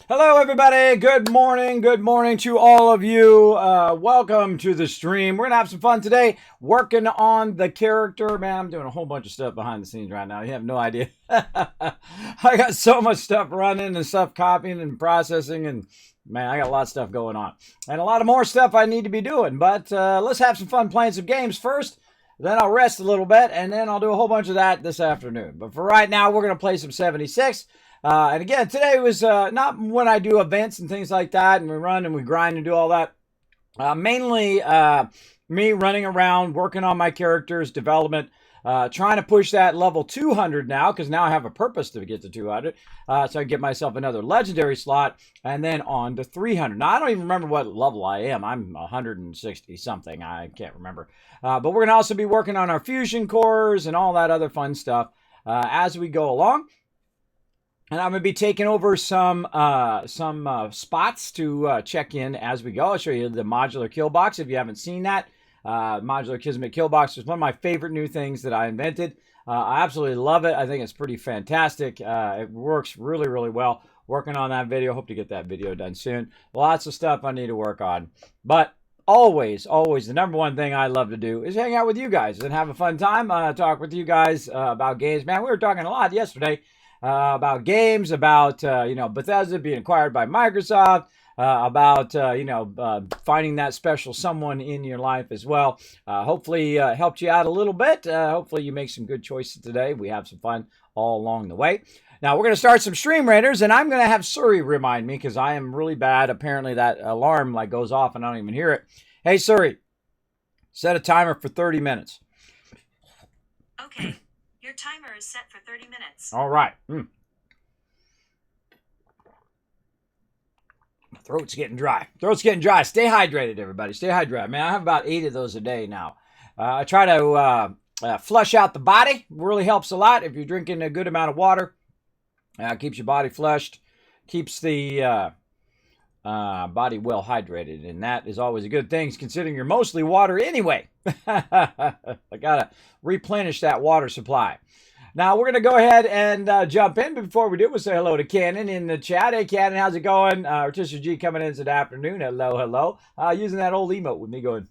Hello, everybody. Good morning. Good morning to all of you. Welcome to the stream. We're going to have some fun today working on the character. Man, I'm doing a whole bunch of stuff behind the scenes right now. You have no idea. I got so much stuff running and stuff copying and processing. And man, I got a lot of stuff going on. And a lot of more stuff I need to be doing. But let's have some fun playing some games first. Then I'll rest a little bit. And then I'll do a whole bunch of that this afternoon. But for right now, we're going to play some 76. And again, today was not when I do events and things like that, and we run and we grind and do all that. Mainly me running around, working on my characters, development, trying to push that level 200 now, because now I have a purpose to get to 200. So I can get myself another legendary slot, and then on to 300. Now, I don't even remember what level I am. I'm 160 something. I can't remember. But we're going to also be working on our fusion cores and all that other fun stuff as we go along. And I'm going to be taking over some spots to check in as we go. I'll show you the modular kill box if you haven't seen that. Modular Kismet kill box is one of my favorite new things that I invented. I absolutely love it. I think it's pretty fantastic. It works really, really well. Working on that video. Hope to get that video done soon. Lots of stuff I need to work on. But always, always, the number one thing I love to do is hang out with you guys and have a fun time. Talk with you guys about games. Man, we were talking a lot yesterday. About games, about, Bethesda being acquired by Microsoft, about, finding that special someone in your life as well. Hopefully helped you out a little bit. Hopefully you make some good choices today. We have some fun all along the way. Now we're going to start some Stream Raiders, and I'm going to have Suri remind me because I am really bad. Apparently that alarm goes off and I don't even hear it. Hey, Suri, set a timer for 30 minutes. Okay. Your timer is set for 30 minutes. All right. Throat's getting dry. Stay hydrated, everybody. Stay hydrated. Man, I have about 8 of those a day now. I try to flush out the body. Really helps a lot if you're drinking a good amount of water. Keeps your body flushed. Keeps the body well hydrated. And that is always a good thing, considering you're mostly water anyway. I got to replenish that water supply. Now, we're going to go ahead and jump in. But before we do, we'll say hello to Cannon in the chat. Hey, Cannon, how's it going? Rotisserie G coming in this afternoon. Hello, hello. Using that old emote with me going,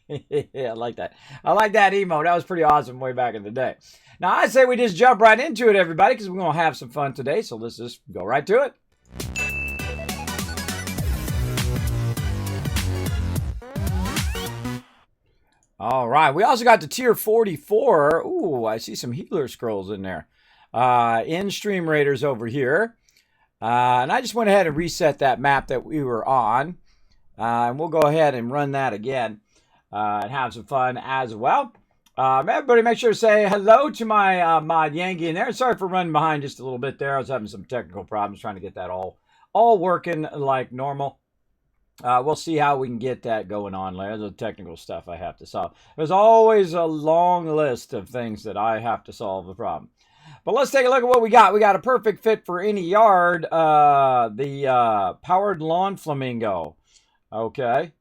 yeah, I like that. I like that emote. That was pretty awesome way back in the day. Now, I say we just jump right into it, everybody, because we're going to have some fun today. So let's just go right to it. All right. We also got to tier 44. Ooh, I see some healer scrolls in there. In Stream Raiders over here. And I just went ahead and reset that map that we were on. And we'll go ahead and run that again and have some fun as well. Everybody make sure to say hello to my mod Yankee in there. Sorry for running behind just a little bit there. I was having some technical problems trying to get that all working like normal. We'll see how we can get that going on later. The technical stuff I have to solve. There's always a long list of things that I have to solve the problem. But let's take a look at what we got. We got a perfect fit for any yard. The powered lawn flamingo. Okay.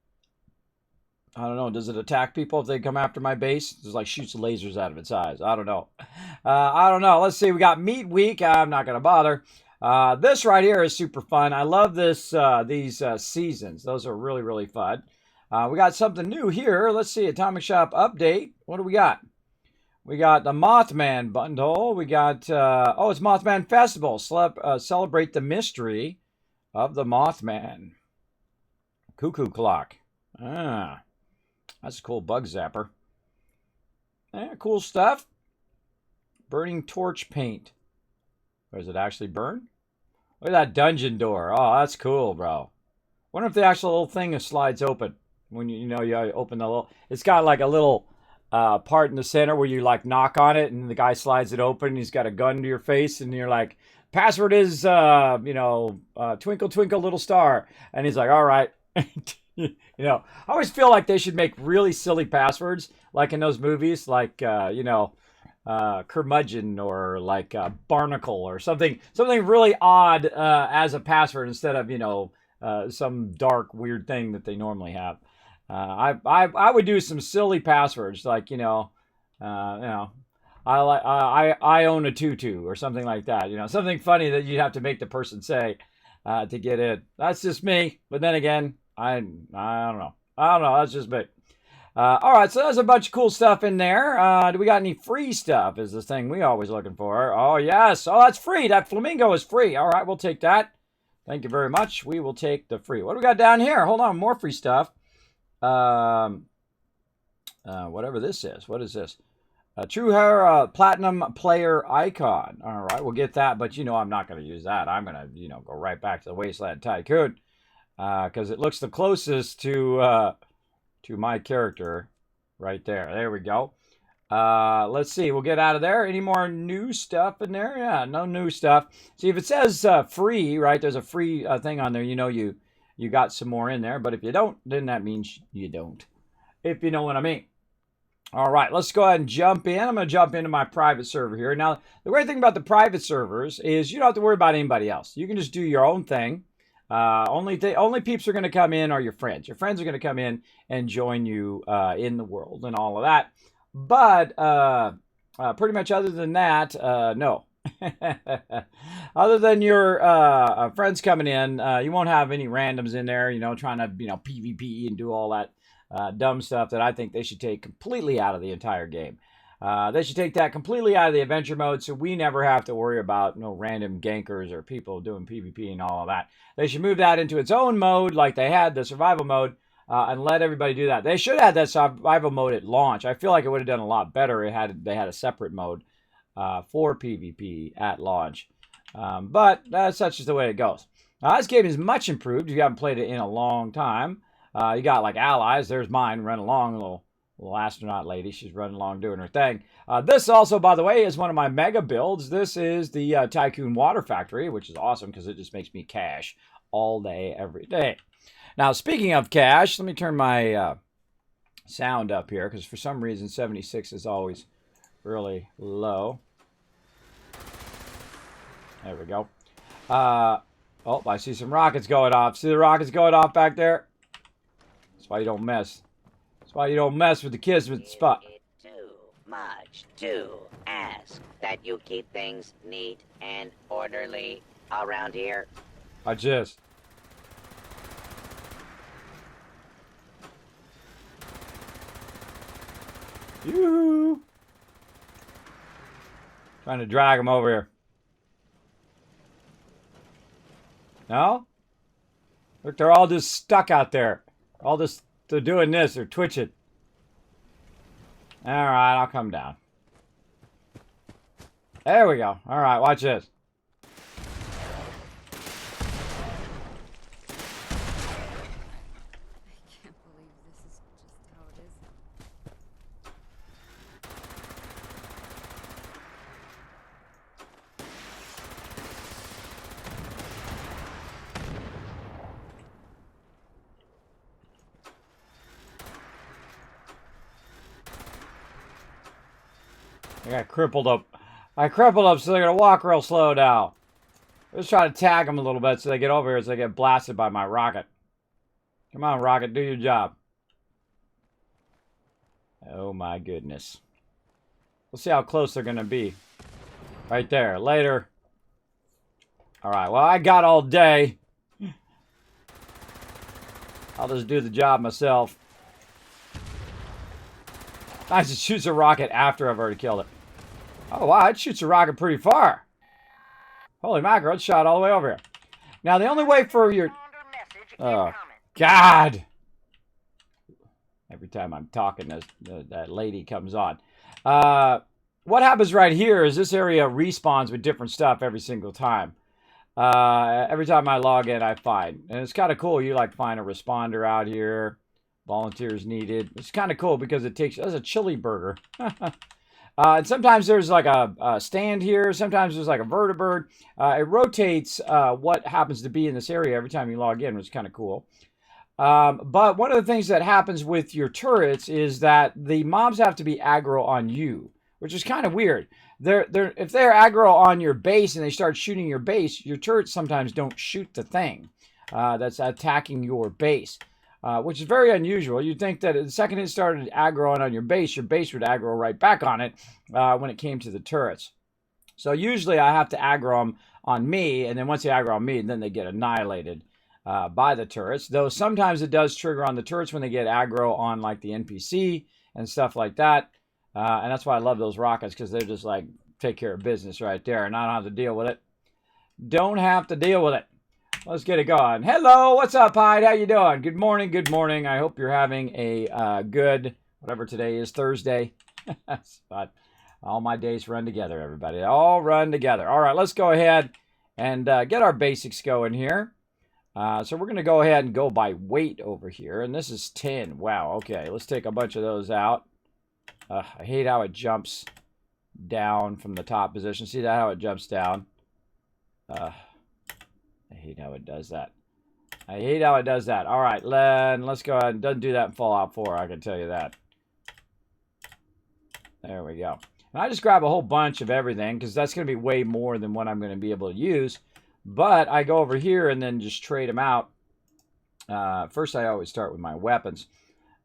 I don't know. Does it attack people if they come after my base? It just like shoots lasers out of its eyes. I don't know. Let's see. We got Meat Week. I'm not going to bother. This right here is super fun. I love this. These seasons. Those are really, really fun. We got something new here. Let's see. Atomic Shop update. What do we got? We got the Mothman bundle. We got, it's Mothman Festival. Celebrate the mystery of the Mothman. Cuckoo clock. That's a cool bug zapper. Yeah, cool stuff. Burning torch paint. Or does it actually burn? Look at that dungeon door. Oh, that's cool, bro. Wonder if the actual little thing slides open when you open the little. It's got like a little part in the center where you like knock on it and the guy slides it open. And he's got a gun to your face and you're like, password is twinkle twinkle little star, and he's like, all right. I always feel like they should make really silly passwords, like in those movies, like curmudgeon or like barnacle or something really odd as a password instead of some dark weird thing that they normally have. I would do some silly passwords like I own a tutu or something like that. Something funny that you'd have to make the person say. to get in. That's just me. But then again, I don't know. I don't know. That's just me. All right, so there's a bunch of cool stuff in there. Do we got any free stuff? Is the thing we always looking for. Oh, yes. Oh, that's free. That flamingo is free. All right, we'll take that. Thank you very much. We will take the free. What do we got down here? Hold on, more free stuff. Whatever this is. What is this? A True Hair Platinum Player Icon. All right, we'll get that, but I'm not going to use that. I'm going to, go right back to the Wasteland Tycoon because it looks the closest to my character right there. There we go. Let's see. We'll get out of there. Any more new stuff in there? Yeah, no new stuff. See, if it says free, right, there's a free thing on there. You got some more in there. But if you don't, then that means you don't. If you know what I mean. All right, let's go ahead and jump in. I'm going to jump into my private server here. Now, the great thing about the private servers is you don't have to worry about anybody else. You can just do your own thing. Only peeps are going to come in are your friends. Your friends are going to come in and join you in the world and all of that. But pretty much other than that, no. Other than your friends coming in, you won't have any randoms in there, trying to, PvP and do all that dumb stuff that I think they should take completely out of the entire game. They should take that completely out of the adventure mode so we never have to worry about no random gankers or people doing PvP and all of that. They should move that into its own mode like they had the survival mode and let everybody do that. They should have that survival mode at launch. I feel like it would have done a lot better if they had a separate mode for PvP at launch. But that's just the way it goes. This game is much improved if you haven't played it in a long time. You got like allies. There's mine running along, little astronaut lady. She's running along doing her thing. This also, by the way, is one of my mega builds. This is the Tycoon Water Factory, which is awesome because it just makes me cash all day, every day. Now, speaking of cash, let me turn my sound up here because for some reason 76 is always really low. There we go. Oh, I see some rockets going off. See the rockets going off back there? That's why you don't mess. That's why you don't mess with the Kismet spot. Too much to ask that you keep things neat and orderly around here. Watch this. Yoo-hoo. Trying to drag them over here. No? Look, they're all just stuck out there. They're doing this. They're twitching. All right, I'll come down. There we go. All right, watch this. I can't believe this is just how it is. I got crippled up. I crippled up so they're going to walk real slow now. Let's try to tag them a little bit so they get over here so they get blasted by my rocket. Come on, rocket, do your job. Oh my goodness. We'll see how close they're going to be. Right there. Later. Alright, well, I got all day. I'll just do the job myself. Nice, it shoots a rocket after I've already killed it. Oh, wow, it shoots a rocket pretty far. Holy mackerel, it shot all the way over here. Now, the only way for your... Oh, God! Every time I'm talking, that lady comes on. What happens right here is this area respawns with different stuff every single time. Every time I log in, I find. And it's kind of cool. You like find a responder out here. Volunteers needed. It's kind of cool because it takes... That's a chili burger. And sometimes there's like a stand here. Sometimes there's like a vertibird. It rotates what happens to be in this area every time you log in, which is kind of cool. But one of the things that happens with your turrets is that the mobs have to be aggro on you, which is kind of weird. If they're aggro on your base and they start shooting your base, your turrets sometimes don't shoot the thing that's attacking your base. Which is very unusual. You'd think that the second it started aggroing on your base would aggro right back on it when it came to the turrets. So usually I have to aggro them on me, and then once they aggro on me, then they get annihilated by the turrets. Though sometimes it does trigger on the turrets when they get aggro on like the NPC and stuff like that. And that's why I love those rockets, because they're just like take care of business right there, and I don't have to deal with it. Don't have to deal with it. Let's get it going. Hello, what's up, Hyde? How you doing? Good morning, good morning. I hope you're having a good, whatever today is, Thursday. But all my days run together, everybody. They all run together. All right, let's go ahead and get our basics going here. So we're going to go ahead and go by weight over here. And this is 10. Wow, okay. Let's take a bunch of those out. I hate how it jumps down from the top position. See that, how it jumps down? I hate how it does that. I hate how it does that. All right, let's go ahead. Doesn't do that in Fallout 4, I can tell you that. There we go. And I just grab a whole bunch of everything, because that's going to be way more than what I'm going to be able to use. But I go over here and then just trade them out. First, I always start with my weapons.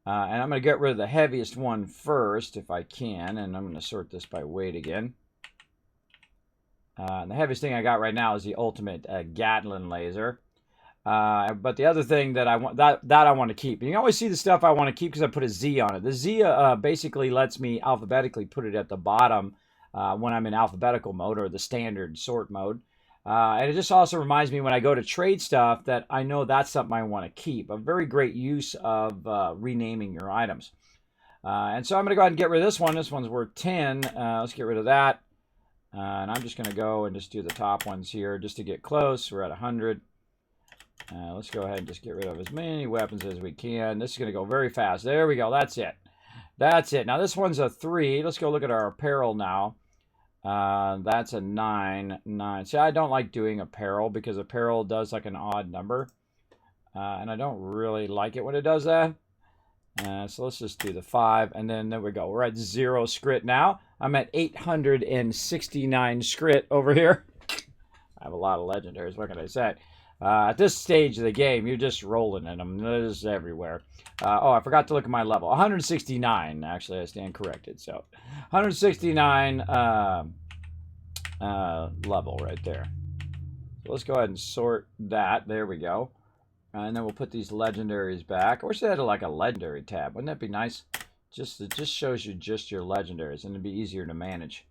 And I'm going to get rid of the heaviest one first, if I can. And I'm going to sort this by weight again. The heaviest thing I got right now is the ultimate Gatling laser. But the other thing that I want, that I want to keep. And you always see the stuff I want to keep because I put a Z on it. The Z basically lets me alphabetically put it at the bottom when I'm in alphabetical mode, or the standard sort mode. And it just also reminds me when I go to trade stuff that I know that's something I want to keep. A very great use of renaming your items. And so I'm going to go ahead and get rid of this one. This one's worth 10. Let's get rid of that. And I'm just going to go and just do the top ones here just to get close. We're at 100. Let's go ahead and just get rid of as many weapons as we can. This is going to go very fast. There we go. That's it. That's it. Now this one's a 3. Let's go look at our apparel now. That's a 9. See, I don't like doing apparel because apparel does like an odd number. And I don't really like it when it does that. So let's just do the 5. And then there we go. We're at 0 scrit now. I'm at 869 scrit over here. I have a lot of legendaries. What can I say? At this stage of the game, you're just rolling in them. There's everywhere. Oh, I forgot to look at my level. 169. Actually, I stand corrected. So, 169 level right there. So let's go ahead and sort that. There we go. And then we'll put these legendaries back. I wish they had like a legendary tab. Wouldn't that be nice? It just shows you just your legendaries, and it'd be easier to manage.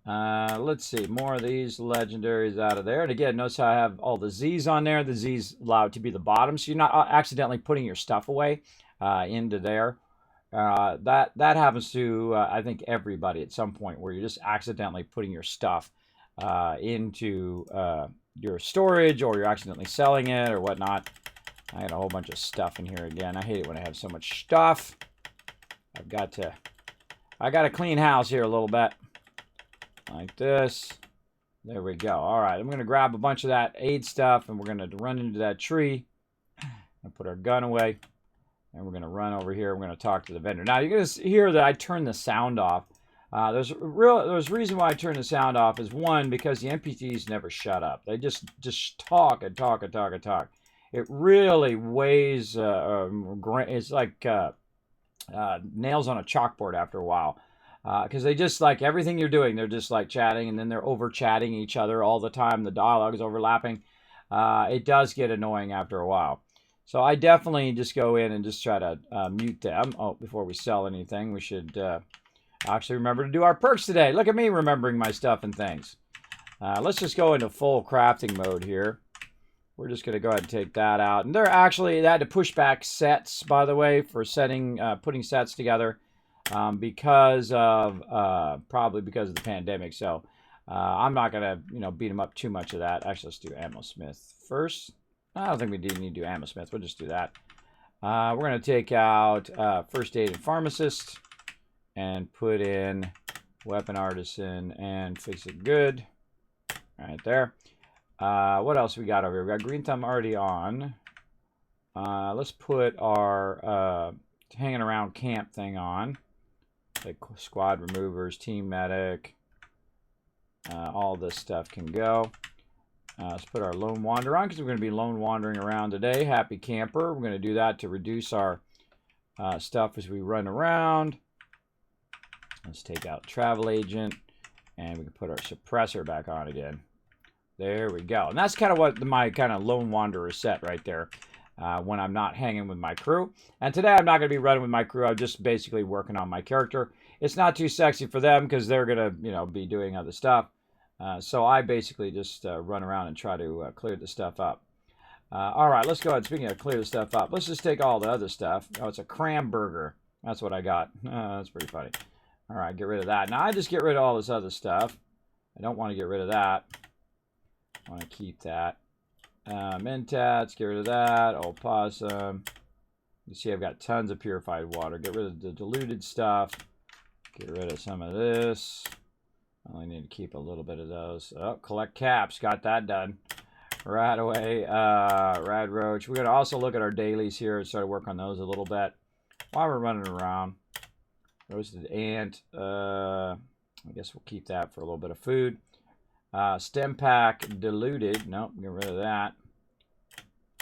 Let's see, more of these legendaries out of there. And again, notice how I have all the Z's on there. The Z's allow it to be the bottom, so you're not accidentally putting your stuff away into there. That happens to, I think, everybody at some point, where you're just accidentally putting your stuff into your storage, or you're accidentally selling it or whatnot. I got a whole bunch of stuff in here again. I hate it when I have so much stuff. I got to clean house here a little bit. Like this. There we go. All right, I'm going to grab a bunch of that aid stuff, and we're going to run into that tree and put our gun away. And we're going to run over here. We're going to talk to the vendor. Now, you're going to hear that I turn the sound off. There's a reason why I turn the sound off is, one, because the NPCs never shut up. They just talk and talk and talk and talk. It really weighs, it's like nails on a chalkboard after a while. Because they just, like, everything you're doing, they're just like chatting, and then they're over chatting each other all the time. The dialogue is overlapping. It does get annoying after a while. So I definitely just go in and just try to mute them. Oh, before we sell anything, we should actually remember to do our perks today. Look at me remembering my stuff and things. Let's just go into full crafting mode here. We're just going to go ahead and take that out. And they're actually, they had to push back sets, by the way, for putting sets together. Because of probably because of the pandemic. So I'm not gonna beat them up too much of that. Actually, let's do ammo smith first. I don't think we need to do ammo smith. We'll just do that. We're gonna take out first aid and pharmacist and put in weapon artisan and fix it good right there. What else we got over here? We got green thumb already on. Let's put our hanging around camp thing on. Like squad removers, team medic, all this stuff can go. Let's put our lone wanderer on, because we're going to be lone wandering around today. Happy camper. We're going to do that to reduce our stuff as we run around. Let's take out travel agent. And we can put our suppressor back on again. There we go. And that's kind of what my kind of lone wanderer set right there when I'm not hanging with my crew. And today I'm not going to be running with my crew. I'm just basically working on my character. It's not too sexy for them because they're going to, you know, be doing other stuff. So I basically just run around and try to clear the stuff up. All right, let's go ahead. Speaking of clear the stuff up, let's just take all the other stuff. Oh, it's a cram burger. That's what I got. That's pretty funny. All right, get rid of that. Now I just get rid of all this other stuff. I don't want to get rid of that. I want to keep that. Mentats, get rid of that. Old possum. You see I've got tons of purified water. Get rid of the diluted stuff. Get rid of some of this. I only need to keep a little bit of those. Oh, collect caps. Got that done right away. Rad roach. We're going to also look at our dailies here and start to work on those a little bit while we're running around. Roasted ant. I guess we'll keep that for a little bit of food. Stem pack diluted. Nope, get rid of that.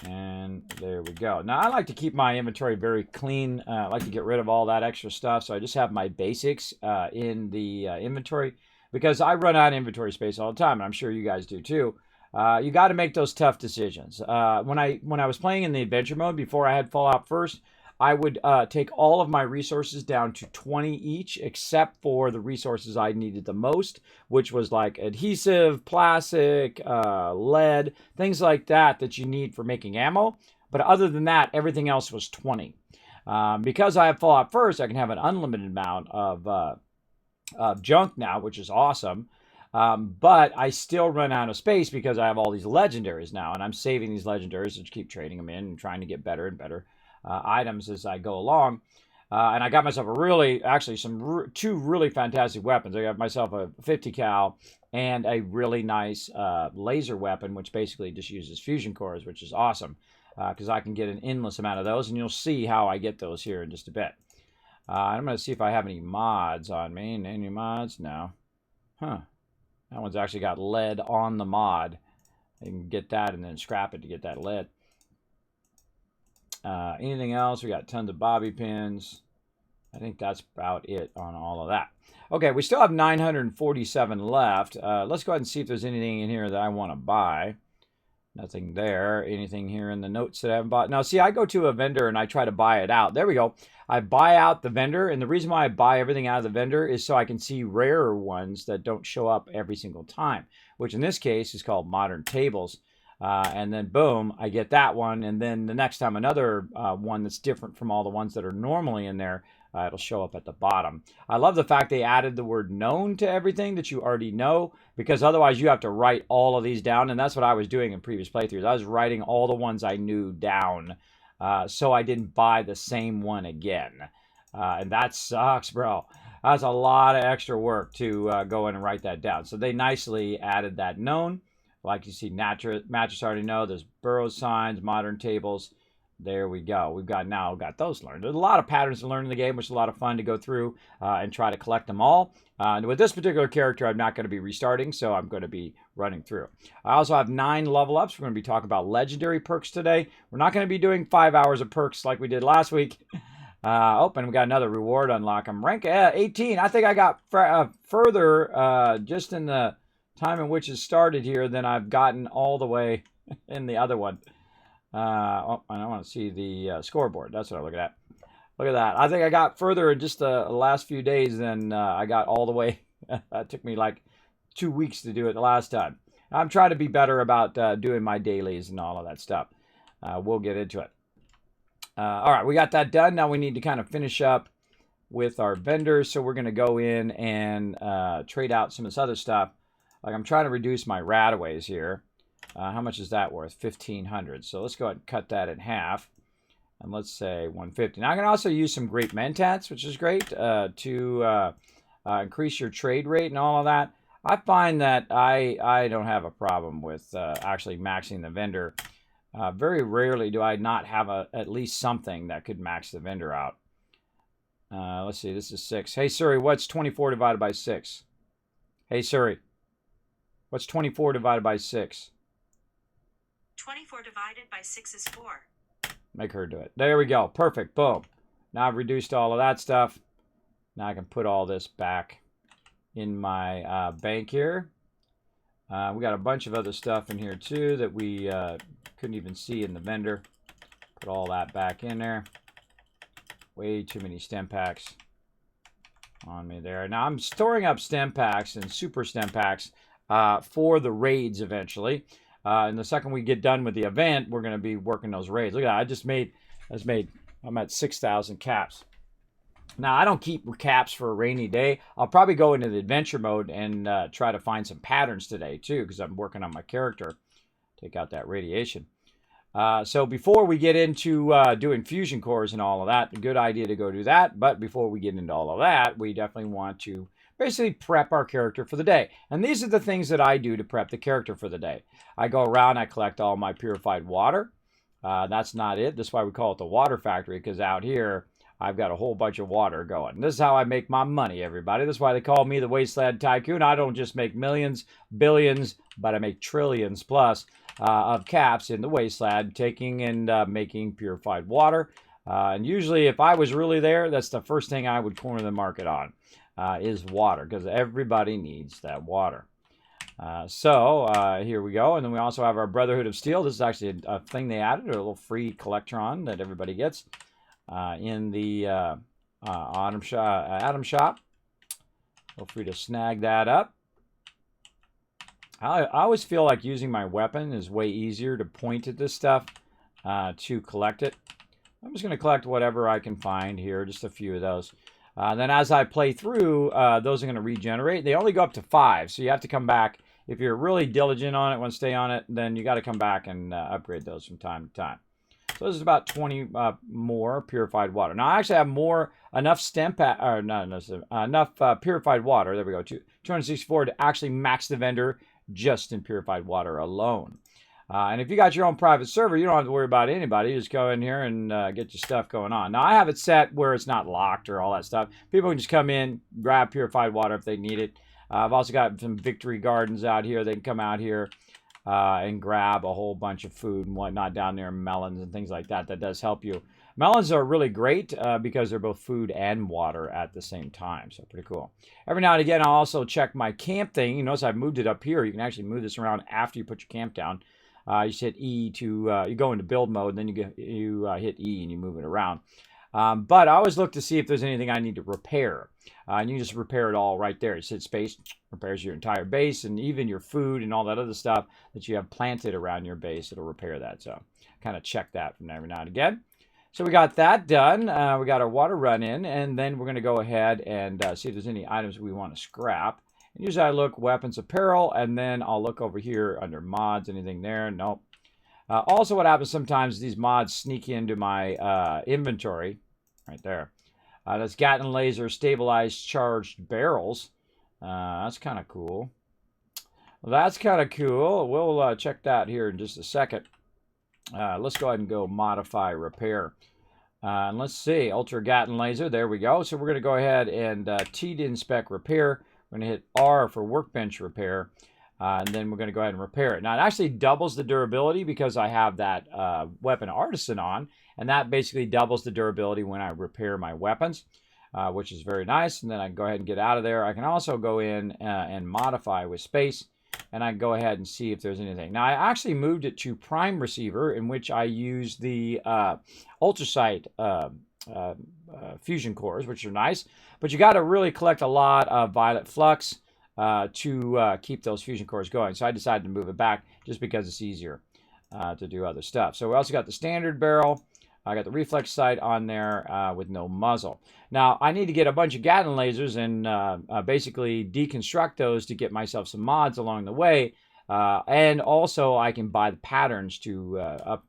And there we go. Now, I like to keep my inventory very clean. I like to get rid of all that extra stuff. So I just have my basics in the inventory because I run out of inventory space all the time. And I'm sure you guys do too. You got to make those tough decisions. When I was playing in the adventure mode before I had Fallout First, I would take all of my resources down to 20 each, except for the resources I needed the most, which was like adhesive, plastic, lead, things like that that you need for making ammo. But other than that, everything else was 20. Because I have Fallout First, I can have an unlimited amount of junk now, which is awesome. But I still run out of space because I have all these legendaries now, and I'm saving these legendaries to keep trading them in and trying to get better and better items as I go along. And I got myself two really fantastic weapons. I got myself a 50 cal and a really nice laser weapon, which basically just uses fusion cores, which is awesome because I can get an endless amount of those, and you'll see how I get those here in just a bit. I'm going to see if I have any mods on me. Any mods? No. Huh. That one's actually got lead on the mod. I can get that and then scrap it to get that lead. Anything else? We got tons of bobby pins. I think that's about it on all of that. Okay, we still have 947 left. Let's go ahead and see if there's anything in here that I want to buy. Nothing there. Anything here in the notes that I haven't bought? Now, see, I go to a vendor and I try to buy it out. There we go. I buy out the vendor, and the reason why I buy everything out of the vendor is so I can see rarer ones that don't show up every single time, which in this case is called modern tables. And then boom, I get that one, and then the next time another one that's different from all the ones that are normally in there, it'll show up at the bottom. I love the fact they added the word known to everything that you already know, because otherwise you have to write all of these down, and that's what I was doing in previous playthroughs. I was writing all the ones I knew down, so I didn't buy the same one again. And that sucks, bro. That's a lot of extra work to go in and write that down. So they nicely added that known. Like you see, mattress already know. There's burrow signs, modern tables. There we go. We've got those learned. There's a lot of patterns to learn in the game, which is a lot of fun to go through and try to collect them all. And with this particular character, I'm not going to be restarting, so I'm going to be running through. I also have 9 level ups. We're going to be talking about legendary perks today. We're not going to be doing 5 hours of perks like we did last week. And we got another reward unlock. I'm rank 18. I think I got further just in the time in which it started here than I've gotten all the way in the other one. And I want to see the scoreboard. That's what I'm looking at. Look at that. I think I got further in just the last few days than I got all the way. It took me like 2 weeks to do it the last time. I'm trying to be better about doing my dailies and all of that stuff. We'll get into it. All right, we got that done. Now we need to kind of finish up with our vendors. So we're going to go in and trade out some of this other stuff. Like I'm trying to reduce my rataways here. How much is that worth? 1,500. So let's go ahead and cut that in half. And let's say 150. Now I can also use some great mentats, which is great, to increase your trade rate and all of that. I find that I don't have a problem with actually maxing the vendor. Very rarely do I not have at least something that could max the vendor out. Let's see, this is 6. Hey Siri, what's 24 divided by 6? Hey Siri, what's 24 divided by 6? 24 divided by 6 is 4. Make her do it. There we go. Perfect. Boom. Now I've reduced all of that stuff. Now I can put all this back in my bank here. We got a bunch of other stuff in here too that we couldn't even see in the vendor. Put all that back in there. Way too many stem packs on me there. Now I'm storing up stem packs and super stem packs for the raids eventually. And the second we get done with the event, we're going to be working those raids. Look at that. I'm at 6,000 caps. Now, I don't keep caps for a rainy day. I'll probably go into the adventure mode and try to find some patterns today, too, because I'm working on my character. Take out that radiation. So before we get into doing fusion cores and all of that, a good idea to go do that. But before we get into all of that, we definitely want to basically prep our character for the day. And these are the things that I do to prep the character for the day. I go around, I collect all my purified water. That's not it. That's why we call it the water factory, because out here, I've got a whole bunch of water going. This is how I make my money, everybody. That's why they call me the Wasteland Tycoon. I don't just make millions, billions, but I make trillions plus of caps in the Wasteland, taking and making purified water. And usually, if I was really there, that's the first thing I would corner the market on, is water, because everybody needs that water. Here we go. And then we also have our Brotherhood of Steel. This is actually a thing they added, a little free collectron that everybody gets. In the Atom Shop. Feel free to snag that up. I always feel like using my weapon is way easier to point at this stuff to collect it. I'm just going to collect whatever I can find here, just a few of those. Then as I play through, those are going to regenerate. They only go up to 5, so you have to come back. If you're really diligent on it, want to stay on it, then you got to come back and upgrade those from time to time. So this is about 20 more purified water. Now I actually have enough purified water. There we go, 264 to actually max the vendor just in purified water alone. And if you got your own private server, you don't have to worry about anybody. You just go in here and get your stuff going on. Now I have it set where it's not locked or all that stuff. People can just come in, grab purified water if they need it. I've also got some victory gardens out here. They can come out here and grab a whole bunch of food and whatnot down there, melons and things like that. That does help you. Melons are really great because they're both food and water at the same time. So pretty cool. Every now and again, I'll also check my camp thing. You notice I've moved it up here. You can actually move this around after you put your camp down. You just hit E to, you go into build mode, and then you hit E and you move it around. But I always look to see if there's anything I need to repair. And you just repair it all right there. You hit space, repairs your entire base, and even your food and all that other stuff that you have planted around your base, it'll repair that. So kind of check that from every now and again. So we got that done. We got our water run in, and then we're going to go ahead and see if there's any items we want to scrap. And usually I look weapons, apparel, and then I'll look over here under mods. Anything there? Nope. Also, what happens sometimes, these mods sneak into my inventory right there. That's Gatling laser stabilized charged barrels. That's kind of cool. Well, that's kind of cool. We'll check that here in just a second. Let's go ahead and go modify repair. And let's see, ultra Gatling laser. There we go. So we're going to go ahead and T to inspect repair. We're going to hit R for workbench repair. And then we're going to go ahead and repair it. Now, it actually doubles the durability because I have that weapon artisan on. And that basically doubles the durability when I repair my weapons, which is very nice. And then I can go ahead and get out of there. I can also go in and modify with space. And I can go ahead and see if there's anything. Now, I actually moved it to prime receiver, in which I use the ultrasight fusion cores, which are nice. But you got to really collect a lot of violet flux to keep those fusion cores going. So I decided to move it back just because it's easier to do other stuff. So we also got the standard barrel. I got the reflex sight on there with no muzzle. Now, I need to get a bunch of Gatling lasers and basically deconstruct those to get myself some mods along the way. And also, I can buy the patterns to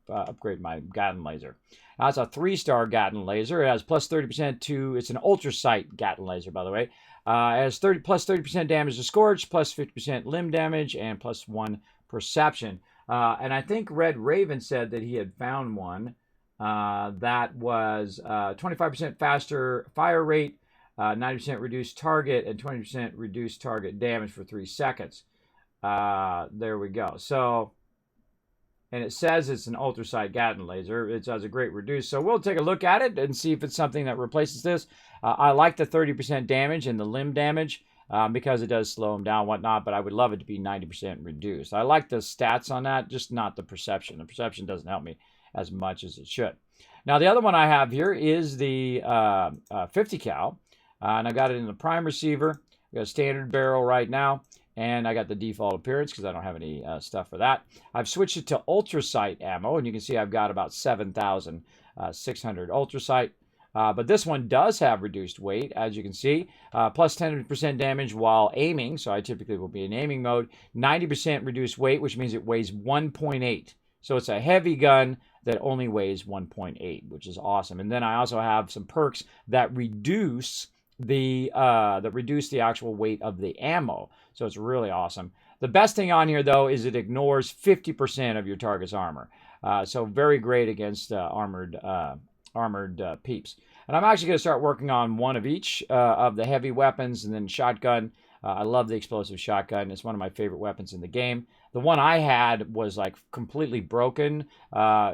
upgrade my Gatling laser. Now, it's a 3-star Gatling laser. It has plus 30% to, it's an ultrasight Gatling laser, by the way. It has plus 30% damage to scorch, plus 50% limb damage, and plus 1 perception. And I think Red Raven said that he had found one that was 25% faster fire rate, 90% reduced target, and 20% reduced target damage for 3 seconds. There we go. So, and it says it's an ultrasight Gatling laser. It has a great reduce. So we'll take a look at it and see if it's something that replaces this. I like the 30% damage and the limb damage. because it does slow them down and whatnot, but I would love it to be 90% reduced. I like the stats on that, just not the perception. The perception doesn't help me as much as it should. Now, the other one I have here is the 50 cal, and I got it in the prime receiver. I got a standard barrel right now, and I got the default appearance because I don't have any stuff for that. I've switched it to ultrasight ammo, and you can see I've got about 7,600 ultrasight. But this one does have reduced weight, as you can see, plus 10% damage while aiming. So I typically will be in aiming mode. 90% reduced weight, which means it weighs 1.8. So it's a heavy gun that only weighs 1.8, which is awesome. And then I also have some perks that reduce the actual weight of the ammo. So it's really awesome. The best thing on here, though, is it ignores 50% of your target's armor. So very great against armored peeps. And I'm actually going to start working on one of each of the heavy weapons, and then shotgun. I love the explosive shotgun. It's one of my favorite weapons in the game. The one I had was like completely broken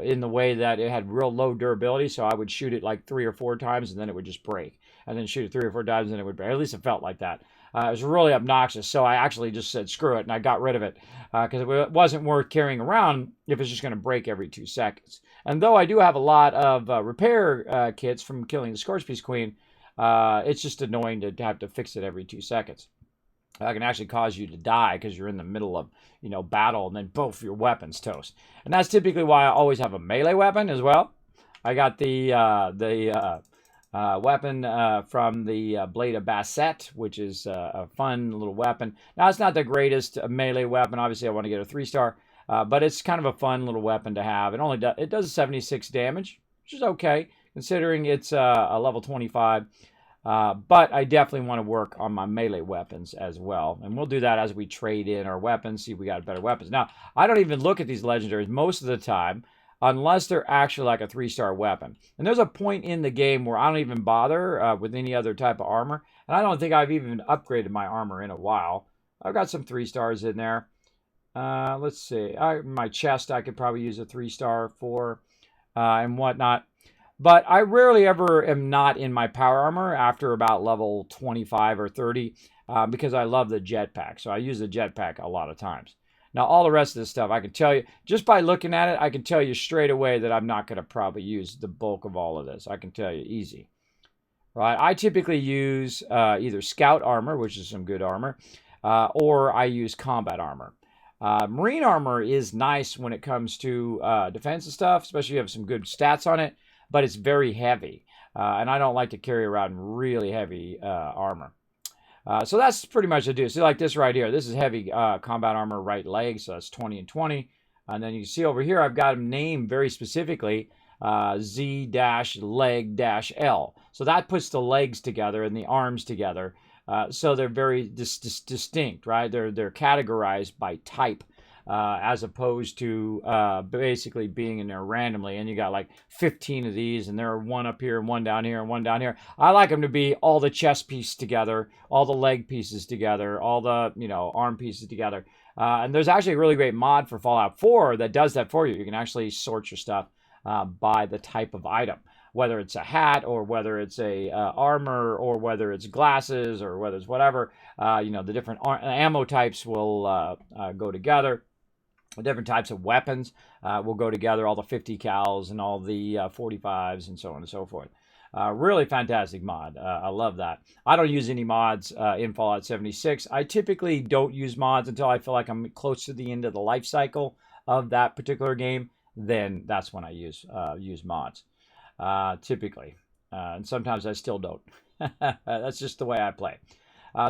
in the way that it had real low durability, so I would shoot it like 3 or 4 times and then it would just break. And then shoot it 3 or 4 times and then it would break. At least it felt like that. It was really obnoxious, so I actually just said screw it and I got rid of it because it wasn't worth carrying around if it's just going to break every 2 seconds. And though I do have a lot of repair kits from killing the Scorch-Piece Queen, it's just annoying to have to fix it every 2 seconds. That can actually cause you to die because you're in the middle of, battle, and then both your weapons toast. And that's typically why I always have a melee weapon as well. I got the weapon from the Blade of Basset, which is a fun little weapon. Now, it's not the greatest melee weapon. Obviously, I want to get a 3-star, but it's kind of a fun little weapon to have. It does 76 damage, which is okay, considering it's a level 25. But I definitely want to work on my melee weapons as well. And we'll do that as we trade in our weapons, see if we got better weapons. Now, I don't even look at these legendaries most of the time unless they're actually like a 3-star weapon. And there's a point in the game where I don't even bother with any other type of armor. And I don't think I've even upgraded my armor in a while. I've got some 3-stars in there. Let's see. My chest I could probably use a 3-star for and whatnot. But I rarely ever am not in my power armor after about level 25 or 30 because I love the jetpack. So I use the jetpack a lot of times. Now, all the rest of this stuff, I can tell you, just by looking at it, I can tell you straight away that I'm not going to probably use the bulk of all of this. I can tell you easy. Right? I typically use either scout armor, which is some good armor, or I use combat armor. Marine armor is nice when it comes to defense and stuff, especially if you have some good stats on it. But it's very heavy, and I don't like to carry around really heavy armor. So that's pretty much what I do. See, like this right here, this is heavy combat armor right leg, so that's 20 and 20. And then you see over here, I've got them named very specifically Z-leg-L. So that puts the legs together and the arms together. So they're very distinct, right? They're categorized by type. As opposed to basically being in there randomly. And you got like 15 of these, and there are one up here and one down here and one down here. I like them to be all the chest pieces together, all the leg pieces together, all the, arm pieces together. And there's actually a really great mod for Fallout 4 that does that for you. You can actually sort your stuff by the type of item, whether it's a hat or whether it's a armor or whether it's glasses or whether it's whatever. The different ammo types will go together. Different types of weapons will go together, all the 50 cals and all the 45s and so on and so forth. Really fantastic mod. I love that. I don't use any mods in Fallout 76. I typically don't use mods until I feel like I'm close to the end of the life cycle of that particular game. Then that's when I use mods, typically. And sometimes I still don't. That's just the way I play.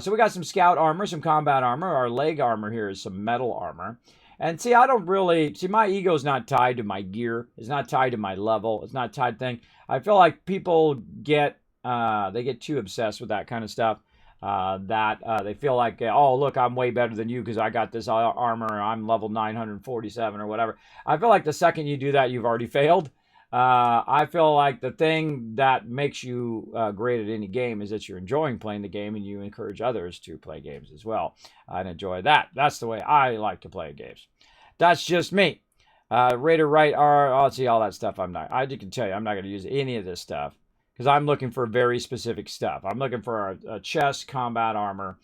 So we got some scout armor, some combat armor. Our leg armor here is some metal armor. And see, I don't really, my ego's not tied to my gear. It's not tied to my level. It's not tied to thing. I feel like people get too obsessed with that kind of stuff. They feel like, oh, look, I'm way better than you because I got this armor. I'm level 947 or whatever. I feel like the second you do that, you've already failed. I feel like the thing that makes you great at any game is that you're enjoying playing the game and you encourage others to play games as well and enjoy that. That's the way I like to play games. That's just me. Raider right, let's see, all that stuff. I can tell you, I'm not going to use any of this stuff because I'm looking for very specific stuff. I'm looking for a chest combat armor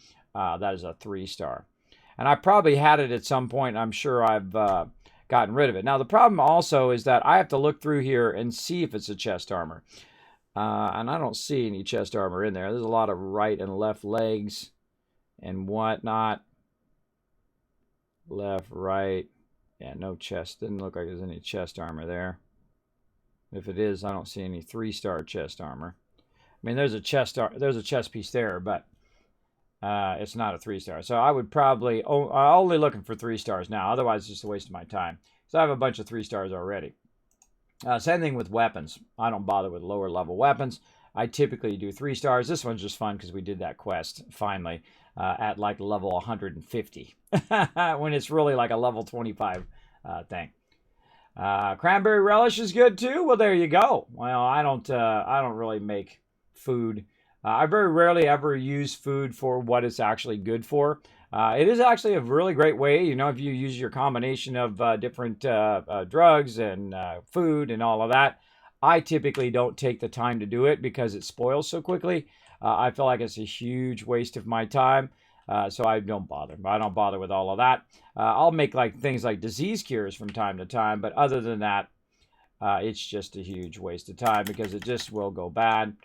that is a 3-star. And I probably had it at some point. I'm sure I've gotten rid of it. Now, the problem also is that I have to look through here and see if it's a chest armor. And I don't see any chest armor in there. There's a lot of right and left legs and whatnot. Left, right. Yeah, no chest. Didn't look like there's any chest armor there. If it is, I don't see any 3-star chest armor. I mean, there's a chest piece there, but it's not a 3-star. So I would probably only looking for 3 stars now. Otherwise, it's just a waste of my time. So I have a bunch of 3 stars already. Same thing with weapons. I don't bother with lower level weapons. I typically do 3 stars. This one's just fun because we did that quest finally at like level 150 when it's really like a level 25 thing. Cranberry relish is good too. Well, there you go. Well, I don't really make food. I very rarely ever use food for what it's actually good for. It is actually a really great way, you know, if you use your combination of different drugs and food and all of that. I typically don't take the time to do it because it spoils so quickly. I feel like it's a huge waste of my time. So I don't bother. I don't bother with all of that. I'll make like things like disease cures from time to time, but other than that, it's just a huge waste of time because it just will go bad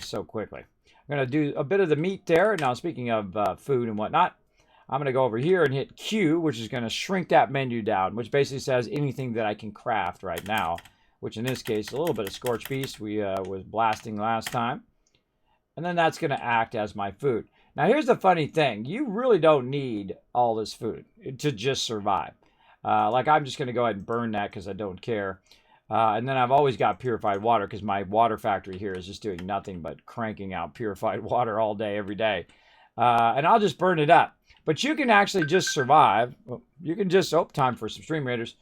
so quickly. I'm going to do a bit of the meat there. Now, speaking of food and whatnot, I'm going to go over here and hit Q, which is going to shrink that menu down, which basically says anything that I can craft right now, which in this case, a little bit of Scorched Beast we was blasting last time. And then that's going to act as my food. Now, here's the funny thing. You really don't need all this food to just survive. Like, I'm just going to go ahead and burn that because I don't care. And then I've always got purified water because my water factory here is just doing nothing but cranking out purified water all day, every day. And I'll just burn it up. But you can actually just survive. You can just, time for some Stream Raiders.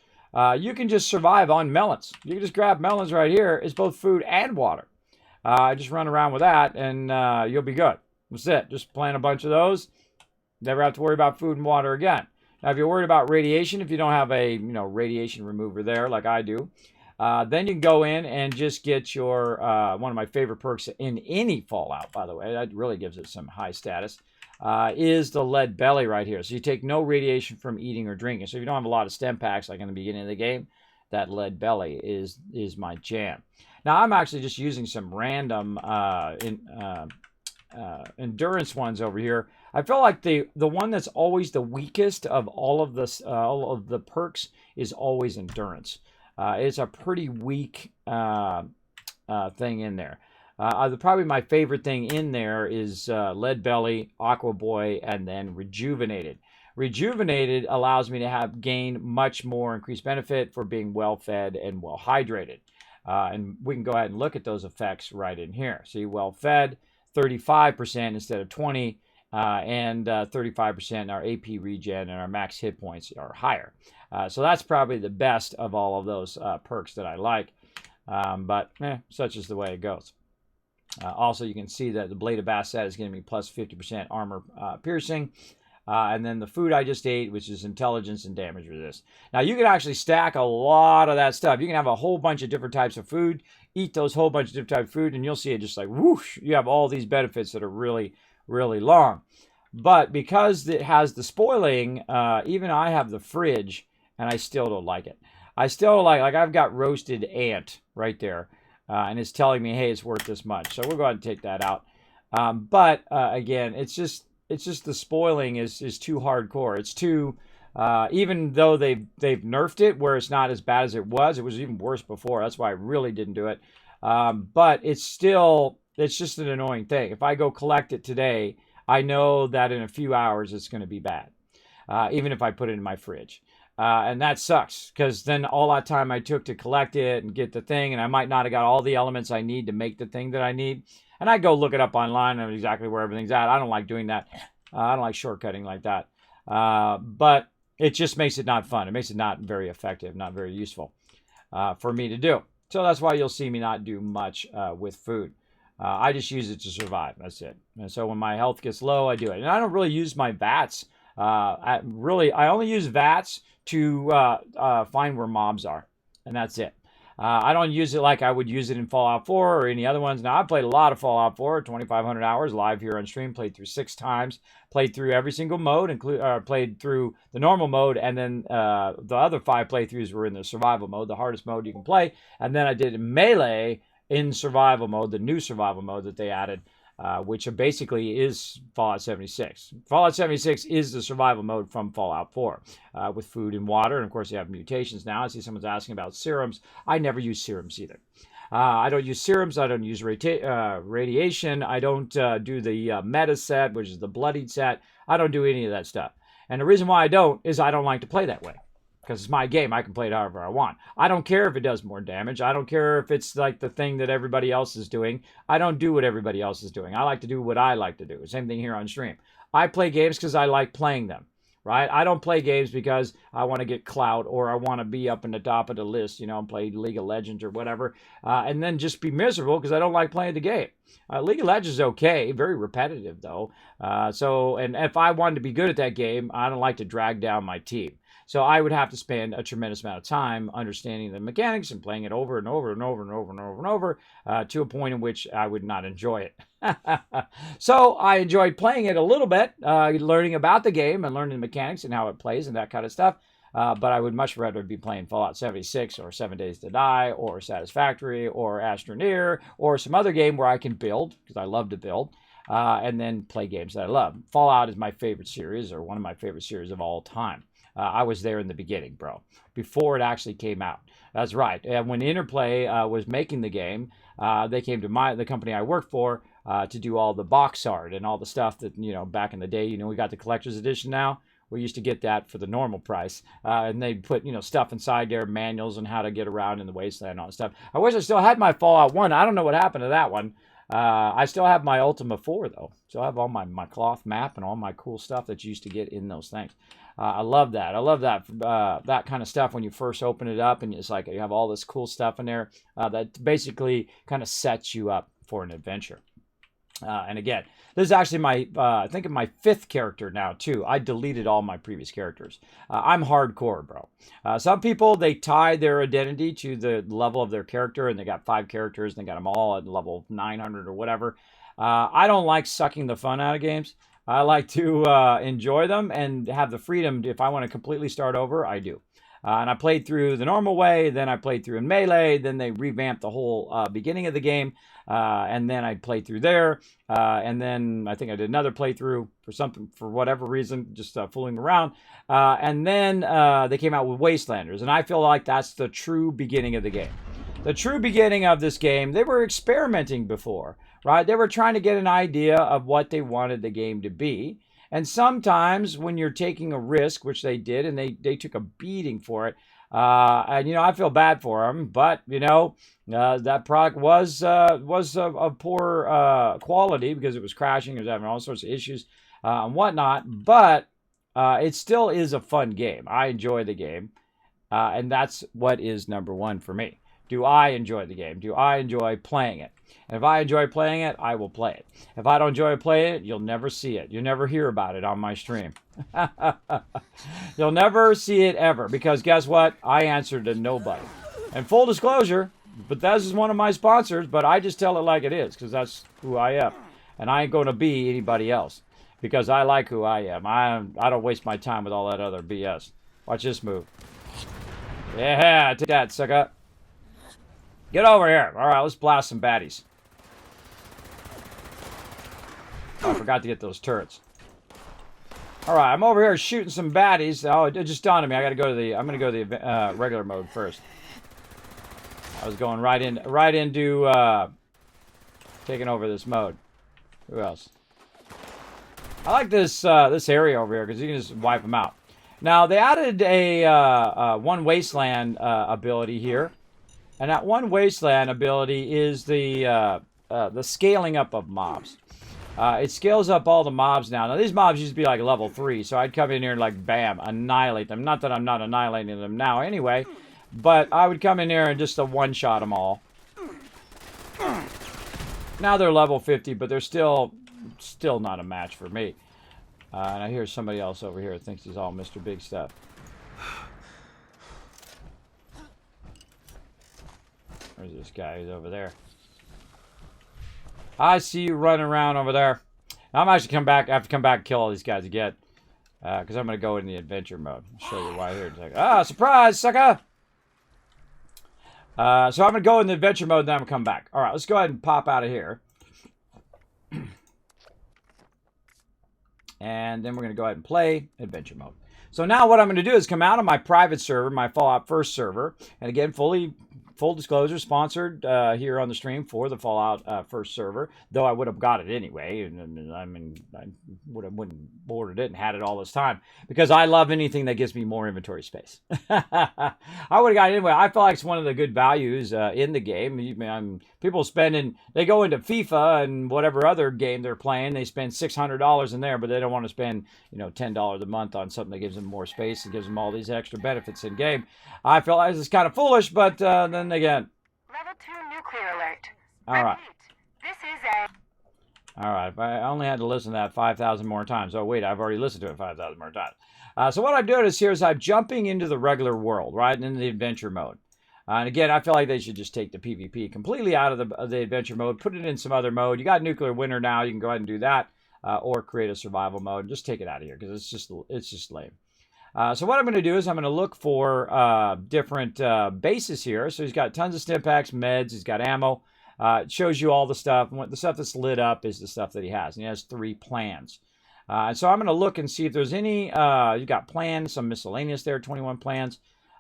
You can just survive on melons. You can just grab melons right here. It's both food and water. Just run around with that and you'll be good. That's it. Just plant a bunch of those. Never have to worry about food and water again. Now, if you're worried about radiation, if you don't have a radiation remover there like I do, then you can go in and just get your one of my favorite perks in any Fallout, by the way. That really gives it some high status. Is the lead belly right here. So you take no radiation from eating or drinking. So if you don't have a lot of stem packs like in the beginning of the game, that lead belly is my jam. Now, I'm actually just using some random endurance ones over here. I feel like the one that's always the weakest of all of the perks is always endurance. It's a pretty weak thing in there. Probably my favorite thing in there is Lead Belly, Aqua Boy, and then Rejuvenated. Rejuvenated allows me to gain much more increased benefit for being well fed and well hydrated. And we can go ahead and look at those effects right in here. See, well fed, 35% instead of 20, and 35% our AP regen and our max hit points are higher. So that's probably the best of all of those perks that I like. But such is the way it goes. Also, you can see that the Blade of Basset is giving me plus 50% armor piercing. And then the food I just ate, which is intelligence and damage resist. Now, you can actually stack a lot of that stuff. You can have a whole bunch of different types of food, eat those whole bunch of different types of food, and you'll see it just like whoosh. You have all these benefits that are really, really long. But because it has the spoiling, even I have the fridge, and I still don't like it. I still don't like I've got roasted ant right there, and it's telling me, hey, it's worth this much. So we'll go ahead and take that out. But again, it's just the spoiling is too hardcore. It's too, even though they've nerfed it where it's not as bad as it was even worse before. That's why I really didn't do it. But it's just an annoying thing. If I go collect it today, I know that in a few hours it's going to be bad, even if I put it in my fridge. And that sucks because then all that time I took to collect it and get the thing, and I might not have got all the elements I need to make the thing that I need. And I go look it up online and exactly where everything's at. I don't like doing that. I don't like shortcutting like that. But it just makes it not fun. It makes it not very effective, not very useful for me to do. So that's why you'll see me not do much with food. I just use it to survive. That's it. And so when my health gets low, I do it. And I don't really use my VATS. I only use VATS to find where mobs are. And that's it. I don't use it like I would use it in Fallout 4 or any other ones. Now, I've played a lot of Fallout 4, 2,500 hours live here on stream, played through 6 times, played through every single mode, played through the normal mode, and then the other 5 playthroughs were in the survival mode, the hardest mode you can play. And then I did Melee in survival mode, the new survival mode that they added. Which basically is Fallout 76. Fallout 76 is the survival mode from Fallout 4 with food and water. And of course, you have mutations now. I see someone's asking about serums. I never use serums either. I don't use serums. I don't use radiation. I don't do the meta set, which is the bloodied set. I don't do any of that stuff. And the reason why I don't is I don't like to play that way. Because it's my game. I can play it however I want. I don't care if it does more damage. I don't care if it's like the thing that everybody else is doing. I don't do what everybody else is doing. I like to do what I like to do. Same thing here on stream. I play games because I like playing them, right? I don't play games because I want to get clout or I want to be up in the top of the list, you know, and play League of Legends or whatever, and then just be miserable because I don't like playing the game. League of Legends is okay, very repetitive though. And if I wanted to be good at that game, I don't like to drag down my team. So I would have to spend a tremendous amount of time understanding the mechanics and playing it over and over and over and over and over and over to a point in which I would not enjoy it. So I enjoyed playing it a little bit, learning about the game and learning the mechanics and how it plays and that kind of stuff. But I would much rather be playing Fallout 76 or 7 Days to Die or Satisfactory or Astroneer or some other game where I can build, because I love to build, and then play games that I love. Fallout is my favorite series, or one of my favorite series of all time. I was there in the beginning, bro, before it actually came out. That's right. And when Interplay was making the game, they came to the company I worked for to do all the box art and all the stuff that, you know, back in the day, you know, we got the collector's edition now. We used to get that for the normal price. And they'd put, you know, stuff inside there, manuals on how to get around in the wasteland and all that stuff. I wish I still had my Fallout 1. I don't know what happened to that one. I still have my Ultima 4, though. Still have all my cloth map and all my cool stuff that you used to get in those things. I love that. I love that kind of stuff when you first open it up and it's like you have all this cool stuff in there that basically kind of sets you up for an adventure. And again, this is actually my, I think of my 5th character now, too. I deleted all my previous characters. I'm hardcore, bro. Some people, they tie their identity to the level of their character, and they got 5 characters, and they got them all at level 900 or whatever. I don't like sucking the fun out of games. I like to enjoy them and have the freedom. If I want to completely start over, I do. And I played through the normal way, then I played through in Melee, then they revamped the whole beginning of the game, and then I played through there, and then I think I did another playthrough for whatever reason, just fooling around, and then they came out with Wastelanders, and I feel like that's the true beginning of the game. The true beginning of this game, they were experimenting before, right? They were trying to get an idea of what they wanted the game to be. And sometimes when you're taking a risk, which they did, and they took a beating for it, and, you know, I feel bad for them, but, you know, that product was of poor quality because it was crashing, it was having all sorts of issues and whatnot, but it still is a fun game. I enjoy the game, and that's what is number one for me. Do I enjoy the game? Do I enjoy playing it? And if I enjoy playing it, I will play it. If I don't enjoy playing it, you'll never see it. You'll never hear about it on my stream. You'll never see it ever, because guess what? I answer to nobody. And full disclosure, Bethesda is one of my sponsors, but I just tell it like it is, because that's who I am. And I ain't going to be anybody else, because I like who I am. I don't waste my time with all that other BS. Watch this move. Yeah, take that, sucker. Get over here. All right, let's blast some baddies. Oh, I forgot to get those turrets. All right, I'm over here shooting some baddies. Oh, it just dawned on me. I'm gonna go to the regular mode first. I was going right into taking over this mode. Who else? I like this this area over here because you can just wipe them out. Now they added a one wasteland ability here. And that one wasteland ability is the scaling up of mobs. It scales up all the mobs now. Now, these mobs used to be like level 3, so I'd come in here and like, bam, annihilate them. Not that I'm not annihilating them now anyway, but I would come in here and just one-shot them all. Now they're level 50, but they're still not a match for me. And I hear somebody else over here that thinks he's all Mr. Big Stuff. Where's this guy? He's over there. I see you running around over there. I'm actually come back. I have to come back and kill all these guys again. Because I'm going to go in the adventure mode. I'll show you why here in a second. Ah, surprise, sucker! So I'm going to go in the adventure mode, and then I'm going to come back. All right, let's go ahead and pop out of here. And then we're going to go ahead and play adventure mode. So now what I'm going to do is come out of my private server, my Fallout First server. And again, full disclosure, sponsored here on the stream for the Fallout First server. Though I would have got it anyway. And I mean, I wouldn't ordered it and had it all this time. Because I love anything that gives me more inventory space. I would have got it anyway. I feel like it's one of the good values in the game. People spending, they go into FIFA and whatever other game they're playing. They spend $600 in there, but they don't want to spend, $10 a month on something that gives them more space and gives them all these extra benefits in game. I feel like it's kind of foolish, but then again. Level 2 nuclear alert. All right. Repeat, this is a... All right. I only had to listen to that 5,000 more times. Oh, wait, I've already listened to it 5,000 more times. So what I'm doing is I'm jumping into the regular world, right, and into the adventure mode. And again, I feel like they should just take the PvP completely out of the adventure mode, put it in some other mode. You got nuclear winter now. You can go ahead and do that, or create a survival mode. Just take it out of here because it's just lame. So what I'm going to do is I'm going to look for different bases here. So he's got tons of stim packs, meds. He's got ammo. It shows you all the stuff. And the stuff that's lit up is the stuff that he has. And he has 3 plans. And so I'm going to look and see if there's any. You got plans, some miscellaneous there, 21 plans.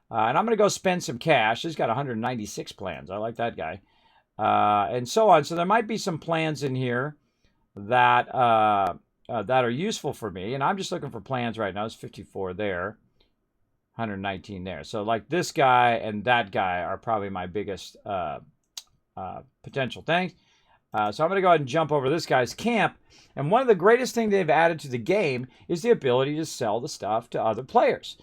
And I'm going to go spend some cash. He's got 196 plans. I like that guy. And so on. So there might be some plans in here that that are useful for me. And I'm just looking for plans right now. There's 54 there. 119 there. So like this guy and that guy are probably my biggest potential things. So I'm going to go ahead and jump over this guy's camp. And one of the greatest things they've added to the game is the ability to sell the stuff to other players,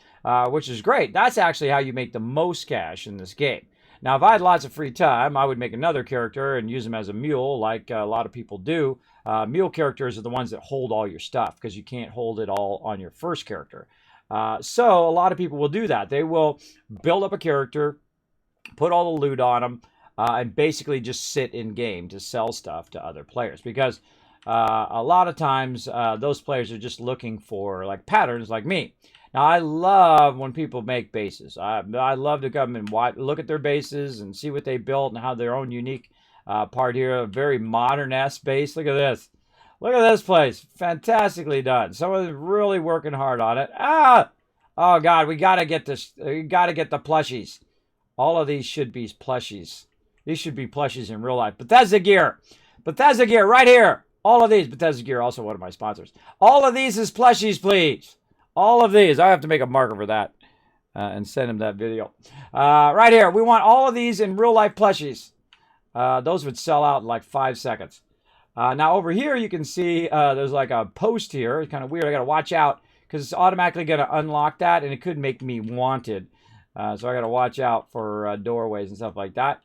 which is great. That's actually how you make the most cash in this game. Now, if I had lots of free time, I would make another character and use him as a mule like a lot of people do. Mule characters are the ones that hold all your stuff because you can't hold it all on your first character. So a lot of people will do that. They will build up a character, put all the loot on them, and basically just sit in game to sell stuff to other players. Because a lot of times those players are just looking for like patterns like me. Now, I love when people make bases. I love to come and look at their bases and see what they built and how their own unique part here. A very modern-esque base. Look at this. Look at this place. Fantastically done. Someone's really working hard on it. Ah! Oh, God. We got to get this. We got to get the plushies. All of these should be plushies. These should be plushies in real life. Bethesda gear. Bethesda gear right here. All of these. Bethesda gear, also one of my sponsors. All of these is plushies, please. All of these. I have to make a marker for that and send him that video. Right here. We want all of these in real life plushies. Those would sell out in like 5 seconds. Now over here you can see there's like a post here. It's kind of weird. I got to watch out because it's automatically going to unlock that and it could make me wanted. So I got to watch out for doorways and stuff like that.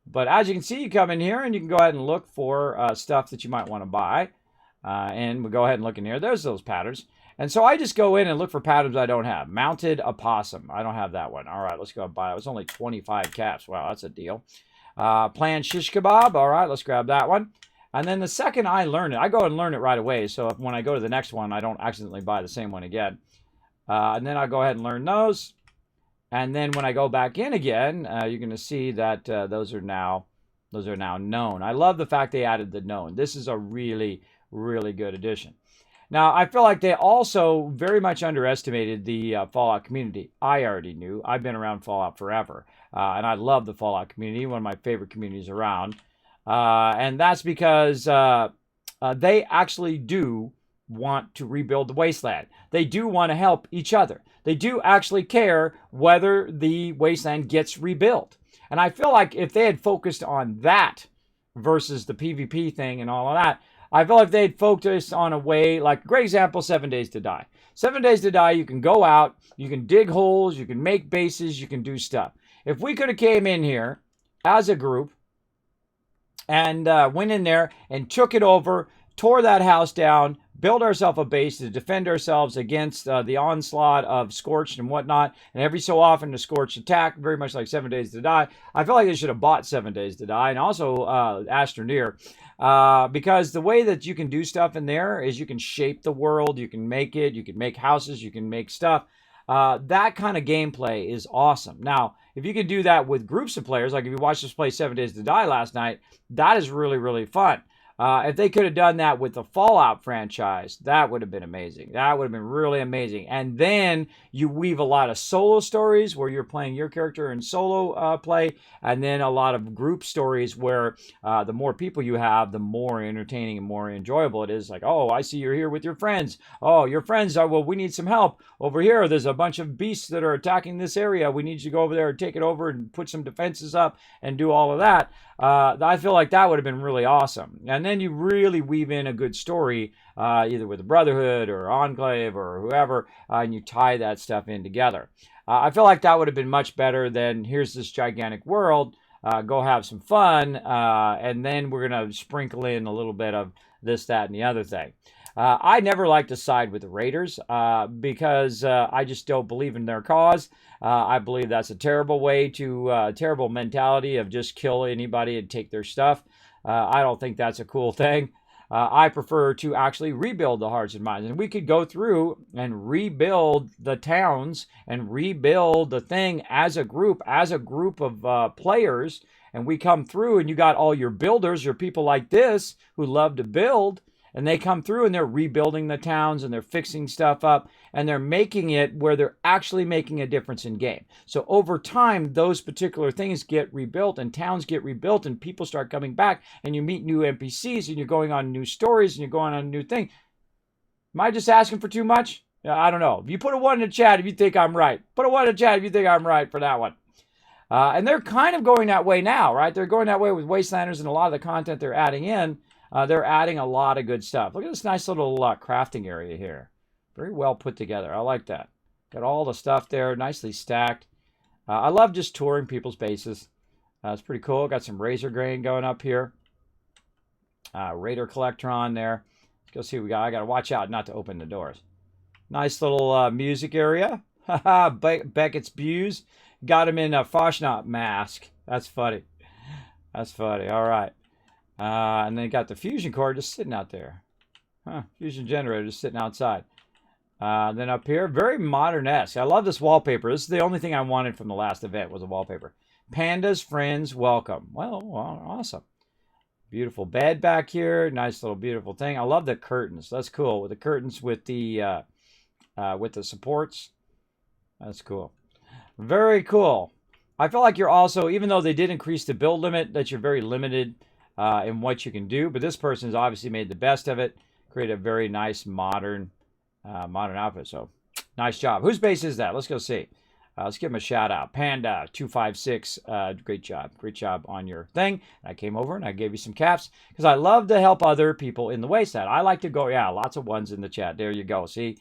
But as you can see, you come in here and you can go ahead and look for stuff that you might want to buy. And we'll go ahead and look in here. There's those patterns. And so I just go in and look for patterns I don't have. Mounted opossum. I don't have that one. All right, let's go buy it. It's only 25 caps. Wow, that's a deal. Planned shish kebab. All right, let's grab that one. And then the second I learn it, I go and learn it right away. So if, when I go to the next one, I don't accidentally buy the same one again. And then I'll go ahead and learn those. And then when I go back in again, you're going to see that those are now known. I love the fact they added the known. This is a really, really good addition. Now, I feel like they also very much underestimated the Fallout community. I already knew. I've been around Fallout forever. And I love the Fallout community, one of my favorite communities around. And that's because they actually do want to rebuild the wasteland. They do want to help each other. They do actually care whether the wasteland gets rebuilt. And I feel like if they had focused on that versus the PvP thing and all of that, I feel like they'd focus on a way, like, great example, 7 Days to Die. 7 Days to Die, you can go out, you can dig holes, you can make bases, you can do stuff. If we could have came in here as a group and went in there and took it over, tore that house down, build ourselves a base to defend ourselves against the onslaught of Scorched and whatnot. And every so often, the Scorched attack, very much like 7 Days to Die. I feel like they should have bought 7 Days to Die, and also Astroneer. Because the way that you can do stuff in there is you can shape the world, you can make it, you can make houses, you can make stuff. That kind of gameplay is awesome. Now, if you could do that with groups of players, like if you watched us play 7 Days to Die last night, that is really, really fun. If they could have done that with the Fallout franchise, that would have been amazing. That would have been really amazing. And then you weave a lot of solo stories where you're playing your character in solo play, and then a lot of group stories where the more people you have, the more entertaining and more enjoyable it is. Like, oh, I see you're here with your friends. Oh, your friends are, well, we need some help. Over here, there's a bunch of beasts that are attacking this area. We need you to go over there and take it over and put some defenses up and do all of that. I feel like that would have been really awesome. And then you really weave in a good story, either with the Brotherhood or Enclave or whoever, and you tie that stuff in together. I feel like that would have been much better than here's this gigantic world, go have some fun, and then we're going to sprinkle in a little bit of this, that, and the other thing. I never like to side with the Raiders because I just don't believe in their cause. I believe that's a terrible way to, terrible mentality of just kill anybody and take their stuff. I don't think that's a cool thing. I prefer to actually rebuild the hearts and minds. And we could go through and rebuild the towns and rebuild the thing as a group of players. And we come through and you got all your builders, your people like this who love to build. And they come through and they're rebuilding the towns and they're fixing stuff up and they're making it where they're actually making a difference in game. So over time, those particular things get rebuilt and towns get rebuilt and people start coming back and you meet new NPCs and you're going on new stories and you're going on a new thing. Am I just asking for too much? I don't know. If you put a 1 in the chat if you think I'm right. Put a 1 in the chat if you think I'm right for that one. And they're kind of going that way now, right? They're going that way with Wastelanders and a lot of the content they're adding in. They're adding a lot of good stuff. Look at this nice little crafting area here. Very well put together. I like that. Got all the stuff there, nicely stacked. I love just touring people's bases. It's pretty cool. Got some razor grain going up here. Raider Collectron there. Let's go see what we got. I got to watch out not to open the doors. Nice little music area. Beckett's Buse. Got him in a Foshnot mask. That's funny. That's funny. All right. And then got the fusion core just sitting out there. Fusion generator just sitting outside. Then up here, very modern-esque. I love this wallpaper. This is the only thing I wanted from the last event was a wallpaper. Pandas, friends, welcome. Well, awesome. Beautiful bed back here. Nice little beautiful thing. I love the curtains. That's cool. With the curtains with the supports. That's cool. Very cool. I feel like you're also, even though they did increase the build limit, that you're very limited in what you can do, but this person has obviously made the best of it, created a very nice modern outfit. So nice job. Whose base is that? Let's go see. Let's give him a shout out. Panda 256. Great job on your thing. I came over and I gave you some caps because I love to help other people in the wasteland. I like to go, yeah, lots of ones in the chat. There you go. See,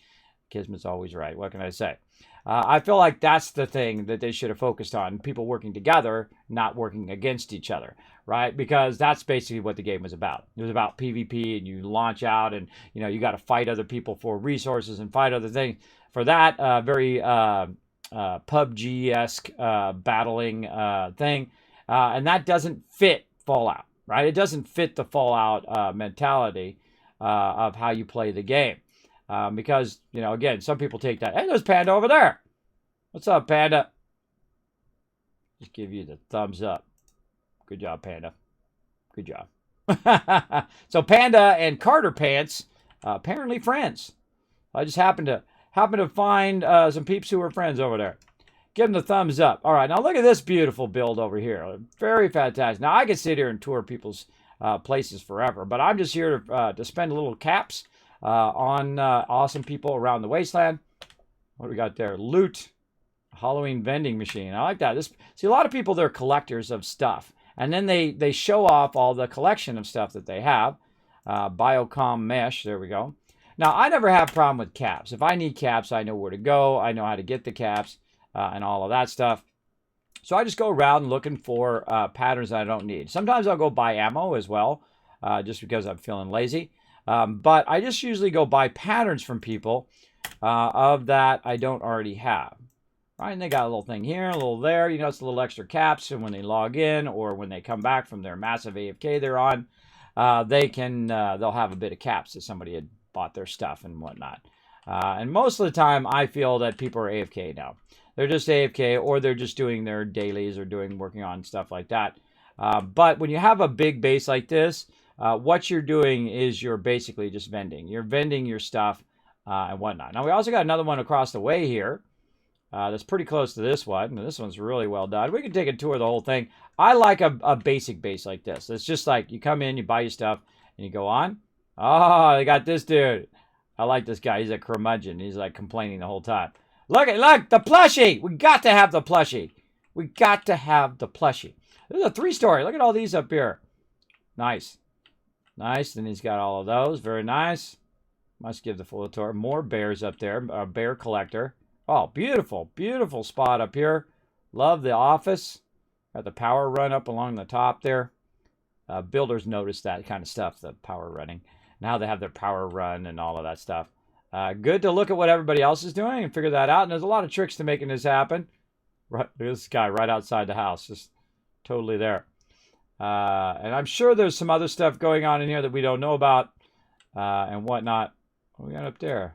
Kismet's always right. What can I say? I feel like that's the thing that they should have focused on. People working together, not working against each other, right? Because that's basically what the game was about. It was about PvP, and you launch out, and you got to fight other people for resources and fight other things. For that, very PUBG-esque battling thing, and that doesn't fit Fallout, right? It doesn't fit the Fallout mentality of how you play the game. Because, again, some people take that. Hey, there's Panda over there. What's up, Panda? Just give you the thumbs up. Good job, Panda. Good job. So Panda and Carter Pants, apparently friends. I just happened to find some peeps who are friends over there. Give them the thumbs up. All right, now look at this beautiful build over here. Very fantastic. Now, I could sit here and tour people's places forever, but I'm just here to spend a little caps on awesome people around the wasteland. What do we got there? Loot. Halloween vending machine. I like that. See, a lot of people, they're collectors of stuff. And then they show off all the collection of stuff that they have. Biocom mesh. There we go. Now, I never have a problem with caps. If I need caps, I know where to go. I know how to get the caps and all of that stuff. So I just go around looking for patterns that I don't need. Sometimes I'll go buy ammo as well, just because I'm feeling lazy. But I just usually go buy patterns from people of that I don't already have. Right, and they got a little thing here, a little there. You know, it's a little extra caps, and when they log in or when they come back from their massive AFK they're on, they'll have a bit of caps that somebody had bought their stuff and whatnot. And most of the time, I feel that people are AFK now. They're just AFK, or they're just doing their dailies or working on stuff like that. But when you have a big base like this, what you're doing is you're basically just vending. You're vending your stuff and whatnot. Now, we also got another one across the way here. That's pretty close to this one. And this one's really well done. We can take a tour of the whole thing. I like a basic base like this. It's just like you come in, you buy your stuff, and you go on. Oh, they got this dude. I like this guy. He's a curmudgeon. He's like complaining the whole time. Look, the plushie. We got to have the plushie. We got to have the plushie. This is a 3-story. Look at all these up here. Nice. Nice. Then he's got all of those. Very nice. Must give the full tour. More bears up there. A bear collector. Oh, beautiful, beautiful spot up here. Love the office. Got the power run up along the top there. Builders notice that kind of stuff, the power running. Now they have their power run and all of that stuff. Good to look at what everybody else is doing and figure that out. And there's a lot of tricks to making this happen. Right, this guy right outside the house, just totally there. And I'm sure there's some other stuff going on in here that we don't know about and whatnot. What we got up there?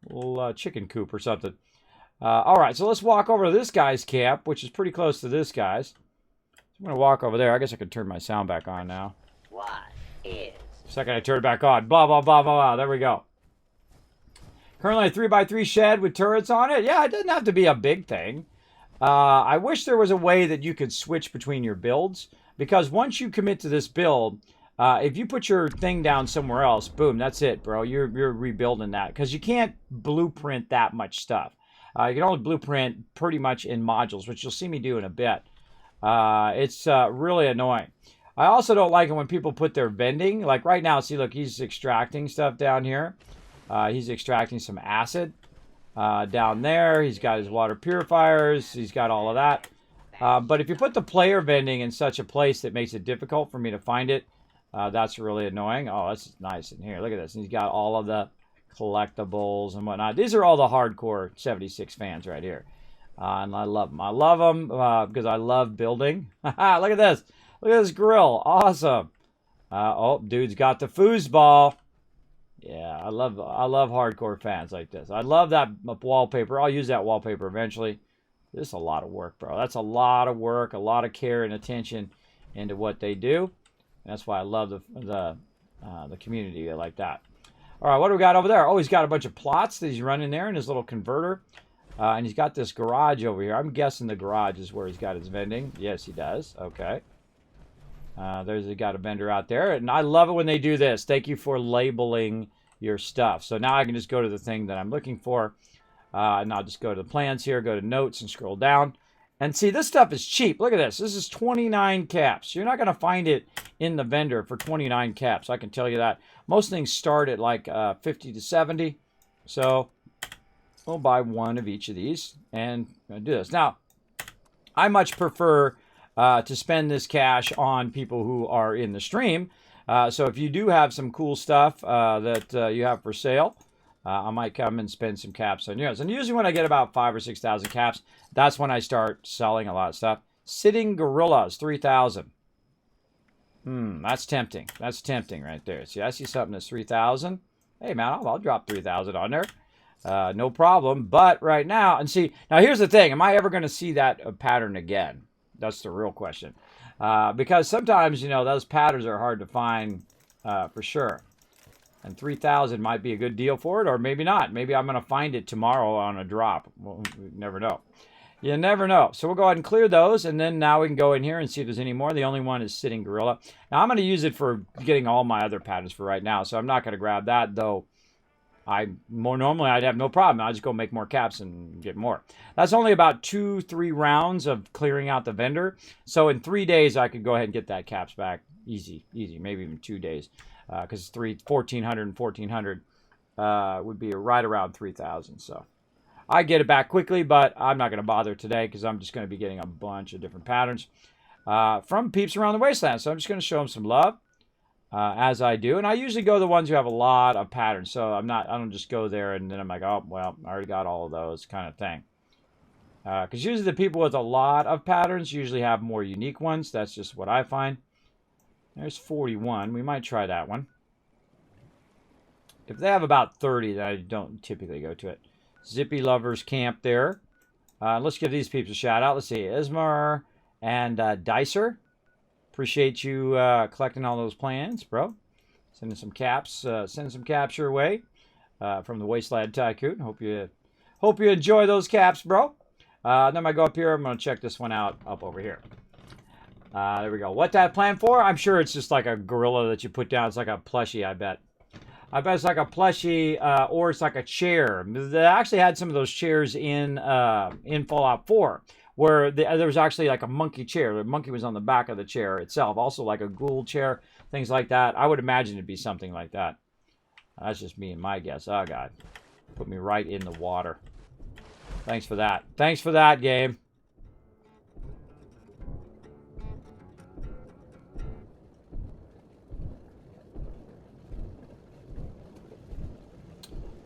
Little chicken coop or something. All right, so let's walk over to this guy's camp, which is pretty close to this guy's. So I'm going to walk over there. I guess I can turn my sound back on now. What is? Second I turn it back on. Blah, blah, blah, blah, blah. There we go. Currently a 3x3 shed with turrets on it. Yeah, it doesn't have to be a big thing. I wish there was a way that you could switch between your builds, because once you commit to this build, if you put your thing down somewhere else, boom, that's it, bro. You're rebuilding that, because you can't blueprint that much stuff. You can only blueprint pretty much in modules, which you'll see me do in a bit. It's really annoying. I also don't like it when people put their vending. Like right now, see, look, he's extracting stuff down here. He's extracting some acid down there. He's got his water purifiers. He's got all of that. But if you put the player vending in such a place that makes it difficult for me to find it, that's really annoying. Oh, that's nice in here. Look at this. And he's got all of the collectibles and whatnot. These are all the hardcore 76 fans right here. And I love them. I love them because I love building. Look at this. Look at this grill. Awesome. Oh, dude's got the foosball. Yeah, I love hardcore fans like this. I love that wallpaper. I'll use that wallpaper eventually. This is a lot of work, bro. That's a lot of work, a lot of care and attention into what they do. And that's why I love the community like that. All right, what do we got over there? Oh, he's got a bunch of plots that he's running there in his little converter. And he's got this garage over here. I'm guessing the garage is where he's got his vending. Yes, he does. Okay. He got a vendor out there. And I love it when they do this. Thank you for labeling your stuff. So now I can just go to the thing that I'm looking for. And I'll just go to the plans here, go to notes and scroll down. And see, this stuff is cheap. Look at this. This is 29 caps. You're not going to find it in the vendor for 29 caps. I can tell you that. Most things start at like 50 to 70. So we'll buy one of each of these and do this. Now, I much prefer to spend this cash on people who are in the stream. So if you do have some cool stuff that you have for sale, I might come and spend some caps on yours. And usually when I get about 5,000 or 6,000 caps, that's when I start selling a lot of stuff. Sitting Gorillas, 3,000. That's tempting. That's tempting right there. See, I see something that's 3,000. Hey, man, I'll drop 3,000 on there. No problem. But right now, and see, now here's the thing. Am I ever going to see that pattern again? That's the real question. Because sometimes, you know, those patterns are hard to find for sure. And 3,000 might be a good deal for it, or maybe not. Maybe I'm going to find it tomorrow on a drop. Well, you never know. You never know. So we'll go ahead and clear those, and then now we can go in here and see if there's any more. The only one is Sitting Gorilla. Now, I'm going to use it for getting all my other patterns for right now, so I'm not going to grab that, though. Normally I'd have no problem. I'll just go make more caps and get more. That's only about 2-3 rounds of clearing out the vendor. So in 3 days, I could go ahead and get that caps back. Easy, maybe even 2 days. Because 1,400 and 1,400 would be right around 3,000. So I get it back quickly, but I'm not going to bother today because I'm just going to be getting a bunch of different patterns from peeps around the wasteland. So I'm just going to show them some love. as I do. And I usually go the ones who have a lot of patterns. So I don't just go there and then I'm like, oh, well, I already got all of those kind of thing. Because usually the people with a lot of patterns usually have more unique ones. That's just what I find. There's 41. We might try that one. If they have about 30, then I don't typically go to it. Zippy Lovers Camp there. Let's give these peeps a shout out. Let's see. Ismar and Dicer. Appreciate you collecting all those plans, bro. Sending some caps. Sending some caps your way from the Wasteland Tycoon. Hope you enjoy those caps, bro. Then I go up here. I'm going to check this one out up over here. There we go. What that plan for? I'm sure it's just like a gorilla that you put down. It's like a plushie, I bet. I bet it's like a plushie or it's like a chair. They actually had some of those chairs in Fallout 4 where there was actually like a monkey chair. The monkey was on the back of the chair itself. Also like a ghoul chair, things like that. I would imagine it'd be something like that. That's just me and my guess. Oh, God. Put me right in the water. Thanks for that. Thanks for that, game.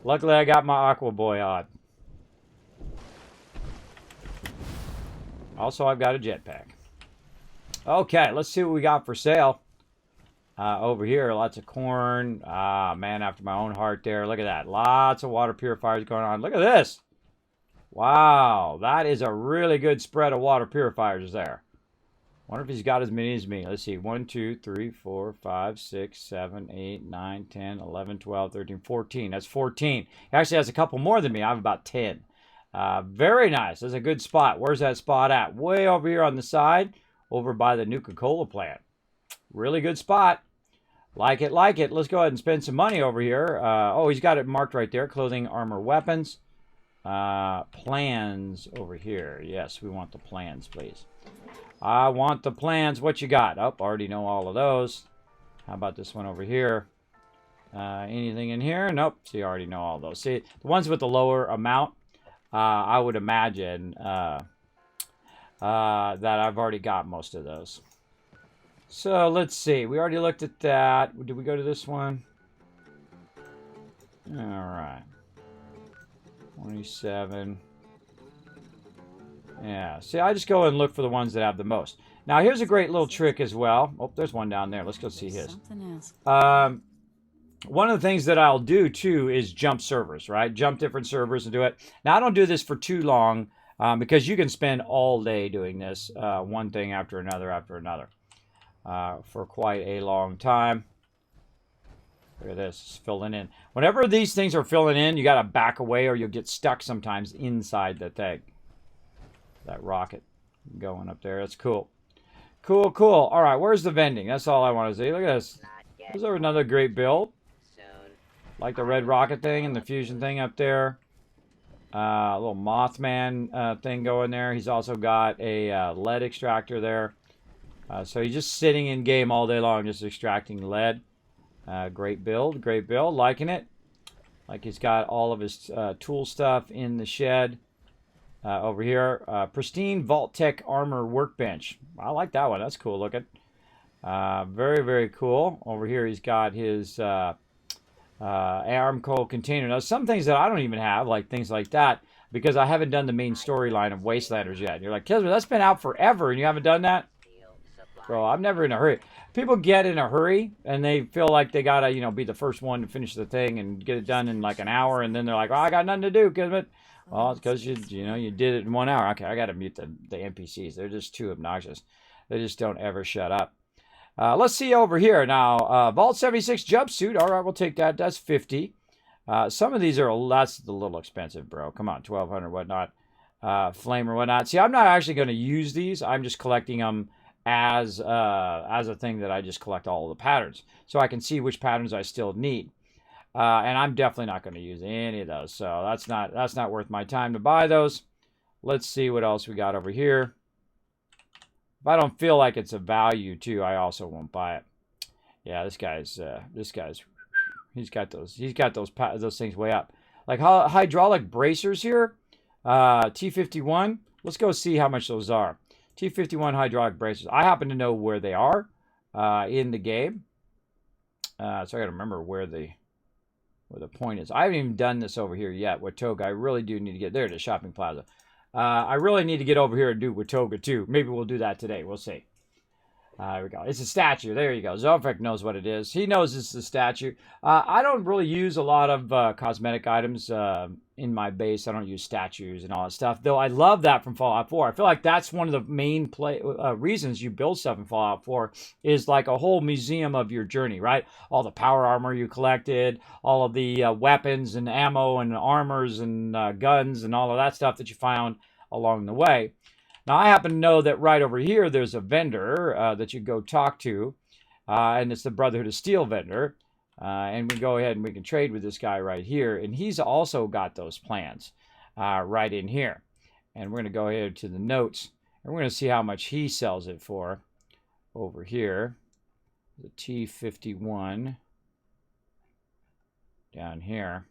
Luckily, I got my Aqua Boy on. Also, I've got a jetpack. Okay, let's see what we got for sale. Over here, lots of corn. Man after my own heart there. Look at that. Lots of water purifiers going on. Look at this. Wow, that is a really good spread of water purifiers there. Wonder if he's got as many as me. Let's see. 1, 2, 3, 4, 5, 6, 7, 8, 9, 10, 11, 12, 13, 14. That's 14. He actually has a couple more than me. I have about 10. Very nice. That's a good spot. Where's that spot at? Way over here on the side, over by the Nuka-Cola plant. Really good spot. Like it, like it. Let's go ahead and spend some money over here. Oh, he's got it marked right there. Clothing, armor, weapons. Plans over here. Yes, we want the plans, please. I want the plans. What you got? Oh, already know all of those. How about this one over here? Anything in here? Nope. See, I already know all those. See, the ones with the lower amount, I would imagine that I've already got most of those. So, let's see. We already looked at that. Did we go to this one? All right. 27. Yeah, see, I just go and look for the ones that have the most. Now, here's a great little trick as well. Oh, there's one down there. Let's go see his. One of the things that I'll do, too, is jump servers, right? Jump different servers and do it. Now, I don't do this for too long because you can spend all day doing this, one thing after another, for quite a long time. Look at this, it's filling in. Whenever these things are filling in, you got to back away or you'll get stuck sometimes inside the thing. That rocket going up there. That's cool. Cool, cool. All right, where's the vending? That's all I want to see. Look at this. There's another great build. Like the red rocket thing and the fusion thing up there. A little Mothman thing going there. He's also got a lead extractor there. So he's just sitting in game all day long, just extracting lead. Great build, great build. Liking it. Like he's got all of his tool stuff in the shed. Over here, pristine Vault Tech armor workbench. I like that one. That's cool looking. Very, very cool. Over here, he's got his Armco container. Now, some things that I don't even have, like things like that, because I haven't done the main storyline of Wastelanders yet. And you're like, Kismet, that's been out forever, and you haven't done that? Bro, I'm never in a hurry. People get in a hurry, and they feel like they gotta, be the first one to finish the thing and get it done in like an hour, and then they're like, oh, I got nothing to do, Kismet. Well, it's because you did it in 1 hour. Okay, I got to mute the NPCs. They're just too obnoxious. They just don't ever shut up. Let's see over here. Now, Vault 76 jumpsuit. All right, we'll take that. That's 50. Some of these that's a little expensive, bro. Come on, 1,200, whatnot. Flame or whatnot. See, I'm not actually going to use these. I'm just collecting them as a thing that I just collect all of the patterns. So I can see which patterns I still need. And I'm definitely not going to use any of those. So that's not worth my time to buy those. Let's see what else we got over here. If I don't feel like it's a value too, I also won't buy it. Yeah, this guy's he's got those things way up. Like hydraulic bracers here. T51. Let's go see how much those are. T51 hydraulic bracers. I happen to know where they are in the game. So I got to remember where the point is. I haven't even done this over here yet. Watoga. I really do need to get there to Shopping Plaza. I really need to get over here and do Watoga too. Maybe we'll do that today. We'll see. There we go. It's a statue. There you go. Zofek knows what it is. He knows it's a statue. I don't really use a lot of cosmetic items in my base. I don't use statues and all that stuff. Though I love that from Fallout 4. I feel like that's one of the main reasons you build stuff in Fallout 4 is like a whole museum of your journey, right? All the power armor you collected, all of the weapons and ammo and armors and guns and all of that stuff that you found along the way. Now, I happen to know that right over here, there's a vendor that you go talk to, and it's the Brotherhood of Steel vendor. And we go ahead and we can trade with this guy right here. And he's also got those plans right in here. And we're going to go ahead to the notes, and we're going to see how much he sells it for over here. The T51 down here.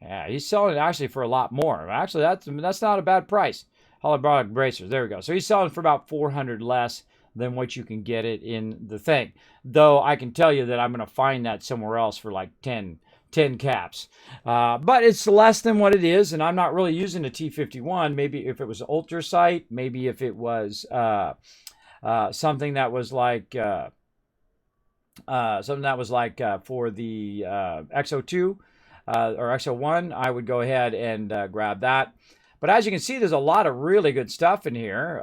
Yeah, he's selling it actually for a lot more. Actually, that's not a bad price. Holographic bracers. There we go. So he's selling for about 400 less than what you can get it in the thing. Though I can tell you that I'm going to find that somewhere else for like 10 caps. But it's less than what it is, and I'm not really using a T51. Maybe if it was ultrasight, maybe if it was something that was like for the XO2 or XO1, I would go ahead and grab that. But as you can see, there's a lot of really good stuff in here.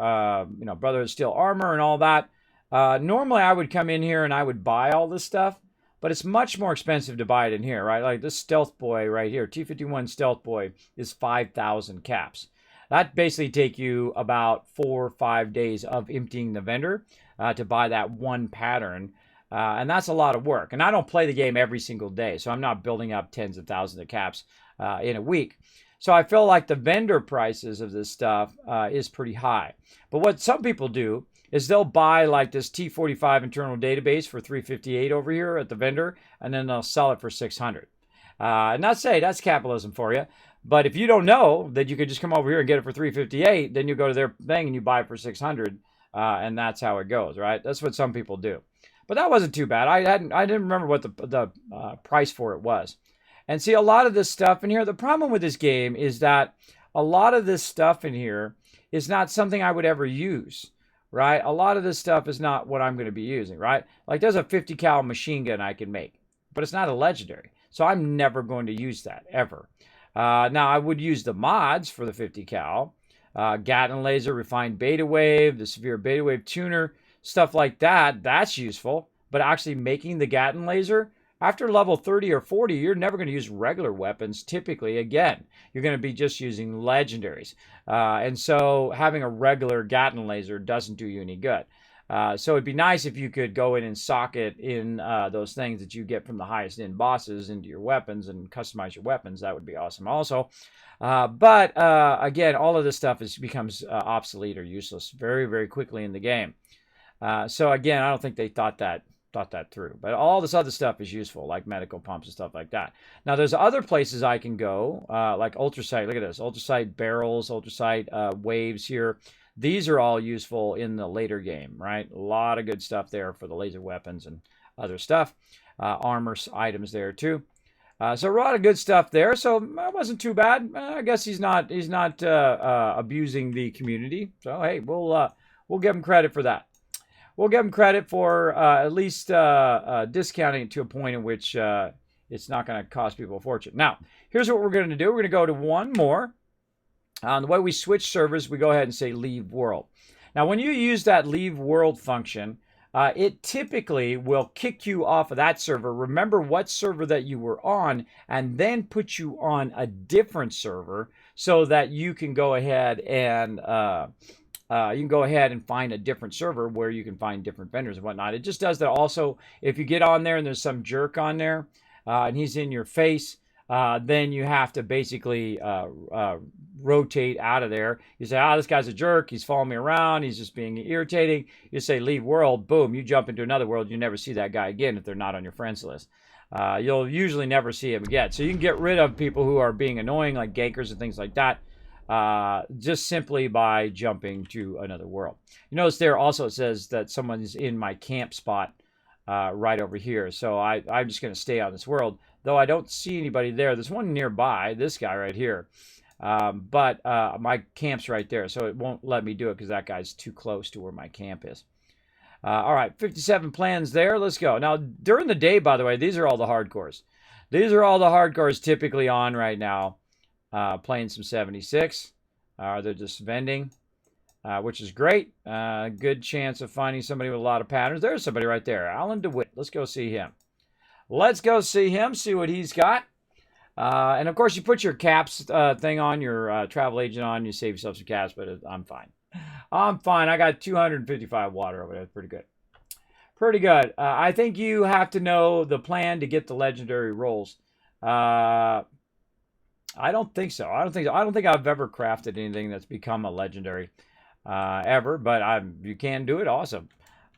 Brotherhood Steel armor and all that. Normally, I would come in here and I would buy all this stuff, but it's much more expensive to buy it in here, right? Like this Stealth Boy right here, T51 Stealth Boy is 5,000 caps. That basically take you about 4 or 5 days of emptying the vendor to buy that one pattern. And that's a lot of work. And I don't play the game every single day, so I'm not building up tens of thousands of caps in a week. So I feel like the vendor prices of this stuff is pretty high. But what some people do is they'll buy like this T45 internal database for 358 over here at the vendor, and then they'll sell it for 600. And that's capitalism for you. But if you don't know that you could just come over here and get it for 358, then you go to their thing and you buy it for 600, and that's how it goes, right? That's what some people do. But that wasn't too bad. I didn't remember what the price for it was. And see, a lot of this stuff in here, the problem with this game is that a lot of this stuff in here is not something I would ever use, right? A lot of this stuff is not what I'm going to be using, right? Like there's a 50 cal machine gun I can make, but it's not a legendary. So I'm never going to use that, ever. Now, I would use the mods for the 50 cal. Gatling laser, refined beta wave, the severe beta wave tuner, stuff like that. That's useful. But actually making the Gatling laser, after level 30 or 40, you're never going to use regular weapons typically again. You're going to be just using legendaries. And so having a regular Gatling laser doesn't do you any good. So it'd be nice if you could go in and socket in those things that you get from the highest end bosses into your weapons and customize your weapons. That would be awesome also. But again, all of this stuff becomes obsolete or useless very, very quickly in the game. So again, I don't think they thought that through. But all this other stuff is useful, like medical pumps and stuff like that. Now, there's other places I can go, like ultrasight. Look at this. Ultrasight barrels, ultrasight waves here. These are all useful in the later game, right? A lot of good stuff there for the laser weapons and other stuff. Armor items there, too. So a lot of good stuff there. So that wasn't too bad. I guess he's not abusing the community. So, hey, we'll give him credit for that. We'll give them credit for at least discounting it to a point in which it's not going to cost people a fortune. Now, here's what we're going to do. We're going to go to one more. The way we switch servers, we go ahead and say leave world. Now, when you use that leave world function, it typically will kick you off of that server. Remember what server that you were on, and then put you on a different server so that you can go ahead and find a different server where you can find different vendors and whatnot. It just does that also. If you get on there and there's some jerk on there and he's in your face, then you have to basically rotate out of there. You say, this guy's a jerk. He's following me around. He's just being irritating. You say leave world. Boom. You jump into another world. You never see that guy again if they're not on your friends list. You'll usually never see him again. So you can get rid of people who are being annoying, like gankers and things like that, just simply by jumping to another world. You notice there also it says that someone's in my camp spot right over here. So I'm just going to stay on this world, though I don't see anybody there. There's one nearby, this guy right here. But my camp's right there, so it won't let me do it because that guy's too close to where my camp is. All right, 57 plans there. Let's go. Now, during the day, by the way, these are all the hardcores. These are all the hardcores typically on right now, playing some 76. They're just vending, which is great. Good chance of finding somebody with a lot of patterns. There's somebody right there, Alan DeWitt. Let's go see him. Let's go see him, see what he's got. And of course, you put your caps thing on, your travel agent on, you save yourself some caps, but I'm fine. I'm fine. I got 255 water over there. That's pretty good. Pretty good. I think you have to know the plan to get the legendary rolls. I don't think so. I don't think I've ever crafted anything that's become a legendary ever, but you can do it. Awesome.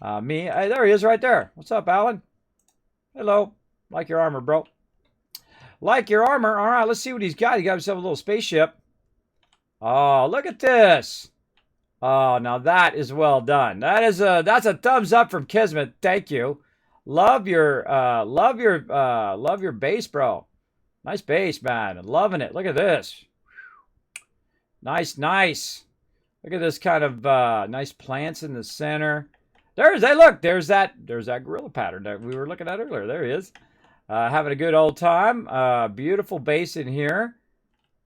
There he is right there. What's up, Alan? Hello. Like your armor, bro. Like your armor. All right, let's see what he's got. He got himself a little spaceship. Oh, look at this. Oh, now that is well done. That's a thumbs up from Kismet. Thank you. Love your base, bro. Nice base, man. Loving it. Look at this. Nice, nice. Look at this kind of nice plants in the center. There's that gorilla pattern that we were looking at earlier. There he is. Having a good old time. Beautiful base in here.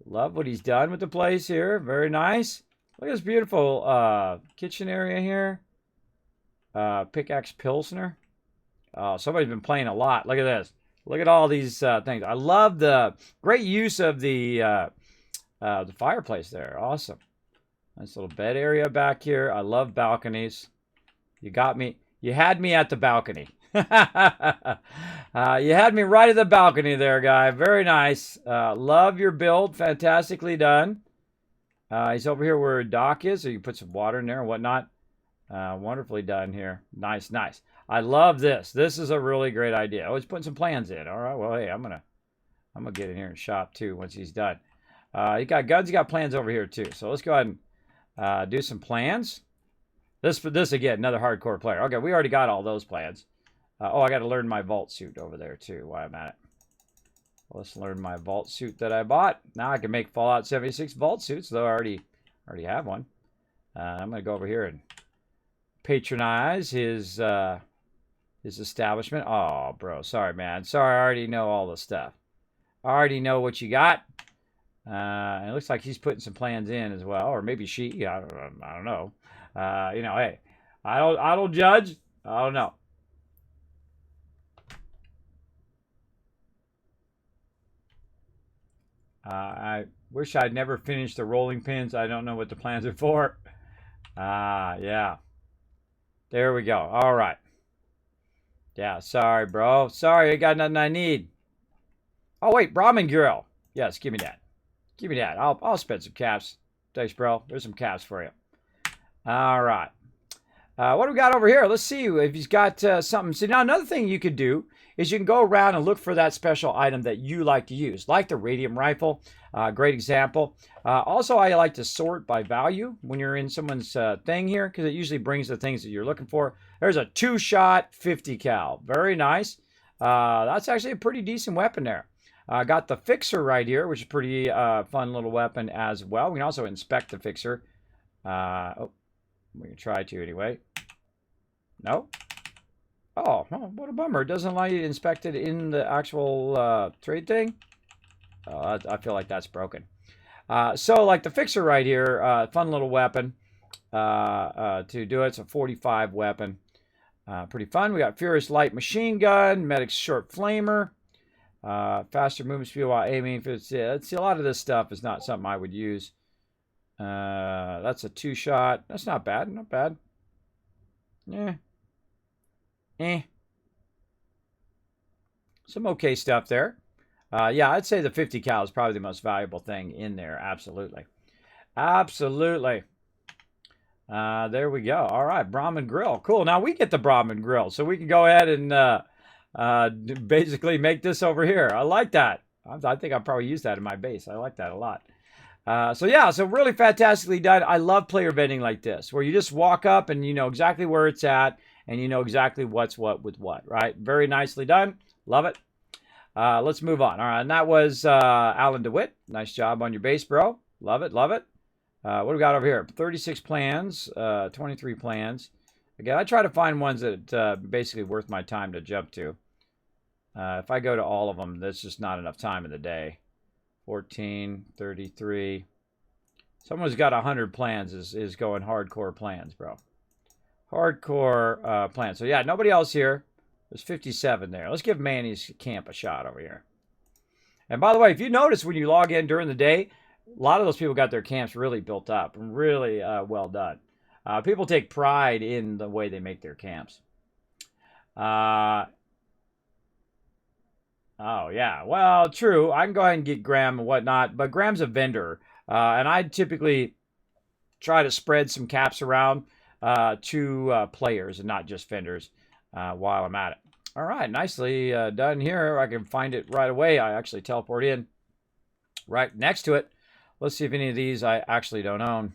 Love what he's done with the place here. Very nice. Look at this beautiful kitchen area here. Pickaxe Pilsner. Somebody's been playing a lot. Look at this. Look at all these things. I love the great use of the fireplace there. Awesome. Nice little bed area back here. I love balconies. You got me. You had me at the balcony. You had me right at the balcony there, guy. Very nice. Love your build. Fantastically done. He's over here where Doc is, so you can put some water in there and whatnot. Wonderfully done here. Nice, nice. I love this. This is a really great idea. Oh, he's putting some plans in. All right. Well, hey, I'm gonna get in here and shop too once he's done. He got guns. He got plans over here too. So let's go ahead and do some plans. This again, another hardcore player. Okay, we already got all those plans. I got to learn my vault suit over there too. While I'm at it. Let's learn my vault suit that I bought. Now I can make Fallout 76 vault suits, though I already have one. I'm going to go over here and patronize his establishment. Oh, bro. Sorry, man. Sorry, I already know all the stuff. I already know what you got. It looks like he's putting some plans in as well. Or maybe she. I don't know. Hey, I don't judge. I don't know. I wish I'd never finished the rolling pins. I don't know what the plans are for. Yeah. There we go. All right. Yeah, sorry, bro. Sorry, I got nothing I need. Oh, wait, Brahmin Grill. Yes, give me that. Give me that. I'll spend some caps. Thanks, bro. There's some caps for you. All right. What do we got over here? Let's see if he's got something. So now another thing you could do is you can go around and look for that special item that you like to use, like the radium rifle. Great example. Also, I like to sort by value when you're in someone's thing here because it usually brings the things that you're looking for. There's a 2-shot 50 cal. Very nice. That's actually a pretty decent weapon there. Got the fixer right here, which is a pretty fun little weapon as well. We can also inspect the fixer. We can try to anyway. No? Oh, what a bummer. It doesn't allow you to inspect it in the actual trade thing. I feel like that's broken. So like the fixer right here, fun little weapon to do it. It's a 45 weapon. Pretty fun. We got Furious Light Machine Gun, Medic's Short Flamer, faster movement speed while aiming. See, a lot of this stuff is not something I would use. That's a 2-shot. That's not bad. Not bad. Yeah. Some okay stuff there. Yeah, I'd say the 50 cal is probably the most valuable thing in there. Absolutely. Absolutely. There we go. All right, Brahmin Grill. Cool. Now we get the Brahmin Grill, so we can go ahead and basically make this over here. I like that. I think I'll probably use that in my base. I like that a lot. So really fantastically done. I love player vending like this, where you just walk up and you know exactly where it's at, and you know exactly what's what with what, right? Very nicely done. Love it. Let's move on. All right, and that was Alan DeWitt. Nice job on your base, bro. Love it, love it. What do we got over here? 36 plans, 23 plans. Again, I try to find ones that basically worth my time to jump to. If I go to all of them, that's just not enough time in the day. 14, 33. Someone who's got 100 plans is going hardcore plans, bro. Hardcore plans. So, yeah, nobody else here. There's 57 there. Let's give Manny's camp a shot over here. And by the way, if you notice when you log in during the day, a lot of those people got their camps really built up and really well done. People take pride in the way they make their camps. Oh, yeah. Well, true. I can go ahead and get Graham and whatnot, but Graham's a vendor. And I typically try to spread some caps around to players and not just vendors while I'm at it. All right, nicely done here. I can find it right away. I actually teleport in right next to it. Let's see if any of these I actually don't own.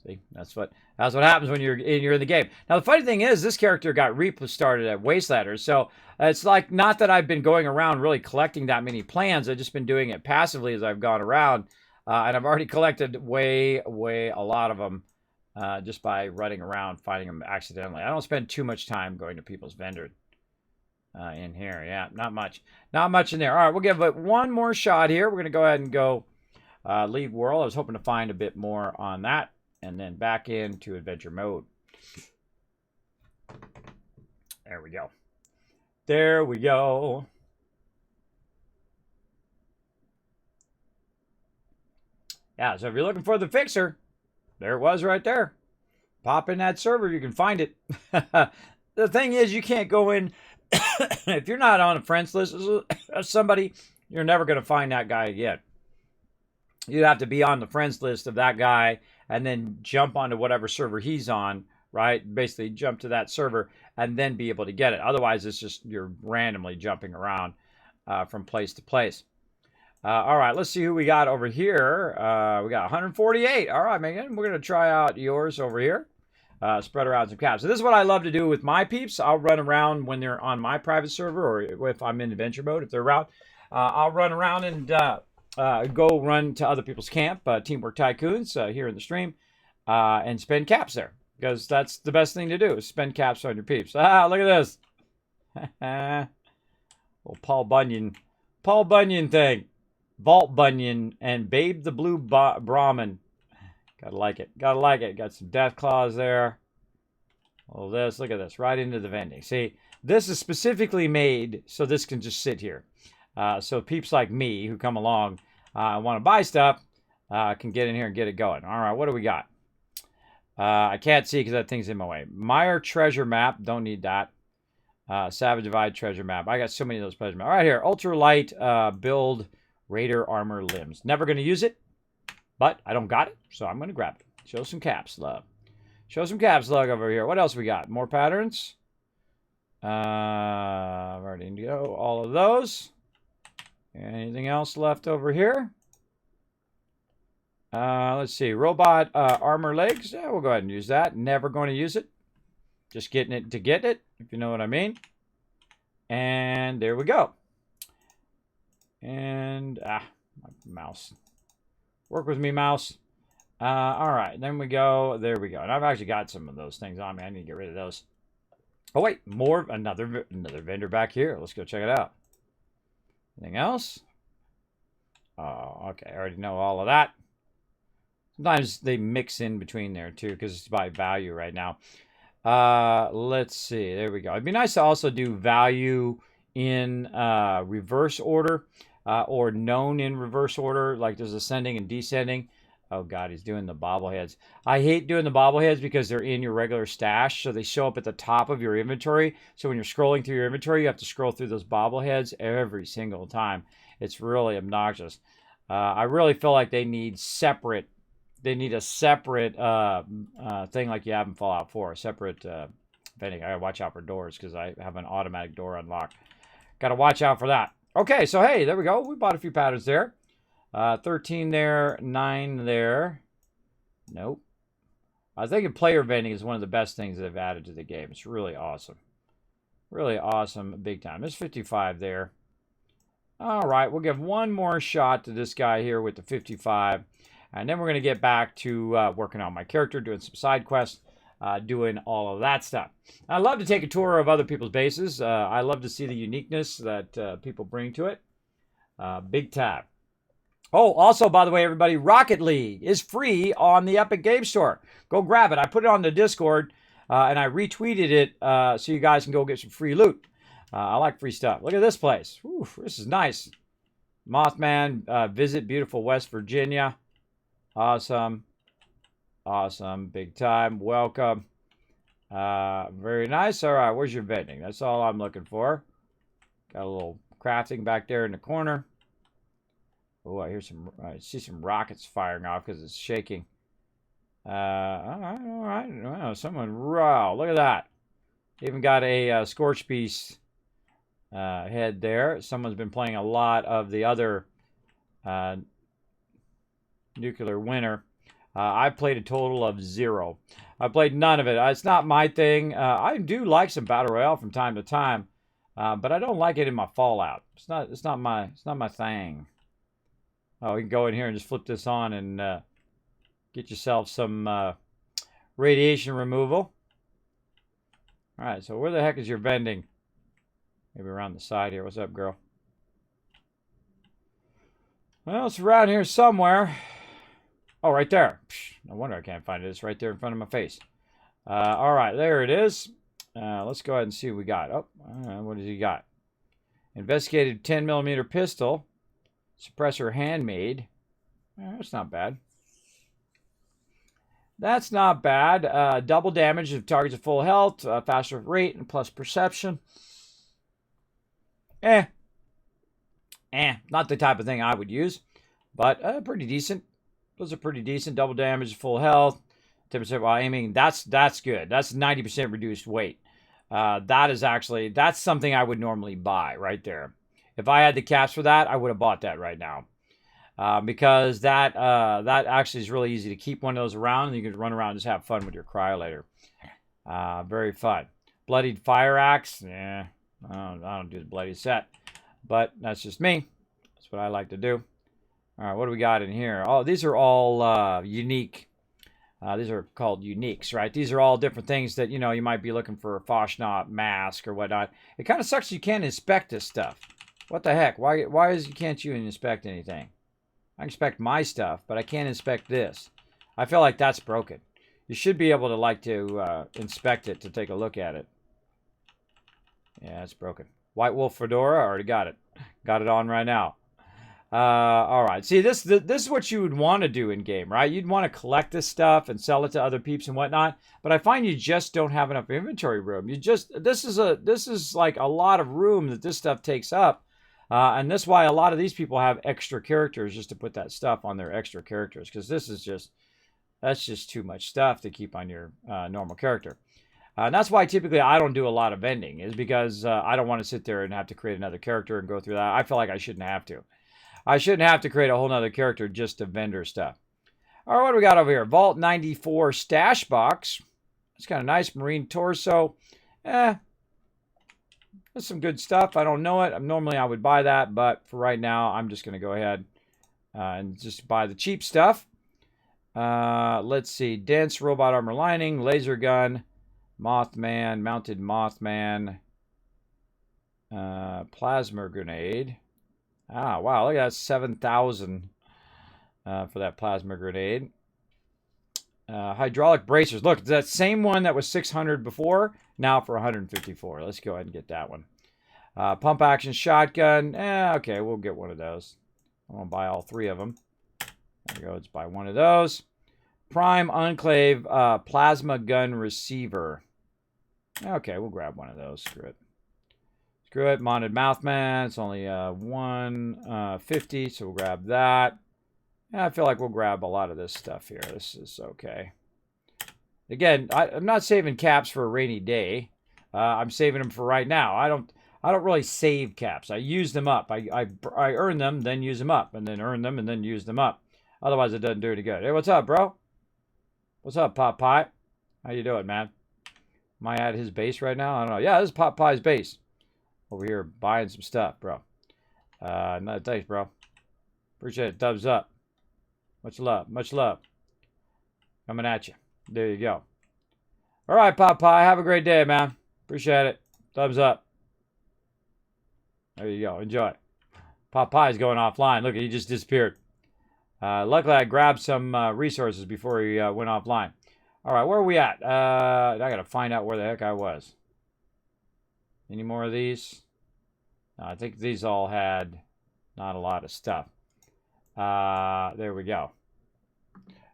See, that's what happens when you're in the game. Now the funny thing is, this character got started at Wastelander, so it's like not that I've been going around really collecting that many plans. I've just been doing it passively as I've gone around, and I've already collected way a lot of them just by running around finding them accidentally. I don't spend too much time going to people's vendors in here. Yeah, not much in there. All right, we'll give it one more shot here. We're gonna go ahead and go leave world. I was hoping to find a bit more on that. And then back into adventure mode. There we go. There we go. Yeah, so if you're looking for the fixer, there it was right there. Pop in that server, you can find it. The thing is, you can't go in. If you're not on a friends list of somebody, you're never going to find that guy again. You'd have to be on the friends list of that guy and then jump onto whatever server he's on, right? Basically jump to that server and then be able to get it. Otherwise, it's just you're randomly jumping around from place to place. All right, let's see who we got over here. We got 148. All right, Megan, we're going to try out yours over here. Spread around some caps. So this is what I love to do with my peeps. I'll run around when they're on my private server or if I'm in adventure mode, if they're around. I'll run around and go run to other people's camp, Teamwork Tycoons, here in the stream, and spend caps there. Because that's the best thing to do, is spend caps on your peeps. Ah, look at this. Little Paul Bunyan thing. Vault Bunyan and Babe the Blue Brahmin. Gotta like it. Gotta like it. Got some death claws there. All this. Look at this. Right into the vending. See, this is specifically made so this can just sit here. So peeps like me who come along want to buy stuff can get in here and get it going. All right, what do we got? I can't see because that thing's in my way. Meyer treasure map. Don't need that. Savage Divide treasure map. I got so many of those treasure maps. All right, here. Ultralight build Raider armor limbs. Never going to use it, but I don't got it, so I'm going to grab it. Show some caps, love. Show some caps, love, over here. What else we got? More patterns. I've already go all of those. Anything else left over here? Let's see. Robot armor legs. Yeah, we'll go ahead and use that. Never going to use it. Just getting it to get it, if you know what I mean. And there we go. And, my mouse. Work with me, mouse. All right. Then we go. There we go. And I've actually got some of those things on me. I need to get rid of those. Oh, wait. More. Another vendor back here. Let's go check it out. Anything else? Oh, okay. I already know all of that. Sometimes they mix in between there, too, because it's by value right now. Let's see. There we go. It'd be nice to also do value in reverse order or known in reverse order, like there's ascending and descending. Oh, God, he's doing the bobbleheads. I hate doing the bobbleheads because they're in your regular stash, so they show up at the top of your inventory. So when you're scrolling through your inventory, you have to scroll through those bobbleheads every single time. It's really obnoxious. I really feel like they need separate. They need a separate thing like you have in Fallout 4, a separate vending. I gotta watch out for doors because I have an automatic door unlock. Gotta watch out for that. Okay, so hey, there we go. We bought a few patterns there. 13 there, 9 there. Nope. I think player vending is one of the best things they've added to the game. It's really awesome. Really awesome, big time. There's 55 there. All right, we'll give one more shot to this guy here with the 55. And then we're going to get back to working on my character, doing some side quests, doing all of that stuff. I love to take a tour of other people's bases. I love to see the uniqueness that people bring to it. Big time. Oh, also, by the way, everybody, Rocket League is free on the Epic Game Store. Go grab it. I put it on the Discord, and I retweeted it so you guys can go get some free loot. I like free stuff. Look at this place. Whew, this is nice. Mothman, visit beautiful West Virginia. Awesome. Awesome. Big time. Welcome. Very nice. All right, where's your vending? That's all I'm looking for. Got a little crafting back there in the corner. Oh, I see some rockets firing off because it's shaking. All right. Wow, wow, look at that. Even got a Scorch Beast head there. Someone's been playing a lot of the other Nuclear Winter. I played a total of 0. I played none of it. It's not my thing. I do like some Battle Royale from time to time, but I don't like it in my Fallout. It's not my thing. Oh, you can go in here and just flip this on and get yourself some radiation removal. All right, so where the heck is your vending? Maybe around the side here. What's up, girl? Well, it's around here somewhere. Oh, right there. Psh, no wonder I can't find it. It's right there in front of my face. All right, there it is. Let's go ahead and see what we got. Oh, what does he got? Investigated 10mm pistol. Suppressor handmade. That's not bad. That's not bad. Double damage if targets at full health, faster rate, and plus perception. Not the type of thing I would use, but pretty decent. Those are pretty decent. Double damage, full health, 10% while aiming. That's good. That's 90% reduced weight. That's something I would normally buy right there. If I had the caps for that, I would have bought that right now. Because that actually is really easy to keep one of those around, and you can run around and just have fun with your cryolator. Very fun. Bloodied fire axe. Yeah, I don't do the bloody set, but that's just me. That's what I like to do. All right, what do we got in here? Oh, these are all unique. These are called uniques, right? These are all different things that, you might be looking for a Foshnot mask or whatnot. It kind of sucks you can't inspect this stuff. What the heck? Why can't you inspect anything? I can inspect my stuff, but I can't inspect this. I feel like that's broken. You should be able to inspect it to take a look at it. Yeah, it's broken. White Wolf Fedora, I already got it. Got it on right now. All right. See, this is what you would want to do in game, right? You'd want to collect this stuff and sell it to other peeps and whatnot. But I find you just don't have enough inventory room. This is like a lot of room that this stuff takes up. And that's why a lot of these people have extra characters just to put that stuff on their extra characters, because that's just too much stuff to keep on your normal character. And that's why typically I don't do a lot of vending, is because I don't want to sit there and have to create another character and go through that. I feel like I shouldn't have to. I shouldn't have to create a whole nother character just to vendor stuff. All right, what do we got over here? Vault 94 stash box. It's kind of nice. Marine torso. That's some good stuff. I don't know it. Normally I would buy that, but for right now, I'm just going to go ahead and just buy the cheap stuff. Let's see. Dense robot armor lining, laser gun, Mothman, mounted Mothman, plasma grenade. Ah, wow, look at that, 7,000 for that plasma grenade. Hydraulic bracers. Look, that same one that was 600 before, now for 154. Let's go ahead and get that one. Pump action shotgun. Okay, we'll get one of those. I won't buy all 3 of them. There we go, let's buy one of those. Prime Enclave plasma gun receiver. Okay, we'll grab one of those. Screw it. Screw it. Mounted Mouthman. It's only 150, so we'll grab that. I feel like we'll grab a lot of this stuff here. This is okay. Again, I'm not saving caps for a rainy day. I'm saving them for right now. I don't really save caps. I use them up. I earn them, then use them up, and then earn them, and then use them up. Otherwise, it doesn't do any good. Hey, what's up, bro? What's up, Pot Pie? How you doing, man? Am I at his base right now? I don't know. Yeah, this is Pot Pie's base. Over here buying some stuff, bro. No, thanks, bro. Appreciate it. Thumbs up. Much love. Much love. Coming at you. There you go. All right, Pot Pie. Have a great day, man. Appreciate it. Thumbs up. There you go. Enjoy. Pot Pie's going offline. Look, he just disappeared. Luckily, I grabbed some resources before he went offline. All right, where are we at? I got to find out where the heck I was. Any more of these? No, I think these all had not a lot of stuff. There we go.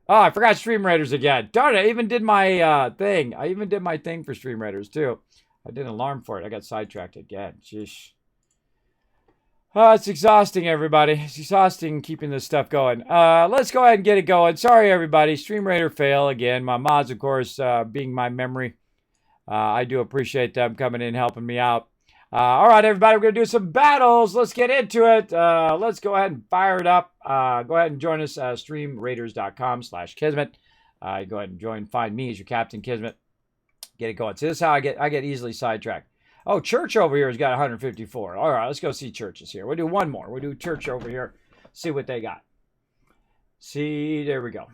Oh, I forgot Stream Raiders again. Darn it, I even did my thing. I even did my thing for Stream Raiders, too. I did an alarm for it. I got sidetracked again. Sheesh. Oh, it's exhausting, everybody. It's exhausting keeping this stuff going. Let's go ahead and get it going. Sorry, everybody. Stream Raider fail again. My mods, of course, being my memory. I do appreciate them coming in helping me out. All right, everybody, we're going to do some battles. Let's get into it. Let's go ahead and fire it up. Go ahead and join us, streamraiders.com/Kismet. Go ahead and join. Find me as your Captain Kismet. Get it going. So this is how I get easily sidetracked. Oh, Church over here has got 154. All right, let's go see Churches here. We'll do one more. We'll do Church over here. See what they got. See, there we go.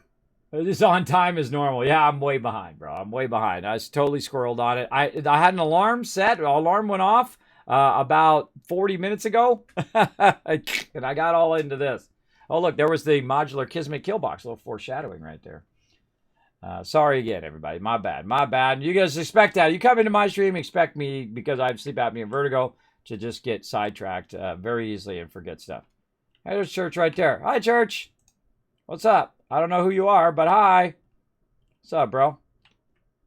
This on time as normal. Yeah, I'm way behind, bro. I'm way behind. I was totally squirreled on it. I had an alarm set. An alarm went off about 40 minutes ago. And I got all into this. Oh, look, there was the modular Kismet kill box. A little foreshadowing right there. Sorry again, everybody. My bad. My bad. You guys expect that. You come into my stream, expect me, because I have sleep apnea and vertigo, to just get sidetracked very easily and forget stuff. Hey, there's Church right there. Hi, Church. What's up? I don't know who you are, but hi. What's up, bro?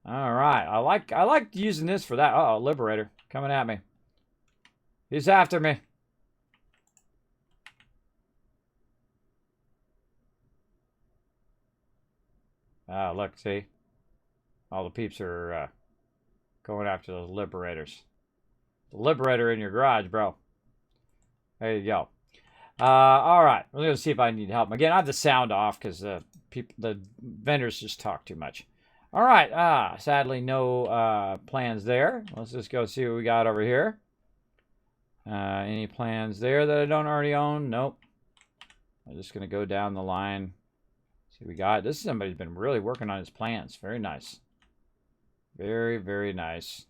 All right. I like using this for that. Uh-oh, Liberator coming at me. He's after me. Ah, look, see? All the peeps are going after those Liberators. The Liberator in your garage, bro. There you go. All right. We're going to see if I need help. Again, I have the sound off because the vendors just talk too much. All right. Sadly, no plans there. Let's just go see what we got over here. Any plans there that I don't already own? Nope. I'm just going to go down the line. See what we got. This is somebody who's been really working on his plans. Very nice. Very, very nice.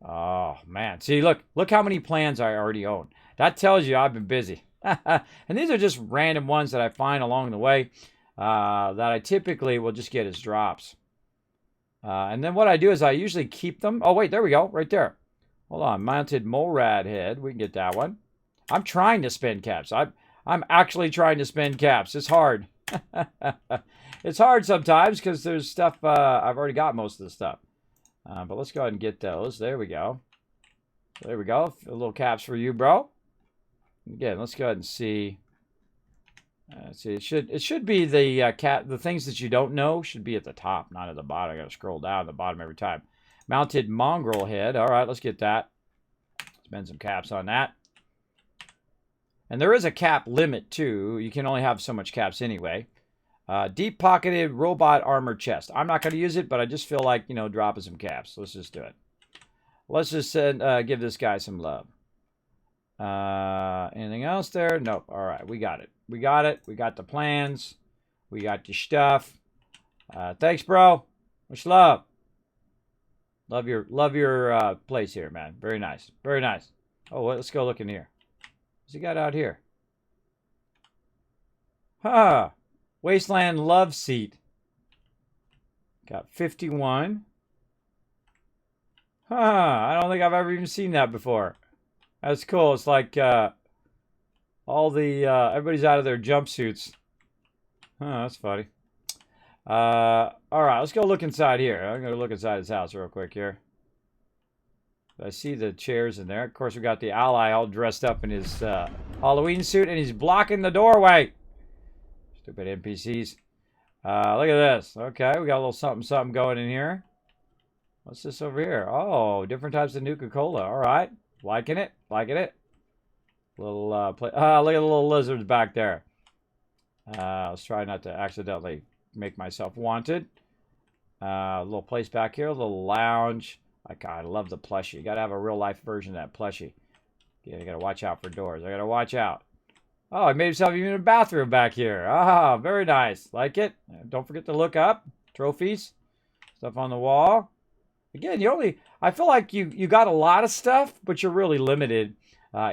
Oh, man. See, look how many plans I already own. That tells you I've been busy. And these are just random ones that I find along the way that I typically will just get as drops. And then what I do is I usually keep them. Oh, wait, there we go. Right there. Hold on. Mounted Molrad head. We can get that one. I'm trying to spend caps. I'm actually trying to spend caps. It's hard. It's hard sometimes because there's stuff. I've already got most of the stuff. But let's go ahead and get those. There we go. There we go. A little caps for you, bro. Again, let's go ahead and see. See, it should be the things that you don't know should be at the top, not at the bottom. I got to scroll down the bottom every time. Mounted mongrel head. All right, let's get that. Spend some caps on that. And there is a cap limit too. You can only have so much caps anyway. Deep pocketed robot armor chest. I'm not going to use it, but I just feel like, dropping some caps. Let's just do it. Let's just give this guy some love. Anything else there? Nope. All right, we got it. We got it. We got the plans. We got your stuff. Thanks, bro. Much love. Love your place here, man. Very nice. Very nice. Oh, let's go look in here. What's he got out here? Huh. Wasteland Love Seat. Got 51. Huh. I don't think I've ever even seen that before. That's cool. It's like all the everybody's out of their jumpsuits. Huh, that's funny. All right, let's go look inside here. I'm going to look inside his house real quick here. I see the chairs in there. Of course, we got the ally all dressed up in his Halloween suit, and he's blocking the doorway. Stupid NPCs. Look at this. Okay, we got a little something going in here. What's this over here? Oh, different types of Nuka-Cola. All right. Liking it. Liking it. Little look at the little lizards back there. Let's try not to accidentally make myself wanted. A little place back here, a little lounge. I love the plushie. You got to have a real life version of that plushie. Yeah, you got to watch out for doors. I got to watch out. Oh, I made himself even a bathroom back here. Ah, very nice. Like it. Don't forget to look up. Trophies. Stuff on the wall. Again, I feel like you got a lot of stuff, but you're really limited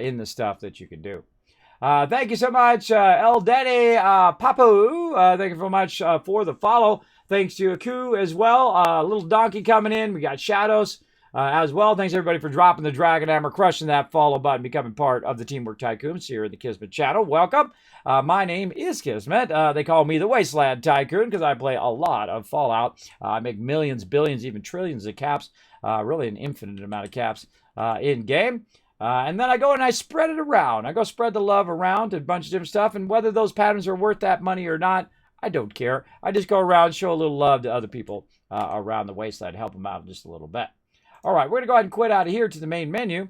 in the stuff that you can do. Thank you so much, El Daddy Papu. Thank you so much for the follow. Thanks to Aku as well. Little Donkey coming in. We got Shadows as well. Thanks everybody for dropping the Dragon Hammer, crushing that follow button, becoming part of the Teamwork Tycoons here in the Kismet channel. Welcome. My name is Kismet. They call me the Wasteland Tycoon because I play a lot of Fallout. I make millions, billions, even trillions of caps. Really an infinite amount of caps in game. And then I go and I spread it around. I go spread the love around to a bunch of different stuff. And whether those patterns are worth that money or not, I don't care. I just go around, show a little love to other people around the wasteland, help them out just a little bit. All right, we're going to go ahead and quit out of here to the main menu.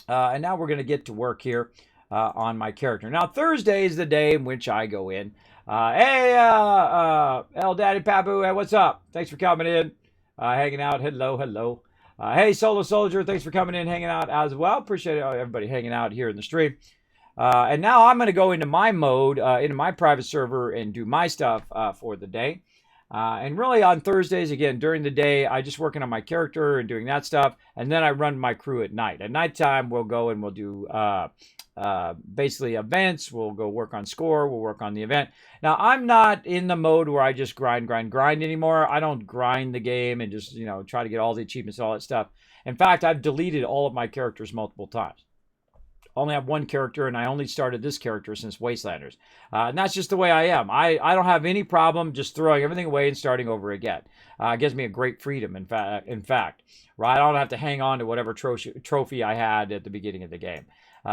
And now we're going to get to work here on my character. Now, Thursday is the day in which I go in. Hey, El Daddy Papu, hey, what's up? Thanks for coming in, hanging out. Hello, hello. Hey, Solo Soldier, thanks for coming in, hanging out as well. Appreciate everybody hanging out here in the stream. And now I'm going to go into my mode, into my private server and do my stuff for the day. And really on Thursdays, again, during the day, I just working on my character and doing that stuff. And then I run my crew at night. At nighttime, we'll go and we'll do basically events. We'll go work on score. We'll work on the event. Now, I'm not in the mode where I just grind anymore. I don't grind the game and just, try to get all the achievements and all that stuff. In fact, I've deleted all of my characters multiple times. Only have one character, and I only started this character since Wastelanders. And that's just the way I am. I don't have any problem just throwing everything away and starting over again. It gives me a great freedom, in fact. Right? I don't have to hang on to whatever trophy I had at the beginning of the game.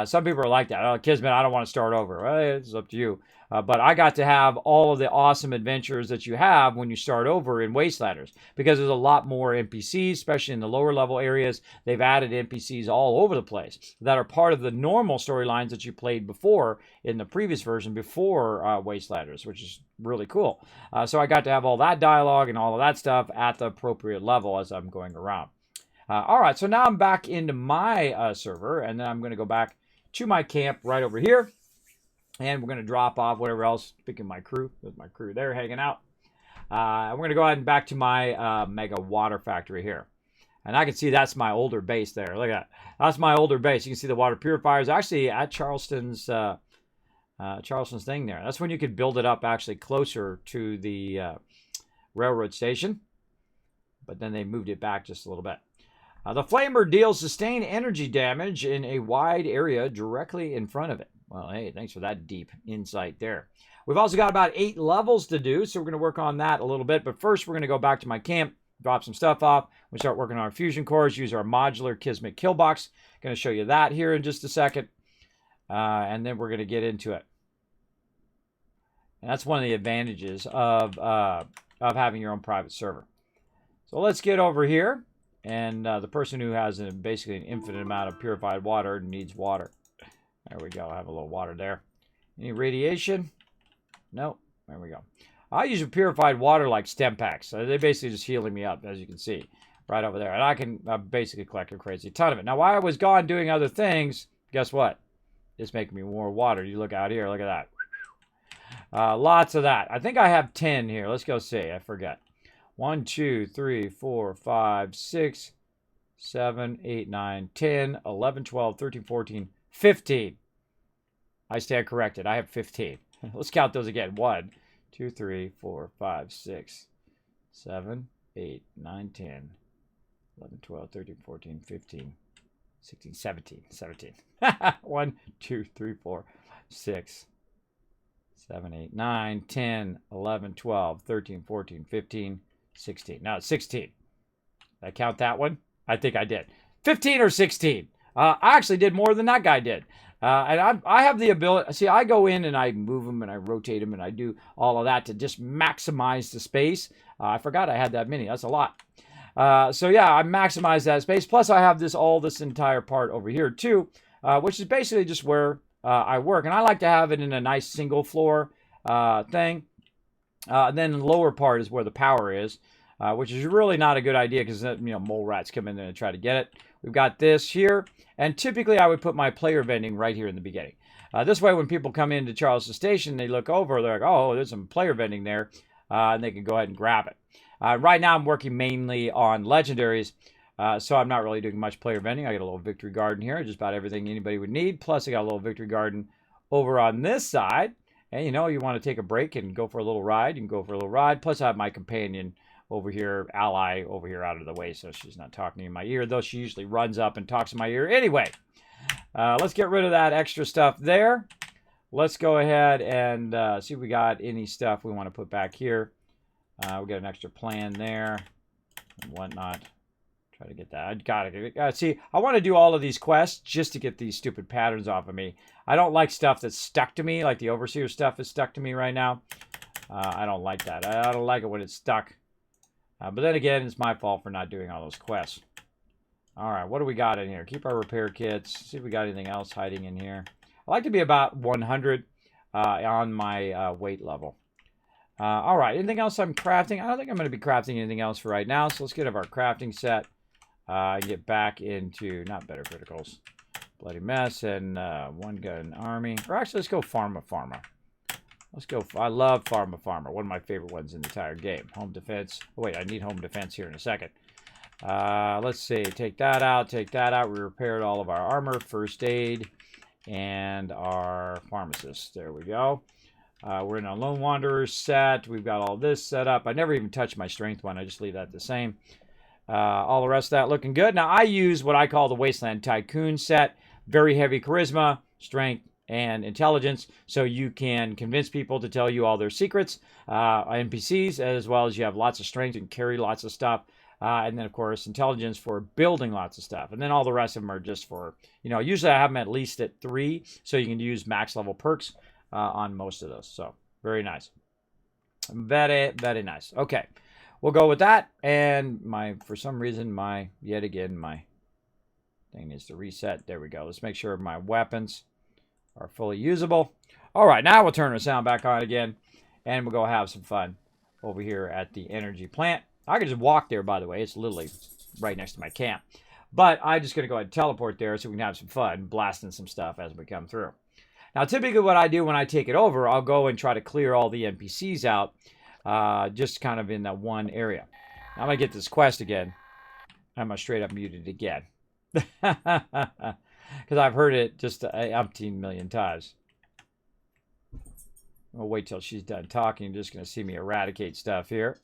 Some people are like that. Oh, Kismet, I don't want to start over. Well, it's up to you. But I got to have all of the awesome adventures that you have when you start over in Wastelanders, because there's a lot more NPCs, especially in the lower level areas. They've added NPCs all over the place that are part of the normal storylines that you played before in the previous version before Wastelanders, which is really cool. So I got to have all that dialogue and all of that stuff at the appropriate level as I'm going around. All right, so now I'm back into my server, and then I'm going to go back to my camp right over here. And we're going to drop off whatever else. Speaking of my crew, there's my crew there hanging out. We're going to go ahead and back to my mega water factory here. And I can see that's my older base there. Look at that. That's my older base. You can see the water purifiers actually at Charleston's thing there. That's when you could build it up actually closer to the railroad station. But then they moved it back just a little bit. The flamer deals sustained energy damage in a wide area directly in front of it. Well, hey, thanks for that deep insight there. We've also got about 8 levels to do, so we're going to work on that a little bit. But first, we're going to go back to my camp, drop some stuff off. We'll start working on our fusion cores, use our modular Kismet kill box. Going to show you that here in just a second. And then we're going to get into it. And that's one of the advantages of having your own private server. So let's get over here. And the person who has basically an infinite amount of purified water needs water. There we go. I have a little water there. Any radiation? No. There we go. I use purified water like stem packs. So they're basically just healing me up, as you can see, right over there. And I can basically collect a crazy ton of it. Now, while I was gone doing other things, guess what? It's making me more water. You look out here. Look at that. Lots of that. I think I have 10 here. Let's go see. I forget. 1, 2, 3, 4, 5, 6, 7, 8, 9, 10, 11, 12, 13, 14, 15. I stand corrected. I have 15. Let's count those again. 1, 2, 3, 4, 5, 6, 7, 8, 9, 10, 11, 12, 13, 14, 15, 16, 17. 17. 1, 2, 3, 4, 6, 7, 8, 9, 10, 11, 12, 13, 14, 15, 16. Now it's 16. Did I count that one? I think I did. 15 or 16. I actually did more than that guy did. And I have the ability. See, I go in and I move them and I rotate them and I do all of that to just maximize the space. I forgot I had that many. That's a lot. So yeah, I maximize that space. Plus I have all this entire part over here too, which is basically just where I work. And I like to have it in a nice single floor thing. Then the lower part is where the power is, which is really not a good idea because mole rats come in there and try to get it. We've got this here, and typically I would put my player vending right here in the beginning. This way, when people come into Charleston Station, they look over, they're like, oh, there's some player vending there, and they can go ahead and grab it. Right now, I'm working mainly on legendaries, so I'm not really doing much player vending. I got a little victory garden here, just about everything anybody would need. Plus, I got a little victory garden over on this side. And, you want to take a break and go for a little ride, you can go for a little ride. Plus, I have my companion over here, ally over here out of the way, so she's not talking in my ear, though she usually runs up and talks in my ear. Anyway, let's get rid of that extra stuff there. Let's go ahead and see if we got any stuff we want to put back here. We got an extra plan there and whatnot. Try to get that. I gotta see. I want to do all of these quests just to get these stupid patterns off of me. I don't like stuff that's stuck to me, like the overseer stuff is stuck to me right now. I don't like that. I don't like it when it's stuck. But then again, it's my fault for not doing all those quests. All right, what do we got in here? Keep our repair kits. See if we got anything else hiding in here. I like to be about 100 on my weight level. All right, anything else I'm crafting? I don't think I'm going to be crafting anything else for right now, so let's get our crafting set. Get back into, not better criticals, bloody mess, and one gun army. Or actually, let's go Pharma. Let's go, I love Pharma. One of my favorite ones in the entire game. Home defense. Oh, wait, I need home defense here in a second. Let's see, take that out. We repaired all of our armor, first aid, and our pharmacist. There we go. We're in a Lone Wanderer set. We've got all this set up. I never even touch my strength one. I just leave that the same. All the rest of that looking good. Now, I use what I call the Wasteland Tycoon set. Very heavy charisma, strength, and intelligence. So you can convince people to tell you all their secrets, NPCs, as well as you have lots of strength and carry lots of stuff. And then, of course, intelligence for building lots of stuff. And then all the rest of them are just for, usually I have them at least at 3. So you can use max level perks on most of those. So very nice. Very, very nice. Okay. We'll go with that, and for some reason, yet again, my thing needs to reset. There we go. Let's make sure my weapons are fully usable. All right, now we'll turn the sound back on again, and we'll go have some fun over here at the energy plant. I can just walk there, by the way. It's literally right next to my camp. But I'm just going to go ahead and teleport there so we can have some fun blasting some stuff as we come through. Now, typically what I do when I take it over, I'll go and try to clear all the NPCs out. Just kind of in that one area. I'm going to get this quest again. I'm going to straight up mute it again. Because I've heard it just umpteen million times. We'll wait till she's done talking. You're just going to see me eradicate stuff here.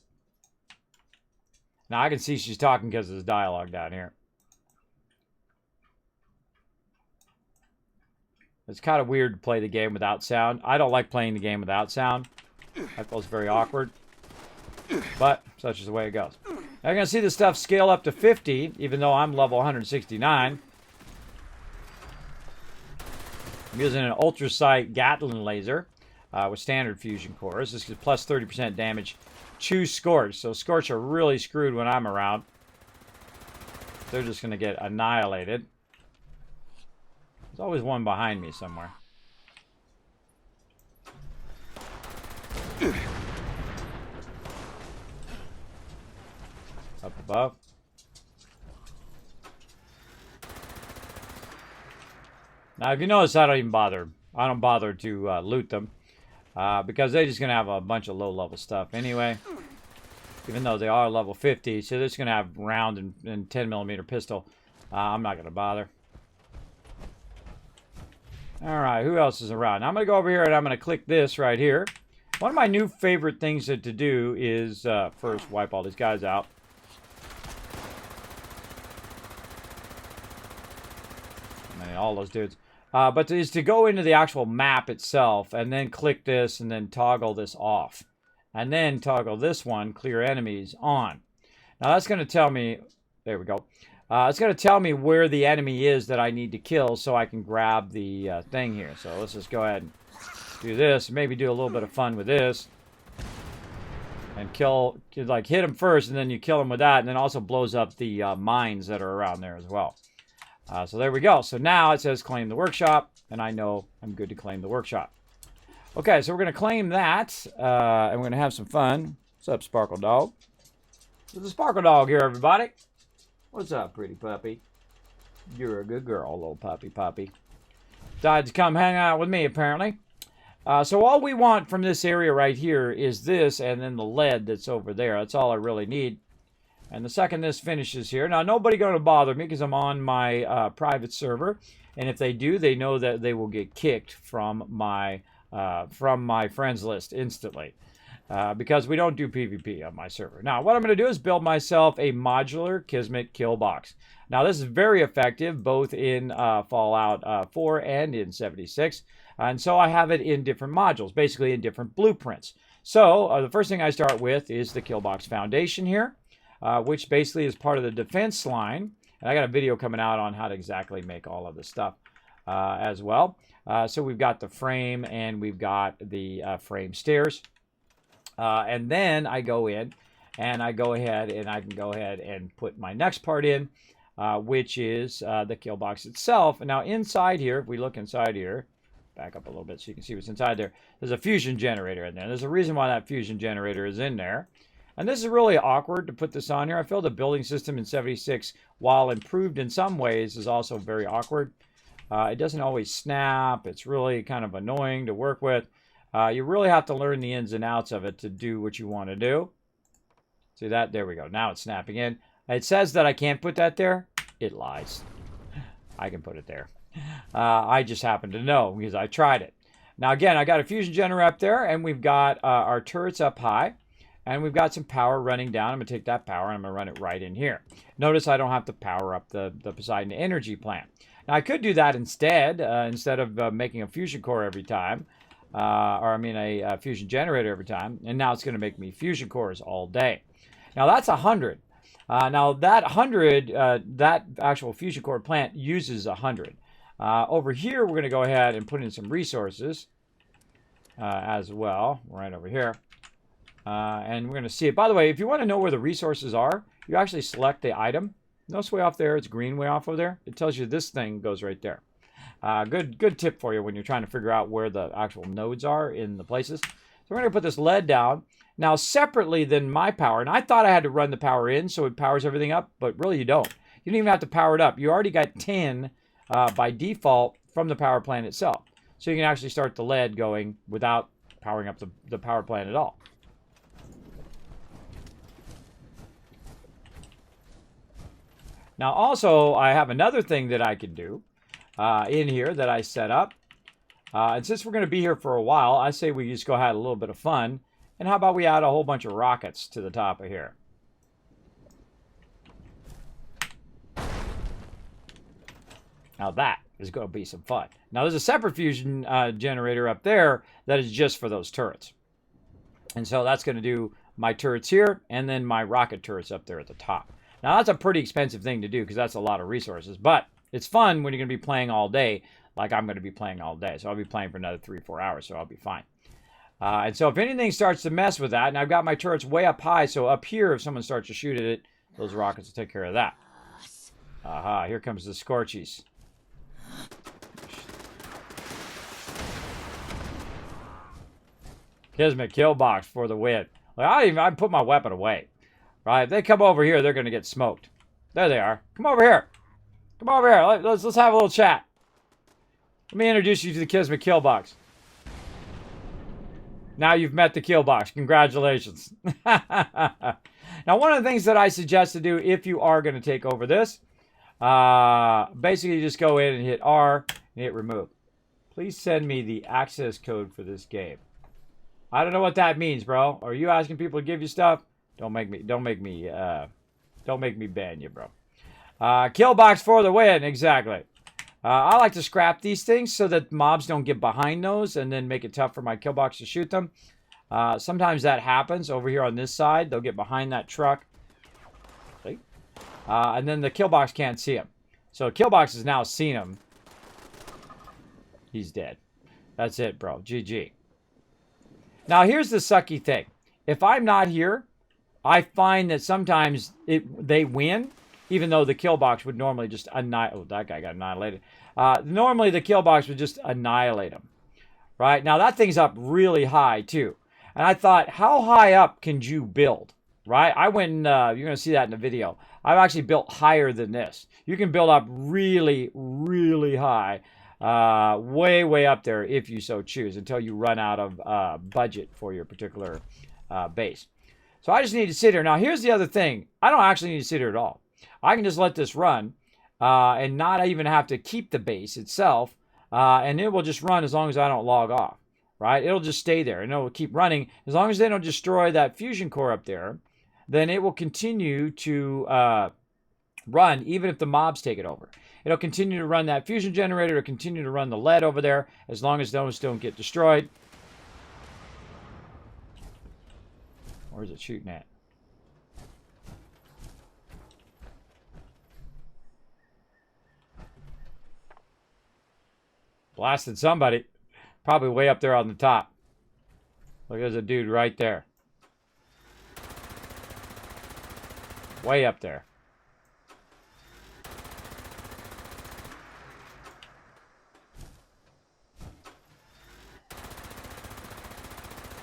Now I can see she's talking because there's dialogue down here. It's kind of weird to play the game without sound. I don't like playing the game without sound. That feels very awkward. But such is the way it goes. Now you're going to see this stuff scale up to 50, even though I'm level 169. I'm using an ultrasight Gatling laser with standard fusion cores. This is plus 30% damage to Scorch. So Scorch are really screwed when I'm around. They're just going to get annihilated. There's always one behind me somewhere. Up above. Now, if you notice, I don't bother to loot them because they're just going to have a bunch of low-level stuff anyway. Even though they are level 50, so they're just going to have round and 10mm pistol. I'm not going to bother. All right, who else is around? Now, I'm going to go over here and I'm going to click this right here. One of my new favorite things to do is first wipe all these guys out. I mean, all those dudes. But is to go into the actual map itself and then click this and then toggle this off. And then toggle this one, clear enemies, on. Now that's going to tell me, there we go. It's going to tell me where the enemy is that I need to kill so I can grab the thing here. So let's just go ahead and do this, maybe do a little bit of fun with this, and kill, like hit him first, and then you kill him with that, and then also blows up the mines that are around there as well. So there we go. So now it says claim the workshop, and I know I'm good to claim the workshop. Okay, so we're going to claim that, and we're going to have some fun. What's up, Sparkle Dog? There's a Sparkle Dog here, everybody. What's up, pretty puppy? You're a good girl, little puppy. Decided to come hang out with me, apparently. So all we want from this area right here is this, and then the lead that's over there. That's all I really need. And the second this finishes here, now nobody going to bother me because I'm on my private server, and if they do, they know that they will get kicked from my friends list instantly, because we don't do PvP on my server. Now, what I'm going to do is build myself a modular Kismet kill box. Now, this is very effective both in Fallout 4 and in 76, and so I have it in different modules, basically in different blueprints. So the first thing I start with is the kill box foundation here. Which basically is part of the defense line. And I got a video coming out on how to exactly make all of this stuff as well. So we've got the frame and we've got the frame stairs. And then I go in and I go ahead and I can go ahead and put my next part in, which is the kill box itself. And now inside here, if we look inside here, back up a little bit so you can see what's inside there. There's a fusion generator in there. There's a reason why that fusion generator is in there. And this is really awkward to put this on here. I feel the building system in 76, while improved in some ways, is also very awkward. It doesn't always snap. It's really kind of annoying to work with. You really have to learn the ins and outs of it to do what you want to do. See that? There we go. Now it's snapping in. It says that I can't put that there. It lies. I can put it there. I just happen to know because I tried it. Now again, I got a fusion generator up there, and we've got our turrets up high. And we've got some power running down. I'm going to take that power and I'm going to run it right in here. Notice I don't have to power up the Poseidon energy plant. Now, I could do that instead of making a fusion core every time. A fusion generator every time. And now it's going to make me fusion cores all day. Now, that's 100. Now, that 100, that actual fusion core plant uses 100. Over here, we're going to go ahead and put in some resources as well. Right over here. And we're going to see it. By the way, if you want to know where the resources are, you actually select the item. Notice way off there, it's green way off over there. It tells you this thing goes right there. Good tip for you when you're trying to figure out where the actual nodes are in the places. So we're going to put this lead down. Now, separately than my power, and I thought I had to run the power in so it powers everything up, but really you don't. You don't even have to power it up. You already got 10 by default from the power plant itself. So you can actually start the lead going without powering up the power plant at all. Now, also, I have another thing that I can do in here that I set up. And since we're going to be here for a while, I say we just go have a little bit of fun. And how about we add a whole bunch of rockets to the top of here? Now, that is going to be some fun. Now, there's a separate fusion generator up there that is just for those turrets. And so that's going to do my turrets here and then my rocket turrets up there at the top. Now, that's a pretty expensive thing to do because that's a lot of resources. But it's fun when you're going to be playing all day, like I'm going to be playing all day. So I'll be playing for another 3-4 hours, so I'll be fine. And so if anything starts to mess with that, and I've got my turrets way up high, so up here, if someone starts to shoot at it, those rockets will take care of that. Aha, here comes the Scorchies. Kismet kill box for the win. Like, I put my weapon away. Right? If they come over here, they're going to get smoked. There they are. Come over here. Come over here. Let's have a little chat. Let me introduce you to the Kismet kill box. Now you've met the kill box. Congratulations. Now, one of the things that I suggest to do if you are going to take over this, basically just go in and hit R and hit remove. Please send me the access code for this game. I don't know what that means, bro. Are you asking people to give you stuff? Don't make me ban you, bro. Kill box for the win, exactly. I like to scrap these things so that mobs don't get behind those and then make it tough for my kill box to shoot them. Sometimes that happens over here on this side. They'll get behind that truck. See? And then the kill box can't see him. So kill box has now seen him. He's dead. That's it, bro. GG. Now, here's the sucky thing. If I'm not here, I find that sometimes they win, even though the kill box would normally just annihilate. Oh, that guy got annihilated. Normally, the kill box would just annihilate them. right? Now that thing's up really high too. And I thought, how high up can you build, right? I went and, you're going to see that in the video. I've actually built higher than this. You can build up really, really high, way, way up there if you so choose, until you run out of budget for your particular base. So I just need to sit here. Now, here's the other thing. I don't actually need to sit here at all. I can just let this run and not even have to keep the base itself, and it will just run as long as I don't log off. Right? It'll just stay there, and it'll keep running. As long as they don't destroy that fusion core up there, then it will continue to run, even if the mobs take it over. It'll continue to run that fusion generator. It'll continue to run the lead over there, as long as those don't get destroyed. Where's it shooting at? Blasted somebody. Probably way up there on the top. Look, there's a dude right there. Way up there.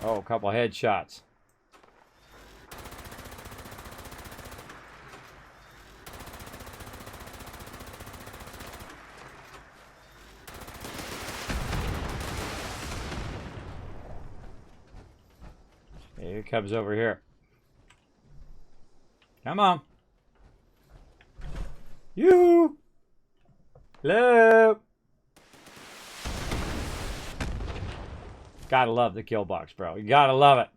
Oh, a couple headshots. Here it comes over here. Come on. You. Hello. Gotta love the kill box, bro. You gotta love it.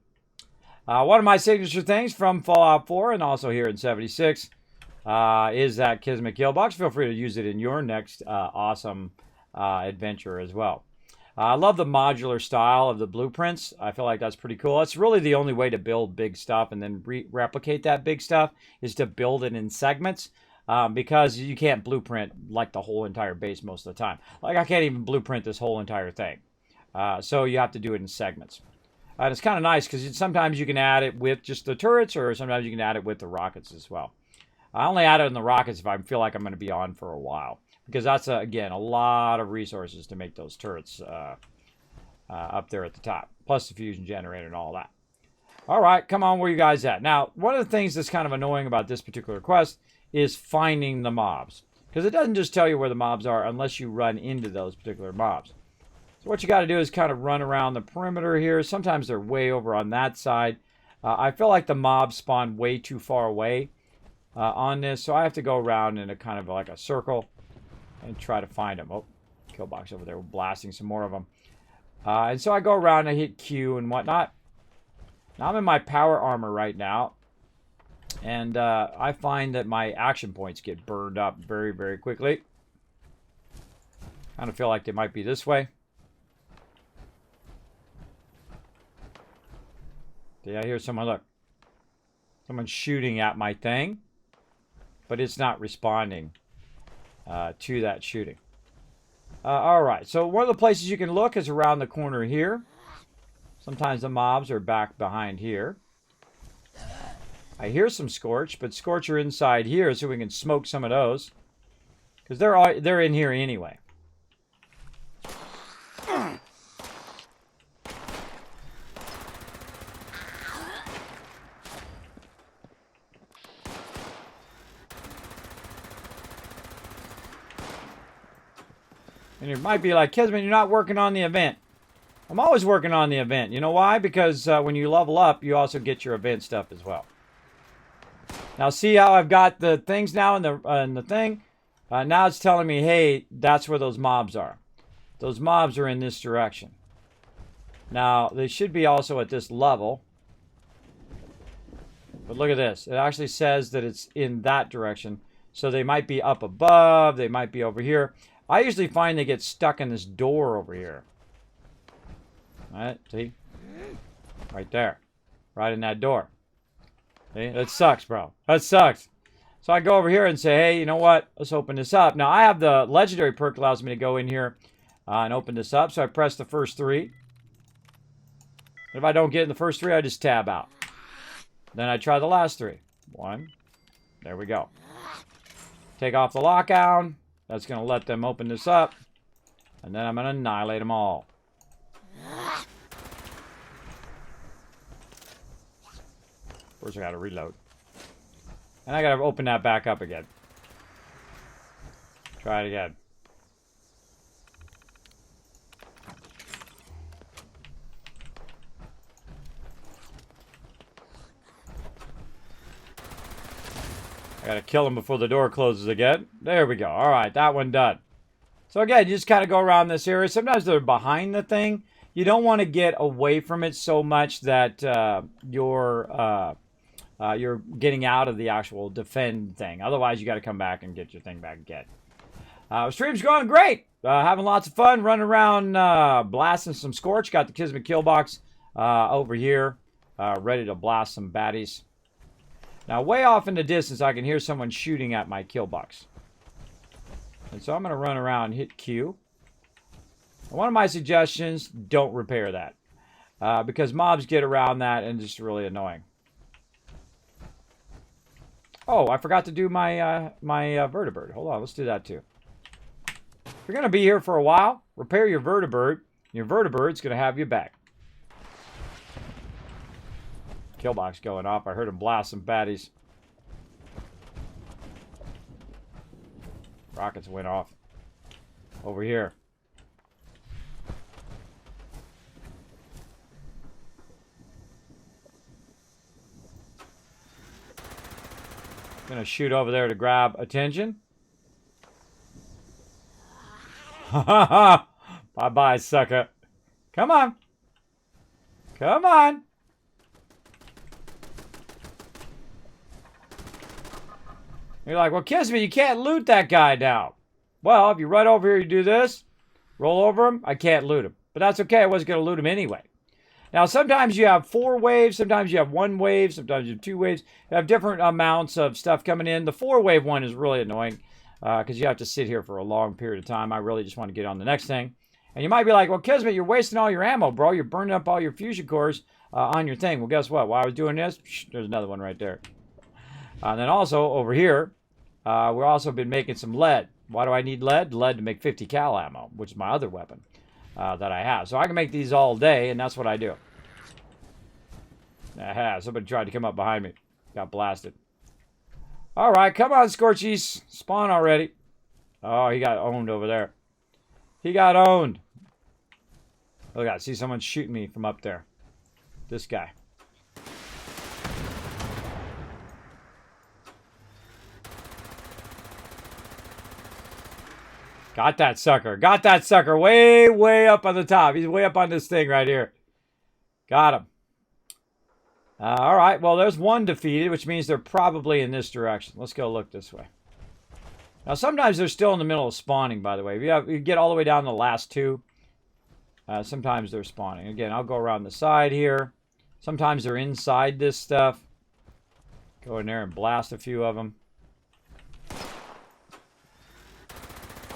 One of my signature things from Fallout 4 and also here in 76 is that Kismet kill box. Feel free to use it in your next awesome adventure as well. I love the modular style of the blueprints. I feel like that's pretty cool. It's really the only way to build big stuff and then replicate that big stuff is to build it in segments, because you can't blueprint like the whole entire base most of the time. Like I can't even blueprint this whole entire thing. So you have to do it in segments. And it's kind of nice because sometimes you can add it with just the turrets, or sometimes you can add it with the rockets as well. I only add it in the rockets if I feel like I'm going to be on for a while, because that's, again, a lot of resources to make those turrets up there at the top, plus the fusion generator and all that. All right, come on, where you guys at? Now, one of the things that's kind of annoying about this particular quest is finding the mobs, because it doesn't just tell you where the mobs are unless you run into those particular mobs. So what you got to do is kind of run around the perimeter here. Sometimes they're way over on that side. I feel like the mobs spawn way too far away on this, so I have to go around in a kind of like a circle and try to find them. Oh, kill box over there. We're blasting some more of them. And so I go around, I hit Q and whatnot. Now I'm in my power armor right now. And I find that my action points get burned up very, very quickly. Kind of feel like they might be this way. Did I hear someone? Look. Someone's shooting at my thing. But it's not responding to that shooting. Alright, so one of the places you can look is around the corner here. Sometimes the mobs are back behind here. I hear some Scorch, but Scorch are inside here, so we can smoke some of those. Because they're in here anyway. And you might be like, Kismet, you're not working on the event. I'm always working on the event. You know why? Because when you level up, you also get your event stuff as well. Now, see how I've got the things now in the thing? Now it's telling me, hey, that's where those mobs are. Those mobs are in this direction. Now, they should be also at this level. But look at this. It actually says that it's in that direction. So they might be up above. They might be over here. I usually find they get stuck in this door over here. Alright, see? Right there. Right in that door. See? That sucks, bro. That sucks. So I go over here and say, hey, you know what? Let's open this up. Now, I have the legendary perk that allows me to go in here and open this up. So I press the first three. If I don't get in the first three, I just tab out. Then I try the last three. One. There we go. Take off the lockdown. That's going to let them open this up. And then I'm going to annihilate them all. First I gotta reload. And I gotta open that back up again. Try it again. I gotta kill him before the door closes again. There we go. Alright, that one done. So again, you just kind of go around this area. Sometimes they're behind the thing. You don't want to get away from it so much that you're getting out of the actual defend thing. Otherwise, you got to come back and get your thing back again. Stream's going great. Having lots of fun. Running around blasting some Scorch. Got the Kismet kill box over here. Ready to blast some baddies. Now, way off in the distance, I can hear someone shooting at my kill box. And so I'm going to run around and hit Q. One of my suggestions, don't repair that. Because mobs get around that and it's just really annoying. Oh, I forgot to do my vertibird. Hold on, let's do that too. If you're going to be here for a while, repair your vertibird. Your vertibird's going to have you back. Killbox going off. I heard him blast some baddies. Rockets went off. Over here. Gonna shoot over there to grab attention. Bye-bye, sucker. Come on. Come on. You're like, well, Kismet, you can't loot that guy now. Well, if you run over here, you do this, roll over him, I can't loot him. But that's okay, I wasn't going to loot him anyway. Now, sometimes you have 4 waves, sometimes you have 1 wave, sometimes you have 2 waves. You have different amounts of stuff coming in. The 4-wave one is really annoying because you have to sit here for a long period of time. I really just want to get on the next thing. And you might be like, well, Kismet, you're wasting all your ammo, bro. You're burning up all your fusion cores on your thing. Well, guess what? While I was doing this, there's another one right there. And then also over here, we've also been making some lead. Why do I need lead? Lead to make 50 cal ammo, which is my other weapon that I have. So I can make these all day, and that's what I do. Aha, somebody tried to come up behind me. Got blasted. All right, come on, Scorchies. Spawn already. Oh, he got owned over there. He got owned. Look, I see someone shooting me from up there. This guy. Got that sucker. Got that sucker way, way up on the top. He's way up on this thing right here. Got him. All right. Well, there's one defeated, which means they're probably in this direction. Let's go look this way. Now, sometimes they're still in the middle of spawning, by the way. If you get all the way down to the last 2, sometimes they're spawning. Again, I'll go around the side here. Sometimes they're inside this stuff. Go in there and blast a few of them.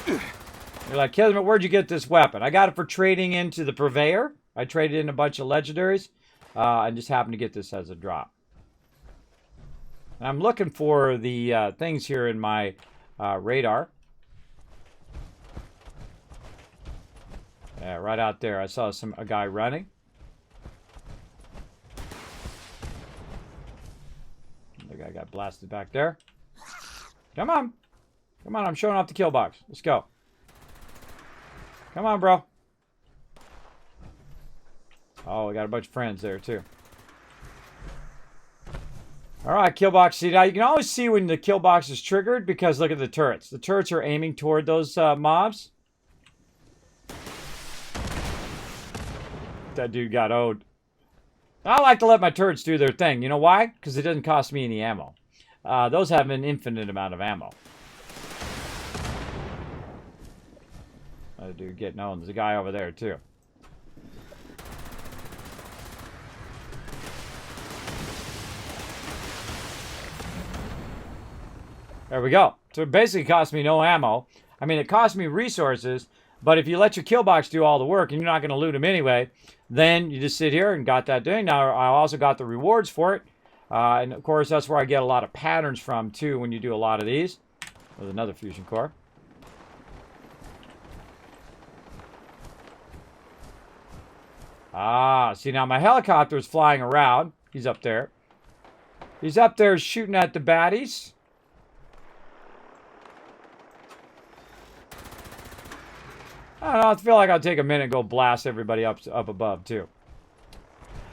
You're like, Kismet, where'd you get this weapon? I got it for trading into the Purveyor. I traded in a bunch of legendaries. I just happened to get this as a drop. And I'm looking for the things here in my radar. Yeah, right out there. I saw a guy running. The guy got blasted back there. Come on. Come on, I'm showing off the kill box. Let's go. Come on, bro. Oh, we got a bunch of friends there, too. All right, kill box. See, now you can always see when the kill box is triggered because look at the turrets. The turrets are aiming toward those mobs. That dude got owned. I like to let my turrets do their thing. You know why? Because it doesn't cost me any ammo. Those have an infinite amount of ammo. That dude getting owned. There's a guy over there, too. There we go. So it basically cost me no ammo. I mean, it cost me resources, but if you let your kill box do all the work and you're not going to loot them anyway, then you just sit here and got that doing. Now, I also got the rewards for it. And, of course, that's where I get a lot of patterns from, too, when you do a lot of these. There's another fusion core. Ah, see, now my helicopter is flying around. He's up there. He's up there shooting at the baddies. I don't know. I feel like I'll take a minute and go blast everybody up above, too.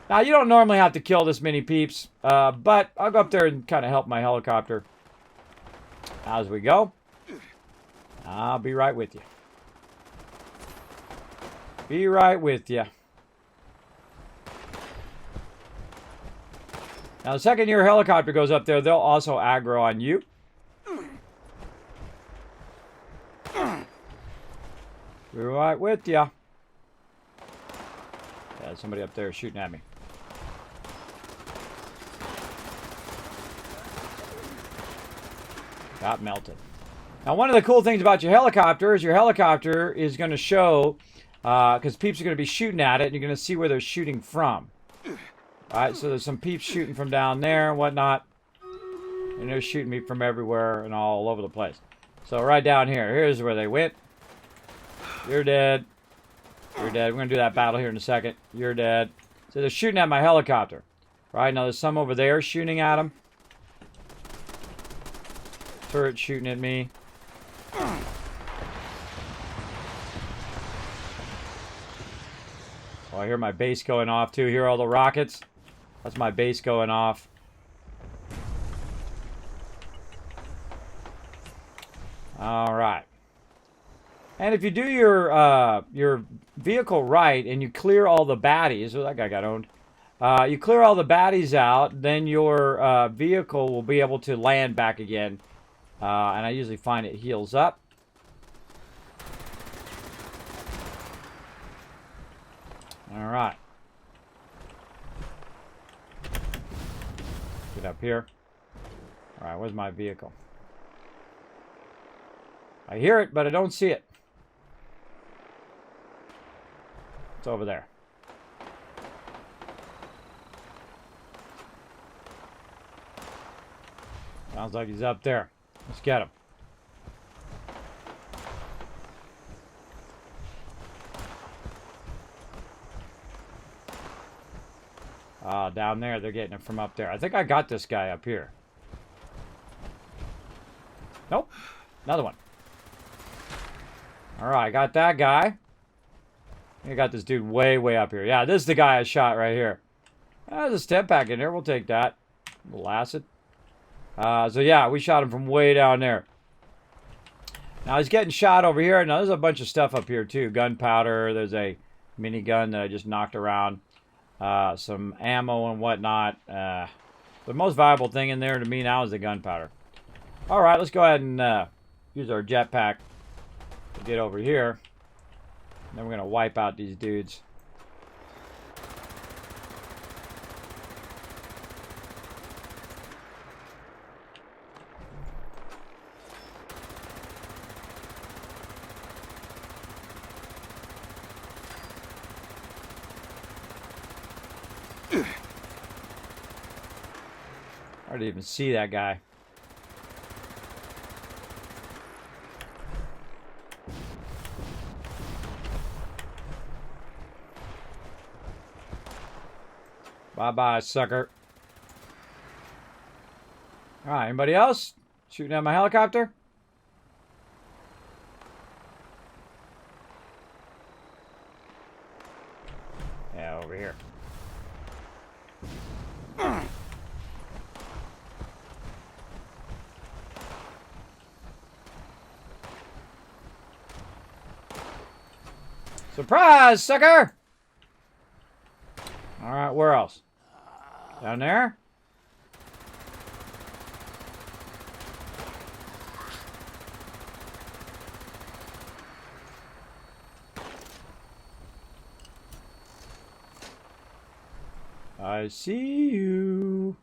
Now, you don't normally have to kill this many peeps, but I'll go up there and kind of help my helicopter as we go. I'll be right with you. Be right with you. Now, the second your helicopter goes up there, they'll also aggro on you. Be right with you. Yeah, somebody up there shooting at me. Got melted. Now, one of the cool things about your helicopter is going to show, because peeps are going to be shooting at it, and you're going to see where they're shooting from. Alright, so there's some peeps shooting from down there and whatnot. And they're shooting me from everywhere and all over the place. So right down here, here's where they went. You're dead. You're dead. We're going to do that battle here in a second. You're dead. So they're shooting at my helicopter. Right, now there's some over there shooting at them. Turret shooting at me. Oh, I hear my base going off too. Hear all the rockets? That's my base going off. All right. And if you do your vehicle right and you clear all the baddies, oh, that guy got owned. You clear all the baddies out, then your vehicle will be able to land back again. And I usually find it heals up. All right. Get up here. All right, where's my vehicle? I hear it, but I don't see it. It's over there. Sounds like he's up there. Let's get him. Down there, they're getting it from up there. I think I got this guy up here. Nope. Another one. Alright, I got that guy. I got this dude way, way up here. Yeah, this is the guy I shot right here. There's a step pack in there. We'll take that. A little acid. So yeah, we shot him from way down there. Now he's getting shot over here. Now there's a bunch of stuff up here too. Gunpowder. There's a minigun that I just knocked around. Some ammo and whatnot. The most valuable thing in there to me now is the gunpowder. Alright, let's go ahead and use our jetpack to get over here. And then we're going to wipe out these dudes. I didn't even see that guy. Bye-bye, sucker. Alright, anybody else? Shooting at my helicopter? Yeah, over here. Surprise, sucker! Alright, where else? Down there? I see you.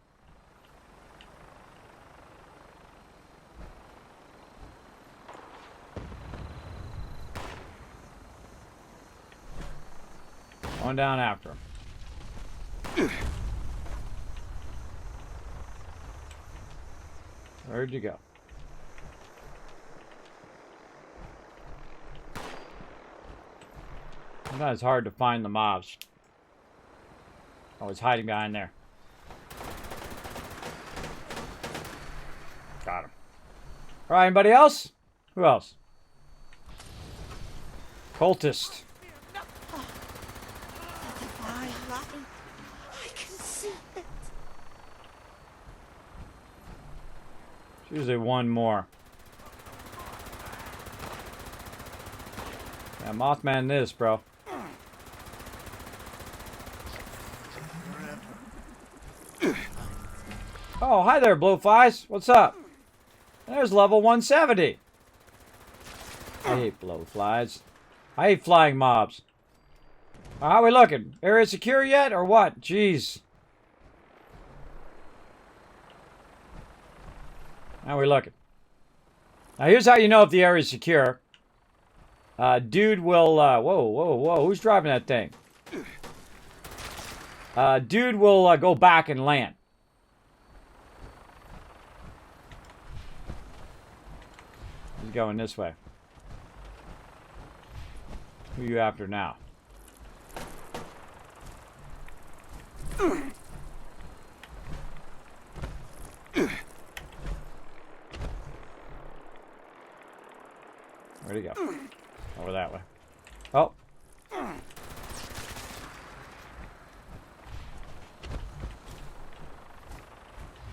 Going down after him. Where'd you go? Sometimes it's hard to find the mobs. Oh, he's hiding behind there. All right, anybody else? Who else? Cultist. Fine light. I can see it. There's usually one more. Yeah, Mothman this, bro. Oh, hi there, blowflies. What's up? There's level 170. I hate blowflies. I hate flying mobs. How are we looking? Area secure yet, or what? Jeez. How are we looking? Now, here's how you know if the area is secure. Dude will, whoa. Who's driving that thing? Dude will go back and land. He's going this way. Who are you after now? Where'd he go? Over that way. Oh.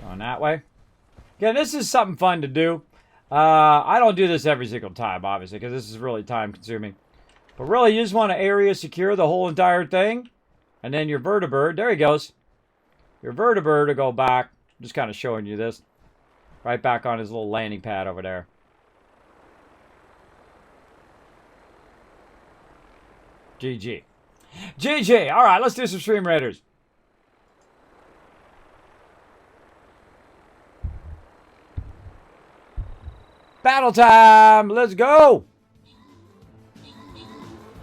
Going that way. Again, this is something fun to do. I don't do this every single time, obviously, because this is really time consuming. But really, you just want to area secure the whole entire thing. And then your vertibird, there he goes. Your vertibird to go back. I'm just kind of showing you this. Right back on his little landing pad over there. GG. GG. All right, let's do some Stream Raiders. Battle time. Let's go.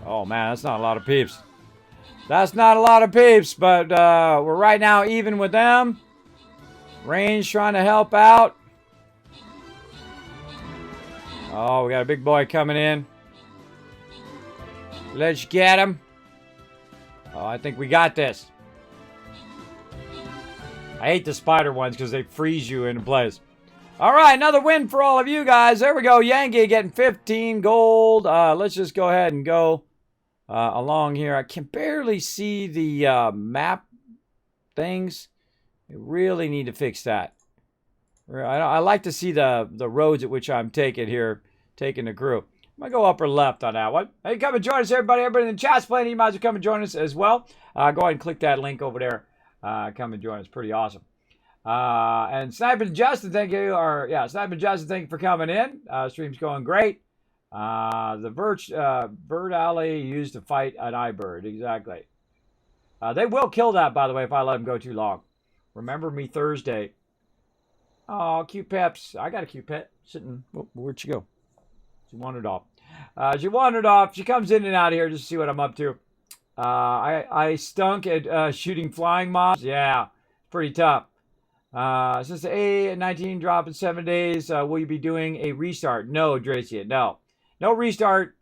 Oh, man, that's not a lot of peeps. That's not a lot of peeps, but we're right now even with them. Range trying to help out. Oh, we got a big boy coming in. Let's get him. Oh, I think we got this. I hate the spider ones because they freeze you in place. All right, another win for all of you guys. There we go. Yankee getting 15 gold. Let's just go ahead and go along here. I can barely see the map things. I really need to fix that. I like to see the roads at which I'm taking the crew. I'm going to go upper left on that one. Hey, come and join us, everybody. Everybody in the chat's playing. You might as well come and join us as well. Go ahead and click that link over there. Come and join us. Pretty awesome. And Sniping Justin, thank you. Sniping Justin, thank you for coming in. Stream's going great. The bird alley used to fight an iBird. Exactly. They will kill that, by the way, if I let them go too long. Remember me Thursday. Oh, cute peps. I got a cute pet sitting. Oh, where'd she go? She wandered off. She comes in and out of here just to see what I'm up to. I stunk at shooting flying mobs. Yeah, pretty tough. Since the A19 drop in 7 days, will you be doing a restart? No, Dracia, no. No restart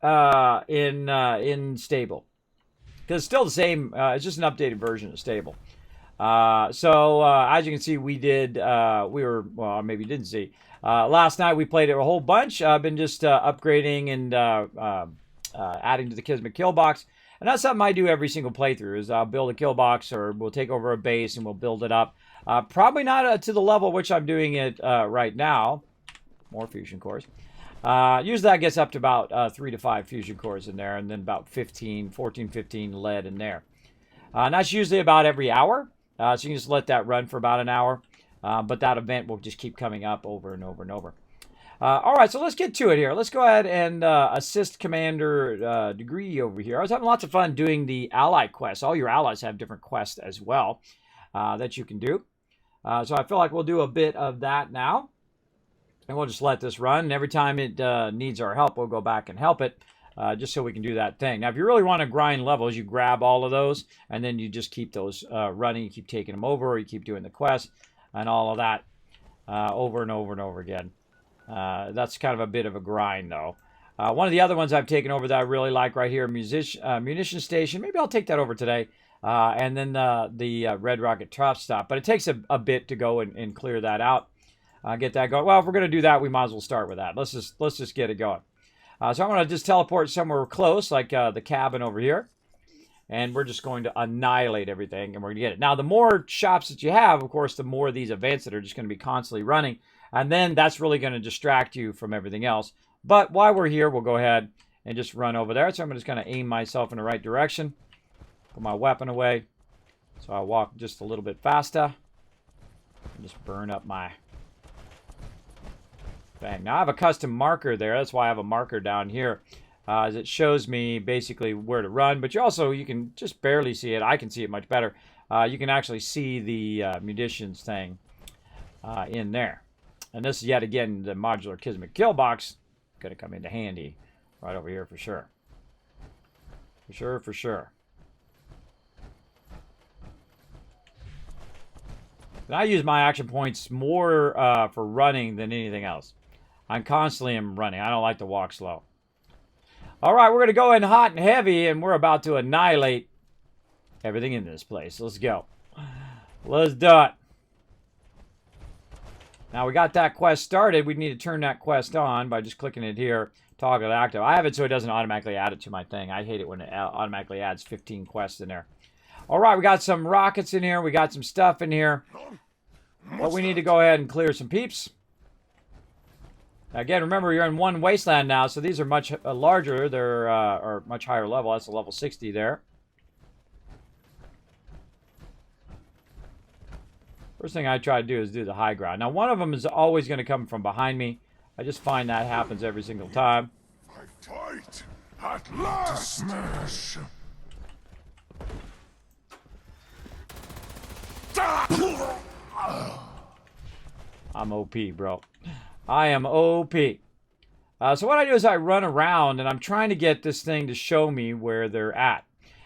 in stable. Because it's still the same. It's just an updated version of stable. As you can see, we did, maybe you didn't see. Last night we played it a whole bunch. I've been just upgrading and adding to the Kismet kill box. And that's something I do every single playthrough is I'll build a kill box or we'll take over a base and we'll build it up. Probably not to the level which I'm doing it right now. More fusion cores. Usually that gets up to about 3 to 5 fusion cores in there and then about 14, 15 lead in there. And that's usually about every hour. So you can just let that run for about an hour. But that event will just keep coming up over and over and over. All right, so let's get to it here. Let's go ahead and assist Commander Degree over here. I was having lots of fun doing the ally quests. All your allies have different quests as well that you can do. So I feel like we'll do a bit of that now. And we'll just let this run. And every time it needs our help, we'll go back and help it. Just so we can do that thing. Now, if you really want to grind levels, you grab all of those. And then you just keep those running. You keep taking them over. Or you keep doing the quest. And all of that over and over and over again. That's kind of a bit of a grind, though. One of the other ones I've taken over that I really like right here, Munition Station. Maybe I'll take that over today. And then the Red Rocket Top Stop. But it takes a bit to go and clear that out. get that going. Well, if we're going to do that, we might as well start with that. Let's just get it going. So I'm going to just teleport somewhere close, like the cabin over here. And we're just going to annihilate everything, and we're going to get it. Now, the more shops that you have, of course, the more of these events that are just going to be constantly running. And then that's really going to distract you from everything else. But while we're here, we'll go ahead and just run over there. So I'm just going to aim myself in the right direction. Put my weapon away. So I walk just a little bit faster. And just burn up my thing. Now I have a custom marker there. That's why I have a marker down here. As it shows me basically where to run. But you can just barely see it. I can see it much better. You can actually see the munitions thing in there. And this is yet again the modular Kismet kill box. Going to come into handy right over here for sure. For sure. And I use my action points more for running than anything else. I constantly am running. I don't like to walk slow. All right, we're going to go in hot and heavy, and we're about to annihilate everything in this place. Let's go. Let's do it. Now, we got that quest started. We need to turn that quest on by just clicking it here, toggle it active. I have it so it doesn't automatically add it to my thing. I hate it when it automatically adds 15 quests in there. All right, we got some rockets in here. We got some stuff in here. But we need to go ahead and clear some peeps. Again, remember, you're in one wasteland now, so these are much larger. They're or much higher level. That's a level 60 there. First thing I try to do is do the high ground. Now, one of them is always going to come from behind me. I just find that happens every single time. Fight at last. Smash. I'm OP, bro. I am OP. So what I do is I run around, and I'm trying to get this thing to show me where they're at.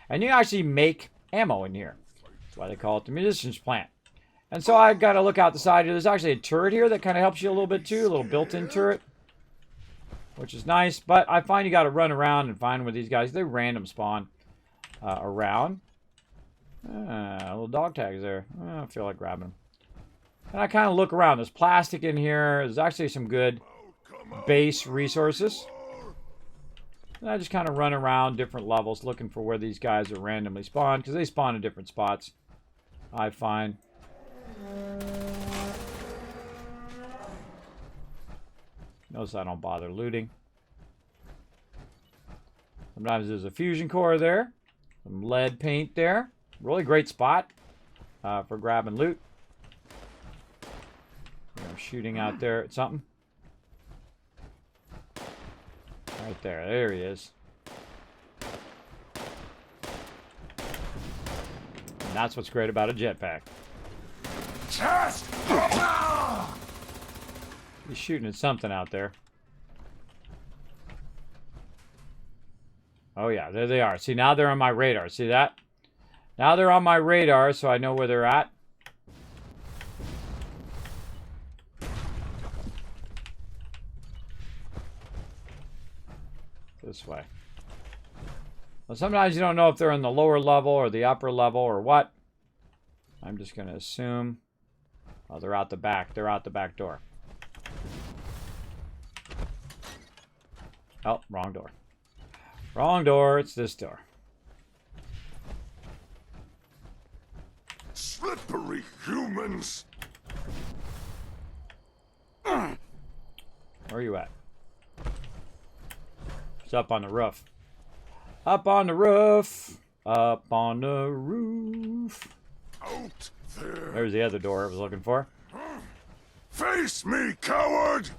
And you actually make ammo in here. That's why they call it the munitions plant. And so I've got to look out the side here. There's actually a turret here that kind of helps you a little bit too. A little built-in turret. Which is nice. But I find you got to run around and find where these guys, they random spawn around. Little dog tags there. I feel like grabbing them. And I kind of look around. There's plastic in here. There's actually some good base resources. And I just kind of run around different levels looking for where these guys are randomly spawned. Because they spawn in different spots, I find. Notice I don't bother looting. Sometimes there's a fusion core there. Some lead paint there. Really great spot for grabbing loot. I'm shooting out there at something. Right there. There he is. And that's what's great about a jetpack. He's shooting at something out there. Oh yeah, there they are. See, now they're on my radar. See that? Now they're on my radar, so I know where they're at. This way. Well, sometimes you don't know if they're in the lower level or the upper level or what. I'm just going to assume. Oh, they're out the back. They're out the back door. Oh, wrong door. Wrong door. It's this door. Slippery humans. Where are you at? It's up on the roof. Up on the roof. Up on the roof. Out there. There's the other door I was looking for. Face me, coward.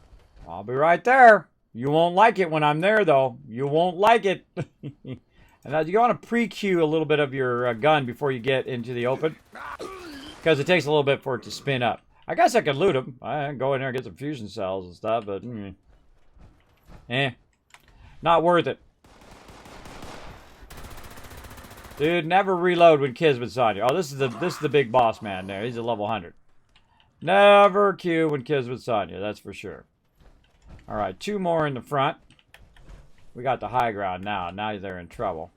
I'll be right there. You won't like it when I'm there, though. You won't like it. And you want to pre-queue a little bit of your gun before you get into the open. Because it takes a little bit for it to spin up. I guess I could loot them. I can go in there and get some fusion cells and stuff, but... not worth it. Dude, never reload when Kismet's on you. Oh, this is the big boss man there. He's a level 100. Never queue when Kismet's on you, that's for sure. Alright, 2 more in the front. We got the high ground now. Now they're in trouble.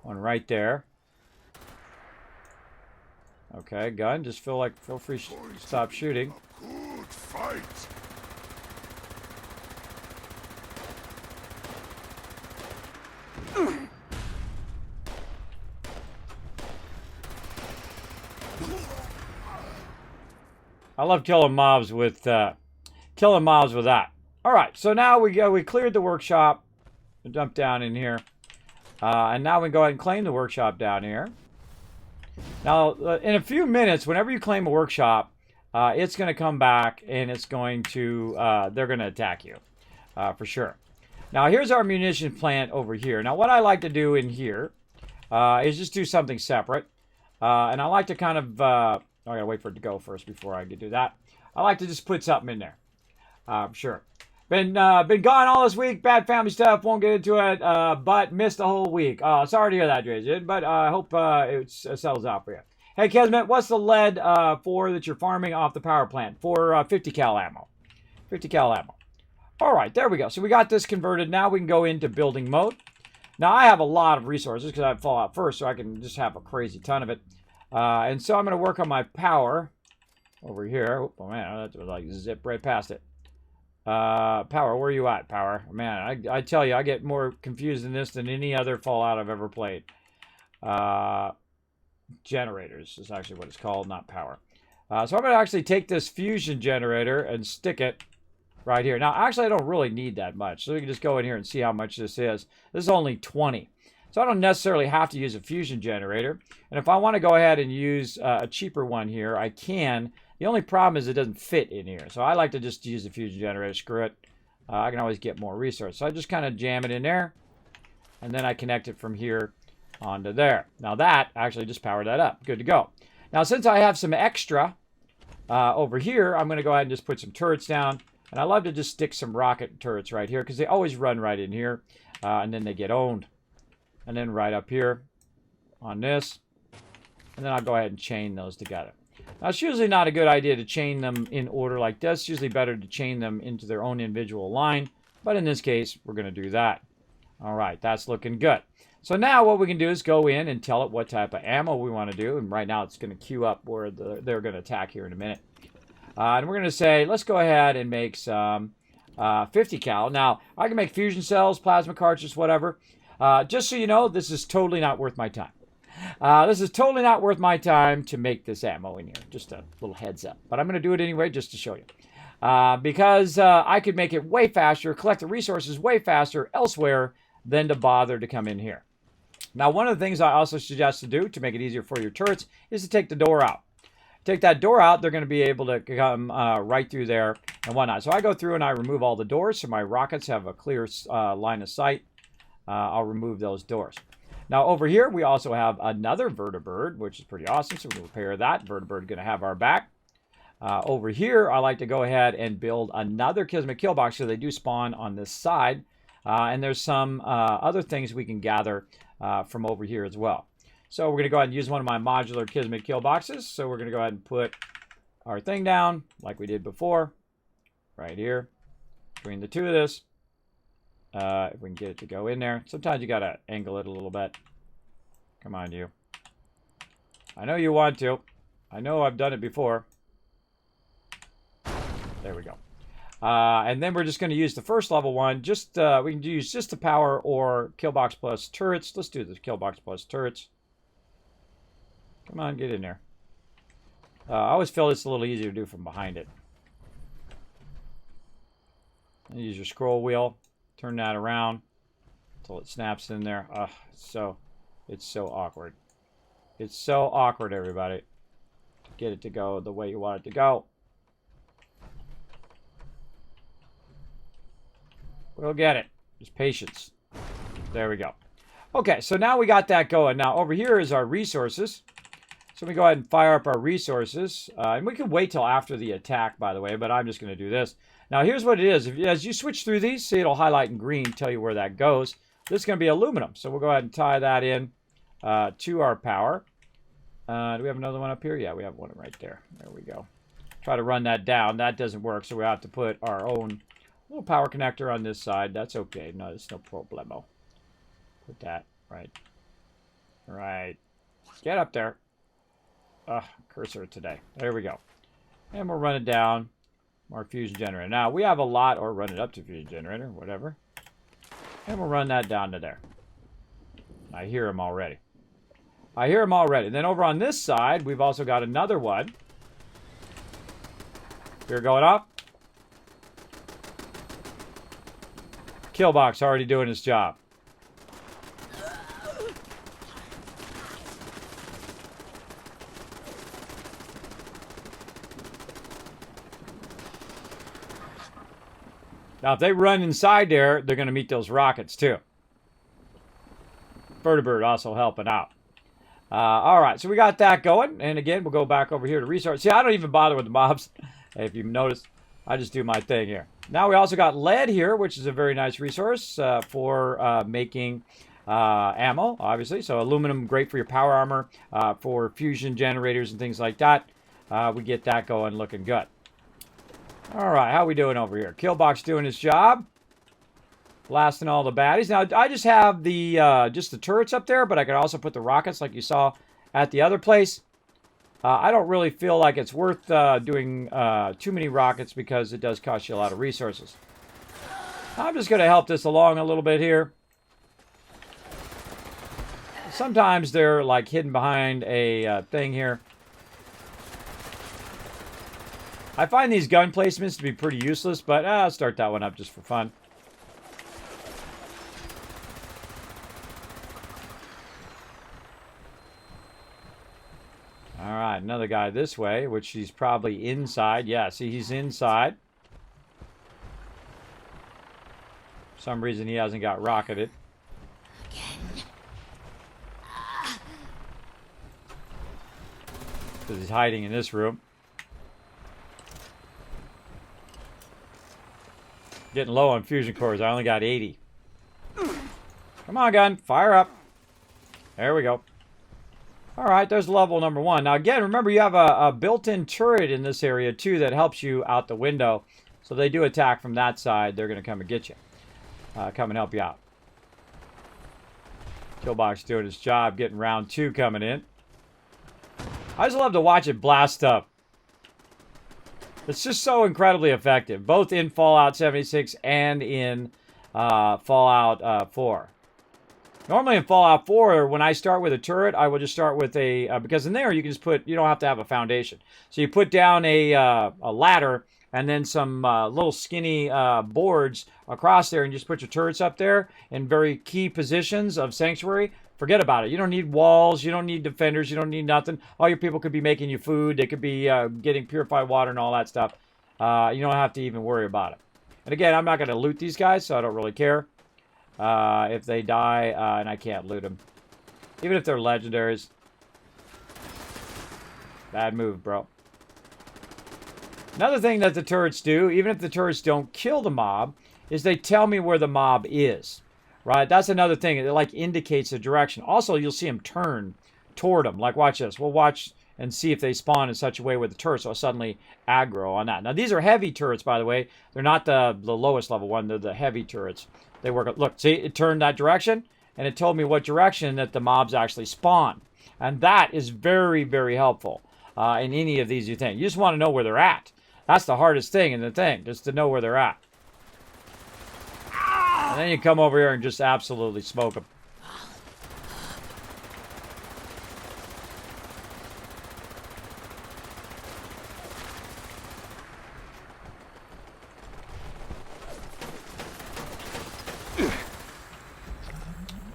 One right there. Okay, gun. Just feel free to stop shooting. fight. I love killing mobs with that. All right, so now we cleared the workshop. Jump down in here. And now we go ahead and claim the workshop down here. Now, in a few minutes, whenever you claim a workshop, it's going to come back and it's going to, they're going to attack you, for sure. Now, here's our munition plant over here. Now, what I like to do in here is just do something separate. And I like to kind of, I got to wait for it to go first before I can do that. I like to just put something in there, sure. Been gone all this week. Bad family stuff. Won't get into it. But missed the whole week. Sorry to hear that, Jason. But I hope it settles out for you. Hey, Kismet, what's the lead for that you're farming off the power plant? For 50 cal ammo. 50 cal ammo. All right, there we go. So we got this converted. Now we can go into building mode. Now I have a lot of resources because I have Fallout first, so I can just have a crazy ton of it. And so I'm going to work on my power over here. Oh man, that was like zip right past it. Power, where are you at, Power? Man, I tell you, I get more confused in this than any other Fallout I've ever played. Generators is actually what it's called, not power. So I'm going to actually take this fusion generator and stick it right here. Now, actually, I don't really need that much. So we can just go in here and see how much this is. This is only 20. So I don't necessarily have to use a fusion generator. And if I want to go ahead and use a cheaper one here, I can. The only problem is it doesn't fit in here. So I like to just use the fusion generator. Screw it. I can always get more resources. So I just kind of jam it in there. And then I connect it from here onto there. Now that actually just powered that up. Good to go. Now since I have some extra over here, I'm going to go ahead and just put some turrets down. And I love to just stick some rocket turrets right here because they always run right in here. And then they get owned. And then right up here on this. And then I'll go ahead and chain those together. Now, it's usually not a good idea to chain them in order like this. It's usually better to chain them into their own individual line. But in this case, we're going to do that. All right, that's looking good. So now what we can do is go in and tell it what type of ammo we want to do. And right now it's going to queue up where they're going to attack here in a minute. And we're going to say, let's go ahead and make some 50 cal. Now, I can make fusion cells, plasma cartridges, whatever. Just so you know, this is totally not worth my time. This is totally not worth my time to make this ammo in here. Just a little heads up. But I'm going to do it anyway just to show you. Because I could make it way faster, collect the resources way faster elsewhere than to bother to come in here. Now, one of the things I also suggest to do to make it easier for your turrets is to take the door out. Take that door out, they're going to be able to come right through there and whatnot. So I go through and I remove all the doors so my rockets have a clear line of sight. I'll remove those doors. Now over here, we also have another vertibird, which is pretty awesome. So we'll repair that. Vertibird going to have our back. Over here, I like to go ahead and build another Kismet kill box so they do spawn on this side. And there's some other things we can gather from over here as well. So we're going to go ahead and use one of my modular Kismet kill boxes. So we're going to go ahead and put our thing down like we did before. Right here. Between the two of this. If we can get it to go in there. Sometimes you got to angle it a little bit. Come on, you. I know you want to. I know I've done it before. There we go. And then we're just going to use the first level one. Just we can use just the power or kill box plus turrets. Let's do the kill box plus turrets. Come on, get in there. I always feel it's a little easier to do from behind it. And use your scroll wheel. Turn that around until it snaps in there. It's so awkward. It's so awkward, everybody. Get it to go the way you want it to go. We'll get it. Just patience. There we go. Okay, so now we got that going. Now, over here is our resources. So we go ahead and fire up our resources. And we can wait till after the attack, by the way, but I'm just going to do this. Now, here's what it is. As you switch through these, see it'll highlight in green, tell you where that goes. This is going to be aluminum. So we'll go ahead and tie that in to our power. Do we have another one up here? Yeah, we have one right there. There we go. Try to run that down. That doesn't work, so we have to put our own little power connector on this side. That's okay. No, it's no problemo. Put that right. Right. Get up there. Cursor today. There we go. And we'll run it down. More fusion generator. Now, we have a lot, or run it up to fusion generator, whatever. And we'll run that down to there. I hear him already. I hear him already. And then over on this side, we've also got another one. Here going up. Killbox already doing his job. Now, if they run inside there, they're going to meet those rockets, too. Vertibird also helping out. All right, so we got that going. And again, we'll go back over here to resource. See, I don't even bother with the mobs. If you've noticed, I just do my thing here. Now, we also got lead here, which is a very nice resource for making ammo, obviously. So aluminum, great for your power armor, for fusion generators and things like that. We get that going, looking good. All right, how we doing over here? Killbox doing his job. Blasting all the baddies. Now, I just have the just the turrets up there, but I could also put the rockets like you saw at the other place. I don't really feel like it's worth doing too many rockets because it does cost you a lot of resources. I'm just going to help this along a little bit here. Sometimes they're like hidden behind a thing here. I find these gun placements to be pretty useless, but I'll start that one up just for fun. All right, another guy this way, which he's probably inside. Yeah, see, he's inside. For some reason, he hasn't got rocketed. Because he's hiding in this room. Getting low on fusion cores. I only got 80. Come on, gun. Fire up. There we go. All right, there's level number 1. Now, again, remember you have a built-in turret in this area, too, that helps you out the window. So they do attack from that side. They're going to come and get you. Come and help you out. Killbox doing his job, getting round 2 coming in. I just love to watch it blast up. It's just so incredibly effective, both in Fallout 76 and in Fallout 4. Normally in Fallout 4, when I start with a turret, I will just start with a... because in there, you can just put... You don't have to have a foundation. So you put down a ladder and then some little skinny boards across there and just put your turrets up there in very key positions of Sanctuary. Forget about it. You don't need walls. You don't need defenders. You don't need nothing. All your people could be making you food. They could be getting purified water and all that stuff. You don't have to even worry about it. And again, I'm not going to loot these guys, so I don't really care if they die and I can't loot them. Even if they're legendaries. Bad move, bro. Another thing that the turrets do, even if the turrets don't kill the mob, is they tell me where the mob is. Right? That's another thing. It like indicates a direction. Also, you'll see them turn toward them. Like, watch this. We'll watch and see if they spawn in such a way with the turrets, so I'll suddenly aggro on that. Now, these are heavy turrets, by the way. They're not the lowest level one. They're the heavy turrets. They work. Look, see, it turned that direction, and it told me what direction that the mobs actually spawn. And that is very, very helpful in any of these you think. You just want to know where they're at. That's the hardest thing in the thing, just to know where they're at. And then you come over here and just absolutely smoke them.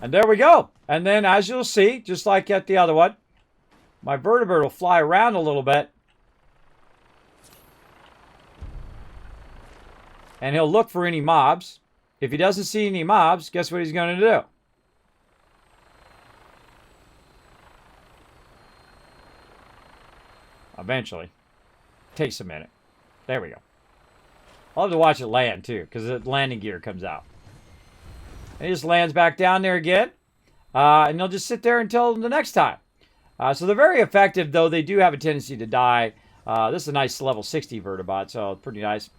And there we go. And then as you'll see, just like at the other one, my vertibird will fly around a little bit. And he'll look for any mobs. If he doesn't see any mobs, guess what he's going to do? Eventually. Takes a minute. There we go. I'll have to watch it land, too, because the landing gear comes out. And he just lands back down there again. And they'll just sit there until the next time. So they're very effective, though they do have a tendency to die. This is a nice level 60 vertibot, so it's pretty nice.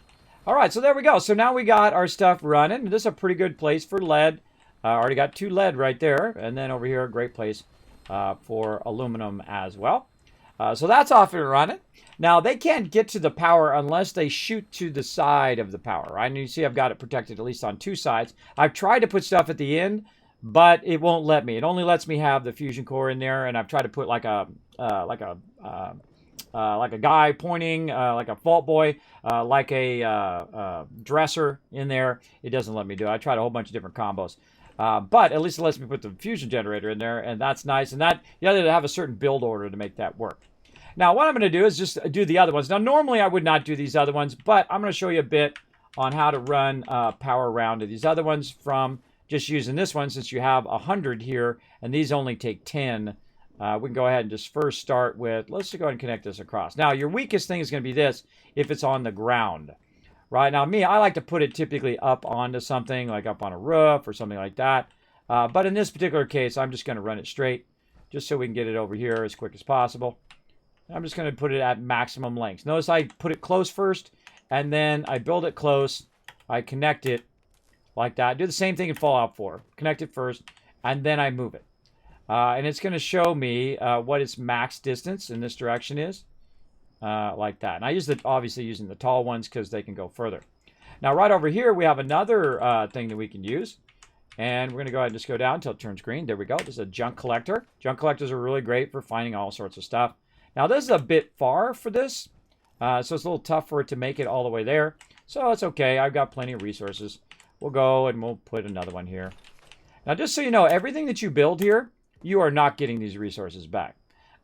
All right, so there we go. So now we got our stuff running. This is a pretty good place for lead. Already got 2 lead right there. And then over here, a great place for aluminum as well. So that's off and running. Now, they can't get to the power unless they shoot to the side of the power, right? And you see I've got it protected at least on 2 sides. I've tried to put stuff at the end, but it won't let me. It only lets me have the fusion core in there, and I've tried to put like a guy pointing, like a fault boy, like a dresser in there. It doesn't let me do it. I tried a whole bunch of different combos. But at least it lets me put the fusion generator in there, and that's nice. And that you have to have a certain build order to make that work. Now, what I'm going to do is just do the other ones. Now, normally I would not do these other ones, but I'm going to show you a bit on how to run power around to these other ones from just using this one, since you have 100 here, and these only take 10. We can go ahead and just first start with, let's just go ahead and connect this across. Now, your weakest thing is going to be this if it's on the ground. Right now, I like to put it typically up onto something, like up on a roof or something like that. But in this particular case, I'm just going to run it straight, just so we can get it over here as quick as possible. I'm just going to put it at maximum length. Notice I put it close first, and then I build it close. I connect it like that. Do the same thing in Fallout 4. Connect it first, and then I move it. And it's going to show me what its max distance in this direction is. Like that. And I use obviously using the tall ones because they can go further. Now, right over here, we have another thing that we can use. And we're going to go ahead and just go down until it turns green. There we go. This is a junk collector. Junk collectors are really great for finding all sorts of stuff. Now, this is a bit far for this. So it's a little tough for it to make it all the way there. So it's okay. I've got plenty of resources. We'll go and we'll put another one here. Now, just so you know, everything that you build here, you are not getting these resources back.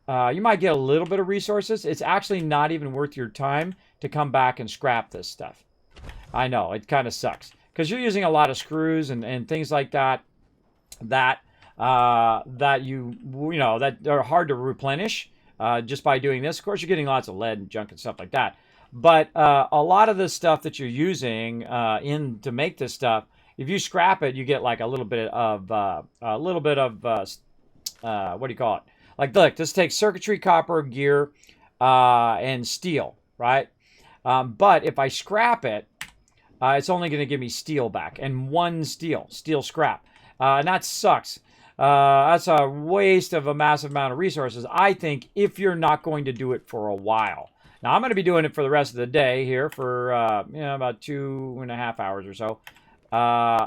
You might get a little bit of resources. It's actually not even worth your time to come back and scrap this stuff. I know, it kind of sucks. Because you're using a lot of screws and things like that that are hard to replenish just by doing this. Of course, you're getting lots of lead and junk and stuff like that. But a lot of the stuff that you're using to make this stuff, if you scrap it, you get like a little bit of what do you call it? Like, look, this takes circuitry, copper, gear, and steel, right? But if I scrap it, it's only going to give me steel back, and 1 steel scrap. And that sucks. That's a waste of a massive amount of resources, I think, if you're not going to do it for a while. Now, I'm going to be doing it for the rest of the day here for about 2.5 hours or so.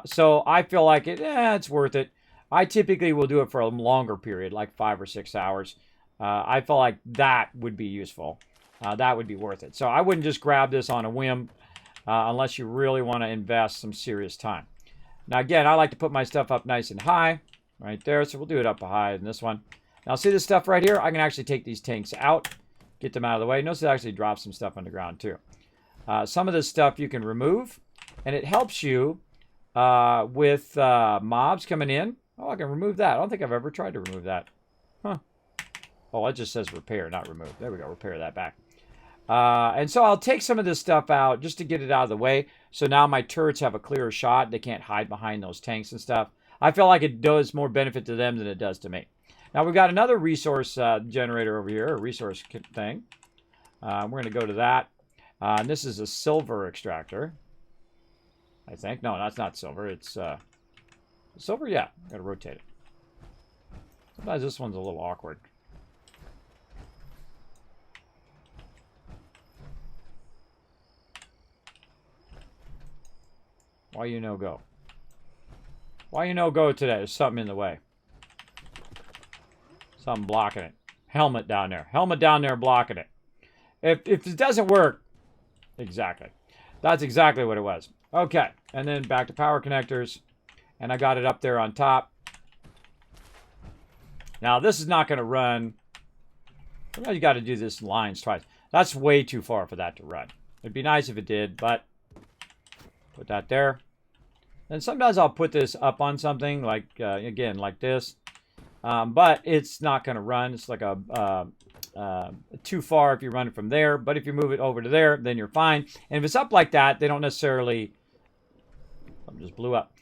So I feel like it's worth it. I typically will do it for a longer period, like 5 or 6 hours. I feel like that would be useful. That would be worth it. So I wouldn't just grab this on a whim unless you really want to invest some serious time. Now, again, I like to put my stuff up nice and high right there. So we'll do it up high in this one. Now, see this stuff right here? I can actually take these tanks out, get them out of the way. Notice it actually drops some stuff on the ground, too. Some of this stuff you can remove, and it helps you with mobs coming in. Oh, I can remove that. I don't think I've ever tried to remove that. Huh. Oh, it just says repair, not remove. There we go. Repair that back. And so I'll take some of this stuff out just to get it out of the way. So now my turrets have a clearer shot. They can't hide behind those tanks and stuff. I feel like it does more benefit to them than it does to me. Now, we've got another resource generator over here, a resource thing. We're going to go to that. And this is a silver extractor, I think. No, that's not silver. It's... silver? Yeah. Gotta rotate it. Sometimes this one's a little awkward. Why you no go? Why you no go today? There's something in the way. Something blocking it. Helmet down there. Helmet down there blocking it. If it doesn't work... Exactly. That's exactly what it was. Okay. And then back to power connectors. And I got it up there on top. Now, this is not going to run. Well, you got to do this in lines twice. That's way too far for that to run. It'd be nice if it did, but put that there. And sometimes I'll put this up on something, like, again, like this. But it's not going to run. It's like too far if you run it from there. But if you move it over to there, then you're fine. And if it's up like that, they don't necessarily... I just blew up.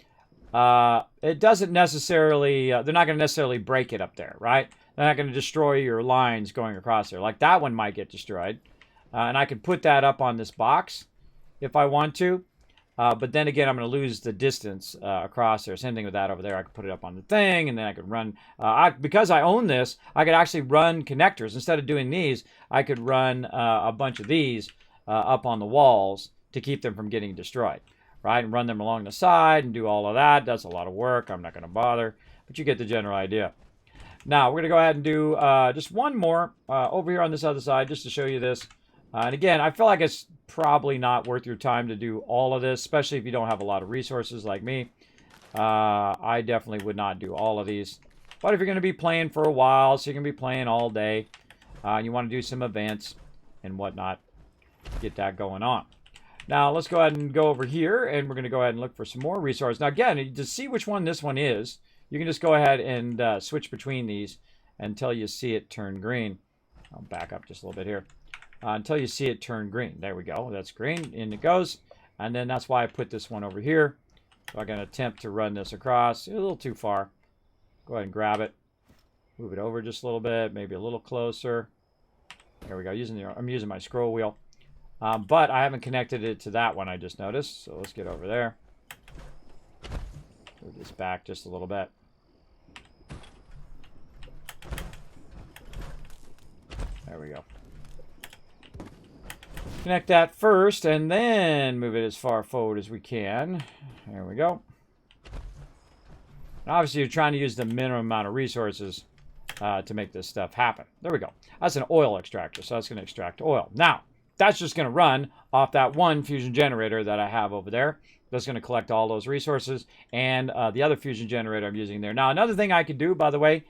It doesn't necessarily, they're not going to necessarily break it up there, right? They're not going to destroy your lines going across there. Like that one might get destroyed. And I could put that up on this box if I want to. But then again, I'm going to lose the distance across there. Same thing with that over there. I could put it up on the thing, and then I could run. Because I own this, I could actually run connectors. Instead of doing these, I could run a bunch of these up on the walls to keep them from getting destroyed, right? And run them along the side and do all of that. That's a lot of work. I'm not going to bother, but you get the general idea. Now, we're going to go ahead and do just one more over here on this other side just to show you this. And again, I feel like it's probably not worth your time to do all of this, especially if you don't have a lot of resources like me. I definitely would not do all of these. But if you're going to be playing for a while, so you're going to be playing all day, and you want to do some events and whatnot, get that going on. Now, let's go ahead and go over here, and we're going to go ahead and look for some more resources. Now, again, to see which one this one is, you can just go ahead and switch between these until you see it turn green. I'll back up just a little bit here. Until you see it turn green. There we go. That's green. In it goes. And then that's why I put this one over here. So I'm going to attempt to run this across. A little too far. Go ahead and grab it. Move it over just a little bit. Maybe a little closer. There we go. I'm using my scroll wheel. But I haven't connected it to that one I just noticed. So let's get over there. Move this back just a little bit. There we go. Connect that first, and then move it as far forward as we can. There we go. And obviously, you're trying to use the minimum amount of resources to make this stuff happen. There we go. That's an oil extractor, so that's going to extract oil. Now, that's just going to run off that one fusion generator that I have over there. That's going to collect all those resources, and the other fusion generator I'm using there. Now, another thing I could do, by the way,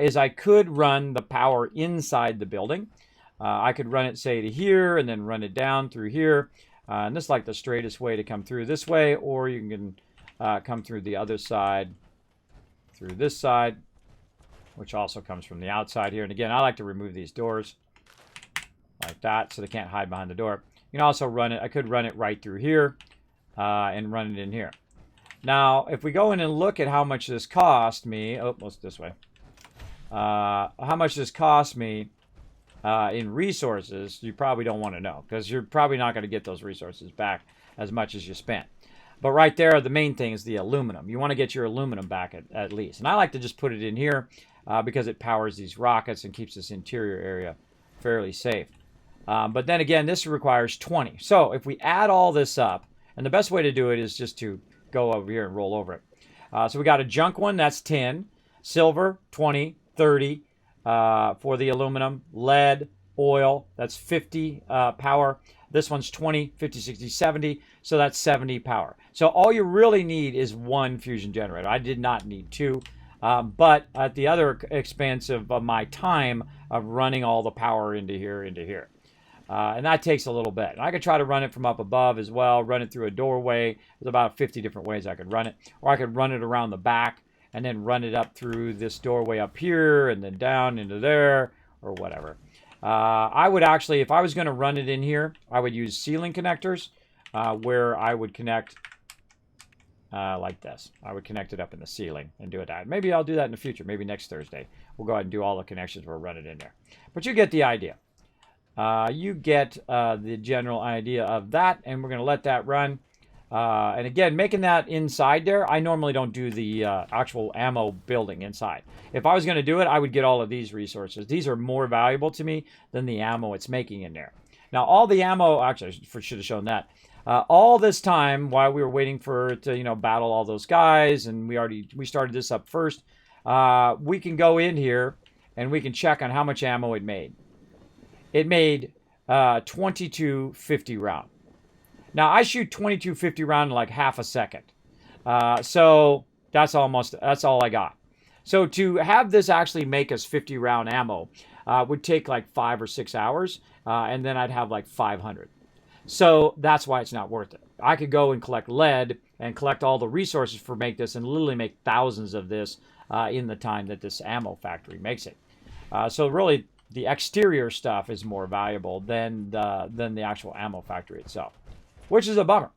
is I could run the power inside the building. I could run it, say, to here, and then run it down through here. And this is like the straightest way to come through this way, or you can come through the other side, through this side, which also comes from the outside here. And again, I like to remove these doors like that so they can't hide behind the door. You can also run it, I could run it right through here and run it in here. Now, if we go in and look at how much this cost me, oh, let's this way. How much this cost me in resources, you probably don't want to know because you're probably not going to get those resources back as much as you spent. But right there, the main thing is the aluminum. You want to get your aluminum back at least. And I like to just put it in here because it powers these rockets and keeps this interior area fairly safe. But then again, this requires 20. So if we add all this up, and the best way to do it is just to go over here and roll over it. So we got a junk one, that's 10. Silver, 20, 30. For the aluminum, lead, oil, that's 50 power. This one's 20, 50, 60, 70, so that's 70 power. So all you really need is one fusion generator. I did not need two, but at the other expense of my time of running all the power into here, and that takes a little bit. And I could try to run it from up above as well, run it through a doorway. There's about 50 different ways I could run it, or I could run it around the back and then run it up through this doorway up here and then down into there or whatever. I would actually, if I was going to run it in here, I would use ceiling connectors where I would connect like this. I would connect it up in the ceiling and do it that. Maybe I'll do that in the future. Maybe next Thursday. We'll go ahead and do all the connections. We'll run it in there. But you get the idea. You get the general idea of that, and we're going to let that run. And again, making that inside there, I normally don't do the actual ammo building inside. If I was going to do it, I would get all of these resources. These are more valuable to me than the ammo it's making in there. Now, all the ammo, actually, I should have shown that. All this time, while we were waiting for it to, battle all those guys, and we started this up first, we can go in here and we can check on how much ammo it made. It made 2250 round. Now, I shoot 2250 round in like half a second. So that's all I got. So to have this actually make us 50 round ammo would take like 5 or 6 hours. And then I'd have like 500. So that's why it's not worth it. I could go and collect lead and collect all the resources for make this and literally make thousands of this in the time that this ammo factory makes it. So really, the exterior stuff is more valuable than the actual ammo factory itself. Which is a bummer,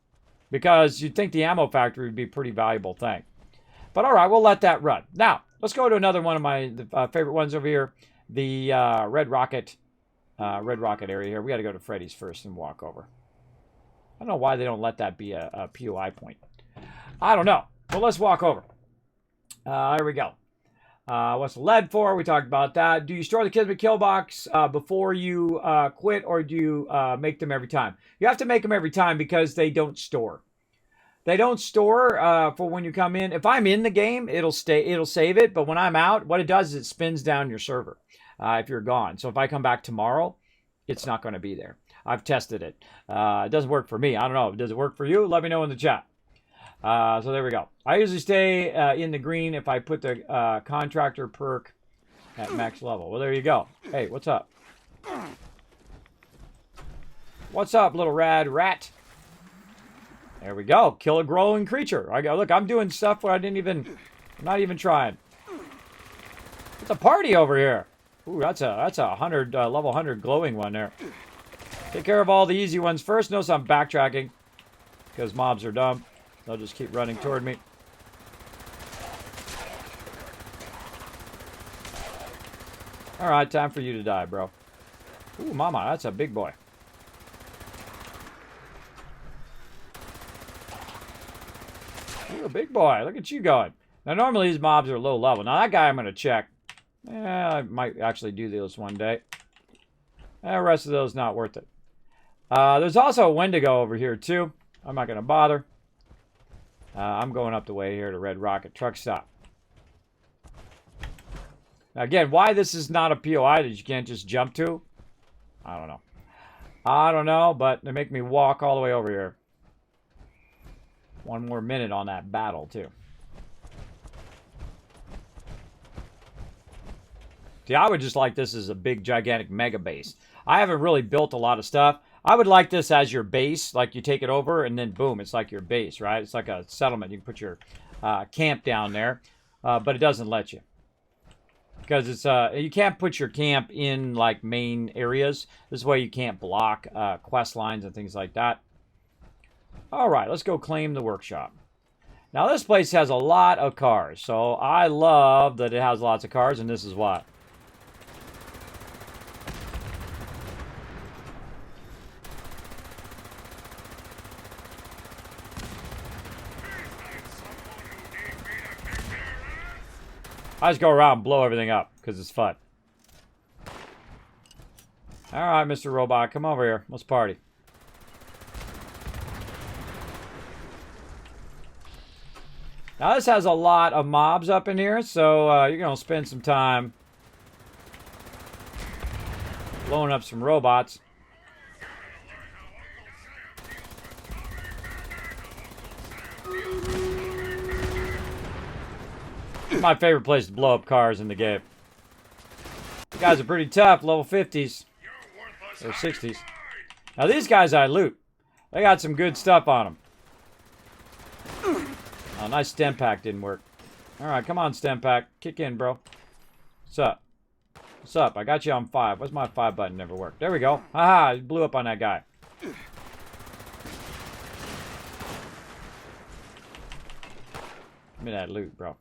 because you'd think the ammo factory would be a pretty valuable thing. But all right, we'll let that run. Now, let's go to another one of my favorite ones over here, the red rocket area here. We got to go to Freddy's first and walk over. I don't know why they don't let that be a POI point. I don't know. Well, let's walk over. Here we go. What's the lead for? We talked about that. Do you store the Kismet kill box before you quit, or do you make them every time? You have to make them every time because they don't store. They don't store for when you come in. If I'm in the game, it'll save it. But when I'm out, what it does is it spins down your server if you're gone. So if I come back tomorrow, it's not going to be there. I've tested it. It doesn't work for me. I don't know. Does it work for you? Let me know in the chat. So there we go. I usually stay in the green if I put the contractor perk at max level. Well, there you go. Hey, what's up? What's up, little rad rat? There we go. Kill a growing creature. I go. Look, I'm doing stuff where I'm not even trying. It's a party over here. Ooh, that's a 100 level 100 glowing one there. Take care of all the easy ones first. Notice I'm backtracking because mobs are dumb. They'll just keep running toward me. All right, time for you to die, bro. Ooh, mama, that's a big boy. You're a big boy. Look at you going. Now, normally these mobs are low level. Now, that guy I'm going to check. I might actually do this one day. The rest of those not worth it. There's also a Wendigo over here, too. I'm not going to bother. I'm going up the way here to Red Rocket Truck Stop. Now, again, why this is not a POI that you can't just jump to, I don't know. I don't know, but they make me walk all the way over here. One more minute on that battle, too. See, I would just like this as a big, gigantic mega base. I haven't really built a lot of stuff. I would like this as your base. Like, you take it over, and then, boom, it's like your base, right? It's like a settlement. You can put your camp down there, but it doesn't let you. Because it's you can't put your camp in, like, main areas. This way you can't block quest lines and things like that. All right, let's go claim the workshop. Now, this place has a lot of cars, so I love that it has lots of cars, and this is why. I just go around and blow everything up, because it's fun. All right, Mr. Robot, come over here. Let's party. Now, this has a lot of mobs up in here, so you're going to spend some time blowing up some robots. It's my favorite place to blow up cars in the game. The guys are pretty tough, level 50s. Or 60s. Now, these guys I loot. They got some good stuff on them. Oh, nice stem pack didn't work. Alright, come on, stem pack. Kick in, bro. What's up? What's up? I got you on 5. What's my 5 button? Never worked. There we go. Haha, you blew up on that guy. Give me that loot, bro.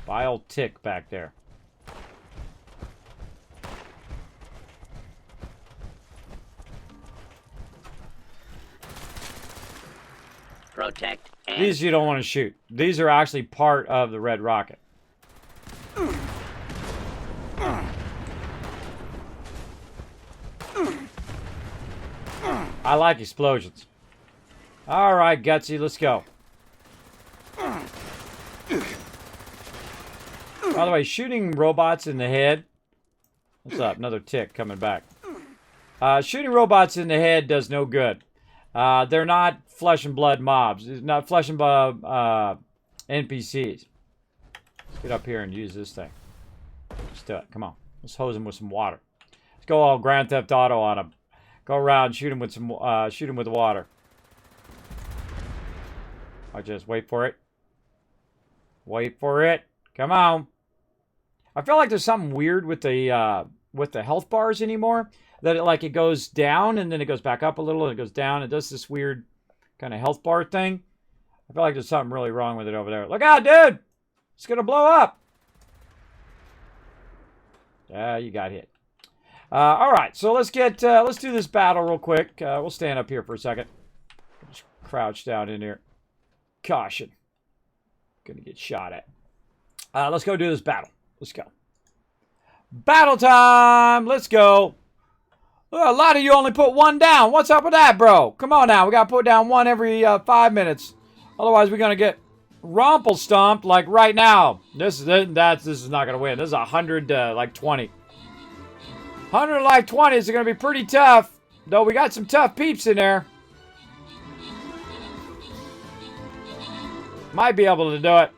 Vile tick back there. Protect and... These you don't want to shoot. These are actually part of the Red Rocket. I like explosions. Alright, Gutsy, let's go. By the way, shooting robots in the head... What's up? Another tick coming back. Shooting robots in the head does no good. They're not flesh and blood mobs. It's not flesh and blood NPCs. Let's get up here and use this thing. Let's do it. Come on. Let's hose him with some water. Let's go all Grand Theft Auto on him. Go around, shoot him with some, shoot him with water. I just wait for it. Wait for it. Come on. I feel like there's something weird with the health bars anymore. That it goes down and then it goes back up a little and it goes down. It does this weird kind of health bar thing. I feel like there's something really wrong with it over there. Look out, dude! It's gonna blow up. You got hit. All right, so let's do this battle real quick. We'll stand up here for a second. Just crouch down in here. Caution. Gonna get shot at. Let's go do this battle. Let's go. Battle time! Let's go. A lot of you only put one down. What's up with that, bro? Come on now. We got to put down one every 5 minutes. Otherwise, we're going to get rumple stomped like right now. This is not going to win. This is 100 like 20. 100 like 20 is going to be pretty tough. Though we got some tough peeps in there. Might be able to do it.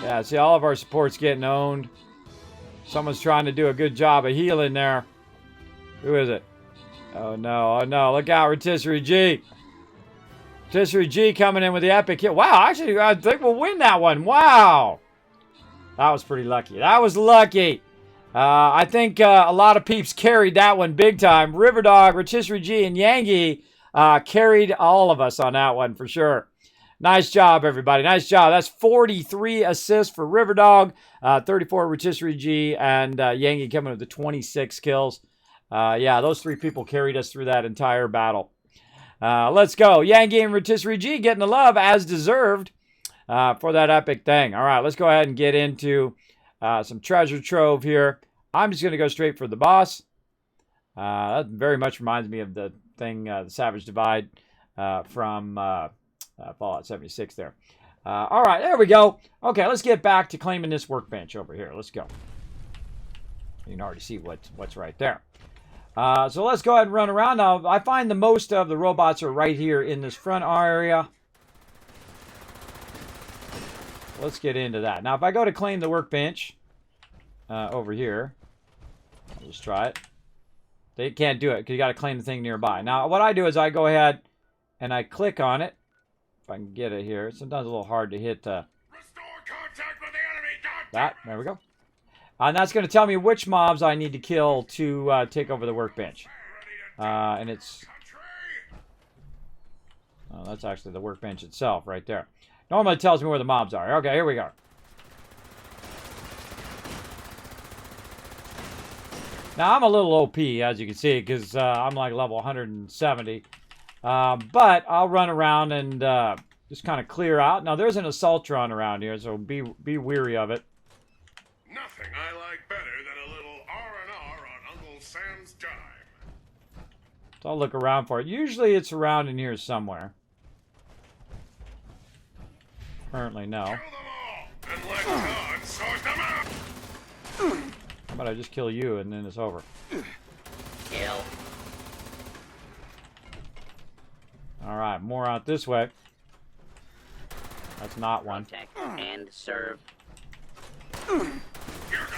Yeah, see, all of our support's getting owned. Someone's trying to do a good job of healing there. Who is it? Oh, no. Oh, no. Look out, Rotisserie G. Rotisserie G coming in with the epic hit. Wow, actually, I think we'll win that one. Wow. That was pretty lucky. That was lucky. I think a lot of peeps carried that one big time. Riverdog, Rotisserie G, and Yangi carried all of us on that one for sure. Nice job, everybody. Nice job. That's 43 assists for Riverdog, 34 Rotisserie G, and Yangi coming with the 26 kills. Yeah, those three people carried us through that entire battle. Let's go. Yangi and Rotisserie G getting the love as deserved for that epic thing. All right, let's go ahead and get into some treasure trove here. I'm just going to go straight for the boss. That very much reminds me of the thing, the Savage Divide from Fallout 76 there. All right, there we go. Okay, let's get back to claiming this workbench over here. Let's go. You can already see what's right there. So let's go ahead and run around. Now, I find the most of the robots are right here in this front area. Let's get into that. Now, if I go to claim the workbench over here, I'll just try it. They can't do it because you got to claim the thing nearby. Now, what I do is I go ahead and I click on it. If I can get it here. Sometimes a little hard to hit Restore contact with the enemy. that. There we go. And that's going to tell me which mobs I need to kill to take over the workbench. And it's... Oh, that's actually the workbench itself right there. Normally it tells me where the mobs are. Okay, here we go. Now, I'm a little OP, as you can see, because I'm like level 170. But I'll run around and just kind of clear out. Now, there's an Assaultron around here, so be weary of it. Nothing I like better than a little R&R on Uncle Sam's dime. So I'll look around for it. Usually it's around in here somewhere. Currently, no. Kill them all and let God sort them out. How about I just kill you and then it's over? Kill. Alright, more out this way. That's not one. Protect and serve.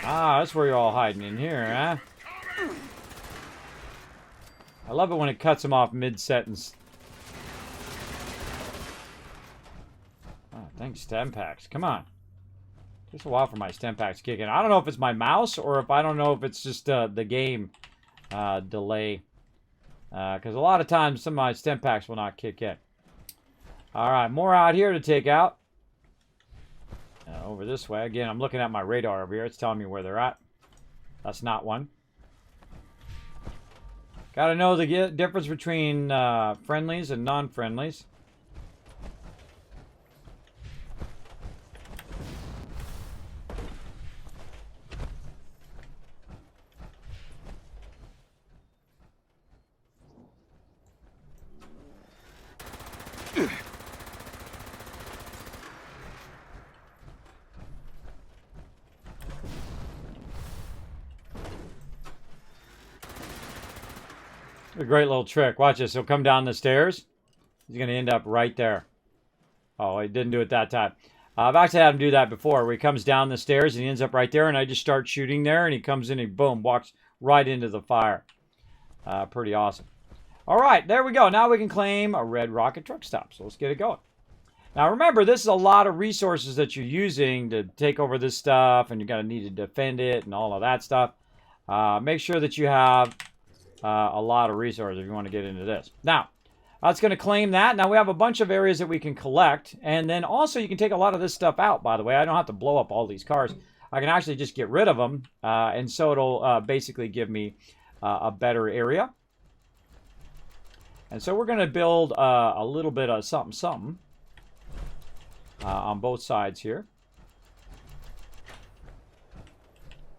Ah, that's where you're all hiding in here, huh? I love it when it cuts them off mid-sentence. Oh, thanks, stem packs. Come on. Takes a while for my stem packs to kick in. I don't know if it's my mouse or if I don't know if it's just the game delay. Because a lot of times some of my stem packs will not kick in. Alright, more out here to take out. Over this way. Again, I'm looking at my radar over here. It's telling me where they're at. That's not one. Gotta know the difference between friendlies and non-friendlies. A great little trick. Watch this. He'll come down the stairs. He's going to end up right there. Oh, he didn't do it that time. I've actually had him do that before, where he comes down the stairs and he ends up right there, and I just start shooting there, and he comes in and boom, walks right into the fire. Pretty awesome. All right, there we go. Now we can claim a red rocket truck stop. So let's get it going. Now remember, this is a lot of resources that you're using to take over this stuff, and you're going to need to defend it and all of that stuff. Make sure that you have a lot of resources if you want to get into this. Now, It's going to claim that. Now we have a bunch of areas that we can collect. And then also you can take a lot of this stuff out, by the way. I don't have to blow up all these cars. I can actually just get rid of them. And so it'll basically give me a better area. And so we're going to build a little bit of something on both sides here.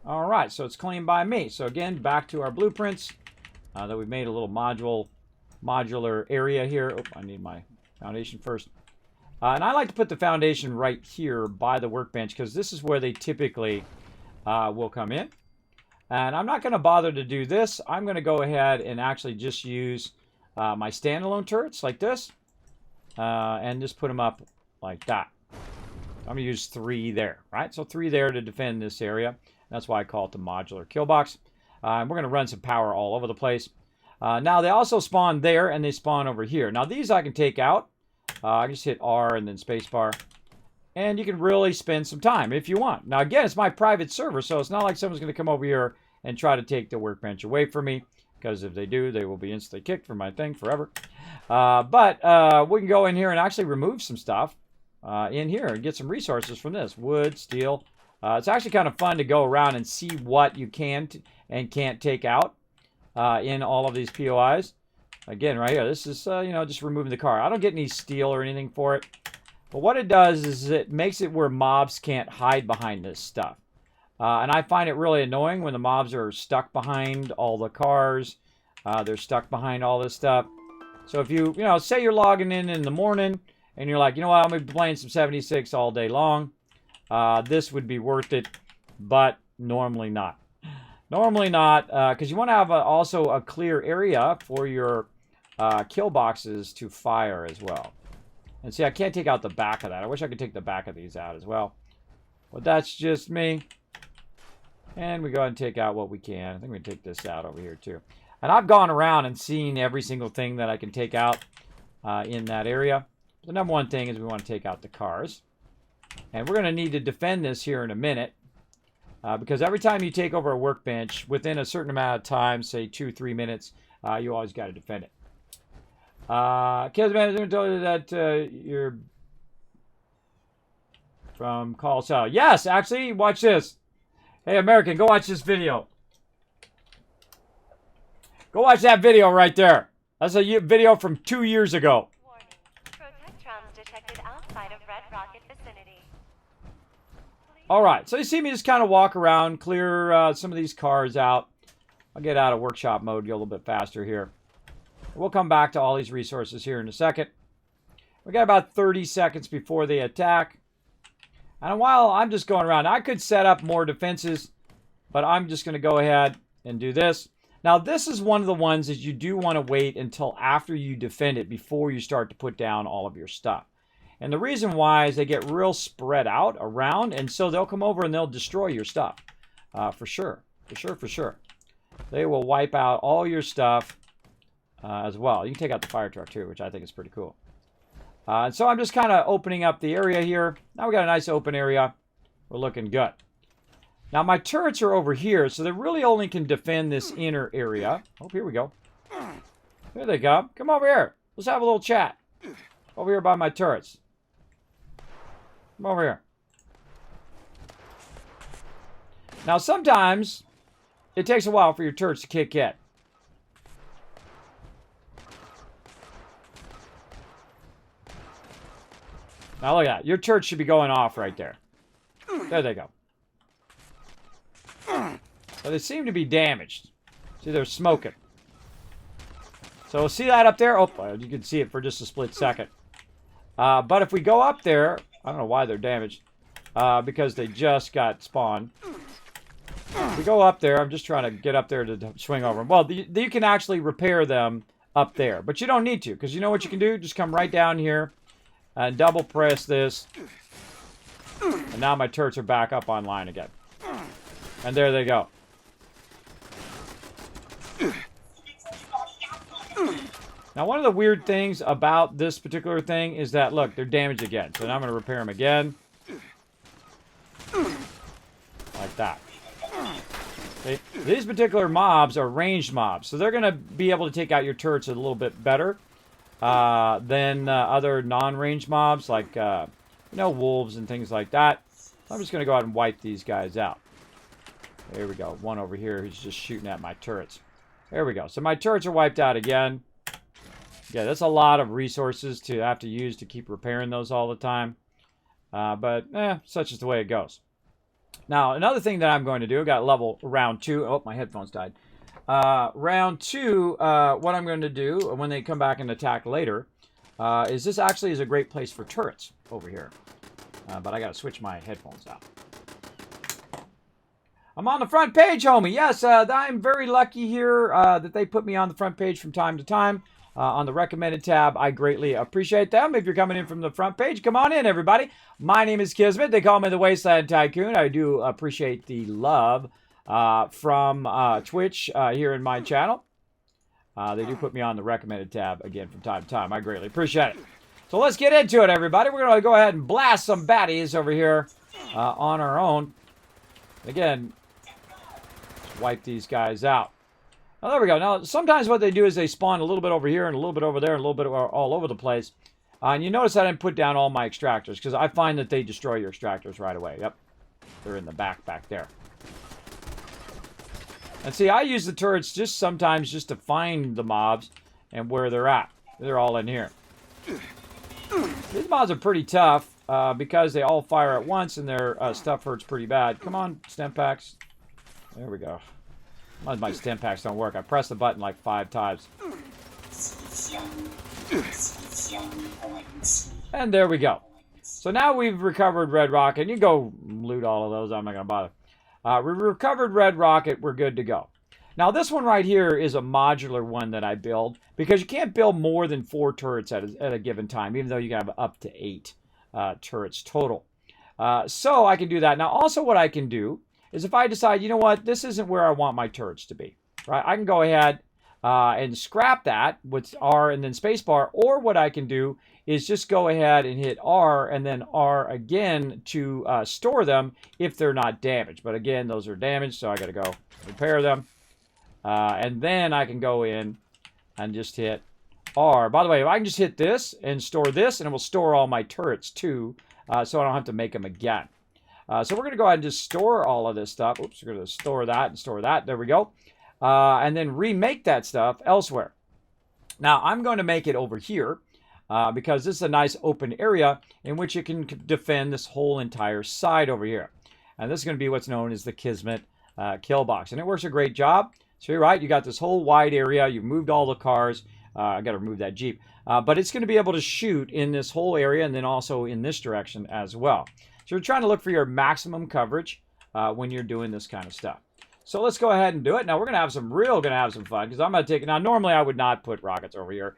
All right, so it's claimed by me. So again, back to our blueprints that we've made a little modular area here. Oh, I need my foundation first. And I like to put the foundation right here by the workbench because this is where they typically will come in. And I'm not going to bother to do this. I'm going to go ahead and actually just use my standalone turrets like this. And just put them up like that. I'm going to use 3 there, right? So 3 there to defend this area. That's why I call it the modular kill box. And we're going to run some power all over the place. Now, they also spawn there, and they spawn over here. Now, these I can take out. I just hit R and then spacebar. And you can really spend some time if you want. Now, again, it's my private server, so it's not like someone's going to come over here and try to take the workbench away from me. Because if they do, they will be instantly kicked from my thing forever. But we can go in here and actually remove some stuff in here and get some resources from this. Wood, steel. It's actually kind of fun to go around and see what you can and can't take out in all of these POIs. Again, right here, this is, you know, just removing the car. I don't get any steel or anything for it. But what it does is it makes it where mobs can't hide behind this stuff. And I find it really annoying when the mobs are stuck behind all the cars. They're stuck behind all this stuff. So if you know, say you're logging in the morning and you're like, you know what, I'm going to be playing some 76 all day long. This would be worth it, but normally not. Normally not, because you want to have also a clear area for your kill boxes to fire as well. And see, I can't take out the back of that. I wish I could take the back of these out as well. But that's just me. And we go ahead and take out what we can. I think we can take this out over here too. And I've gone around and seen every single thing that I can take out in that area. The number one thing is we want to take out the cars. And we're going to need to defend this here in a minute. Because every time you take over a workbench, within a certain amount of time, say 2-3 minutes, you always got to defend it. Kismet, I'm going to tell you that you're from s.p.e.c.i.a.l. Yes, actually, watch this. Hey, American, go watch this video. Go watch that video right there. That's a video from 2 years ago. Warning. Protectrons detected outside of Red Rocket vicinity. All right, so you see me just kind of walk around, clear some of these cars out. I'll get out of workshop mode, go a little bit faster here. We'll come back to all these resources here in a second. We got about 30 seconds before they attack. And while I'm just going around, I could set up more defenses, but I'm just going to go ahead and do this. Now, this is one of the ones that you do want to wait until after you defend it before you start to put down all of your stuff. And the reason why is they get real spread out around, and so they'll come over and they'll destroy your stuff. For sure. For sure. They will wipe out all your stuff as well. You can take out the fire truck too, which I think is pretty cool. And so I'm just kind of opening up the area here. Now we got a nice open area. We're looking good. Now my turrets are over here, so they really only can defend this inner area. Oh, here we go. Here they come. Come over here. Let's have a little chat. Over here by my turrets. Come over here. Now sometimes it takes a while for your turrets to kick in. Now look at that. Your turret should be going off right there. There they go. So they seem to be damaged. See, they're smoking. So see that up there? Oh, you can see it for just a split second. But if we go up there, I don't know why they're damaged. Because they just got spawned. If we go up there, I'm just trying to get up there to swing over them. Well, you can actually repair them up there. But you don't need to, because you know what you can do? Just come right down here. And double press this. And now my turrets are back up online again. And there they go. Now one of the weird things about this particular thing is that, look, they're damaged again. So now I'm going to repair them again. Like that. Okay. These particular mobs are ranged mobs. So they're going to be able to take out your turrets a little bit better. than other non-range mobs like, wolves and things like that. I'm just going to go out and wipe these guys out. There we go. One over here who's just shooting at my turrets. There we go. So my turrets are wiped out again. Yeah, that's a lot of resources to have to use to keep repairing those all the time. But such is the way it goes. Now, another thing that I'm going to do, got level round 2. Oh, my headphones died. Round 2, what I'm going to do when they come back and attack later, is this actually is a great place for turrets over here. But I got to switch my headphones out. I'm on the front page, homie. Yes, I'm very lucky here that they put me on the front page from time to time. On the recommended tab, I greatly appreciate them. If you're coming in from the front page, come on in, everybody. My name is Kismet. They call me the Wasteland Tycoon. I do appreciate the love from Twitch here in my channel. They do put me on the recommended tab again from time to time. I greatly appreciate it. So let's get into it, everybody. We're going to go ahead and blast some baddies over here on our own. Again, just wipe these guys out. Now, there we go. Now, sometimes what they do is they spawn a little bit over here and a little bit over there and a little bit all over the place. And you notice I didn't put down all my extractors because I find that they destroy your extractors right away. Yep. They're in the back there. And see, I use the turrets just sometimes just to find the mobs and where they're at. They're all in here. These mobs are pretty tough because they all fire at once and their stuff hurts pretty bad. Come on, stem packs. There we go. My stem packs don't work. I pressed the button like 5 times. And there we go. So now we've recovered Red Rocket. You can go loot all of those. I'm not going to bother. We recovered Red Rocket. We're good to go. Now this one right here is a modular one that I build because you can't build more than 4 turrets at a given time, even though you can have up to 8 turrets total. So I can do that. Now also what I can do is if I decide, you know what, this isn't where I want my turrets to be, right? I can go ahead and scrap that with R and then spacebar, or what I can do is just go ahead and hit R and then R again to store them if they're not damaged. But again, those are damaged, so I got to go repair them. And then I can go in and just hit R. By the way, if I can just hit this and store this, and it will store all my turrets too, so I don't have to make them again. So we're going to go ahead and just store all of this stuff. Oops, we're going to store that and store that. There we go. And then remake that stuff elsewhere. Now, I'm going to make it over here because this is a nice open area in which you can defend this whole entire side over here. And this is going to be what's known as the Kismet kill box. And it works a great job. So you're right, you got this whole wide area. You moved all the cars. I got to remove that Jeep. But it's going to be able to shoot in this whole area and then also in this direction as well. So you're trying to look for your maximum coverage when you're doing this kind of stuff. So let's go ahead and do it. Now we're going to have some fun because I'm going to take it. Now normally I would not put rockets over here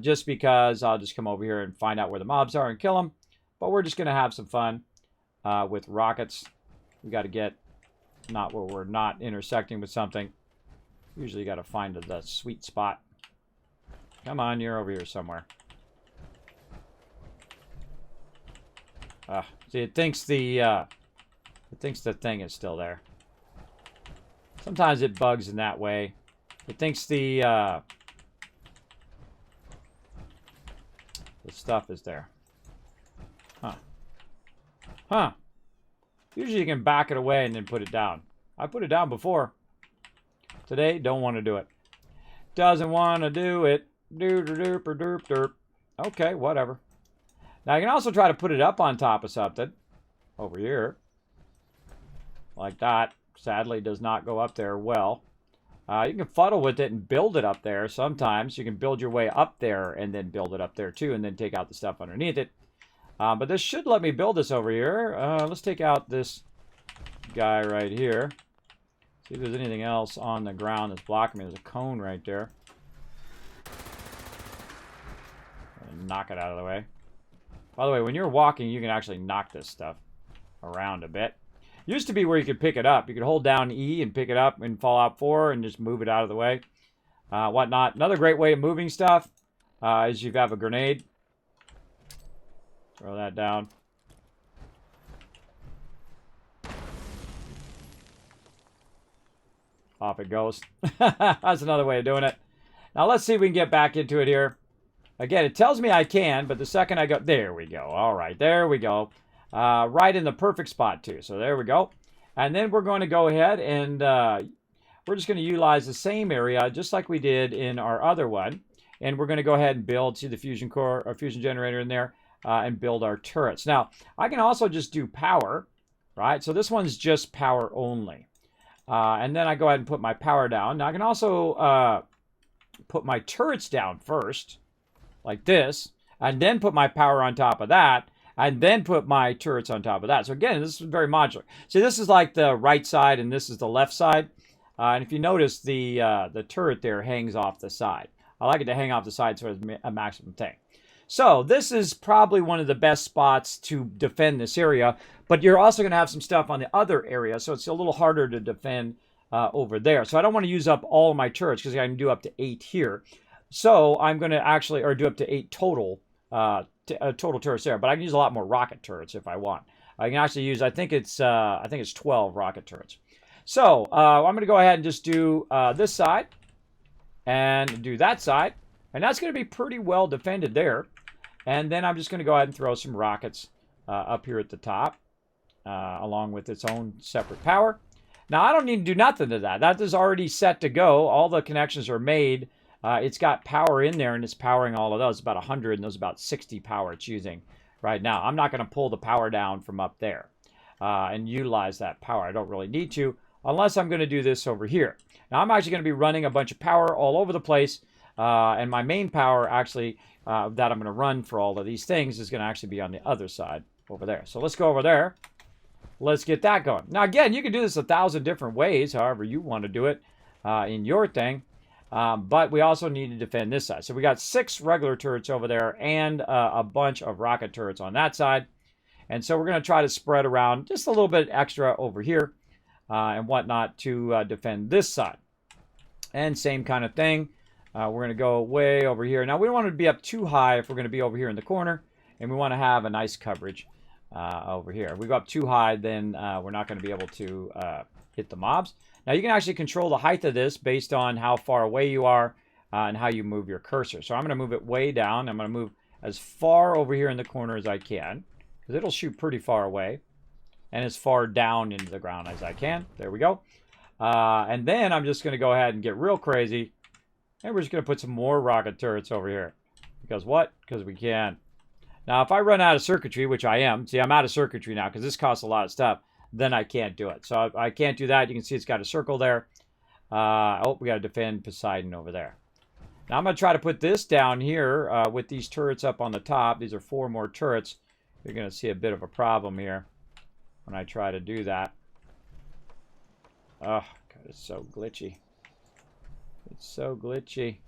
just because I'll just come over here and find out where the mobs are and kill them. But we're just going to have some fun with rockets. We got to get not where we're not intersecting with something. Usually you got to find the sweet spot. Come on, you're over here somewhere. See, it thinks the thing is still there. Sometimes it bugs in that way. It thinks the stuff is there. Huh. Usually you can back it away and then put it down. I put it down before. Today, don't want to do it. Doesn't want to do it. Doop. Okay, whatever. Now, you can also try to put it up on top of something. Over here. Like that. Sadly, does not go up there well. You can fuddle with it and build it up there sometimes. You can build your way up there and then build it up there too and then take out the stuff underneath it. But this should let me build this over here. Let's take out this guy right here. See if there's anything else on the ground that's blocking me. There's a cone right there. Knock it out of the way. By the way, when you're walking, you can actually knock this stuff around a bit. Used to be where you could pick it up. You could hold down E and pick it up in Fallout 4 and just move it out of the way. Whatnot. Another great way of moving stuff is you have a grenade. Throw that down. Off it goes. That's another way of doing it. Now let's see if we can get back into it here. Again, it tells me I can, but the second I go, there we go. All right, there we go. Right in the perfect spot too. So there we go. And then we're going to go ahead and we're just going to utilize the same area just like we did in our other one. And we're going to go ahead and build, see the fusion core or fusion generator in there, and build our turrets. Now, I can also just do power, right? So this one's just power only. And then I go ahead and put my power down. Now I can also put my turrets down first, like this, and then put my power on top of that, and then put my turrets on top of that. So again, this is very modular. See, this is like the right side, and this is the left side. And if you notice, the turret there hangs off the side. I like it to hang off the side so it's a maximum thing. So this is probably one of the best spots to defend this area, but you're also going to have some stuff on the other area, so it's a little harder to defend over there. So I don't want to use up all of my turrets because I can do up to 8 here. So I'm going to actually, or do up to 8 total, total turrets there. But I can use a lot more rocket turrets if I want. I can actually use, I think it's 12 rocket turrets. So I'm going to go ahead and just do this side and do that side. And that's going to be pretty well defended there. And then I'm just going to go ahead and throw some rockets up here at the top, along with its own separate power. Now, I don't need to do nothing to that. That is already set to go. All the connections are made. It's got power in there, and it's powering all of those. About 100, and those about 60 power it's using right now. I'm not going to pull the power down from up there and utilize that power. I don't really need to, unless I'm going to do this over here. Now, I'm actually going to be running a bunch of power all over the place. And my main power actually that I'm going to run for all of these things is going to actually be on the other side over there. So let's go over there. Let's get that going. Now, again, you can do this 1,000 different ways, however you want to do it in your thing. But we also need to defend this side. So we got 6 regular turrets over there and a bunch of rocket turrets on that side. And so we're going to try to spread around just a little bit extra over here and whatnot to defend this side. And same kind of thing. We're going to go way over here. Now, we don't want to be up too high if we're going to be over here in the corner. And we want to have a nice coverage over here. If we go up too high, then we're not going to be able to hit the mobs. Now, you can actually control the height of this based on how far away you are and how you move your cursor. So I'm going to move it way down. I'm going to move as far over here in the corner as I can, because it'll shoot pretty far away. And as far down into the ground as I can. There we go. And then I'm just going to go ahead and get real crazy. And we're just going to put some more rocket turrets over here. Because what? Because we can. Now, if I run out of circuitry, which I am. See, I'm out of circuitry now because this costs a lot of stuff. Then I can't do it. So I can't do that. You can see it's got a circle there. Oh, we got to defend Poseidon over there. Now, I'm going to try to put this down here with these turrets up on the top. These are 4 more turrets. You're going to see a bit of a problem here when I try to do that. Oh, God, it's so glitchy. It's so glitchy.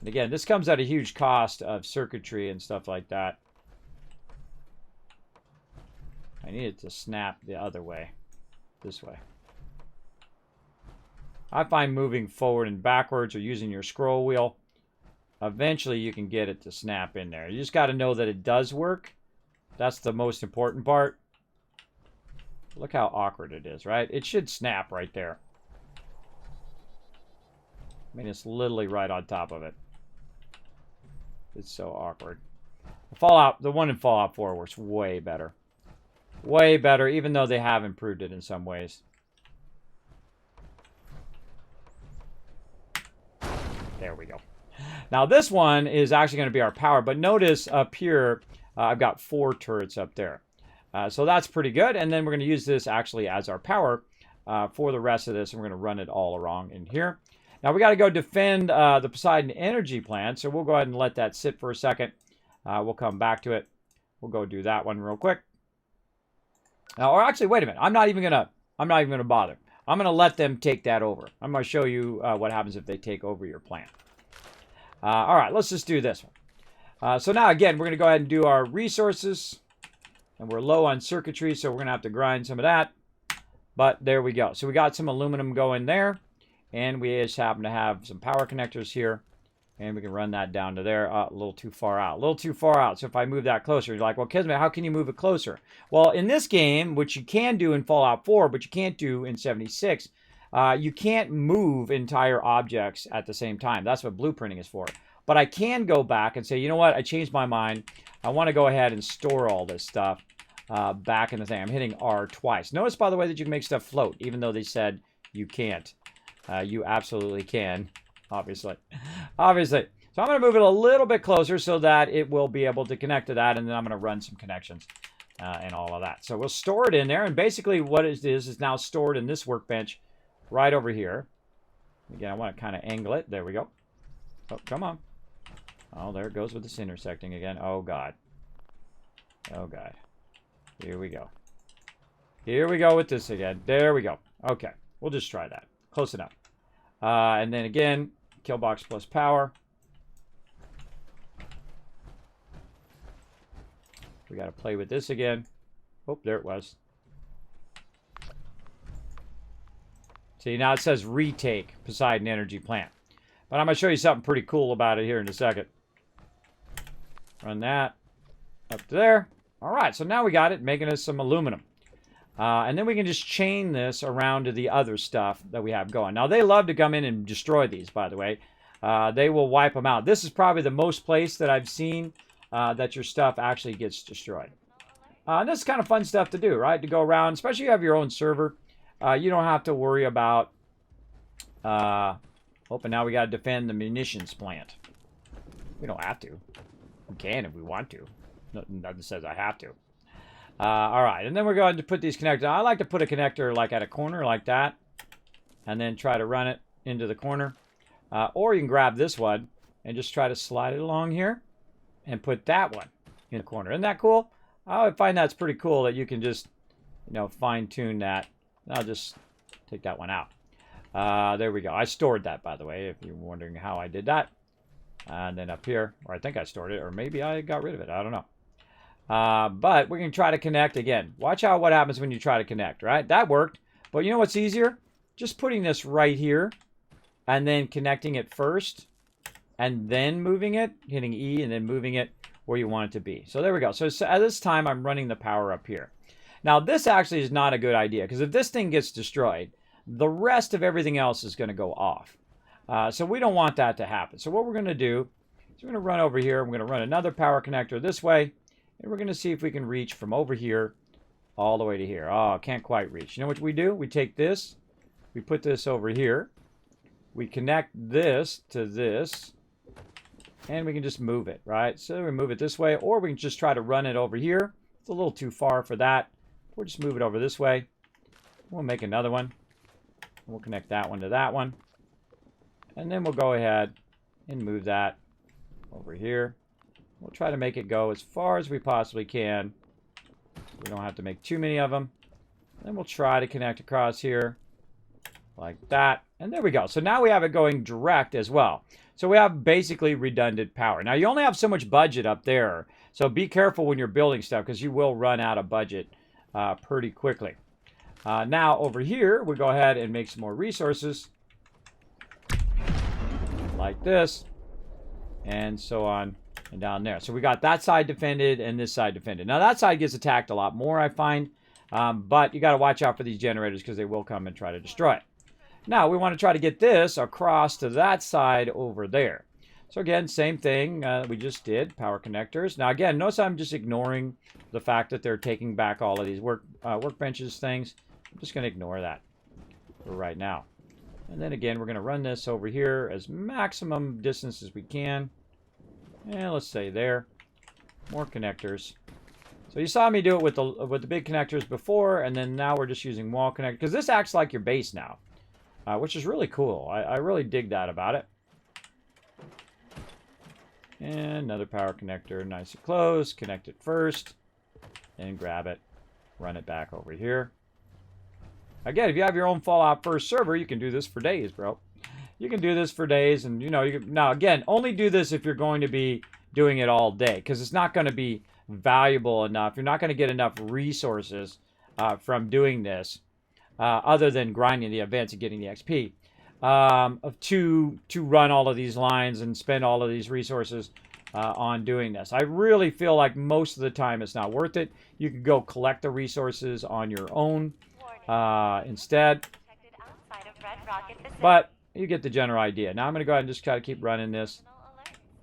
And again, this comes at a huge cost of circuitry and stuff like that. I need it to snap the other way. This way. I find moving forward and backwards or using your scroll wheel, eventually you can get it to snap in there. You just got to know that it does work. That's the most important part. Look how awkward it is, right? It should snap right there. I mean, it's literally right on top of it. It's so awkward. The one in Fallout 4 works way better. Way better, even though they have improved it in some ways. There we go. Now, this one is actually going to be our power, but notice up here, I've got 4 turrets up there. So that's pretty good, and then we're going to use this actually as our power for the rest of this, and we're going to run it all around in here. Now, we got to go defend the Poseidon energy plant, so we'll go ahead and let that sit for a second. We'll come back to it. We'll go do that one real quick. Or actually, wait a minute. I'm not even gonna bother. I'm gonna let them take that over. I'm gonna show you what happens if they take over your plant. All right, let's just do this one. So now again, we're gonna go ahead and do our resources, and we're low on circuitry, so we're gonna have to grind some of that. But there we go. So we got some aluminum going there. And we just happen to have some power connectors here. And we can run that down to there. A little too far out. A little too far out. So if I move that closer, you're like, well, Kismet, how can you move it closer? Well, in this game, which you can do in Fallout 4, but you can't do in 76, you can't move entire objects at the same time. That's what blueprinting is for. But I can go back and say, you know what? I changed my mind. I want to go ahead and store all this stuff back in the thing. I'm hitting R twice. Notice, by the way, that you can make stuff float, even though they said you can't. You absolutely can, obviously. Obviously. So I'm going to move it a little bit closer so that it will be able to connect to that, and then I'm going to run some connections and all of that. So we'll store it in there, and basically what it is now stored in this workbench right over here. Again, I want to kind of angle it. There we go. Oh, come on. Oh, there it goes with this intersecting again. Oh, God. Oh, God. Here we go. Here we go with this again. There we go. Okay. We'll just try that. Close enough. And then again, kill box plus power. We got to play with this again. Oh, there it was. See, now it says retake Poseidon Energy Plant. But I'm going to show you something pretty cool about it here in a second. Run that up to there. All right, so now we got it, making us some aluminum. And then we can just chain this around to the other stuff that we have going. Now, they love to come in and destroy these, by the way. They will wipe them out. This is probably the most place that I've seen that your stuff actually gets destroyed. And this is kind of fun stuff to do, right? To go around, especially if you have your own server. You don't have to worry about... oh, but now we got to defend the munitions plant. We don't have to. We can if we want to. Nothing says I have to. All right, and then we're going to put these connectors. I like to put a connector like at a corner like that, and then try to run it into the corner. Or you can grab this one and just try to slide it along here and put that one in the corner. Isn't that cool? I would find that's pretty cool that you can just, fine tune that. I'll just take that one out. There we go. I stored that, by the way, if you're wondering how I did that. And then up here, or I think I stored it, or maybe I got rid of it. I don't know. But we can try to connect again. Watch out what happens when you try to connect, right? That worked. But you know what's easier? Just putting this right here and then connecting it first and then moving it, hitting E and then moving it where you want it to be. So there we go. So at this time, I'm running the power up here. Now, this actually is not a good idea because if this thing gets destroyed, the rest of everything else is going to go off. So we don't want that to happen. So what we're going to do is we're going to run over here. We're going to run another power connector this way. And we're going to see if we can reach from over here all the way to here. Oh, can't quite reach. You know what we do? We take this. We put this over here. We connect this to this. And we can just move it, right? So we move it this way. Or we can just try to run it over here. It's a little too far for that. We'll just move it over this way. We'll make another one. We'll connect that one to that one. And then we'll go ahead and move that over here. We'll try to make it go as far as we possibly can. We don't have to make too many of them. Then we'll try to connect across here like that. And there we go. So now we have it going direct as well. So we have basically redundant power. Now you only have so much budget up there. So be careful when you're building stuff because you will run out of budget pretty quickly. Now over here, we go ahead and make some more resources like this and so on and down there. So we got that side defended and this side defended. Now that side gets attacked a lot more, I find, but you got to watch out for these generators because they will come and try to destroy it. Now we want to try to get this across to that side over there. So again, same thing we just did, power connectors. Now again, notice I'm just ignoring the fact that they're taking back all of these workbenches things. I'm just going to ignore that for right now. And then again, we're going to run this over here as maximum distance as we can. And let's say there. More connectors. So you saw me do it with the big connectors before, and then now we're just using wall connectors. Because this acts like your base now, which is really cool. I really dig that about it. And another power connector, nice and close. Connect it first. And grab it. Run it back over here. Again, if you have your own Fallout First server, you can do this for days, bro. You can do this for days, and you can, now again, only do this if you're going to be doing it all day, because it's not going to be valuable enough. You're not going to get enough resources from doing this, other than grinding the events and getting the XP, to run all of these lines and spend all of these resources on doing this. I really feel like most of the time it's not worth it. You could go collect the resources on your own instead. But you get the general idea. Now I'm going to go ahead and just try to keep running this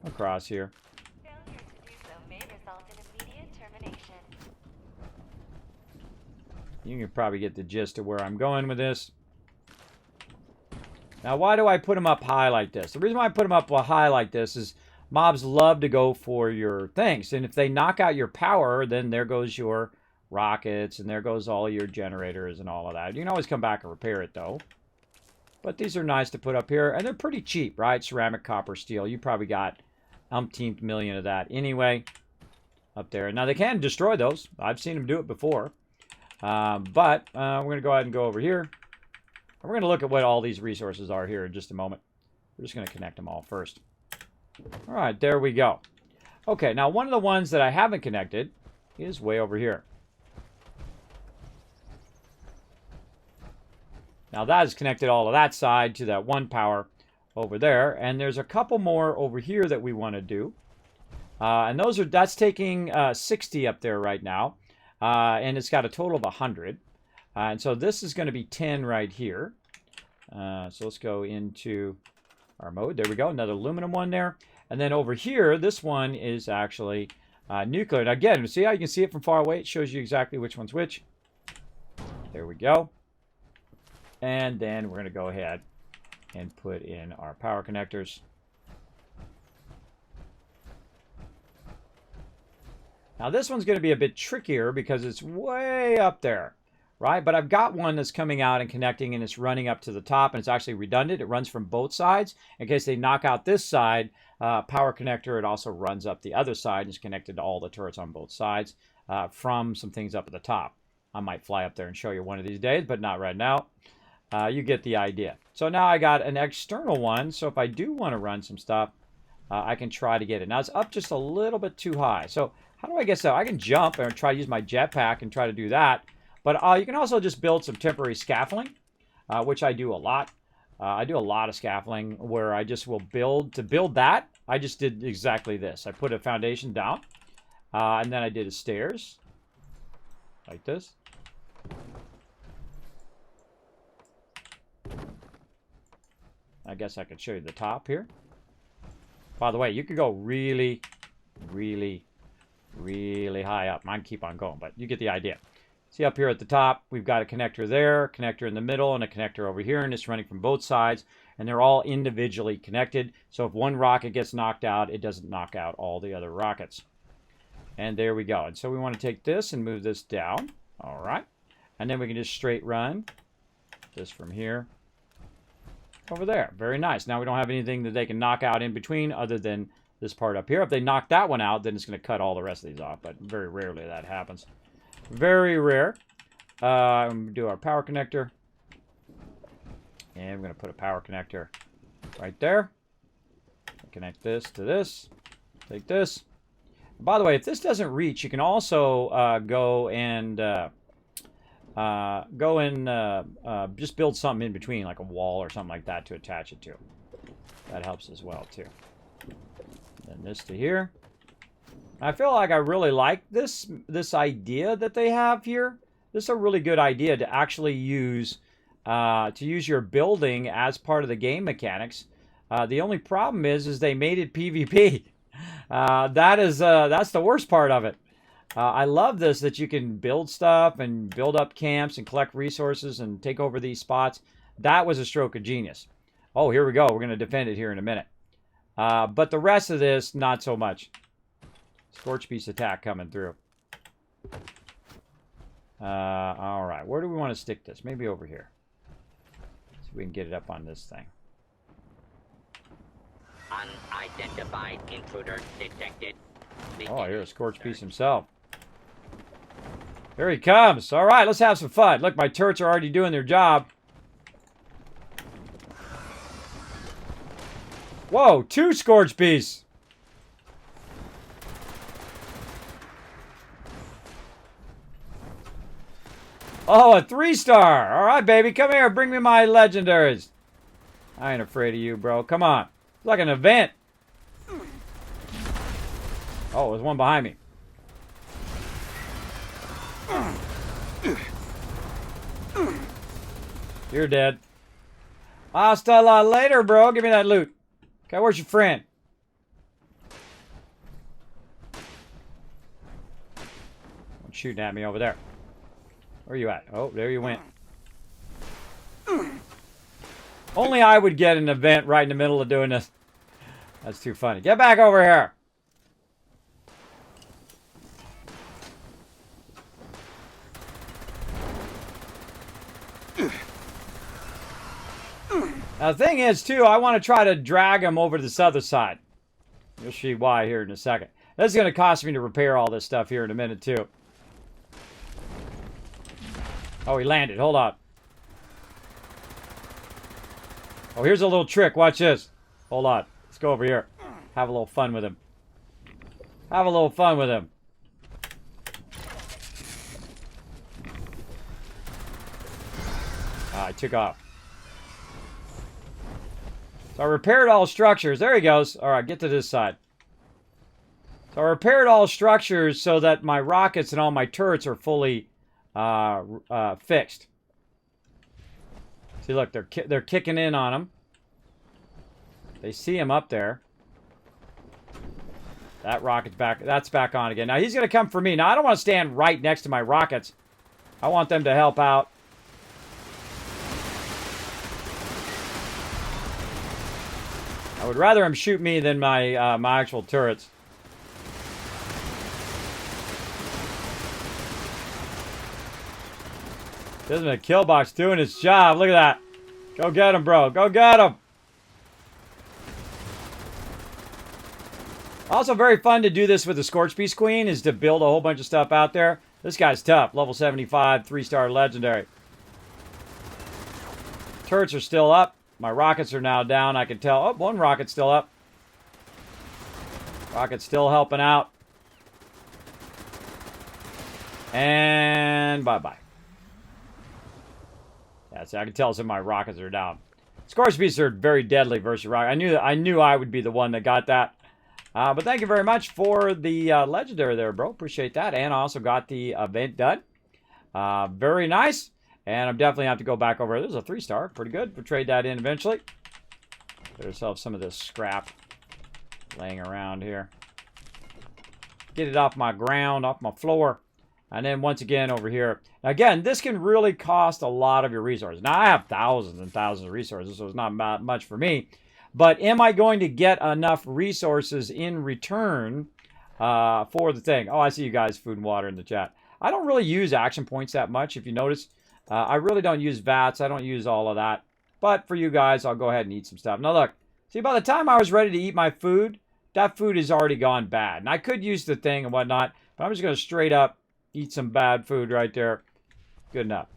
across here. Failure to do so may result in immediate termination. You can probably get the gist of where I'm going with this. Now, why do I put them up high like this? The reason why I put them up high like this is mobs love to go for your things. And if they knock out your power, then there goes your rockets, and there goes all your generators and all of that. You can always come back and repair it, though. But these are nice to put up here, and they're pretty cheap, right? Ceramic, copper, steel. You probably got umpteenth million of that anyway up there. Now, they can destroy those. I've seen them do it before. But we're going to go ahead and go over here. And we're going to look at what all these resources are here in just a moment. We're just going to connect them all first. All right, there we go. Okay, now one of the ones that I haven't connected is way over here. Now that is connected all of that side to that one power over there. And there's a couple more over here that we want to do. And that's taking 60 up there right now. And it's got a total of 100. And so this is going to be 10 right here. So let's go into our mode. There we go. Another aluminum one there. And then over here, this one is actually nuclear. Now again, see how you can see it from far away? It shows you exactly which one's which. There we go. And then we're going to go ahead and put in our power connectors. Now this one's going to be a bit trickier because it's way up there, right? But I've got one that's coming out and connecting, and it's running up to the top, and it's actually redundant. It runs from both sides. In case they knock out this side, power connector, it also runs up the other side and is connected to all the turrets on both sides from some things up at the top. I might fly up there and show you one of these days, but not right now. You get the idea. So now I got an external one, so if I do want to run some stuff, I can try to get it. Now it's up just a little bit too high. So how do I get that? I can jump and try to use my jetpack and try to do that. But you can also just build some temporary scaffolding, which I do a lot. I do a lot of scaffolding where I just will build. To build that, I just did exactly this. I put a foundation down, and then I did a stairs like this. I guess I could show you the top here. By the way, you could go really, really, really high up. Mine keep on going, but you get the idea. See up here at the top, we've got a connector there, a connector in the middle, and a connector over here, and it's running from both sides, and they're all individually connected. So if one rocket gets knocked out, it doesn't knock out all the other rockets. And there we go. And so we want to take this and move this down. All right. And then we can just straight run this from here over there. Very nice. Now we don't have anything that they can knock out in between other than this part up here. If they knock that one out, then it's going to cut all the rest of these off, but very rarely that happens. Very rare. I'm going to do our power connector. And we're going to put a power connector right there. Connect this to this. Take this. By the way, if this doesn't reach, you can also go and just build something in between, like a wall or something like that, to attach it to. That helps as well too. And this to here. I feel like I really like this idea that they have here. This is a really good idea to actually use your building as part of the game mechanics. The only problem is they made it PvP. That's the worst part of it. I love this, that you can build stuff and build up camps and collect resources and take over these spots. That was a stroke of genius. Oh, here we go. We're going to defend it here in a minute. But the rest of this, not so much. Scorch piece attack coming through. All right. Where do we want to stick this? Maybe over here. So we can get it up on this thing. Unidentified intruder detected. Oh, here's Scorch Piece himself. Here he comes. All right, let's have some fun. Look, my turrets are already doing their job. Whoa, 2 Scorch Piece. Oh, a 3-star. All right, baby, come here. Bring me my legendaries. I ain't afraid of you, bro. Come on. It's like an event. Oh, there's one behind me. You're dead. Hasta la later, bro. Give me that loot. Okay, where's your friend? shooting at me over there. Where are you at? Oh, there you went. Only I would get an event right in the middle of doing this. That's too funny. Get back over here. Now, the thing is, too, I want to try to drag him over to this other side. You'll see why here in a second. This is going to cost me to repair all this stuff here in a minute, too. Oh, he landed. Hold on. Oh, here's a little trick. Watch this. Hold on. Let's go over here. Have a little fun with him. Have a little fun with him. I took off. So I repaired all structures. There he goes. All right, get to this side. So I repaired all structures so that my rockets and all my turrets are fully fixed. See, look, they're kicking in on him. They see him up there. That rocket's back. That's back on again. Now he's going to come for me. Now I don't want to stand right next to my rockets. I want them to help out. I would rather him shoot me than my my actual turrets. Isn't a kill box doing its job? Look at that. Go get him, bro. Go get him. Also very fun to do this with the Scorch-Beast Queen is to build a whole bunch of stuff out there. This guy's tough. Level 75, 3-star legendary. Turrets are still up. My rockets are now down. I can tell. Oh, one rocket's still up. Rocket's still helping out. And bye-bye. Yeah, see, I can tell some of my rockets are down. Scorch-Beasts are very deadly versus rocket. I knew I would be the one that got that. But thank you very much for the legendary there, bro. Appreciate that. And I also got the event done. Very nice. And I'm definitely have to go back over. There's a 3-star. Pretty good. We'll trade that in eventually. Get ourselves some of this scrap laying around here. Get it off my ground, off my floor. And then once again over here. Now again, this can really cost a lot of your resources. Now I have thousands and thousands of resources, so it's not much for me. But am I going to get enough resources in return for the thing? Oh, I see you guys, food and water in the chat. I don't really use action points that much, if you notice. I really don't use VATs. I don't use all of that. But for you guys, I'll go ahead and eat some stuff. Now look, see, by the time I was ready to eat my food, that food has already gone bad. And I could use the thing and whatnot, but I'm just going to straight up eat some bad food right there. Good enough.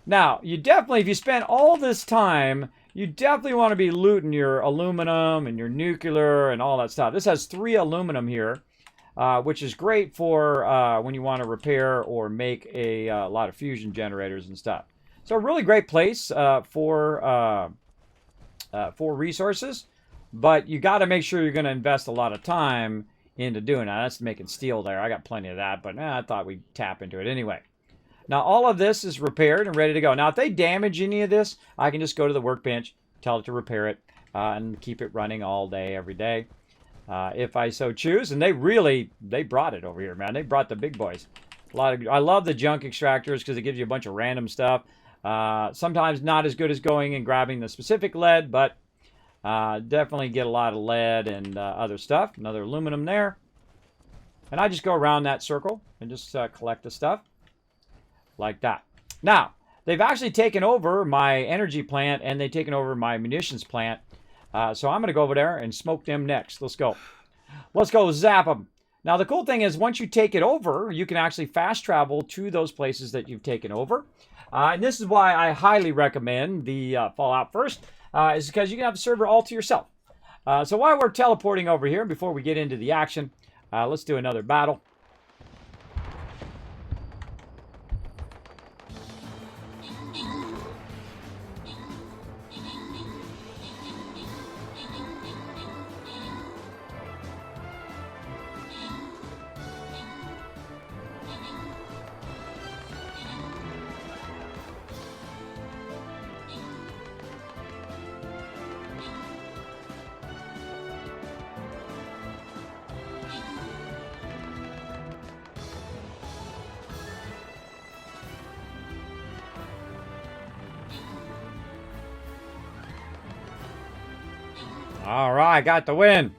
Now, you definitely, if you spend all this time, you definitely want to be looting your aluminum and your nuclear and all that stuff. This has 3 aluminum here, which is great for when you want to repair or make a lot of fusion generators and stuff. So a really great place for resources, but you got to make sure you're going to invest a lot of time into doing that. That's making steel there. I got plenty of that, but I thought we'd tap into it anyway. Now, all of this is repaired and ready to go. Now, if they damage any of this, I can just go to the workbench, tell it to repair it, and keep it running all day, every day, if I so choose. And they brought it over here, man. They brought the big boys. I love the junk extractors because it gives you a bunch of random stuff. Sometimes not as good as going and grabbing the specific lead, but definitely get a lot of lead and other stuff. Another aluminum there. And I just go around that circle and just collect the stuff. Like that. Now, they've actually taken over my energy plant and they've taken over my munitions plant. So I'm going to go over there and smoke them next. Let's go. Let's go zap them. Now, the cool thing is once you take it over, you can actually fast travel to those places that you've taken over. And this is why I highly recommend the Fallout First, is because you can have the server all to yourself. So while we're teleporting over here, before we get into the action, let's do another battle. All right, got the win.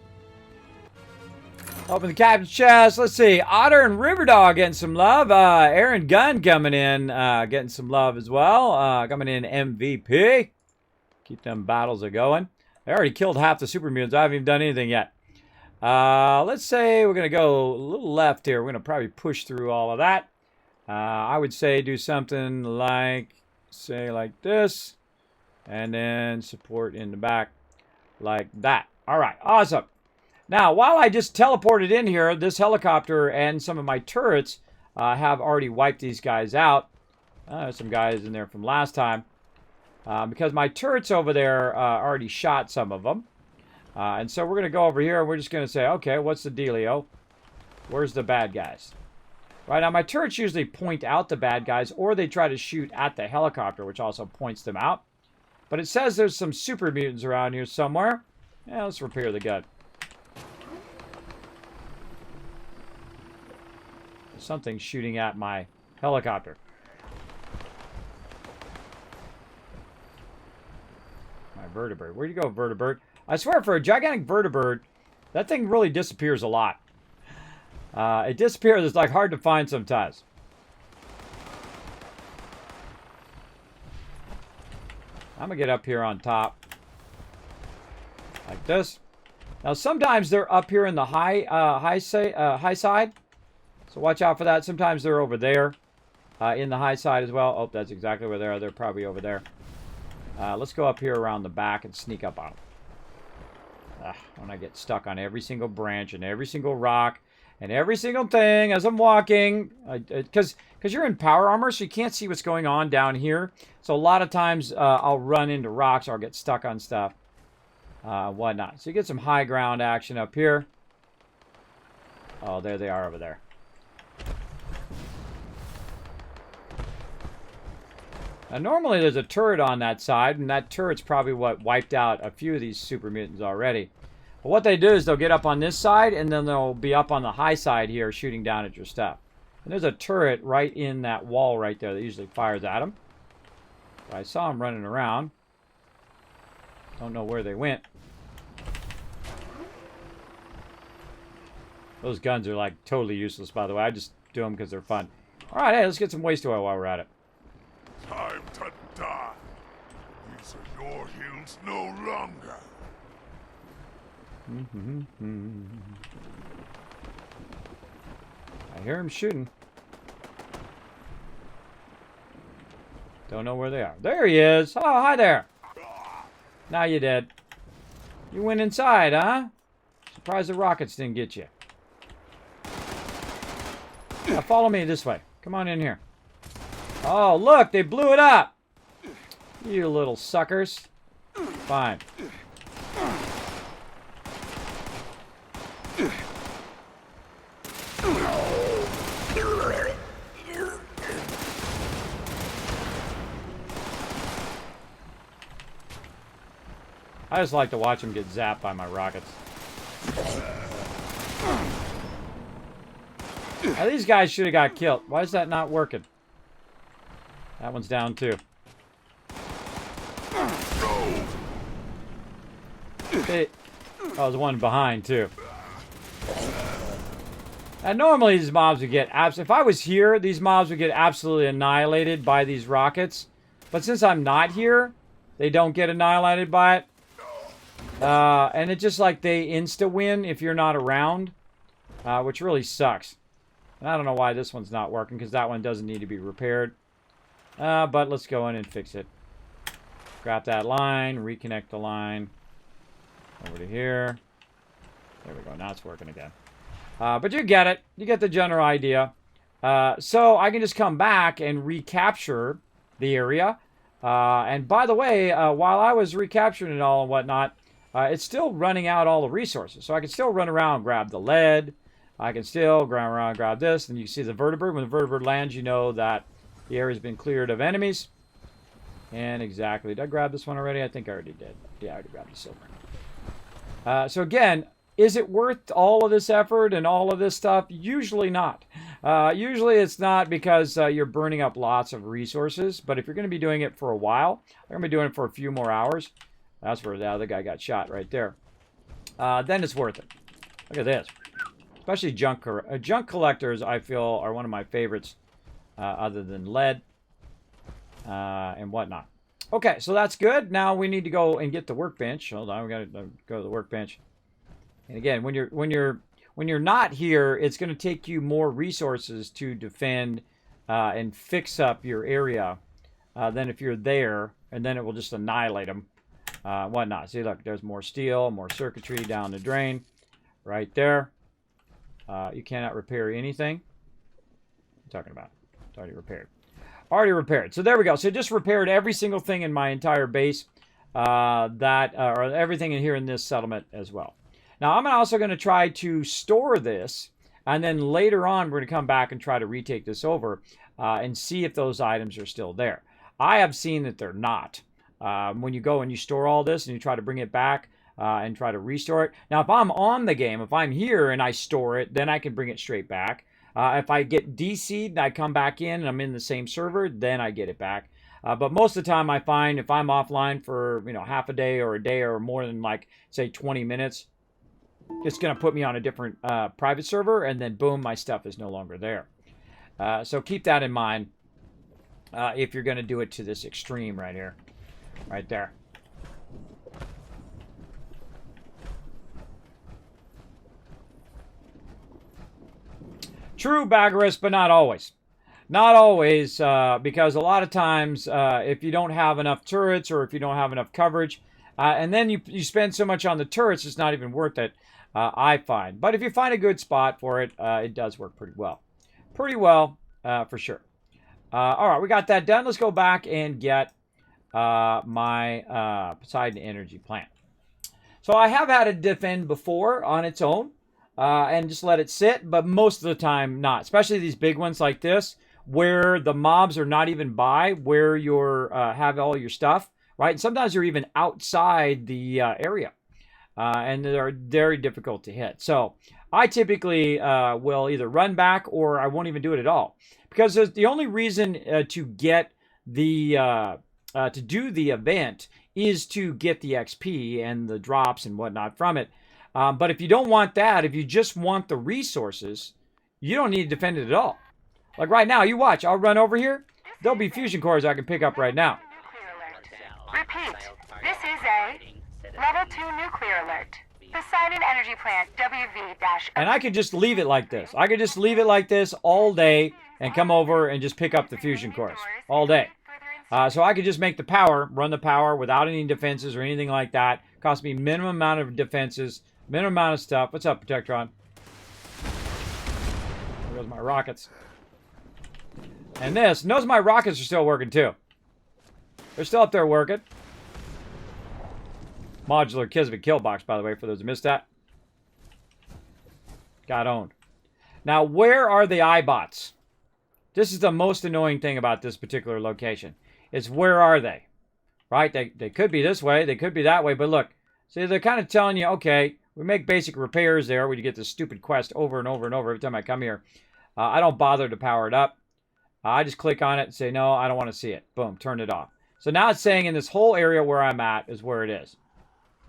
Open the captain's chest. Let's see. Otter and Riverdog getting some love. Aaron Gunn coming in, getting some love as well. Coming in MVP. Keep them battles going. I already killed half the super mutants. I haven't even done anything yet. Let's say we're going to go a little left here. We're going to probably push through all of that. I would say do something like, say like this. And then support in the back like that. All right, awesome. Now, while I just teleported in here, this helicopter and some of my turrets have already wiped these guys out. There's some guys in there from last time. Because my turrets over there already shot some of them. And so we're going to go over here and we're just going to say, okay, what's the dealio? Where's the bad guys? Right, now my turrets usually point out the bad guys, or they try to shoot at the helicopter, which also points them out. But it says there's some super mutants around here somewhere. Yeah, let's repair the gun. Something shooting at my helicopter. My vertibird. Where'd you go, vertibird? I swear, for a gigantic vertibird, that thing really disappears a lot. It disappears. It's like hard to find sometimes. I'm gonna get up here on top, like this. Now, sometimes they're up here in the high side. So watch out for that. Sometimes they're over there in the high side as well. Oh, that's exactly where they are. They're probably over there. Let's go up here around the back and sneak up on them. When I get stuck on every single branch and every single rock and every single thing as I'm walking. Because you're in power armor, so you can't see what's going on down here. So a lot of times I'll run into rocks or I'll get stuck on stuff. Whatnot. So you get some high ground action up here. Oh, there they are over there. Now, normally there's a turret on that side, and that turret's probably what wiped out a few of these super mutants already. But what they do is they'll get up on this side, and then they'll be up on the high side here shooting down at your stuff. And there's a turret right in that wall right there that usually fires at them. I saw them running around. Don't know where they went. Those guns are like totally useless, by the way. I just do them because they're fun. All right, hey, let's get some waste oil while we're at it. Time to die. These are your hills no longer. I hear him shooting. Don't know where they are. There he is. Oh, hi there. Now you're dead. You went inside, huh? Surprised the rockets didn't get you. Now follow me this way. Come on in here. Oh, look, they blew it up. You little suckers. Fine. I just like to watch them get zapped by my rockets. Now, these guys should have got killed. Why is that not working? That one's down too. Hey. Oh, there's one behind too. And normally these mobs would get if I was here, these mobs would get absolutely annihilated by these rockets. But since I'm not here, they don't get annihilated by it. And it's just like they insta-win if you're not around, which really sucks. And I don't know why this one's not working, because that one doesn't need to be repaired. But let's go in and fix it. Grab that line, reconnect the line over to here. There we go. Now it's working again. But you get it. You get the general idea. So I can just come back and recapture the area. And by the way, while I was recapturing it all and whatnot, it's still running out all the resources. So I can still run around and grab the lead. I can still run around and grab this. And you see the vertibird. When the vertibird lands, you know that the area's been cleared of enemies. And exactly. Did I grab this one already? I think I already did. Yeah, I already grabbed the silver. So again, is it worth all of this effort and all of this stuff? Usually not. Usually it's not, because you're burning up lots of resources. But if you're going to be doing it for a while, I'm going to be doing it for a few more hours. That's where the other guy got shot right there. then it's worth it. Look at this. Especially junk collectors, I feel, are one of my favorites, other than lead and whatnot. Okay, so that's good. Now we need to go and get the workbench. Hold on, we got to go to the workbench. And again, when you're not here, it's going to take you more resources to defend and fix up your area than if you're there, and then it will just annihilate them, whatnot. See, look, there's more steel, more circuitry down the drain, right there. You cannot repair anything. What are you talking about? It's already repaired. Already repaired. So there we go. So just repaired every single thing in my entire base, or everything in here in this settlement as well. Now I'm also going to try to store this, and then later on we're going to come back and try to retake this over and see if those items are still there. I have seen that they're not. When you go and you store all this and you try to bring it back and try to restore it. Now if I'm on the game, if I'm here and I store it, then I can bring it straight back. If I get DC'd and I come back in and I'm in the same server, then I get it back. But most of the time I find if I'm offline for, half a day or a day or more than, like, say 20 minutes, it's going to put me on a different private server, and then boom, my stuff is no longer there. So keep that in mind if you're going to do it to this extreme right here. Right there. True, Baggerus, but not always. Not always, because a lot of times, if you don't have enough turrets or if you don't have enough coverage, and then you spend so much on the turrets, it's not even worth it, I find. But if you find a good spot for it, it does work pretty well. Pretty well, for sure. All right, we got that done. Let's go back and get my Poseidon energy plant. So I have had it defend before on its own and just let it sit, but most of the time not. Especially these big ones like this, where the mobs are not even by where you're have all your stuff, right? And sometimes you're even outside the area, and they're very difficult to hit. So I typically will either run back or I won't even do it at all, because the only reason to get the to do the event is to get the XP and the drops and whatnot from it. But if you don't want that, if you just want the resources, you don't need to defend it at all. Like right now, you watch. I'll run over here. There'll be fusion cores I can pick up right now. Repeat, this is a level 2 nuclear alert. Poseidon Energy Plant WV- And I could just leave it like this. I could just leave it like this all day and come over and just pick up the fusion cores all day. So I could just make the power, run the power without any defenses or anything like that. Cost me minimum amount of defenses, minimum amount of stuff. What's up, Protectron? There goes my rockets. And this, notice my rockets are still working too. They're still up there working. Modular Kismet kill box, by the way, for those who missed that. Got owned. Now, where are the iBots? This is the most annoying thing about this particular location. It's where are they? Right? They could be this way. They could be that way. But look, see, they're kind of telling you, okay, we make basic repairs there where you get this stupid quest over and over and over every time I come here. I don't bother to power it up. I just click on it and say, no, I don't want to see it. Boom, turn it off. So now it's saying in this whole area where I'm at is where it is.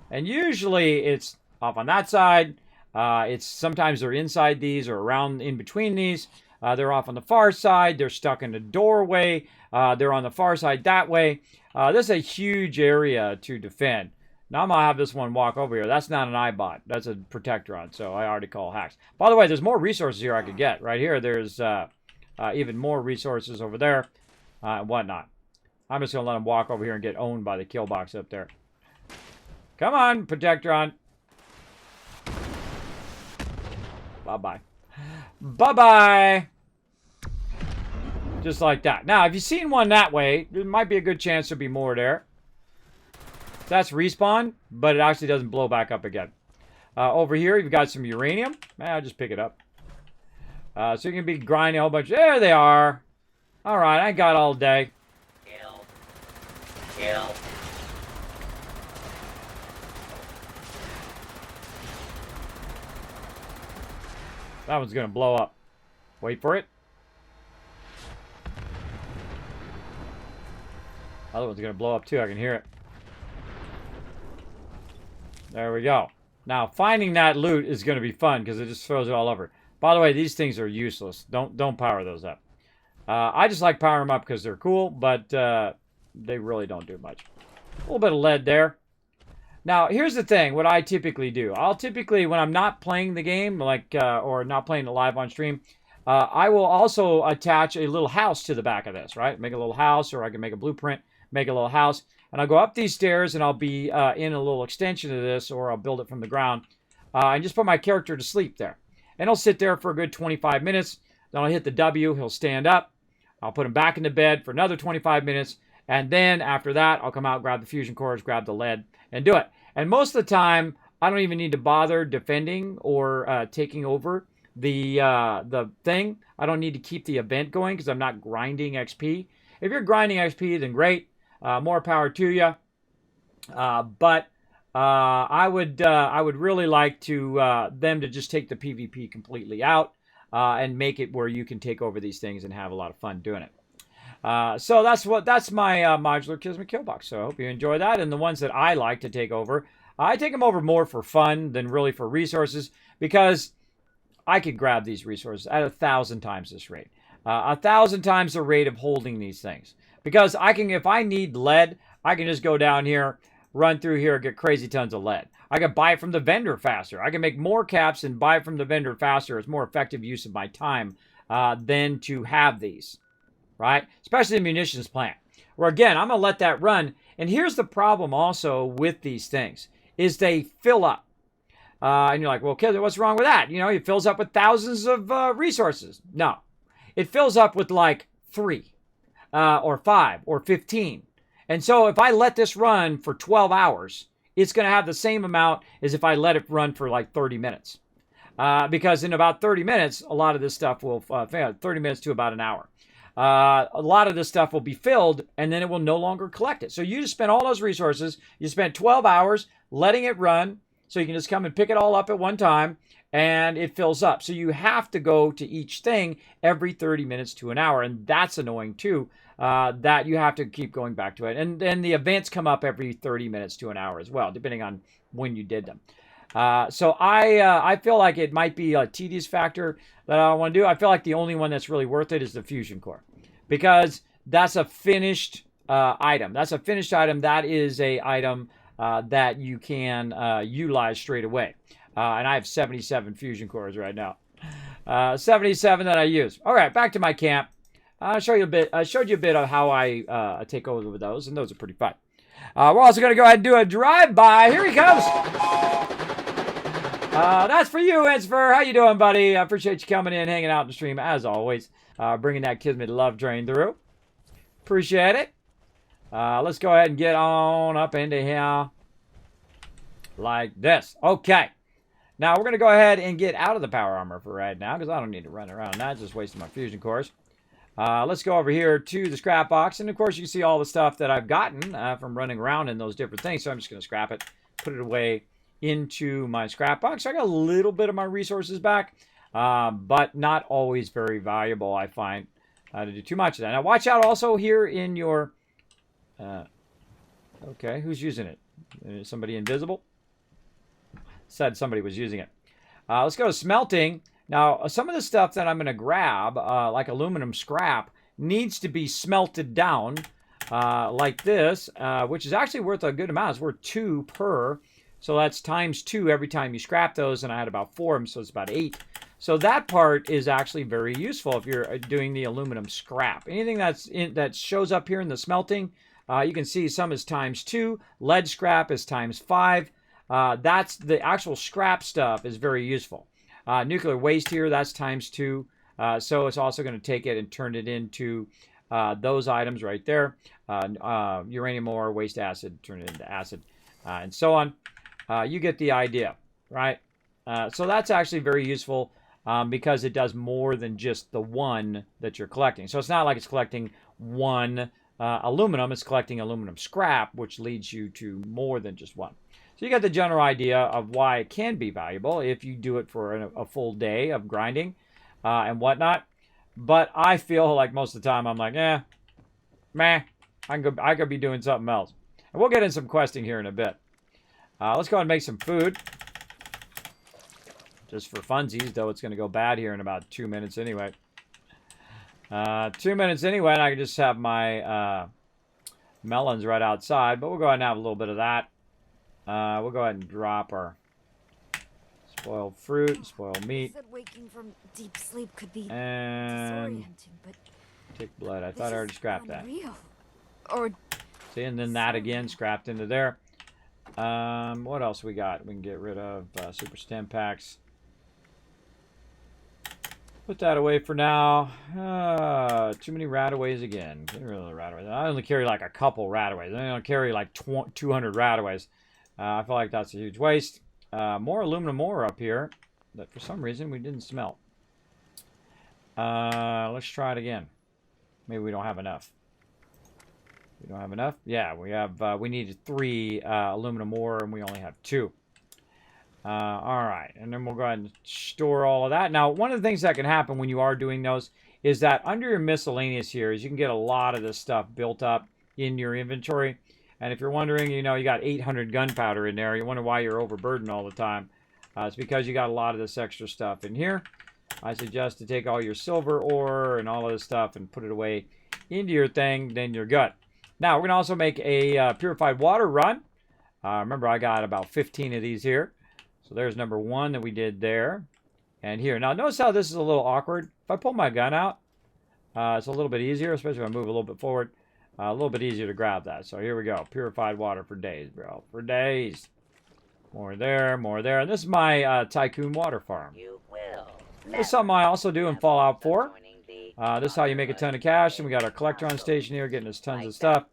And usually it's off on that side. It's sometimes they're inside these or around in between these. They're off on the far side. They're stuck in a doorway. They're on the far side that way. This is a huge area to defend. Now I'm going to have this one walk over here. That's not an iBot. That's a Protectron, so I already call hacks. By the way, there's more resources here I could get. Right here, there's even more resources over there and whatnot. I'm just going to let him walk over here and get owned by the kill box up there. Come on, Protectron. Bye-bye. Bye-bye. Just like that. Now, if you've seen one that way, there might be a good chance there'll be more there. That's respawn, but it actually doesn't blow back up again. Over here, you've got some uranium. I'll just pick it up. So you can be grinding a whole bunch. There they are. All right, I got all day. Kill. Kill. That one's going to blow up. Wait for it. Other one's going to blow up too. I can hear it. There we go. Now, finding that loot is going to be fun because it just throws it all over. By the way, these things are useless. Don't power those up. I just like powering them up because they're cool, but they really don't do much. A little bit of lead there. Now, here's the thing. What I typically do. I'll typically, when I'm not playing the game, like or not playing it live on stream, I will also attach a little house to the back of this, right? Make a little house, or I can make a blueprint, make a little house. And I'll go up these stairs, and I'll be in a little extension of this, or I'll build it from the ground, and just put my character to sleep there. And he'll sit there for a good 25 minutes. Then I'll hit the W. He'll stand up. I'll put him back into bed for another 25 minutes. And then after that, I'll come out, grab the fusion cores, grab the lead, and do it. And most of the time, I don't even need to bother defending or taking over the thing. I don't need to keep the event going because I'm not grinding XP. If you're grinding XP, then great. More power to you. But I would really like to them to just take the PvP completely out and make it where you can take over these things and have a lot of fun doing it. So that's my modular Kismet kill box. So I hope you enjoy that. And the ones that I like to take over, I take them over more for fun than really for resources because I could grab these resources at 1,000 times this rate. 1,000 times the rate of holding these things. Because I can, if I need lead, I can just go down here, run through here, get crazy tons of lead. I can buy it from the vendor faster. I can make more caps and buy it from the vendor faster. It's more effective use of my time than to have these, right? Especially the munitions plant. Where again, I'm going to let that run. And here's the problem also with these things, is they fill up. And you're like, well, Kismet, what's wrong with that? You know, it fills up with thousands of resources. No. It fills up with like 3 or 5 or 15. And so if I let this run for 12 hours, it's going to have the same amount as if I let it run for like 30 minutes. Because in about 30 minutes, a lot of this stuff will, 30 minutes to about an hour. A lot of this stuff will be filled and then it will no longer collect it. So you just spent all those resources. You spent 12 hours letting it run. So you can just come and pick it all up at one time and it fills up. So you have to go to each thing every 30 minutes to an hour. And that's annoying too, that you have to keep going back to it. And then the events come up every 30 minutes to an hour as well, depending on when you did them. So I feel like it might be a tedious factor that I want to do. I feel like the only one that's really worth it is the fusion core. Because that's a finished item. That's a finished item. That is a item that you can utilize straight away. And I have 77 fusion cores right now. 77 that I use. All right, back to my camp. I'll show you a bit. I showed you a bit of how I take over with those, and those are pretty fun. We're also going to go ahead and do a drive-by. Here he comes. That's for you, Ensfer. How you doing, buddy? I appreciate you coming in, hanging out in the stream, as always. Bringing that Kismet love train through. Appreciate it. Let's go ahead and get on up into here like this. Okay. Now, we're going to go ahead and get out of the power armor for right now because I don't need to run around that. Just wasting my fusion cores. Let's go over here to the scrap box. And, of course, you can see all the stuff that I've gotten from running around in those different things. So I'm just going to scrap it, put it away into my scrap box. So I got a little bit of my resources back, but not always very valuable, I find, to do too much of that. Now, watch out also here in your... okay, who's using it? Is somebody invisible? Said somebody was using it. Let's go to smelting. Now, some of the stuff that I'm going to grab, like aluminum scrap, needs to be smelted down like this, which is actually worth a good amount. It's worth 2 per. So that's times 2 every time you scrap those, and I had about 4 of them, so it's about 8. So that part is actually very useful if you're doing the aluminum scrap. Anything that shows up here in the smelting, you can see some is times 2. Lead scrap is times 5. That's the actual scrap stuff is very useful. Nuclear waste here, that's times 2. So it's also going to take it and turn it into those items right there. Uranium ore, waste acid, turn it into acid, and so on. You get the idea, right? So that's actually very useful because it does more than just the one that you're collecting. So it's not like it's collecting one aluminum, it's collecting aluminum scrap, which leads you to more than just one. So you get the general idea of why it can be valuable if you do it for a full day of grinding and whatnot. But I feel like most of the time I'm like, meh, I could be doing something else. And we'll get in some questing here in a bit. Let's go ahead and make some food. Just for funsies, though it's going to go bad here in about 2 minutes anyway. 2 minutes anyway, and I can just have my melons right outside. But we'll go ahead and have a little bit of that. We'll go ahead and drop our spoiled fruit, spoiled meat. Said waking from deep sleep could be And disorienting, but take blood. I this thought I already is scrapped that. unreal. Or See, and then that again, scrapped into there. What else we got? We can get rid of super stem packs. Put that away for now. Too many rataways again. Get rid of the rataways. I only carry like a couple rataways. I don't carry like 200 rataways. I feel like that's a huge waste. More aluminum ore up here that for some reason we didn't smelt. Let's try it again. Maybe we don't have enough. We don't have enough? Yeah, we have. We needed 3 aluminum ore, and we only have 2. All right, and then we'll go ahead and store all of that. Now, one of the things that can happen when you are doing those is that under your miscellaneous here is you can get a lot of this stuff built up in your inventory. And if you're wondering, you know, you got 800 gunpowder in there, you wonder why you're overburdened all the time. It's because you got a lot of this extra stuff in here. I suggest to take all your silver ore and all of this stuff and put it away into your thing, then you're good. Now, we're going to also make a purified water run. Remember, I got about 15 of these here. So there's number 1 that we did there. And here. Now, notice how this is a little awkward. If I pull my gun out, it's a little bit easier, especially if I move a little bit forward. A little bit easier to grab that. So here we go. Purified water for days, bro. For days. More there, more there. And this is my Tycoon water farm. You will. This is something I also do in Fallout 4. This is how you make a ton of cash. And we got our collectron station here getting us tons of stuff.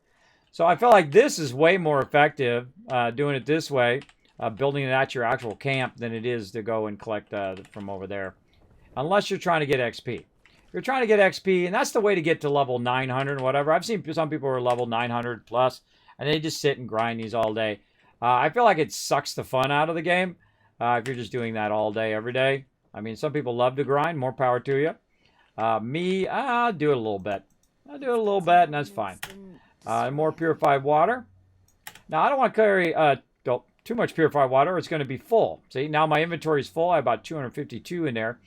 So I feel like this is way more effective doing it this way. Building it at your actual camp than it is to go and collect from over there. Unless you're trying to get XP. You're trying to get XP, and that's the way to get to level 900 or whatever. I've seen some people who are level 900 plus, and they just sit and grind these all day. I feel like it sucks the fun out of the game if you're just doing that all day, every day. I mean, some people love to grind. More power to you. Me, I'll do it a little bit. I'll do it a little bit, and that's fine. More purified water. Now, I don't want to carry too much purified water. It's going to be full. See, now my inventory is full. I have about 252 in there.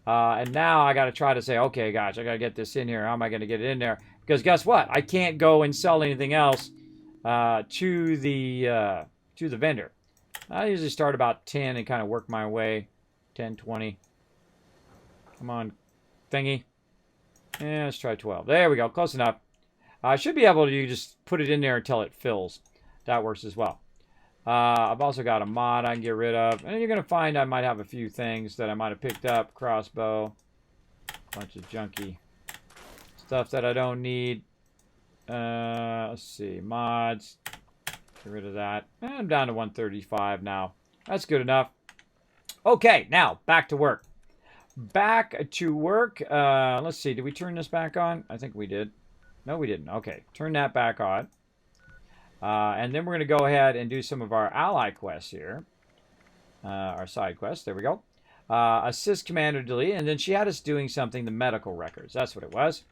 And now I got to try to say, okay, gosh, I got to get this in here. How am I going to get it in there? Because guess what? I can't go and sell anything else to the vendor. I usually start about 10 and kind of work my way. 10, 20. Come on, thingy. Yeah, let's try 12. There we go. Close enough. I should be able to just put it in there until it fills. That works as well. I've also got a mod I can get rid of. And you're going to find I might have a few things that I might have picked up. Crossbow. Bunch of junky stuff that I don't need. Let's see. Mods. Get rid of that. And I'm down to 135 now. That's good enough. Okay, now back to work. Back to work. Let's see. Did we turn this back on? I think we did. No, we didn't. Okay, turn that back on. And then we're going to go ahead and do some of our ally quests here. Our side quests. There we go. Assist Commander Delete. And then she had us doing something, the medical records. That's what it was.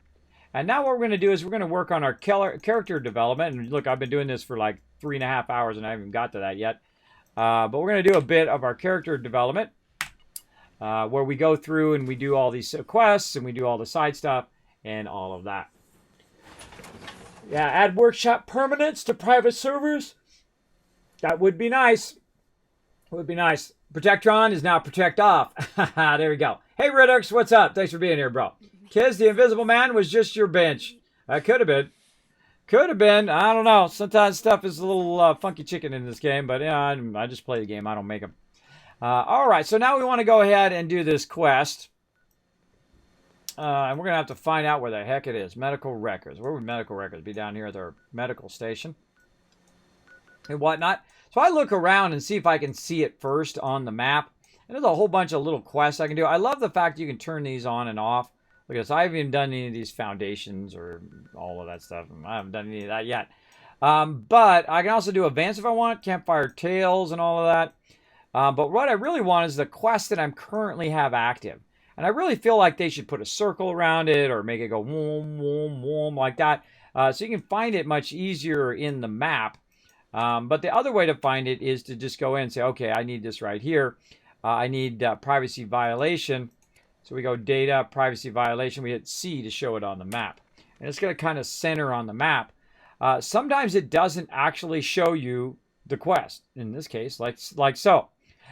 And now what we're going to do is we're going to work on our character development. And look, I've been doing this for like 3.5 hours and I haven't even got to that yet. But we're going to do a bit of our character development. Where we go through and we do all these quests and we do all the side stuff and all of that. Yeah, add workshop permanents to private servers. That would be nice. Would be nice. Protectron is now Protect Off. There we go. Hey, Riddix, what's up? Thanks for being here, bro. Kids, the Invisible Man was just your bench. Could have been. Could have been. I don't know. Sometimes stuff is a little funky chicken in this game, but yeah, I just play the game. I don't make them. All right, so now we want to go ahead and do this quest. And we're going to have to find out where the heck it is. Medical records. Where would medical records be? Down here at their medical station and whatnot. So I look around and see if I can see it first on the map. And there's a whole bunch of little quests I can do. I love the fact you can turn these on and off. Because I haven't even done any of these foundations or all of that stuff. I haven't done any of that yet. But I can also do advanced if I want. Campfire Tales and all of that. But what I really want is the quest that I'm currently have active. And I really feel like they should put a circle around it or make it go whoom, whoom, whoom like that. So you can find it much easier in the map. But the other way to find it is to just go in and say, okay, I need this right here. I need privacy violation. So we go data, privacy violation. We hit C to show it on the map. And it's going to kind of center on the map. Sometimes it doesn't actually show you the quest. In this case, like so.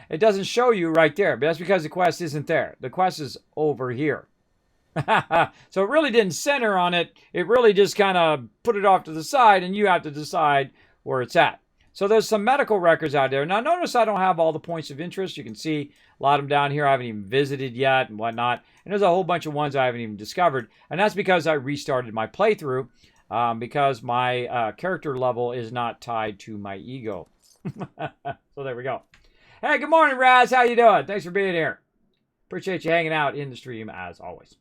It doesn't show you right there. But that's because the quest isn't there. The quest is over here. So it really didn't center on it. It really just kind of put it off to the side, and you have to decide where it's at. So there's some medical records out there. Now notice I don't have all the points of interest. You can see a lot of them down here I haven't even visited yet and whatnot. And there's a whole bunch of ones I haven't even discovered. And that's because I restarted my playthrough because my character level is not tied to my ego. So there we go. Hey, good morning, Raz. How you doing? Thanks for being here. Appreciate you hanging out in the stream as always.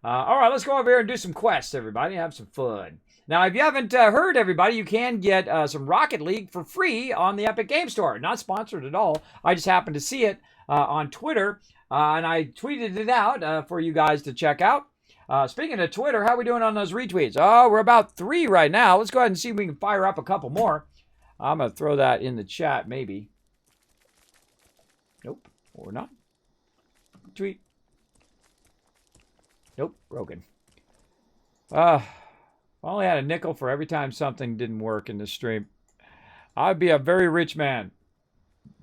All right, let's go over here and do some quests, everybody. Have some fun. Now, if you haven't heard, everybody, you can get some Rocket League for free on the Epic Game Store. Not sponsored at all. I just happened to see it on Twitter, and I tweeted it out for you guys to check out. Speaking of Twitter, how are we doing on those retweets? Oh, we're about 3 right now. Let's go ahead and see if we can fire up a couple more. I'm going to throw that in the chat, maybe. Nope, or not. Tweet. Nope, broken. I only had a nickel for every time something didn't work in this stream. I'd be a very rich man.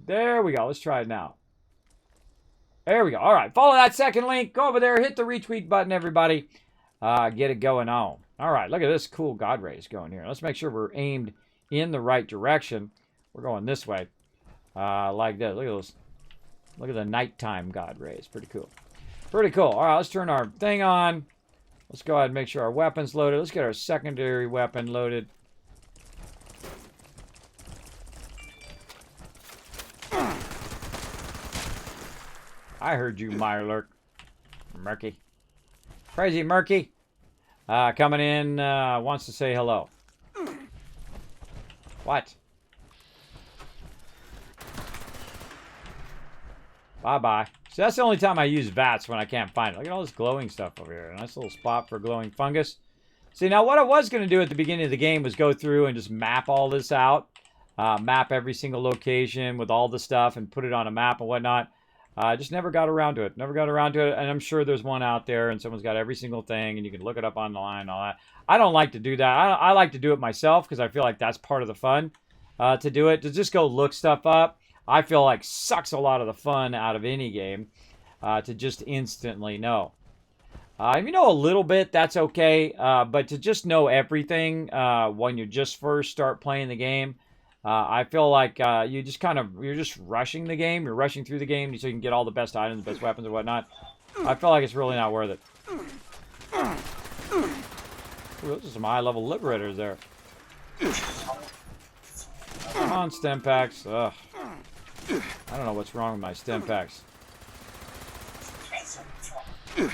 There we go. Let's try it now. There we go. All right, follow that second link. Go over there. Hit the retweet button, everybody. Get it going on. All right, look at this cool God rays going here. Let's make sure we're aimed in the right direction. We're going this way. Like this. Look at those. Look at the nighttime God rays. Pretty cool. Pretty cool. All right, let's turn our thing on. Let's go ahead and make sure our weapon's loaded. Let's get our secondary weapon loaded. I heard you, Mirelurk. Murky. Crazy Murky. Coming in, wants to say hello. What? Bye-bye. So that's the only time I use VATS, when I can't find it. Look at all this glowing stuff over here. A nice little spot for glowing fungus. See, now what I was going to do at the beginning of the game was go through and just map all this out. Map every single location with all the stuff and put it on a map and whatnot. I just never got around to it. Never got around to it. And I'm sure there's one out there and someone's got every single thing and you can look it up online and all that. I don't like to do that. I like to do it myself because I feel like that's part of the fun to do it. To just go look stuff up, I feel like sucks a lot of the fun out of any game to just instantly know. If you know a little bit, that's okay. But to just know everything when you just first start playing the game, I feel like you're just rushing the game. You're rushing through the game so you can get all the best items, best weapons and whatnot. I feel like it's really not worth it. Ooh, those are some high-level liberators there. Come on, stem packs. Ugh. I don't know what's wrong with my stem packs. A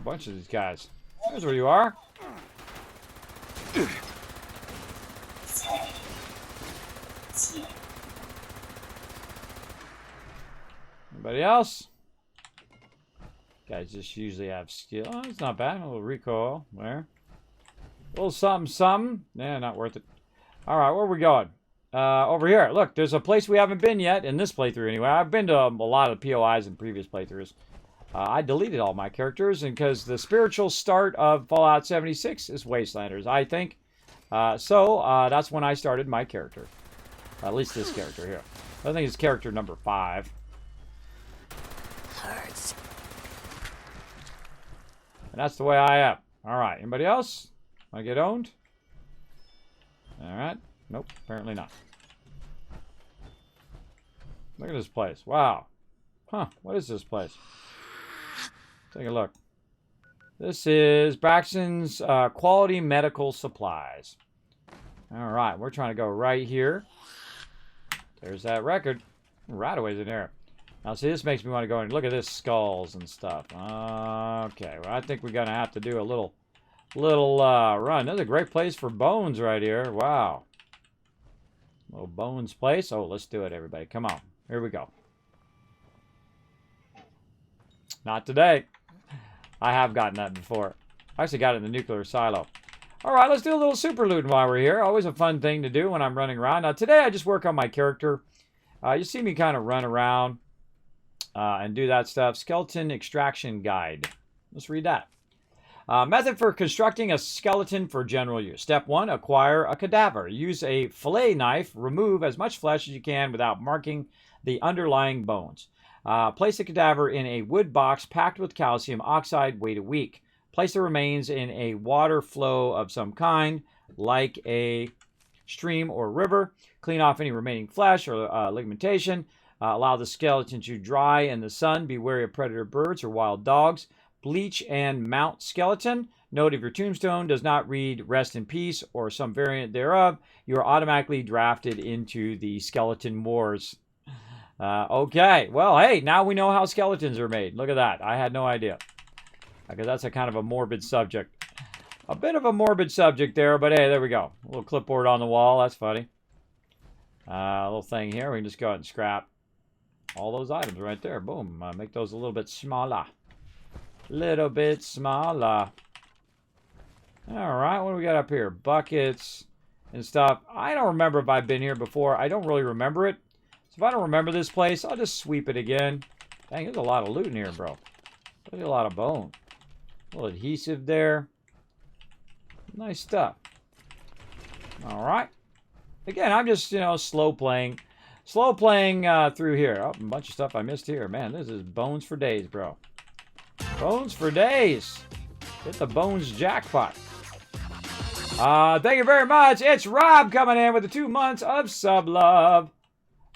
bunch of these guys. There's where you are. Anybody else? Guys just usually have skill. Oh, it's not bad. A little recoil there. A little something, something. Yeah, not worth it. All right, where are we going? Over here. Look, there's a place we haven't been yet in this playthrough anyway. I've been to a lot of POIs in previous playthroughs. I deleted all my characters and because the spiritual start of Fallout 76 is Wastelanders, I think. So that's when I started my character. At least this character here. I think it's character number 5. Hurts. And that's the way I am. All right. Anybody else? Want to get owned? All right. Nope. Apparently not. Look at this place. Wow. Huh. What is this place? Take a look. This is Braxton's Quality Medical Supplies. All right. We're trying to go right here. There's that record. Right away in there. Now, see, this makes me want to go and look at this skulls and stuff. Okay, well, I think we're going to have to do a little run. This is a great place for bones right here. Wow. Little bones place. Oh, let's do it, everybody. Come on. Here we go. Not today. I have gotten that before. I actually got it in the nuclear silo. All right, let's do a little super looting while we're here. Always a fun thing to do when I'm running around. Now, today I just work on my character. You see me kind of run around and do that stuff. Skeleton extraction guide. Let's read that. Method for constructing a skeleton for general use. Step 1, acquire a cadaver. Use a fillet knife. Remove as much flesh as you can without marking the underlying bones. Place the cadaver in a wood box packed with calcium oxide. Wait a week. Place the remains in a water flow of some kind, like a stream or river. Clean off any remaining flesh or ligamentation. Allow the skeleton to dry in the sun. Be wary of predator birds or wild dogs. Bleach and mount skeleton. Note if your tombstone does not read rest in peace or some variant thereof, you are automatically drafted into the skeleton wars. Okay, well, hey, now we know how skeletons are made. Look at that. I had no idea. Because that's a kind of a morbid subject. A bit of a morbid subject there, but hey, there we go. A little clipboard on the wall. That's funny. A little thing here. We can just go ahead and scrap all those items right there. Boom. Make those a little bit smaller. Little bit smaller. All right, what do we got up here? Buckets and stuff. I don't remember if I've been here before. I don't really remember it. So if I don't remember this place, I'll just sweep it again. Dang, there's a lot of loot in here, bro. There's a lot of bone. A little adhesive there. Nice stuff. All right. Again, I'm just, slow playing. Slow playing through here. Oh, a bunch of stuff I missed here. Man, this is bones for days, bro. Bones for days. Hit the bones jackpot. Thank you very much. It's Rob coming in with the 2 months of sub love.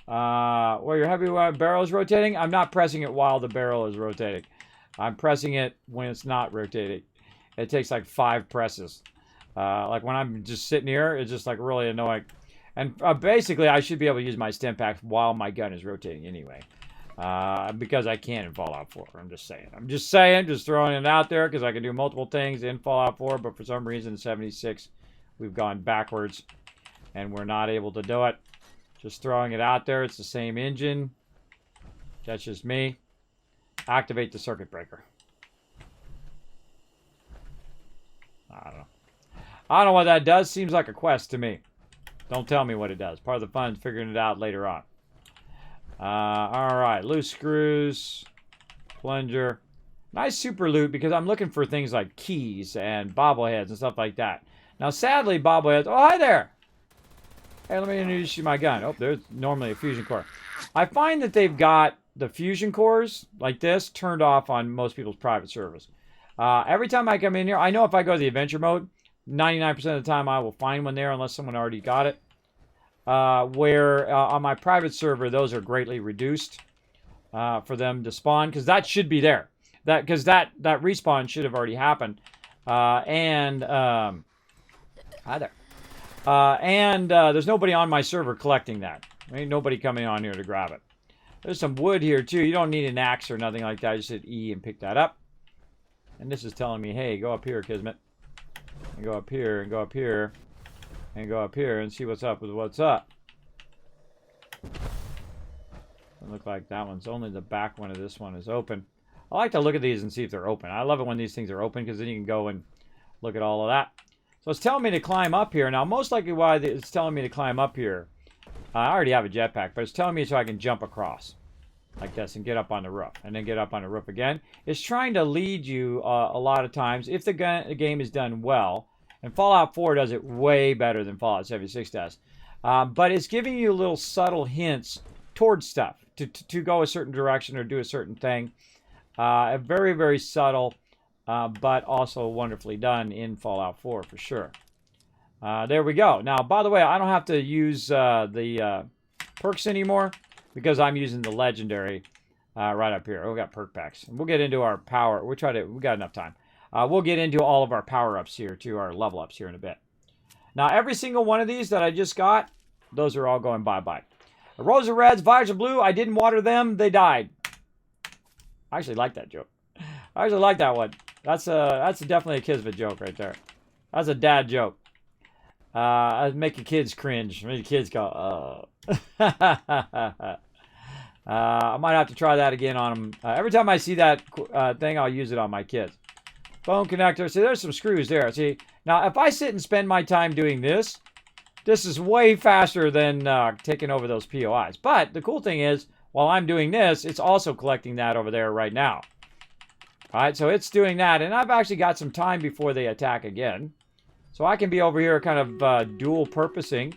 Where your heavy barrel is rotating. I'm not pressing it while the barrel is rotating. I'm pressing it when it's not rotating. It takes like 5 presses. Like when I'm just sitting here, it's just like really annoying. And basically, I should be able to use my stim pack while my gun is rotating anyway. Because I can in Fallout 4. I'm just saying. Just throwing it out there because I can do multiple things in Fallout 4. But for some reason in 76, we've gone backwards. And we're not able to do it. Just throwing it out there. It's the same engine. That's just me. Activate the circuit breaker. I don't know. I don't know what that does. Seems like a quest to me. Don't tell me what it does. Part of the fun is figuring it out later on. All right. Loose screws. Plunger. Nice super loot because I'm looking for things like keys and bobbleheads and stuff like that. Now, sadly, bobbleheads... Oh, hi there! Hey, let me introduce you to my gun. Oh, there's normally a fusion core. I find that they've got the fusion cores, like this, turned off on most people's private servers. Every time I come in here, I know if I go to the adventure mode, 99% of the time I will find one there unless someone already got it. Where on my private server, those are greatly reduced for them to spawn, because that should be there. Because that respawn should have already happened. Hi there. There's nobody on my server collecting that. There ain't nobody coming on here to grab it. There's some wood here, too. You don't need an axe or nothing like that. You just hit E and pick that up. And this is telling me, hey, go up here, Kismet. And go up here, and go up here, and go up here, and see what's up with what's up. Doesn't look like that one's only the back one of this one is open. I like to look at these and see if they're open. I love it when these things are open, because then you can go and look at all of that. So it's telling me to climb up here. Now, most likely why it's telling me to climb up here, I already have a jetpack, but it's telling me so I can jump across like this and get up on the roof, and then get up on the roof again. It's trying to lead you a lot of times, if the game is done well, and Fallout 4 does it way better than Fallout 76 does. But it's giving you little subtle hints towards stuff, to go a certain direction or do a certain thing. Very, very subtle. But also wonderfully done in Fallout 4 for sure. There we go. Now, by the way, I don't have to use the perks anymore because I'm using the legendary right up here. Oh, we got perk packs. And we'll get into our power. We got enough time. We'll get into all of our power-ups here, too, our level-ups here in a bit. Now, every single one of these that I just got, those are all going bye-bye. The Rose are reds, violets are blue. I didn't water them. They died. I actually like that joke. I actually like that one. That's definitely a Kismet joke right there. That's a dad joke. Make your kids cringe. Make your kids go, I might have to try that again on them. Every time I see that thing, I'll use it on my kids. Bone connector. See, there's some screws there. See, Now, if I sit and spend my time doing this, this is way faster than taking over those POIs. But the cool thing is, while I'm doing this, it's also collecting that over there right now. All right, so it's doing that, and I've actually got some time before they attack again. So I can be over here kind of dual purposing.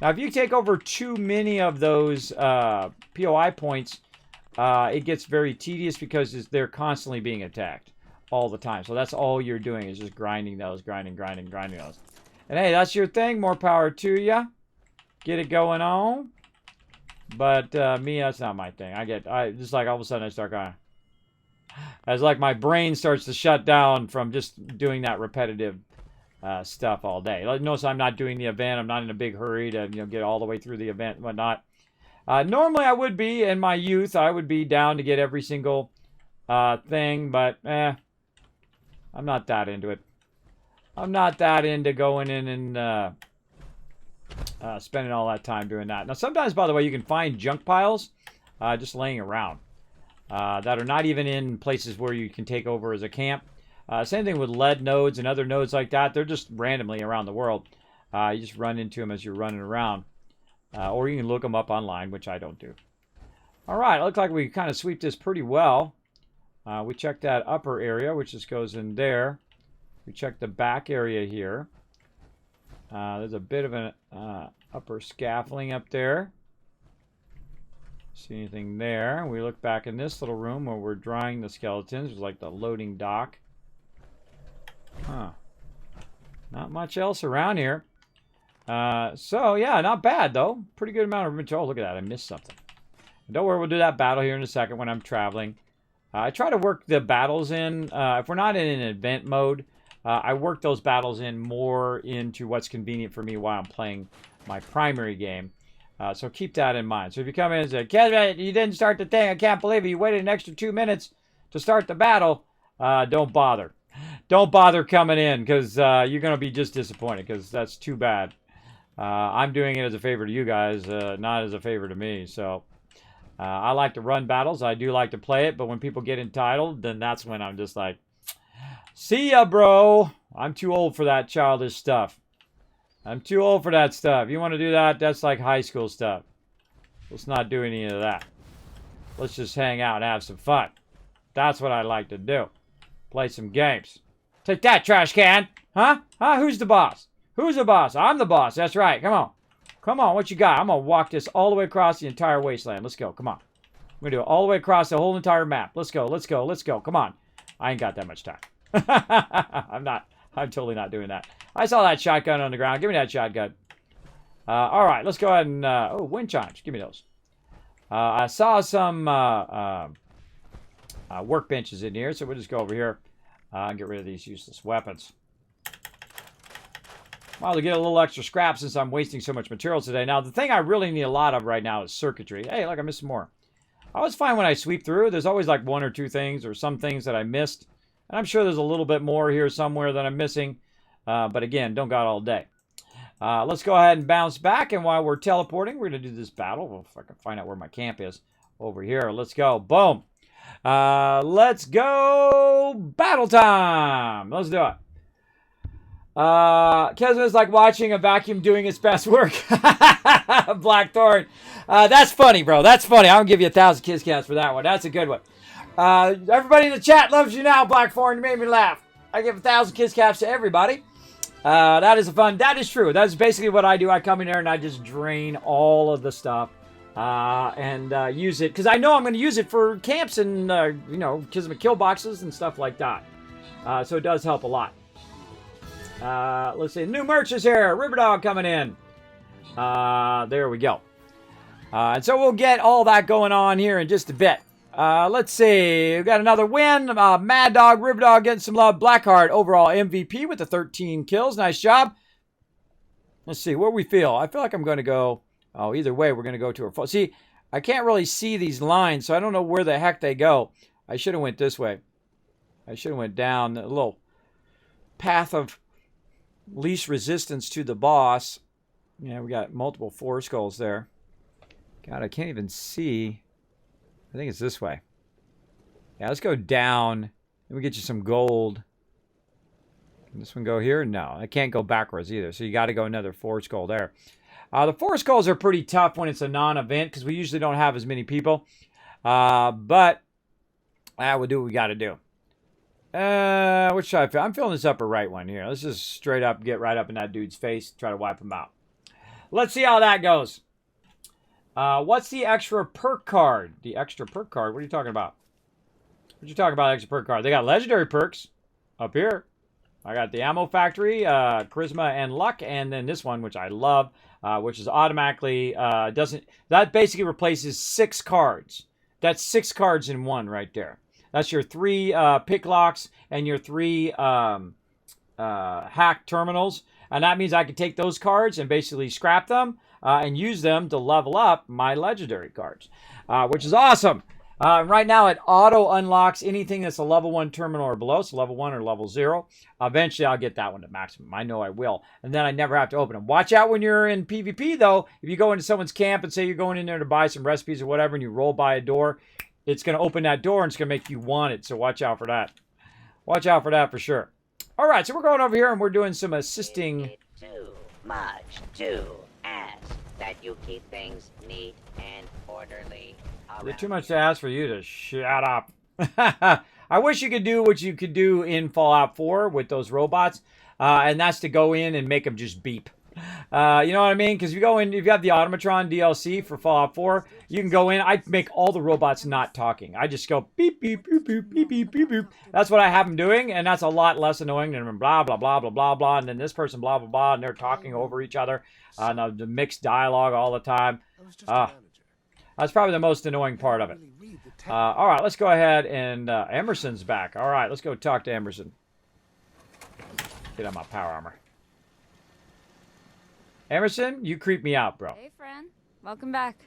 Now, if you take over too many of those POI points, it gets very tedious because they're constantly being attacked all the time. So that's all you're doing is just grinding those, grinding those. And hey, that's your thing. More power to you. Get it going on. But me, that's not my thing. I just like all of a sudden I start going. It's like my brain starts to shut down from just doing that repetitive stuff all day. Notice I'm not doing the event. I'm not in a big hurry to get all the way through the event and whatnot. Normally I would be in my youth. I would be down to get every single thing, but I'm not that into it. I'm not that into going in and spending all that time doing that. Now, sometimes, by the way, you can find junk piles just laying around that are not even in places where you can take over as a camp. Same thing with lead nodes and other nodes like that. They're just randomly around the world. You just run into them as you're running around. Or you can look them up online, which I don't do. All right, it looks like we kind of sweep this pretty well. We checked that upper area, which just goes in there. We checked the back area here. There's a bit of an upper scaffolding up there. See anything there? We look back in this little room where we're drying the skeletons. It's like the loading dock. Huh. Not much else around here. So, yeah, not bad, though. Pretty good amount of inventory. Oh, look at that. I missed something. Don't worry, we'll do that battle here in a second when I'm traveling. I try to work the battles in. If we're not in an event mode, I work those battles in more into what's convenient for me while I'm playing my primary game. So keep that in mind. So if you come in and say, Kismet, you didn't start the thing. I can't believe it. You waited an extra 2 minutes to start the battle. Don't bother. Don't bother coming in because you're going to be just disappointed because that's too bad. I'm doing it as a favor to you guys, not as a favor to me. So I like to run battles. I do like to play it. But when people get entitled, then that's when I'm just like, see ya, bro. I'm too old for that childish stuff. I'm too old for that stuff. You want to do that? That's like high school stuff. Let's not do any of that. Let's just hang out and have some fun. That's what I like to do. Play some games. Take that, trash can. Huh? Who's the boss? Who's the boss? I'm the boss. That's right. Come on. Come on. What you got? I'm going to walk this all the way across the entire wasteland. Let's go. Come on. I'm going to do it all the way across the whole entire map. Let's go. Let's go. Let's go. Come on. I ain't got that much time. I'm totally not doing that. I saw that shotgun on the ground. Give me that shotgun. All right, let's go ahead and... oh, wind chimes. Give me those. I saw some workbenches in here, so we'll just go over here and get rid of these useless weapons. Well, to get a little extra scrap since I'm wasting so much material today. Now, the thing I really need a lot of right now is circuitry. Hey, look, I missed some more. I always find when I sweep through, there's always like 1 or 2 things or some things that I missed. And I'm sure there's a little bit more here somewhere that I'm missing. But again, don't got all day. Let's go ahead and bounce back. And while we're teleporting, we're going to do this battle. Well, if I can find out where my camp is over here. Let's go. Boom. Let's go. Battle time. Let's do it. Kismet's like watching a vacuum doing its best work. Blackthorn. That's funny, bro. That's funny. I'll give you 1,000 kiss cats for that one. That's a good one. Everybody in the chat loves you now, Blackthorn. You made me laugh. I give 1,000 kiss caps to everybody. That is fun. That is true. That's basically what I do. I come in there and I just drain all of the stuff and use it because I know I'm going to use it for camps and Kismet kill boxes and stuff like that. So it does help a lot. Let's see. New merch is here. Riverdog coming in. There we go. And so we'll get all that going on here in just a bit. Let's see. We've got another win. Mad Dog, Riverdog getting some love. Blackheart, overall MVP with the 13 kills. Nice job. Let's see. Where we feel. I feel like I'm going to go. Oh, either way, we're going to go to a full. See, I can't really see these lines, so I don't know where the heck they go. I should have went this way. I should have went down a little path of least resistance to the boss. Yeah, we got multiple 4 skulls there. God, I can't even see. I think it's this way. Yeah, let's go down. Let me get you some gold. Can this one go here? No, I can't go backwards either. So you got to go another 4 skull there. The 4 skulls are pretty tough when it's a non-event because we usually don't have as many people. But we'll do what we got to do. Which should I feel? I'm feeling this upper right one here. Let's just straight up get right up in that dude's face. Try to wipe him out. Let's see how that goes. What's the extra perk card? The extra perk card? What are you talking about? What you talking about, extra perk card? They got legendary perks up here. I got the Ammo Factory, Charisma, and Luck. And then this one, which I love, which is automatically, that basically replaces 6 cards. That's 6 cards in one right there. That's your 3 pick locks and your 3 hack terminals. And that means I can take those cards and basically scrap them and use them to level up my legendary cards, which is awesome. Right now, it auto unlocks anything that's a level 1 terminal or below, so level 1 or level 0. Eventually, I'll get that one to maximum. I know I will. And then I never have to open them. Watch out when you're in PvP, though. If you go into someone's camp and say you're going in there to buy some recipes or whatever, and you roll by a door, it's going to open that door and it's going to make you want it. So watch out for that. Watch out for that for sure. All right, so we're going over here and we're doing some assisting. Is it too much to ask that you keep things neat and orderly? Is it too much to ask for you to shut up? I wish you could do what you could do in Fallout 4 with those robots, and that's to go in and make them just beep. You know what I mean? Because if you go in, if you have the Automatron DLC for Fallout 4, you can go in. I make all the robots not talking. I just go beep, beep, beep, beep, beep, beep, beep, beep. That's what I have them doing, and that's a lot less annoying than blah, blah, blah, blah, blah, blah, and then this person blah, blah, blah, and they're talking over each other, and the mixed dialogue all the time. That's probably the most annoying part of it. All right, let's go ahead and Emerson's back. All right, let's go talk to Emerson. Get on my power armor. Emerson, you creep me out, bro. Hey, friend. Welcome back.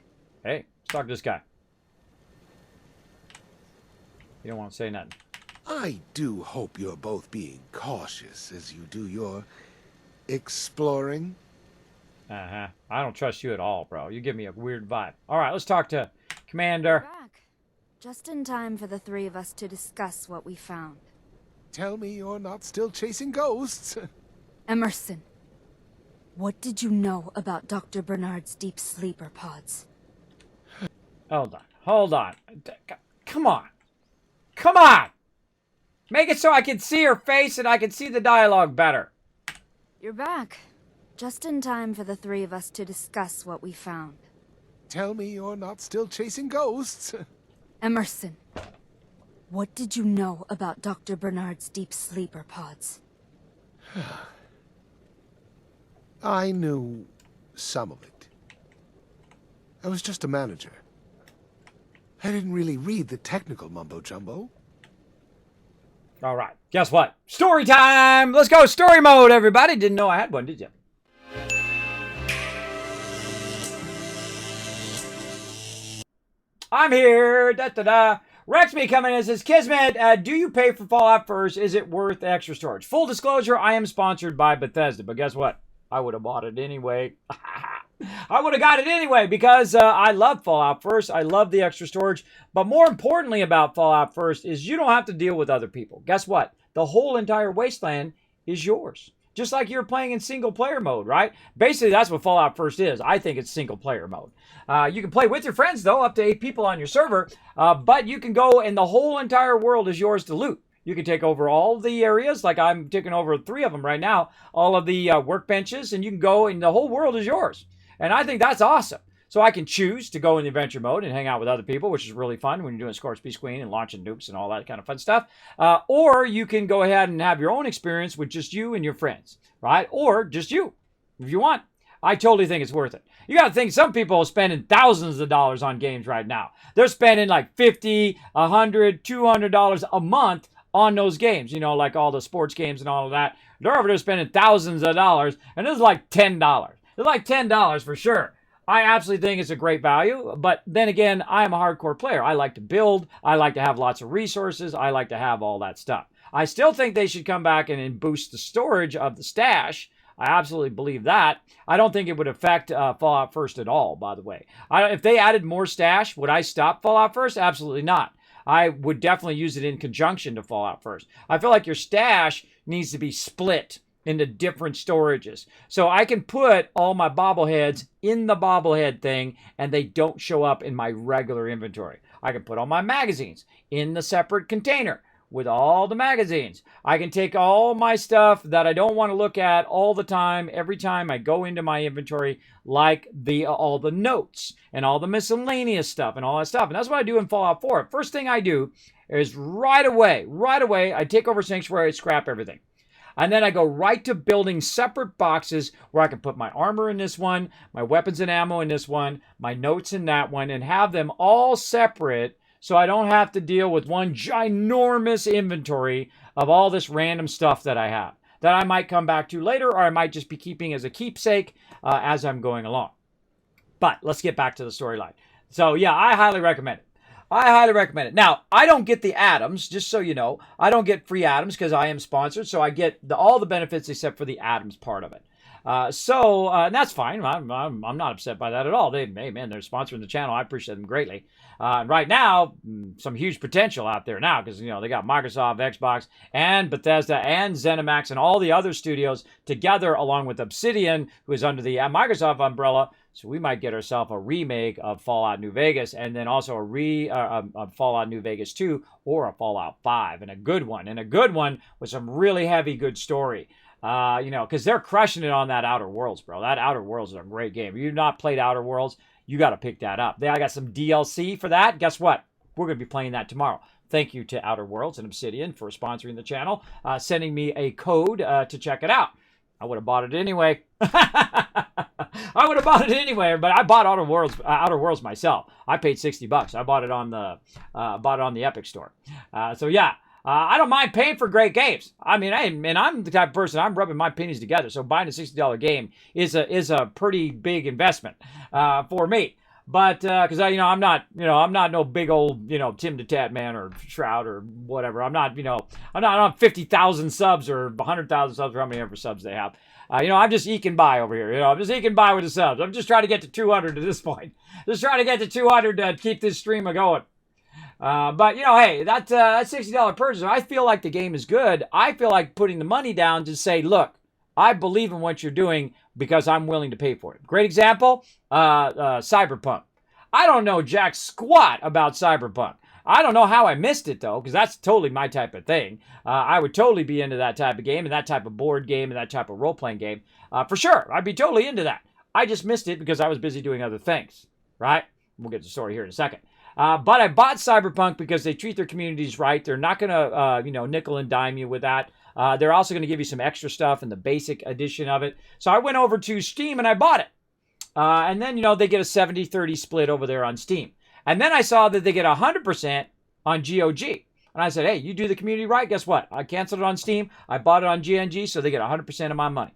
Hey, let's talk to this guy. You don't want to say nothing. I do hope you're both being cautious as you do your exploring. Uh-huh. I don't trust you at all, bro. You give me a weird vibe. All right, let's talk to Commander. Back. Just in time for the 3 of us to discuss what we found. Tell me you're not still chasing ghosts. Emerson, what did you know about Dr. Bernard's deep sleeper pods? Hold on. Hold on. Come on. Come on! Make it so I can see her face and I can see the dialogue better. You're back. Just in time for the 3 of us to discuss what we found. Tell me you're not still chasing ghosts. Emerson, what did you know about Dr. Bernard's deep sleeper pods? I knew some of it. I was just a manager. I didn't really read the technical mumbo-jumbo. All right. Guess what? Story time! Let's go story mode, everybody. Didn't know I had one, did you? I'm here. Da-da-da. Rexby coming in says, Kismet, do you pay for Fallout first? Is it worth extra storage? Full disclosure, I am sponsored by Bethesda, but guess what? I would have bought it anyway. I would have got it anyway because I love Fallout First. I love the extra storage. But more importantly about Fallout First is you don't have to deal with other people. Guess what? The whole entire wasteland is yours. Just like you're playing in single player mode, right? Basically, that's what Fallout First is. I think it's single player mode. You can play with your friends, though, up to 8 people on your server. But you can go and the whole entire world is yours to loot. You can take over all the areas, like I'm taking over 3 of them right now, all of the workbenches, and you can go and the whole world is yours. And I think that's awesome. So I can choose to go in the adventure mode and hang out with other people, which is really fun when you're doing s.p.e.c.i.a.l and launching nukes and all that kind of fun stuff. Or you can go ahead and have your own experience with just you and your friends, right? Or just you, if you want. I totally think it's worth it. You got to think some people are spending thousands of dollars on games right now. They're spending like $50, $100, $200 a month on those games, you know, like all the sports games and all of that. They're over there spending thousands of dollars, and this is like $10. It's like $10 for sure. I absolutely think it's a great value, but then again, I am a hardcore player. I like to build. I like to have lots of resources. I like to have all that stuff. I still think they should come back and boost the storage of the stash. I absolutely believe that. I don't think it would affect Fallout First at all, by the way. If they added more stash, would I stop Fallout First? Absolutely not. I would definitely use it in conjunction to Fallout First. I feel like your stash needs to be split into different storages. So I can put all my bobbleheads in the bobblehead thing and they don't show up in my regular inventory. I can put all my magazines in the separate container with all the magazines. I can take all my stuff that I don't want to look at all the time, every time I go into my inventory, like all the notes and all the miscellaneous stuff and all that stuff. And that's what I do in Fallout 4. First thing I do is right away, I take over Sanctuary, I scrap everything. And then I go right to building separate boxes where I can put my armor in this one, my weapons and ammo in this one, my notes in that one, and have them all separate so I don't have to deal with one ginormous inventory of all this random stuff that I have that I might come back to later, or I might just be keeping as a keepsake as I'm going along. But let's get back to the storyline. So yeah, I highly recommend it. I highly recommend it. Now, I don't get the atoms, just so you know. I don't get free atoms because I am sponsored, so I get all the benefits except for the atoms part of it. And that's fine. I'm not upset by that at all. They're sponsoring the channel. I appreciate them greatly. Right now, some huge potential out there now because, they got Microsoft, Xbox, and Bethesda, and ZeniMax, and all the other studios together along with Obsidian, who is under the Microsoft umbrella. So we might get ourselves a remake of Fallout New Vegas and then also a Fallout New Vegas 2 or a Fallout 5 and a good one with some really heavy good story. Because they're crushing it on that Outer Worlds, bro. That Outer Worlds is a great game. If you've not played Outer Worlds, you got to pick that up. I got some DLC for that. Guess what? We're going to be playing that tomorrow. Thank you to Outer Worlds and Obsidian for sponsoring the channel, sending me a code to check it out. I would have bought it anyway. I would have bought it anyway, but I bought Outer Worlds myself. I paid $60. I bought it on the Epic Store. So yeah. I don't mind paying for great games. I mean, I'm the type of person, I'm rubbing my pennies together. So buying a $60 game is a pretty big investment for me. But because I'm not no big old Tim the Tat Man or Shroud or whatever. I'm not on 50,000 subs or 100,000 subs or how many ever subs they have. I'm just eking by over here. I'm just eking by with the subs. I'm just trying to get to 200 at this point. Just trying to get to 200 to keep this stream going. But hey, that $60 purchase, I feel like the game is good. I feel like putting the money down to say, look, I believe in what you're doing because I'm willing to pay for it. Great example, Cyberpunk. I don't know jack squat about Cyberpunk. I don't know how I missed it though, because that's totally my type of thing. I would totally be into that type of game and that type of board game and that type of role-playing game. For sure, I'd be totally into that. I just missed it because I was busy doing other things, right? We'll get to the story here in a second. But I bought Cyberpunk because they treat their communities right. They're not going to, nickel and dime you with that. They're also going to give you some extra stuff in the basic edition of it. So I went over to Steam and I bought it. And then, they get a 70-30 split over there on Steam. And then I saw that they get 100% on GOG. And I said, hey, you do the community right. Guess what? I canceled it on Steam. I bought it on GNG, so they get 100% of my money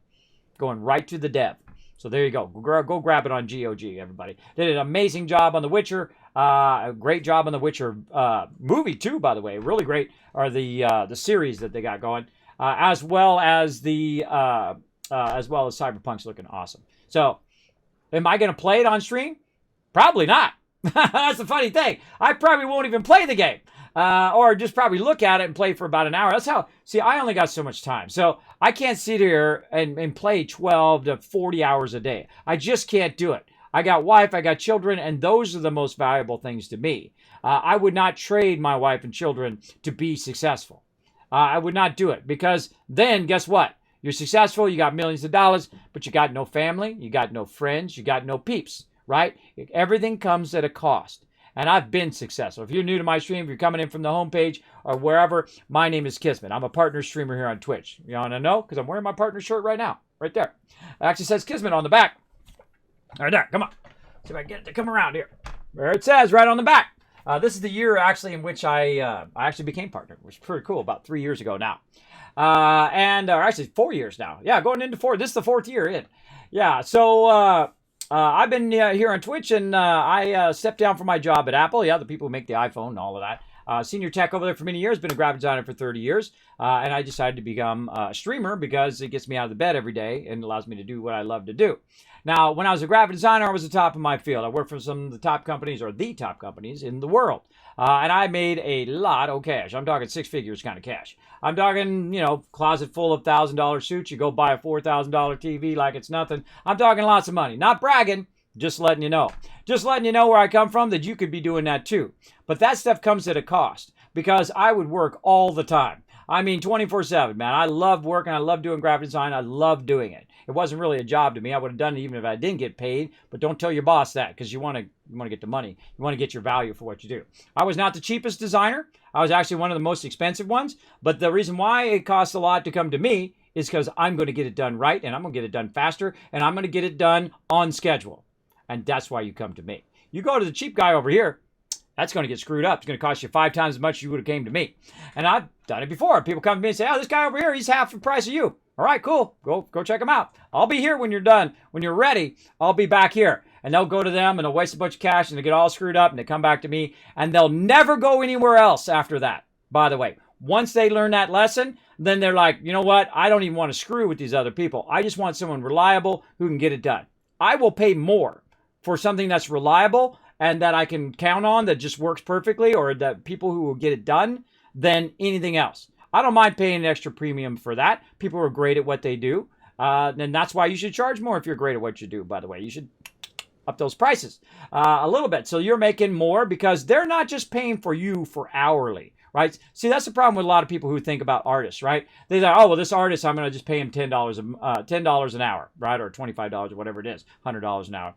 going right to the dev. So there you go. Go grab it on GOG, everybody. They did an amazing job on The Witcher. A great job on The Witcher movie too, by the way. Really great are the series that they got going, as well as Cyberpunk's looking awesome. So, am I going to play it on stream? Probably not. That's the funny thing. I probably won't even play the game. Or just probably look at it and play for about an hour. That's how, see, I only got so much time. So I can't sit here and play 12 to 40 hours a day. I just can't do it. I got wife, I got children, and those are the most valuable things to me. I would not trade my wife and children to be successful. I would not do it because then guess what? You're successful, you got millions of dollars, but you got no family, you got no friends, you got no peeps, right? Everything comes at a cost. And I've been successful. If you're new to my stream, if you're coming in from the homepage or wherever, my name is Kismet. I'm a partner streamer here on Twitch. You want to know? Because I'm wearing my partner shirt right now. Right there. It actually says Kismet on the back. Right there. Come on. See if I can get it to come around here. There it says right on the back. This is the year actually in which I actually became partner, which is pretty cool. About 3 years ago now. Or actually 4 years now. Yeah, going into 4. This is the 4th year in. Yeah, so... I've been here on Twitch, and I stepped down from my job at Apple. Yeah, the people who make the iPhone and all of that. senior tech over there for many years, been a graphic designer for 30 years. And I decided to become a streamer because it gets me out of the bed every day and allows me to do what I love to do. Now, when I was a graphic designer, I was the top of my field. I worked for some of the top companies, or the top companies in the world. And I made a lot of cash. I'm talking six figures kind of cash. I'm talking, closet full of $1,000 suits. You go buy a $4,000 TV like it's nothing. I'm talking lots of money. Not bragging, just letting you know. Just letting you know where I come from, that you could be doing that too. But that stuff comes at a cost, because I would work all the time. I mean, 24/7, man. I love working. I love doing graphic design. I love doing it. It wasn't really a job to me. I would have done it even if I didn't get paid. But don't tell your boss that, because you want to get the money. You want to get your value for what you do. I was not the cheapest designer. I was actually one of the most expensive ones. But the reason why it costs a lot to come to me is because I'm going to get it done right, and I'm going to get it done faster, and I'm going to get it done on schedule. And that's why you come to me. You go to the cheap guy over here, that's going to get screwed up. It's going to cost you 5 times as much as you would have came to me. And I've done it before. People come to me and say, oh, this guy over here, he's half the price of you. All right, cool. Go check him out. I'll be here when you're done. When you're ready, I'll be back here. And they'll go to them, and they'll waste a bunch of cash, and they get all screwed up, and they come back to me, and they'll never go anywhere else after that, by the way. Once they learn that lesson, then they're like, you know what? I don't even want to screw with these other people. I just want someone reliable who can get it done. I will pay more for something that's reliable and that I can count on, that just works perfectly, or that people who will get it done, than anything else. I don't mind paying an extra premium for that. People are great at what they do. And that's why you should charge more if you're great at what you do, by the way. You should up those prices a little bit. So you're making more, because they're not just paying for you for hourly, right? See, that's the problem with a lot of people who think about artists, right? They think, oh, well, this artist, I'm going to just pay him $10 an hour, right? Or $25 or whatever it is, $100 an hour.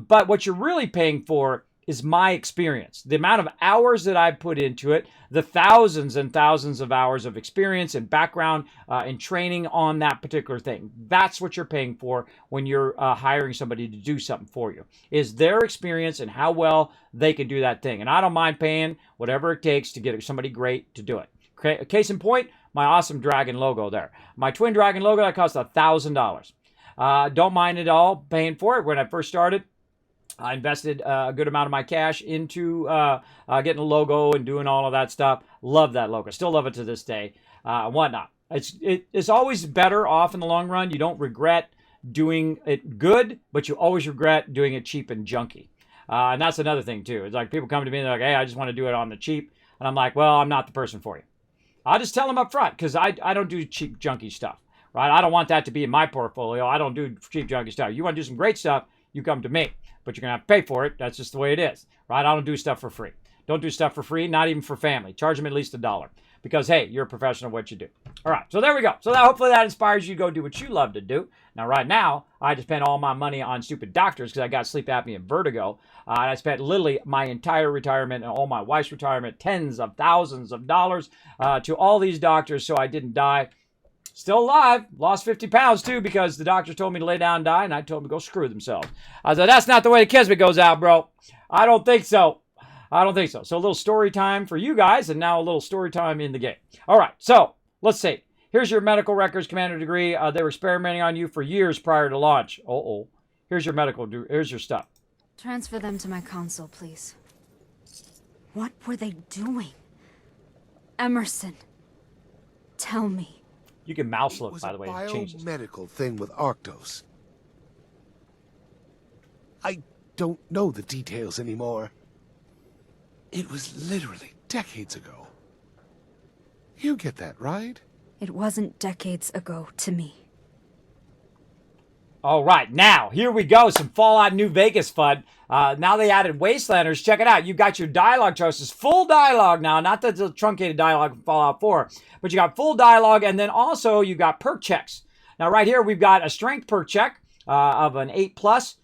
But what you're really paying for is my experience, the amount of hours that I've put into it, the thousands and thousands of hours of experience and background and training on that particular thing. That's what you're paying for when you're hiring somebody to do something for you, is their experience and how well they can do that thing. And I don't mind paying whatever it takes to get somebody great to do it. Case in point, my awesome dragon logo there. My twin dragon logo, that cost $1,000. Don't mind at all paying for it. When I first started, I invested a good amount of my cash into getting a logo and doing all of that stuff. Love that logo. Still love it to this day. Whatnot. It's always better off in the long run. You don't regret doing it good, but you always regret doing it cheap and junky. And that's another thing, too. It's like people come to me and they're like, hey, I just want to do it on the cheap. And I'm like, well, I'm not the person for you. I'll just tell them up front, because I don't do cheap, junky stuff. Right? I don't want that to be in my portfolio. I don't do cheap, junky stuff. You want to do some great stuff, you come to me. But you're going to have to pay for it. That's just the way it is, right? I don't do stuff for free. Don't do stuff for free, not even for family. Charge them at least $1, because, hey, you're a professional at what you do. All right, so there we go. So hopefully that inspires you to go do what you love to do. Now, right now, I just spent all my money on stupid doctors because I got sleep apnea and vertigo. And I spent literally my entire retirement and all my wife's retirement, tens of thousands of dollars to all these doctors so I didn't die. Still alive, lost 50 pounds too, because the doctors told me to lay down and die, and I told them to go screw themselves. I said, that's not the way the Kismet goes out, bro. I don't think so. So a little story time for you guys, and now a little story time in the game. All right, so let's see. Here's your medical records commander degree. They were experimenting on you for years prior to launch. Here's your stuff. Transfer them to my console, please. What were they doing? Emerson, tell me. You can mouse look, by the way. It was a Changes. biomedical thing with Arctos. I don't know the details anymore. It was literally decades ago. You get that, right? It wasn't decades ago to me. All right, now, here we go. Some Fallout New Vegas fun. Now they added Wastelanders. Check it out. You've got your dialogue choices. Full dialogue now, not the truncated dialogue from Fallout 4. But you got full dialogue, and then also you got perk checks. Now, right here, we've got a strength perk check of an 8+.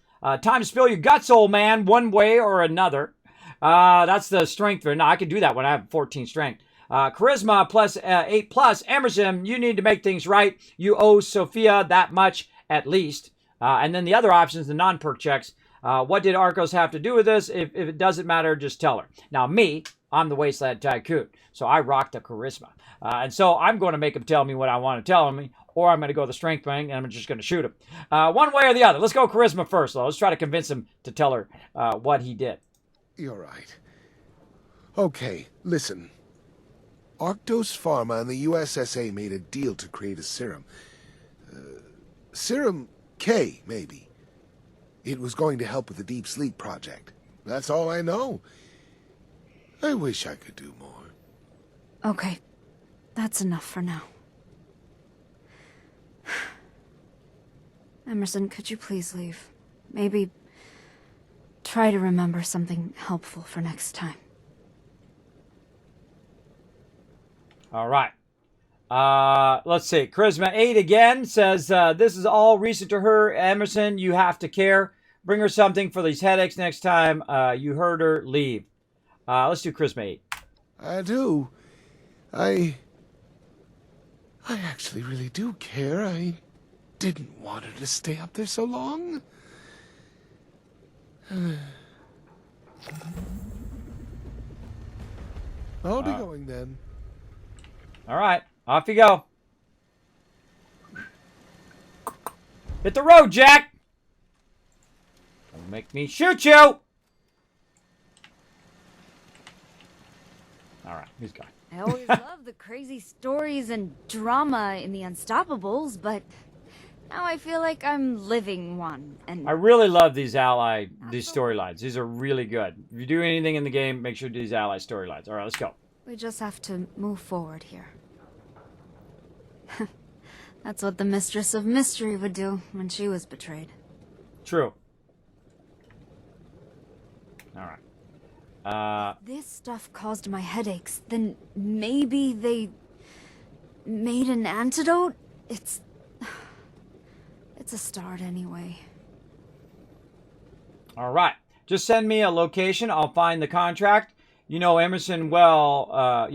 Time to spill your guts, old man, one way or another. That's the strength. Now, I can do that when I have 14 strength. Charisma plus 8+. Emerson, you need to make things right. You owe Sophia that much at least. And then the other options, the non-perk checks. What did Arcos have to do with this? If it doesn't matter, just tell her. Now, I'm the Wasteland Tycoon, so I rock the charisma. And so I'm going to make him tell me what I want to tell him, or I'm going to go the strength thing, and I'm just going to shoot him. One way or the other. Let's go charisma first, though. Let's try to convince him to tell her what he did. You're right. Okay, Listen, Arctos Pharma and the USSA made a deal to create a serum. Serum K, maybe. It was going to help with the Deep Sleep project. That's all I know. I wish I could do more. Okay. That's enough for now. Emerson, could you please leave? Maybe try to remember something helpful for next time. All right. Let's see. Charisma 8 again says, this is all recent to her. Emerson, you have to care. Bring her something for these headaches next time. You heard her. Leave. Let's do Charisma 8. I do. I actually really do care. I didn't want her to stay up there so long. I'll be going then. All right. Off you go. Hit the road, Jack. Don't make me shoot you. All right. He's gone. I always love the crazy stories and drama in the Unstoppables, but now I feel like I'm living one. And I really love these these storylines. These are really good. If you do anything in the game, make sure to do these ally storylines. All right, let's go. we just have to move forward here. That's what the Mistress of Mystery would do when she was betrayed. True. All right. This stuff caused my headaches. Then maybe they made an antidote? It's a start anyway. All right. Just send me a location. I'll find the contract. You know Emerson well.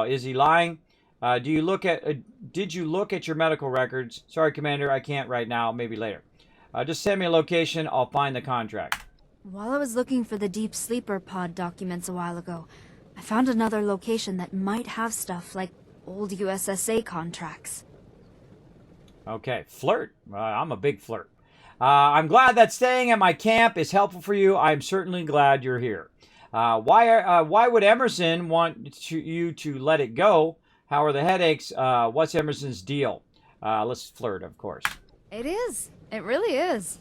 Is he lying? Did you look at your medical records? Sorry, Commander, I can't right now. Maybe later. Just send me a location. I'll find the contract. While I was looking for the Deep Sleeper pod documents a while ago, I found another location that might have stuff like old USSA contracts. Okay, flirt. I'm a big flirt. I'm glad that staying at my camp is helpful for you. I'm certainly glad you're here. Why would Emerson want you to let it go? How are the headaches? What's Emerson's deal? Let's flirt, of course. It is. It really is.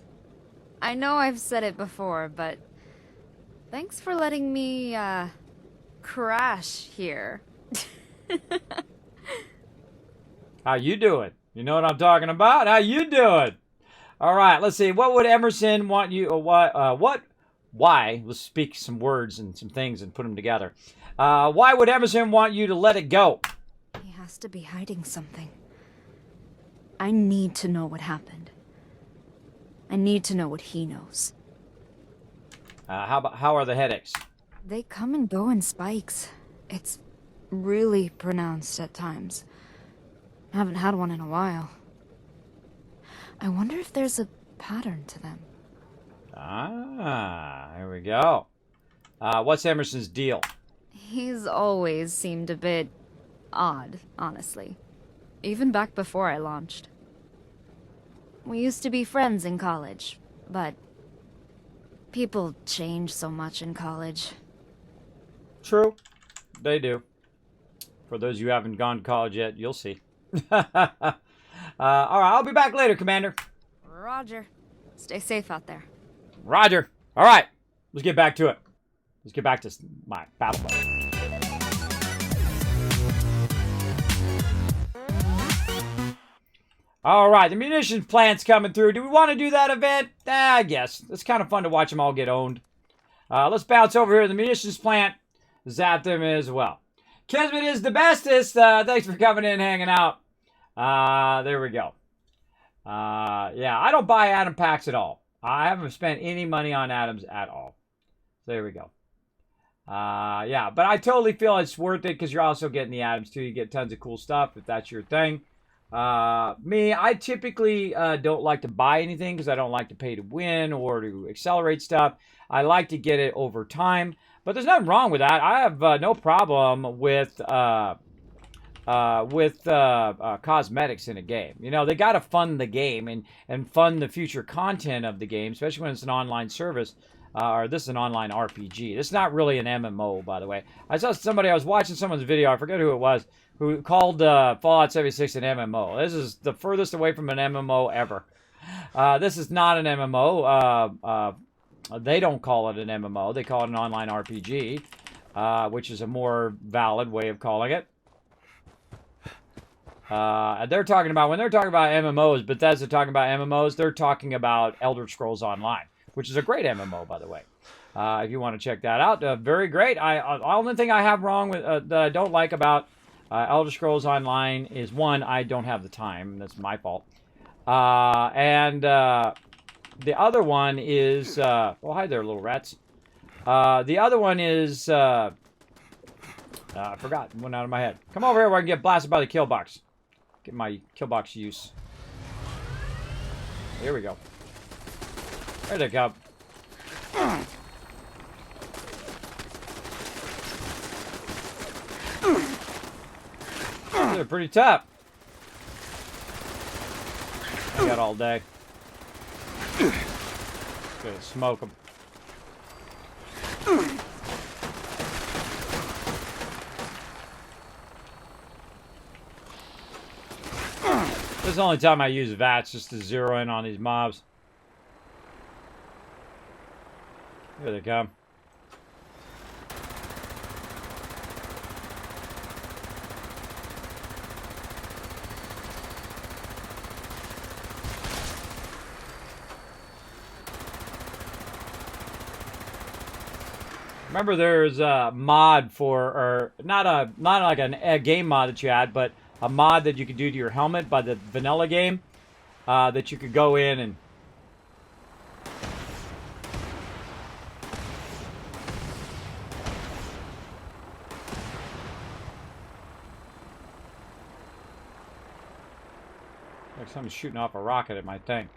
I know I've said it before, but thanks for letting me, crash here. How you doing? You know what I'm talking about? How you doing? All right, let's see. What would Emerson want you, why? Let's speak some words and some things and put them together. Why would Emerson want you to let it go? He has to be hiding something. I need to know what happened. I need to know what he knows. How are the headaches? They come and go in spikes. It's really pronounced at times. I haven't had one in a while. I wonder if there's a pattern to them. Here we go. What's Emerson's deal? He's always seemed a bit odd, honestly. Even back before I launched. We used to be friends in college, but people change so much in college. True. They do. For those of you who haven't gone to college yet, you'll see. All right, I'll be back later, Commander. Roger. Stay safe out there. Roger. All right, let's get back to it. Let's get back to my battle boat. All right, the munitions plant's coming through. Do we want to do that event? I guess. It's kind of fun to watch them all get owned. Let's bounce over here to the munitions plant. Zap them as well. Kismet is the bestest. Thanks for coming in and hanging out. There we go. Yeah, I don't buy Atom packs at all. I haven't spent any money on Atoms at all. So there we go. Yeah, but I totally feel it's worth it because you're also getting the Atoms too. You get tons of cool stuff if that's your thing. Me, I typically don't like to buy anything because I don't like to pay to win or to accelerate stuff. I like to get it over time. But there's nothing wrong with that. I have no problem with cosmetics in a game. You know, they got to fund the game and fund the future content of the game, especially when it's an online service. Or this is an online RPG. This is not really an MMO, by the way. I was watching someone's video, I forget who it was, who called Fallout 76 an MMO. This is the furthest away from an MMO ever. This is not an MMO. They don't call it an MMO. They call it an online RPG, which is a more valid way of calling it. When they're talking about MMOs, Bethesda talking about MMOs, they're talking about Elder Scrolls Online, which is a great MMO, by the way. If you want to check that out, very great. The only thing I have wrong with that I don't like about Elder Scrolls Online is, one, I don't have the time. That's my fault. And the other one is, well, hi there, little rats. The other one is, I forgot. It went out of my head. Come over here where I can get blasted by the kill box. Get my kill box use. Here we go. There they go. They're pretty tough. I got all day. Gonna smoke them. This is the only time I use VATS, just to zero in on these mobs. Here they come. Remember, there's a mod for, or not like a game mod that you had, but a mod that you could do to your helmet by the vanilla game, that you could go in and like someone's shooting off a rocket at my thing.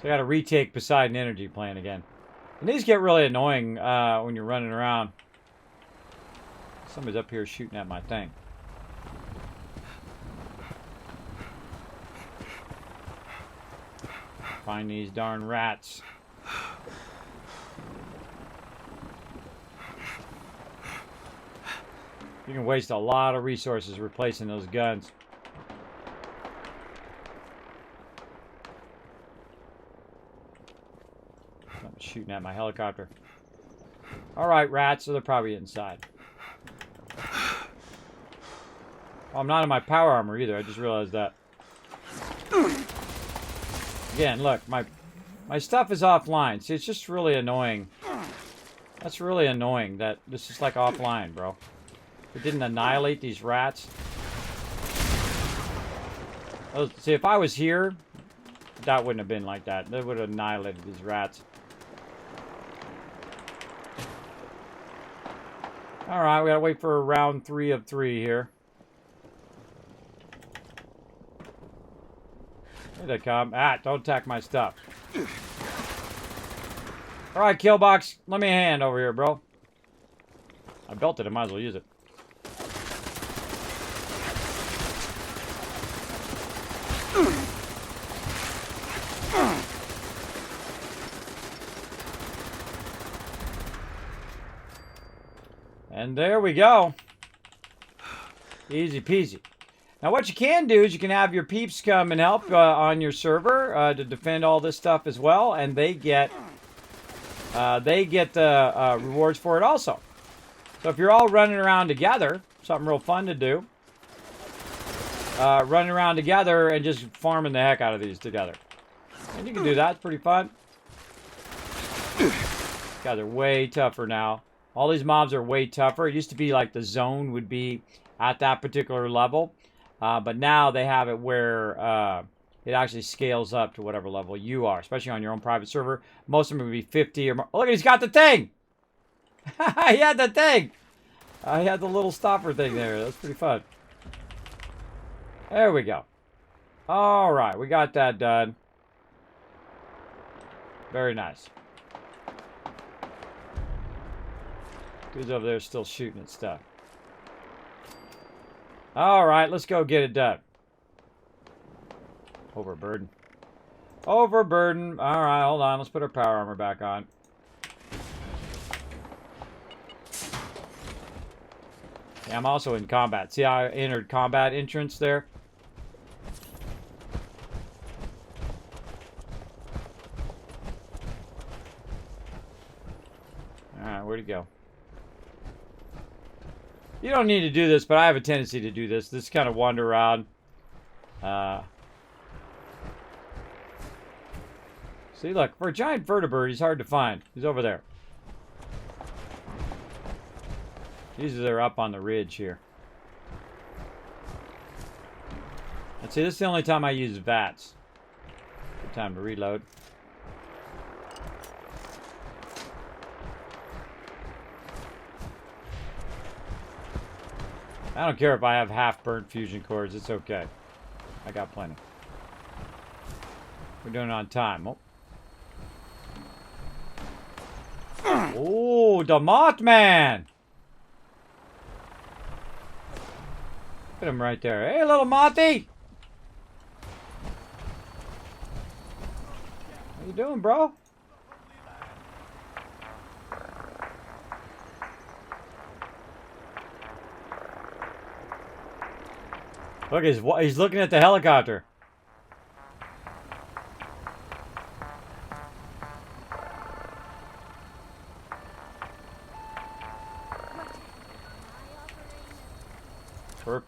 So I got to retake Poseidon Energy Plant again. And these get really annoying when you're running around. Somebody's up here shooting at my thing. Find these darn rats. You can waste a lot of resources replacing those guns. Somebody's shooting at my helicopter. Alright, rats, so they're probably inside. Oh, I'm not in my power armor either. I just realized that. Again, look, my stuff is offline. See, it's just really annoying. That's really annoying that this is like offline, bro. It didn't annihilate these rats. Oh, see, if I was here, that wouldn't have been like that. That would have annihilated these rats. Alright, we gotta wait for round 3 of 3 here. Here they come. Ah, don't attack my stuff. Alright, Killbox. Let me a hand over here, bro. I built it. I might as well use it. And there we go. Easy peasy. Now what you can do is you can have your peeps come and help on your server to defend all this stuff as well, and they get rewards for it also. So if you're all running around together, something real fun to do, running around together and just farming the heck out of these together. And you can do that, it's pretty fun. Guys are way tougher now. All these mobs are way tougher. It used to be like the zone would be at that particular level. But now they have it where it actually scales up to whatever level you are, especially on your own private server. Most of them would be 50 or more. Oh, look, he's got the thing! He had the thing! He had the little stopper thing there. That's pretty fun. There we go. Alright, we got that done. Very nice. Dude's over there still shooting at stuff. Alright, let's go get it done. Overburden. Overburden. All right, hold on. Let's put our power armor back on. Yeah, I'm also in combat. See how I entered combat entrance there? Alright, where'd he go? You don't need to do this, but I have a tendency to do this. Just kind of wander around. See, look. For a giant vertebrate, he's hard to find. He's over there. Usually they're up on the ridge here. And see, this is the only time I use VATS. Good time to reload. I don't care if I have half-burnt fusion cores. It's okay. I got plenty. We're doing it on time. Oh, oh, the Mothman! Look at him right there. Hey, little Mothy! How you doing, bro? Look, he's looking at the helicopter.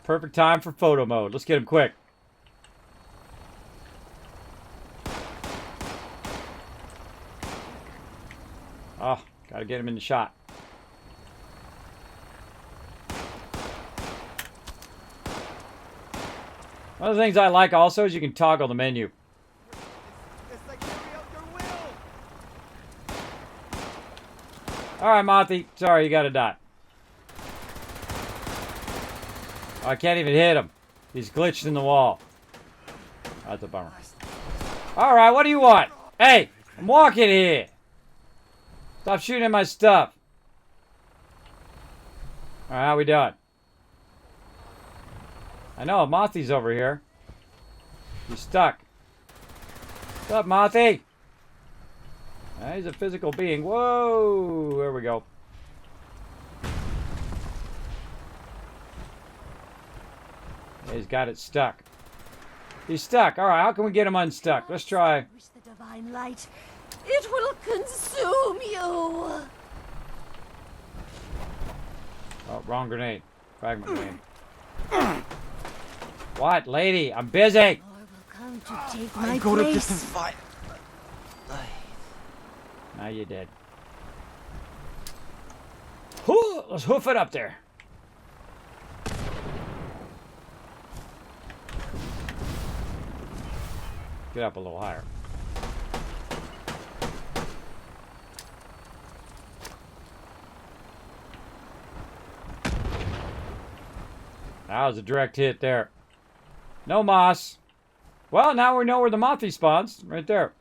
Perfect time for photo mode. Let's get him quick. Oh, gotta get him in the shot. One of the things I like also is you can toggle the menu. Alright, Monty. Sorry, you gotta die. Oh, I can't even hit him. He's glitched in the wall. That's a bummer. Alright, what do you want? Hey, I'm walking here. Stop shooting at my stuff. Alright, how we doing? I know, Mothy's over here. He's stuck. What's up, Mothy? He's a physical being. Whoa! There we go. He's got it stuck. He's stuck. Alright, how can we get him unstuck? Let's try. Wish the divine light. It will consume you. Oh, wrong grenade. Fragment grenade. What, lady? I'm busy. Or will come to take my place. fight. Now you're dead. Hoo, let's hoof it up there. Get up a little higher. That was a direct hit there. No moss. Well, now we know where the Mothy spawns. Right there.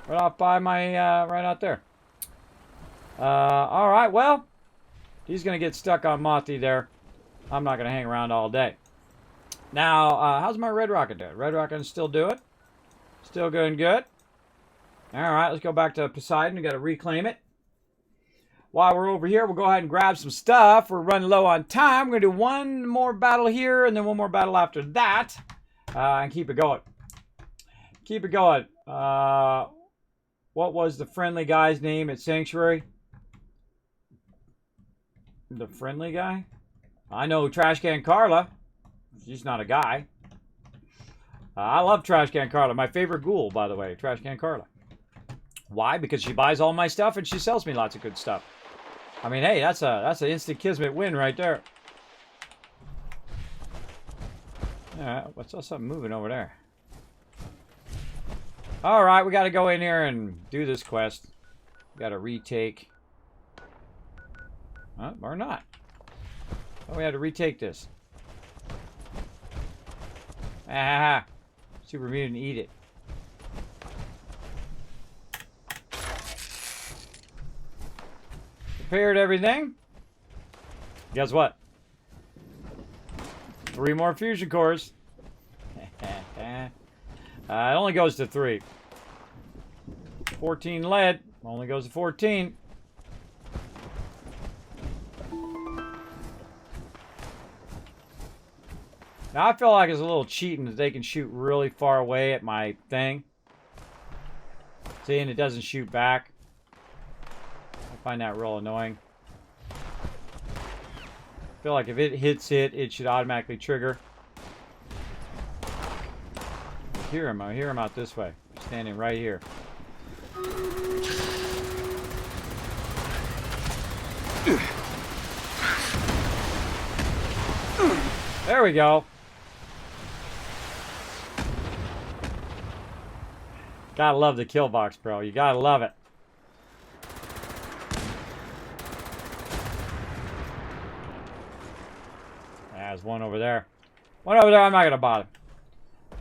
Right off by my, right out there. Alright, well. He's going to get stuck on Mothy there. I'm not going to hang around all day. Now, how's my Red Rocket doing? Red Rocket still doing? Still going good. Alright, let's go back to Poseidon. We got to reclaim it. While we're over here, we'll go ahead and grab some stuff. We're running low on time. We're going to do one more battle here and then one more battle after that. And keep it going. Keep it going. What was the friendly guy's name at Sanctuary? The friendly guy? I know Trash Can Carla. She's not a guy. I love Trash Can Carla. My favorite ghoul, by the way. Trash Can Carla. Why? Because she buys all my stuff and she sells me lots of good stuff. I mean, hey, that's an instant Kismet win right there. Alright, what's something moving over there? Alright, we gotta go in here and do this quest. We gotta retake. Or not. Oh, we had to retake this. Ah, super mutant, eat it. Prepared everything. Guess what? 3 more fusion cores. It only goes to 3. 14 lead. Only goes to 14. Now I feel like it's a little cheating that they can shoot really far away at my thing. See, and it doesn't shoot back. I find that real annoying. I feel like if it hits it, it should automatically trigger. I hear him out this way. Standing right here. There we go. Gotta love the kill box, bro. You gotta love it. There's one over there. One over there, I'm not gonna bother.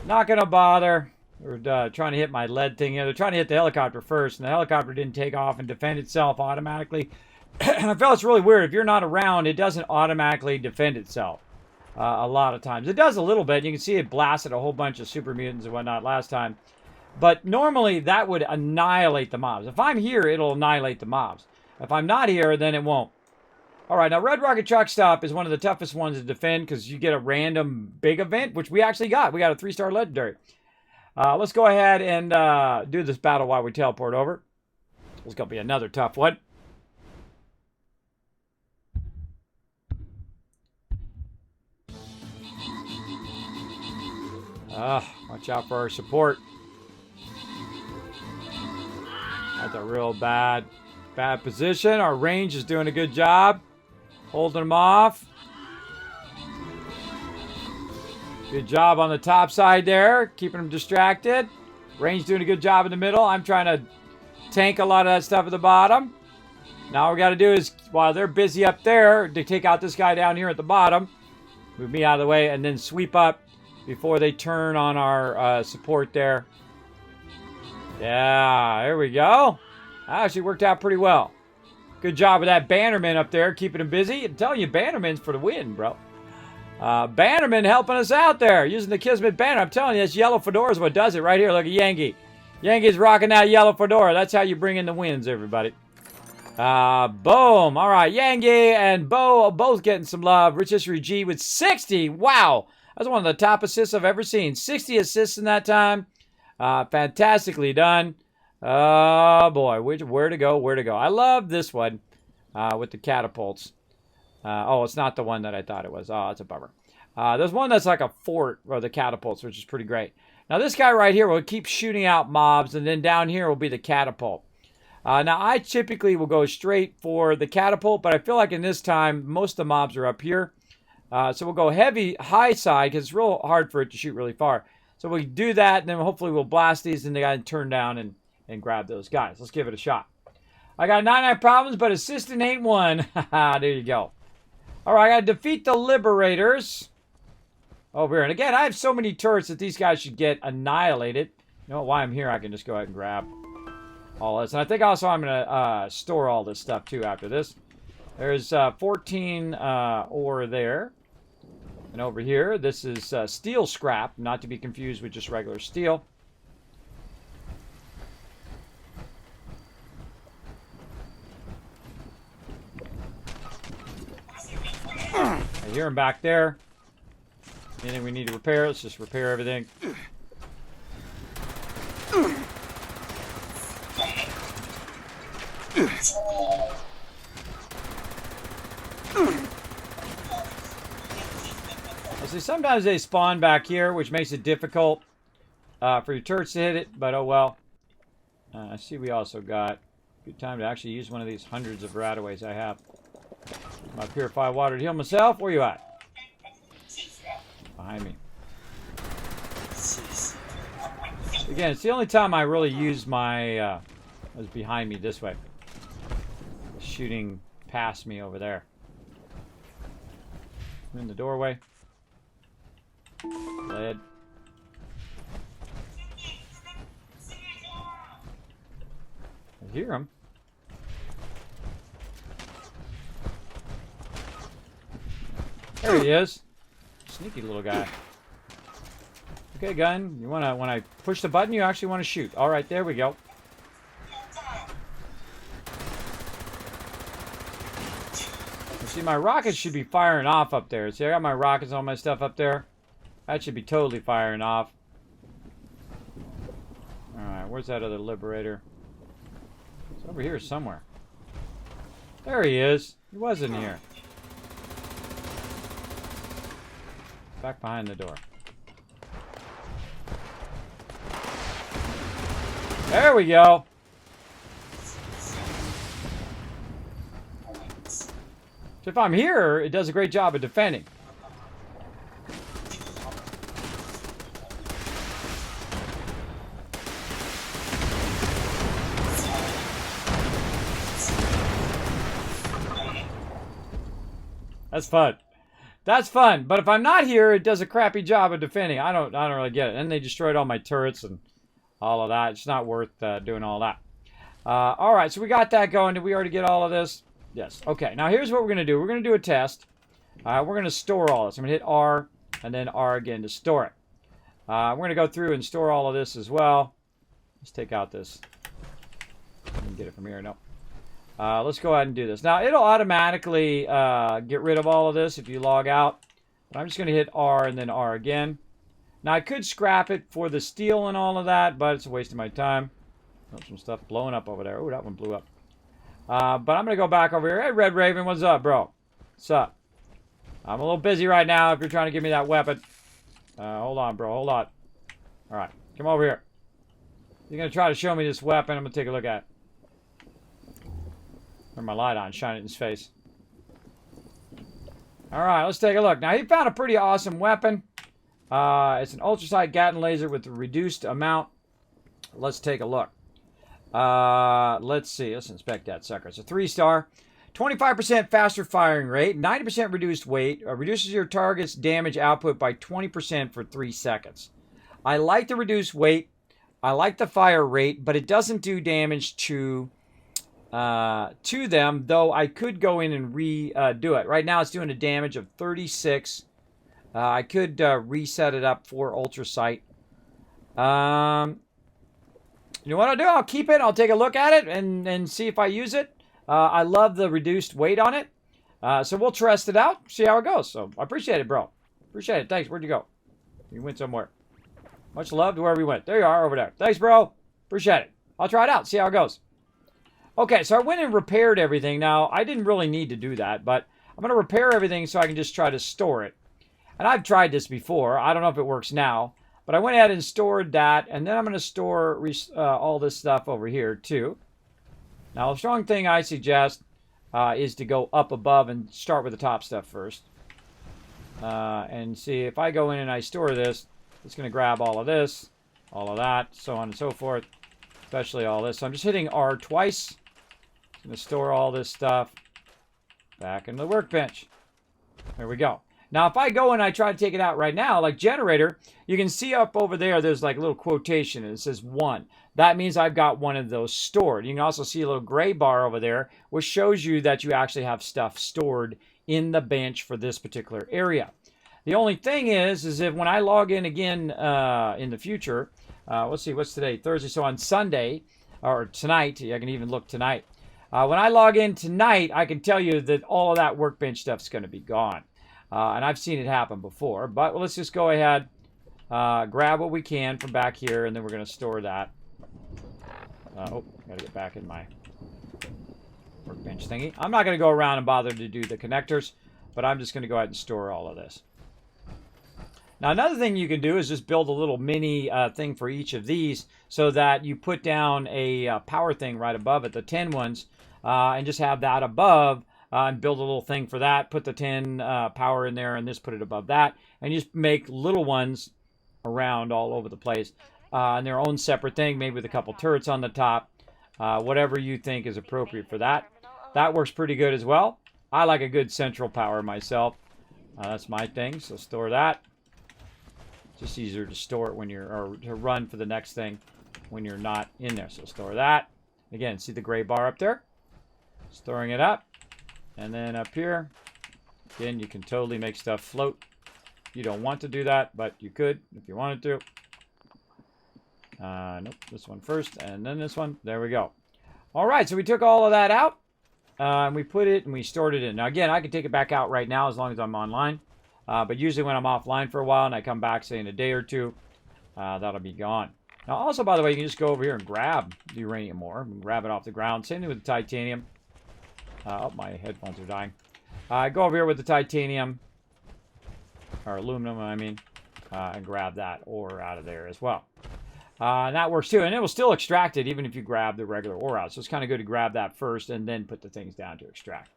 Not gonna bother. We're trying to hit my lead thing here. They're trying to hit the helicopter first, and the helicopter didn't take off and defend itself automatically. And I felt it's really weird. If you're not around, it doesn't automatically defend itself. A lot of times. It does a little bit. You can see it blasted a whole bunch of super mutants and whatnot last time. But normally that would annihilate the mobs. If I'm here, it'll annihilate the mobs. If I'm not here, then it won't. Alright, now Red Rocket Truck Stop is one of the toughest ones to defend because you get a random big event, which we actually got. We got a 3-star legendary. Let's go ahead and do this battle while we teleport over. It's going to be another tough one. Watch out for our support. That's a real bad position. Our range is doing a good job. Holding them off. Good job on the top side there. Keeping them distracted. Range doing a good job in the middle. I'm trying to tank a lot of that stuff at the bottom. Now all we got to do is, while they're busy up there, to take out this guy down here at the bottom. Move me out of the way and then sweep up before they turn on our support there. Yeah, there we go. That actually worked out pretty well. Good job with that Bannerman up there, keeping him busy. I'm telling you, Bannerman's for the win, bro. Bannerman helping us out there, using the Kismet banner. I'm telling you, this yellow fedora is what does it right here. Look at Yankee. Yankee's rocking that yellow fedora. That's how you bring in the wins, everybody. Boom. All right, Yankee and Bo both getting some love. Rich History G with 60. Wow. That's one of the top assists I've ever seen. 60 assists in that time. Fantastically done. Oh, boy. Where to go? I love this one with the catapults. Oh, it's not the one that I thought it was. Oh, that's a bummer. There's one that's like a fort or the catapults, which is pretty great. Now, this guy right here will keep shooting out mobs, and then down here will be the catapult. Now, I typically will go straight for the catapult, but I feel like in this time, most of the mobs are up here. So we'll go high side, because it's real hard for it to shoot really far. So we do that, and then hopefully we'll blast these, and they got to turn down and grab those guys. Let's give it a shot. I got 99 problems, but assistant ain't one. There you go. All right, I got to defeat the Liberators over here. And again, I have so many turrets that these guys should get annihilated. You know, while I'm here, I can just go ahead and grab all this. And I think also I'm going to store all this stuff, too, after this. There's 14 ore there. And over here, this is steel scrap, not to be confused with just regular steel. I hear him back there. Anything we need to repair, let's just repair everything. See, sometimes they spawn back here, which makes it difficult for your turrets to hit it, but oh well. I see we also got good time to actually use one of these hundreds of rataways I have. My purified water to heal myself. Where you at? Behind me. Again, it's the only time I really use my was behind me this way. Shooting past me over there. I'm in the doorway. Lead. I hear him. There he is. Sneaky little guy. Okay, gun. You wanna, when I push the button, you actually want to shoot. All right, there we go. You see, my rockets should be firing off up there. See, I got my rockets, all my stuff up there. That should be totally firing off. All right, where's that other liberator? It's over here somewhere. There he is. He was in here. Back behind the door. There we go. So if I'm here, it does a great job of defending. That's fun. That's fun. But if I'm not here, it does a crappy job of defending. I don't really get it. And they destroyed all my turrets and all of that. It's not worth doing all that. All right, so we got that going. Did we already get all of this? Yes. Okay, now here's what we're going to do. We're going to do a test. We're going to store all this. I'm going to hit R and then R again to store it. We're going to go through and store all of this as well. Let's take out this. I can get it from here. No. Let's go ahead and do this. Now, it'll automatically get rid of all of this if you log out. But I'm just going to hit R and then R again. Now, I could scrap it for the steel and all of that, but it's a waste of my time. Oh, some stuff blowing up over there. Oh, that one blew up. But I'm going to go back over here. Hey, Red Raven, what's up, bro? What's up? I'm a little busy right now if you're trying to give me that weapon. Hold on, bro. Hold on. All right. Come over here. You're going to try to show me this weapon. I'm going to take a look at it. Turn my light on. Shine it in his face. All right. Let's take a look. Now, he found a pretty awesome weapon. It's an ultrasight Gatling laser with a reduced amount. Let's take a look. Let's see. Let's inspect that sucker. It's a 3-star. 25% faster firing rate. 90% reduced weight. Reduces your target's damage output by 20% for 3 seconds. I like the reduced weight. I like the fire rate, but it doesn't do damage to them, though I could go in and redo it. Right now it's doing a damage of 36. I could reset it up for ultrasight. You know what I'll do? I'll keep it. I'll take a look at it and see if I use it. I love the reduced weight on it. So we'll test it out, see how it goes. So I appreciate it, bro. Appreciate it. Thanks. Where'd you go? You went somewhere. Much love to wherever you went. There you are over there. Thanks, bro. Appreciate it. I'll try it out, see how it goes. Okay, so I went and repaired everything. Now, I didn't really need to do that, but I'm going to repair everything so I can just try to store it. And I've tried this before. I don't know if it works now. But I went ahead and stored that, and then I'm going to store all this stuff over here, too. Now, the strong thing I suggest is to go up above and start with the top stuff first. And see, if I go in and I store this, it's going to grab all of this, all of that, so on and so forth, especially all this. So I'm just hitting R twice. It's going to store all this stuff back in the workbench. There we go. Now, if I go and I try to take it out right now, like generator, you can see up over there, there's like a little quotation, and it says 1. That means I've got one of those stored. You can also see a little gray bar over there, which shows you that you actually have stuff stored in the bench for this particular area. The only thing is if when I log in again in the future, let's see, what's today? Thursday. So on Sunday, or tonight, I can even look tonight. When I log in tonight, I can tell you that all of that workbench stuff is going to be gone. And I've seen it happen before. But let's just go ahead, grab what we can from back here, and then we're going to store that. Oh, got to get back in my workbench thingy. I'm not going to go around and bother to do the connectors, but I'm just going to go ahead and store all of this. Now, another thing you can do is just build a little mini thing for each of these so that you put down a power thing right above it, the 10 ones, and just have that above. And build a little thing for that, put the 10 power in there, and just put it above that. And just make little ones around all over the place. And their own separate thing, maybe with a couple turrets on the top. Whatever you think is appropriate for that. That works pretty good as well. I like a good central power myself. That's my thing, so store that. It's just easier to store it when you're, or to run for the next thing when you're not in there. So store that. Again, see the gray bar up there? Storing it up. And then up here, again, you can totally make stuff float You don't want to do that, but you could if you wanted to. Nope, this one first, and then this one. There we go. All right, so we took all of that out, and we put it and we stored it in. Now, again, I can take it back out right now as long as I'm online, but usually when I'm offline for a while and I come back, say in a day or two, that'll be gone. Now, also, by the way, you can just go over here and grab the uranium ore and grab it off the ground. Same thing with the titanium. Oh, my headphones are dying. Go over here with the titanium, or aluminum, I mean, and grab that ore out of there as well. And that works too. And it will still extract it even if you grab the regular ore out. So it's kind of good to grab that first and then put the things down to extract.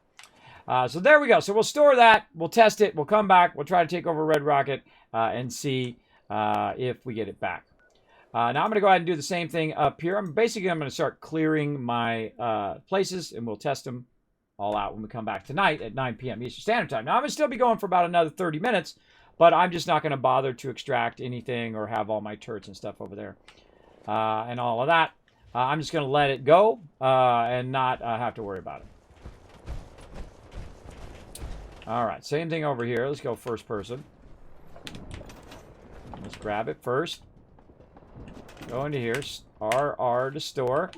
So there we go. So we'll store that. We'll test it. We'll come back. We'll try to take over Red Rocket and see if we get it back. Now I'm going to go ahead and do the same thing up here. I'm going to start clearing my places and we'll test them all out when we come back tonight at 9 p.m. Eastern Standard Time. Now I'm going to still be going for about another 30 minutes. But I'm just not going to bother to extract anything or have all my turrets and stuff over there and all of that. I'm just going to let it go and not have to worry about it. All right, same thing over here. Let's go first person. Let's grab it first. Go into here, RR to store.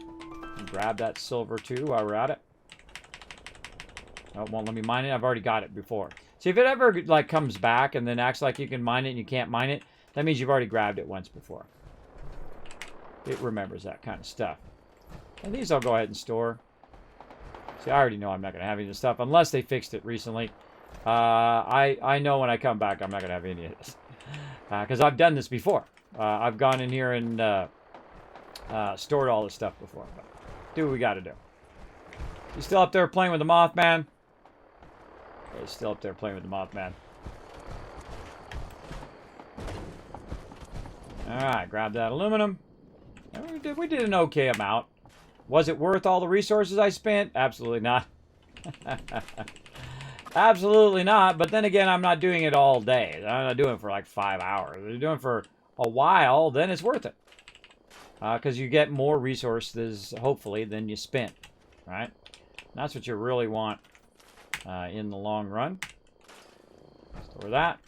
And grab that silver too while we're at it. Oh, it won't let me mine it. I've already got it before. See, if it ever like comes back and then acts like you can mine it and you can't mine it, that means you've already grabbed it once before. It remembers that kind of stuff. And these I'll go ahead and store. See, I already know I'm not going to have any of this stuff unless they fixed it recently. I know when I come back I'm not going to have any of this. Because I've done this before. I've gone in here and stored all this stuff before. But do what we got to do. You still up there playing with the Mothman? He's still up there playing with the Mothman. Alright, grab that aluminum. We did an okay amount. Was it worth all the resources I spent? Absolutely not. Absolutely not. But then again, I'm not doing it all day. I'm not doing it for like 5 hours. If you're doing it for a while, then it's worth it. Because you get more resources, hopefully, than you spent. Right? And that's what you really want. In the long run. Store that.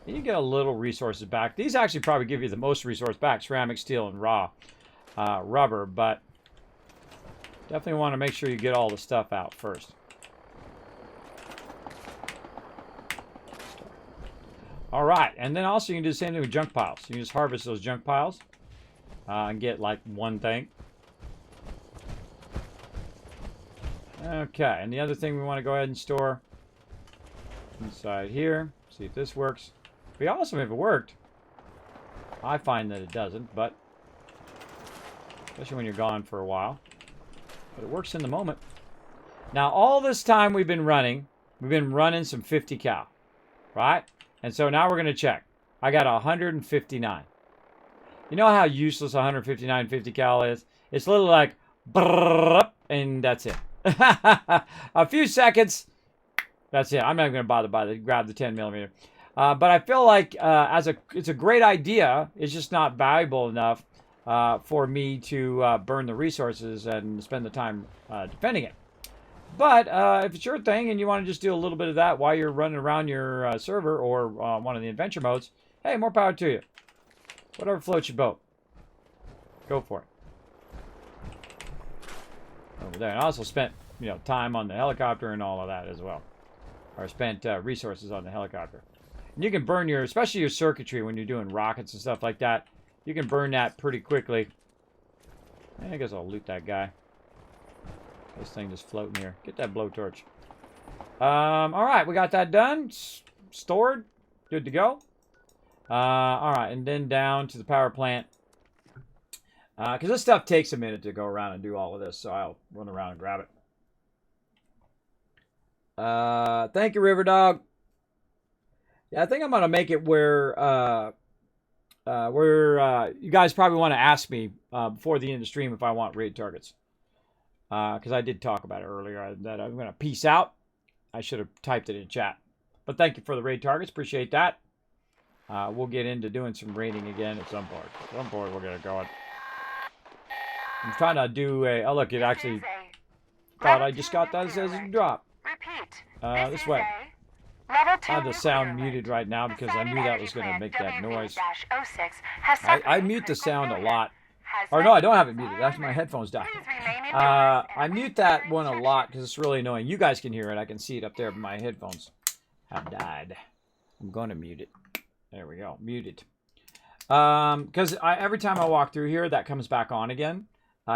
You get a little resources back. These actually probably give you the most resource back. Ceramic, steel, and raw rubber. But definitely want to make sure you get all the stuff out first. All right, and then also you can do the same thing with junk piles. You can just harvest those junk piles and get like one thing. Okay, and the other thing we want to go ahead and store inside here. See if this works. It'd be awesome if it worked. I find that it doesn't, but especially when you're gone for a while. But it works in the moment. Now, all this time we've been running some 50 cal, right? And so now we're going to check. I got 159. You know how useless 159 50 cal is? It's literally like, brrr, and that's it. A few seconds, that's it. I'm not going to bother grab the 10 millimeter. But I feel like it's a great idea. It's just not valuable enough for me to burn the resources and spend the time defending it. But if it's your thing and you want to just do a little bit of that while you're running around your server or one of the adventure modes, hey, more power to you. Whatever floats your boat. Go for it. Over there. And I also spent, time on the helicopter and all of that as well. Or spent resources on the helicopter. And you can burn especially your circuitry when you're doing rockets and stuff like that. You can burn that pretty quickly. I guess I'll loot that guy. This thing just floating here. Get that blowtorch. Alright, we got that done. Stored. Good to go. Alright, and then down to the power plant. Because this stuff takes a minute to go around and do all of this, so I'll run around and grab it. Thank you, River Dog. Yeah, I think I'm going to make it where you guys probably want to ask me before the end of the stream if I want raid targets. Because I did talk about it earlier that I'm going to peace out. I should have typed it in chat. But thank you for the raid targets. Appreciate that. We'll get into doing some raiding again at some point. At some point we'll get it going. I'm trying to do a... Oh, look, it actually... Thought I just got that as a drop. Repeat. This way. Level 2 I have the sound nuclear muted alert. right now because I knew that was going to make that noise. WV-06 has I separated mute the critical sound a components. lot. Has Or no, I don't left have it muted. That's my headphones died. I mute that one a lot because it's really annoying. You guys can hear it. I can see it up there, but my headphones have died. I'm going to mute it. There we go. Muted. Because every time I walk through here, that comes back on again.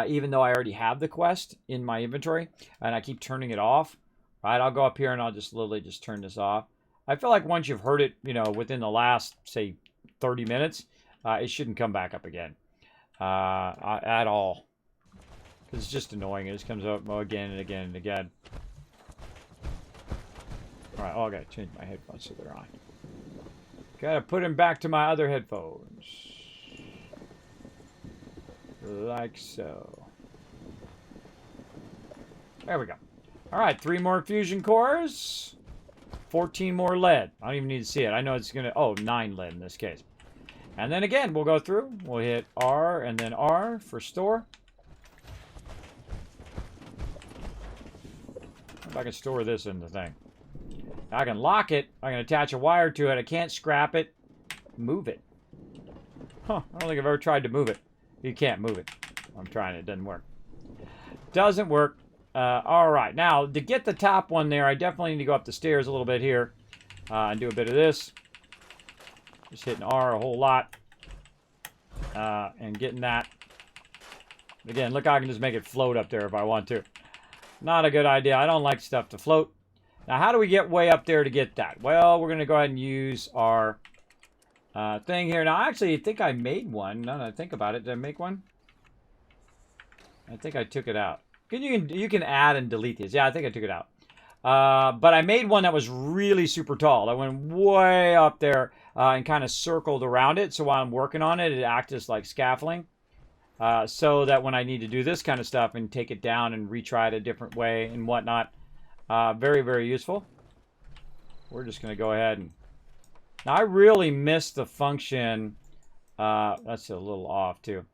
Even though I already have the quest in my inventory. And I keep turning it off. Right? I'll go up here and I'll just literally just turn this off. I feel like once you've heard it, you know, within the last, say, 30 minutes, it shouldn't come back up again. At all. Because it's just annoying. It just comes up again and again and again. Alright, I gotta change my headphones so they're on. Gotta put them back to my other headphones. Like so. There we go. Alright, 3 more fusion cores. 14 more lead. I don't even need to see it. I know it's gonna... Oh, 9 lead in this case. And then again, we'll go through. We'll hit R and then R for store. If I can store this in the thing. I can lock it. I can attach a wire to it. I can't scrap it. Move it. Huh. I don't think I've ever tried to move it. You can't move it. I'm trying. It doesn't work. Doesn't work. Alright. Now, to get the top one there, I definitely need to go up the stairs a little bit here. And do a bit of this. Just hitting R a whole lot. And getting that. Again, look, I can just make it float up there if I want to. Not a good idea. I don't like stuff to float. Now, how do we get way up there to get that? Well, we're going to go ahead and use our thing here. Now, actually, I think I made one. Now that I think about it, did I make one? I think I took it out. You can add and delete these. Yeah, I think I took it out. But I made one that was really super tall. I went way up there and kind of circled around it. So while I'm working on it, it acts as like scaffolding. So that when I need to do this kind of stuff and take it down and retry it a different way and whatnot. Very, very useful. We're just going to go ahead and... Now, I really missed the function... that's a little off, too.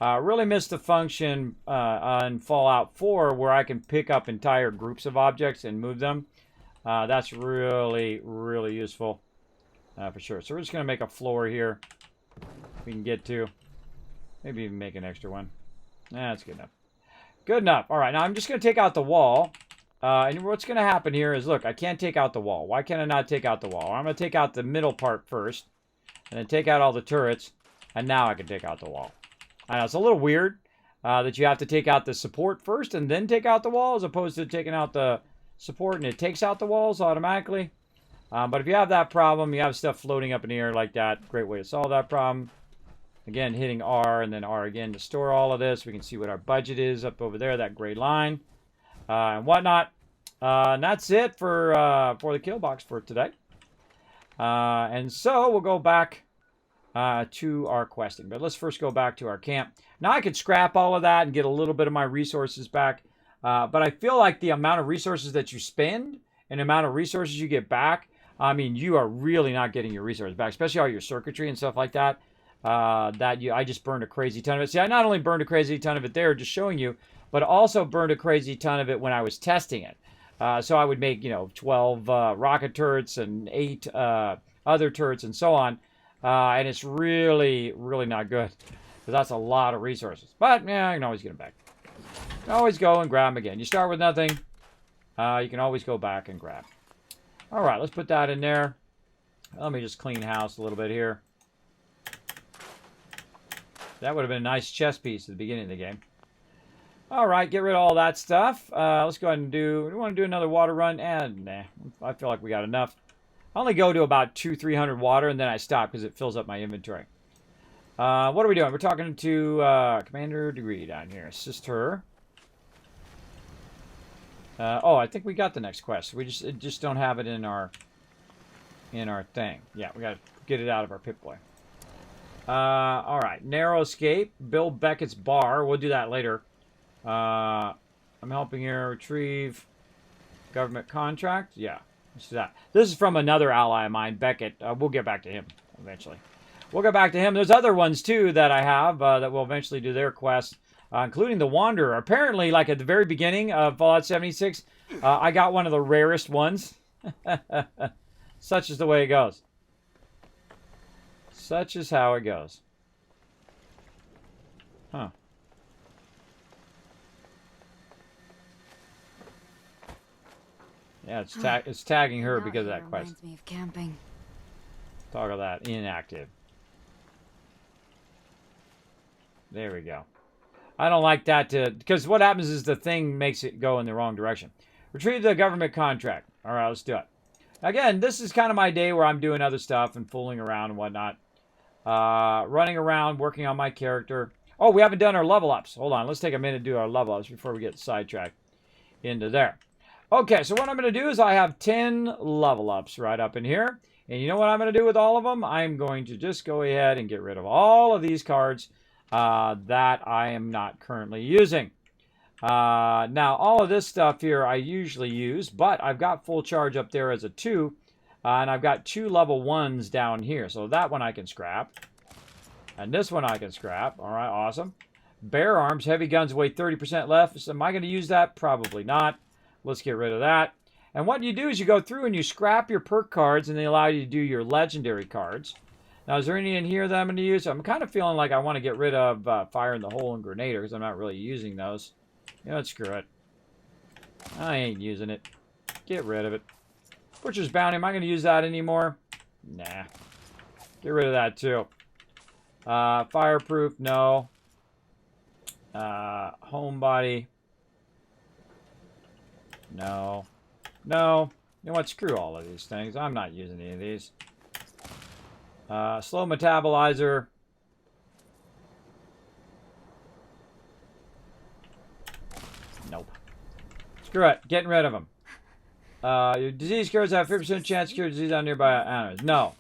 Really missed the function on Fallout 4 where I can pick up entire groups of objects and move them. That's really, really useful. For sure. So we're just going to make a floor here. We can get to. Maybe even make an extra one. That's good enough. Good enough. All right. Now, I'm just going to take out the wall. And what's going to happen here is, look, I can't take out the wall. Why can't I not take out the wall? I'm going to take out the middle part first. And then take out all the turrets. And now I can take out the wall. I know, it's a little weird that you have to take out the support first and then take out the wall, as opposed to taking out the support and it takes out the walls automatically. But if you have that problem, you have stuff floating up in the air like that, great way to solve that problem. Again, hitting R and then R again to store all of this. We can see what our budget is up over there, that gray line, and whatnot. And that's it for the kill box for today. And so we'll go back to our questing. But let's first go back to our camp. Now I could scrap all of that and get a little bit of my resources back. But I feel like the amount of resources that you spend and the amount of resources you get back, I mean, you are really not getting your resources back, especially all your circuitry and stuff like that. I just burned a crazy ton of it. See, I not only burned a crazy ton of it there, just showing you, but also burned a crazy ton of it when I was testing it. So I would make, 12 rocket turrets and 8 other turrets and so on. And it's really, really not good. Because that's a lot of resources. But, yeah, you can always get them back. You can always go and grab them again. You start with nothing. You can always go back and grab. Alright, let's put that in there. Let me just clean house a little bit here. That would have been a nice chess piece at the beginning of the game. Alright, get rid of all that stuff. Let's go ahead and do... We want to do another water run. And, nah, I feel like we got enough. I only go to about 200-300 water, and then I stop because it fills up my inventory. What are we doing? We're talking to Commander Degree down here. Assist her. Oh, I think we got the next quest. We just don't have it in our thing. Yeah, we got to get it out of our Pip-Boy. All right, narrow escape. Bill Beckett's bar. We'll do that later. I'm helping here retrieve government contract. Yeah. Let's do that. This is from another ally of mine, Beckett. We'll get back to him eventually. We'll get back to him. There's other ones, too, that I have that will eventually do their quests. including the Wanderer. Apparently, like at the very beginning of Fallout 76, I got one of the rarest ones. Such is the way it goes. Such is how it goes. Huh. Yeah, it's tagging her because of that quest. Reminds me of camping. Toggle that. Inactive. There we go. I don't like that because what happens is the thing makes it go in the wrong direction. Retrieve the government contract. All right, let's do it. Again, this is kind of my day where I'm doing other stuff and fooling around and whatnot. Running around, working on my character. Oh, we haven't done our level ups. Hold on, let's take a minute to do our level ups before we get sidetracked into there. Okay, so what I'm going to do is I have 10 level ups right up in here. And you know what I'm going to do with all of them? I'm going to just go ahead and get rid of all of these cards that I am not currently using. Now, all of this stuff here I usually use, but I've got full charge up there as a 2. And I've got 2 level 1s down here. So that one I can scrap. And this one I can scrap. All right, awesome. Bear arms, heavy guns weigh 30% left. So am I going to use that? Probably not. Let's get rid of that. And what you do is you go through and you scrap your perk cards, and they allow you to do your legendary cards. Now, is there any in here that I'm going to use? I'm kind of feeling like I want to get rid of Fire in the Hole and Grenader because I'm not really using those. You know what? Screw it. I ain't using it. Get rid of it. Butcher's Bounty, am I going to use that anymore? Nah. Get rid of that, too. Fireproof, no. Homebody. No. No. You know what? Screw all of these things. I'm not using any of these. Slow metabolizer. Nope. Screw it. Getting rid of them. Your disease cures have 50% chance to cure disease on nearby animals. No.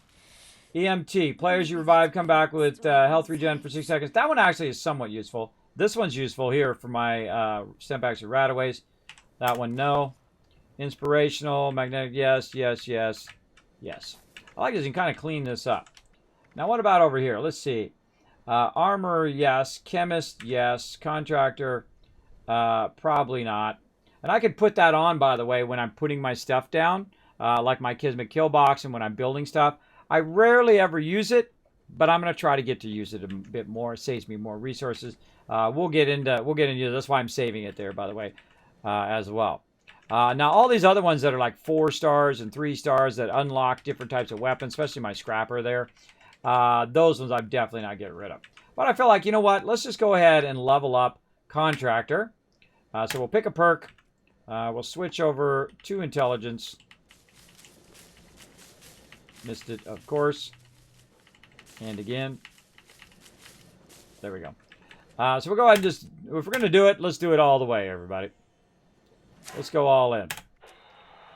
EMT. Players you revive come back with health regen for 6 seconds. That one actually is somewhat useful. This one's useful here for my Sempacks or Rataways. That one, no. Inspirational. Magnetic, yes, yes, yes, yes. I like this. You can kind of clean this up. Now, what about over here? Let's see. Armor, yes. Chemist, yes. Contractor, probably not. And I could put that on, by the way, when I'm putting my stuff down, like my Kismet kill box and when I'm building stuff. I rarely ever use it, but I'm going to try to get to use it a bit more. It saves me more resources. We'll get into that's why I'm saving it there, by the way, as well. Now, all these other ones that are like 4 stars and 3 stars that unlock different types of weapons, especially my scrapper there, those ones I'm definitely not getting rid of. But I feel like, you know what? Let's just go ahead and level up Contractor. So we'll pick a perk. We'll switch over to Intelligence. Missed it, of course. And again. There we go. So we'll go ahead and just, if we're going to do it, let's do it all the way, everybody. Let's go all in.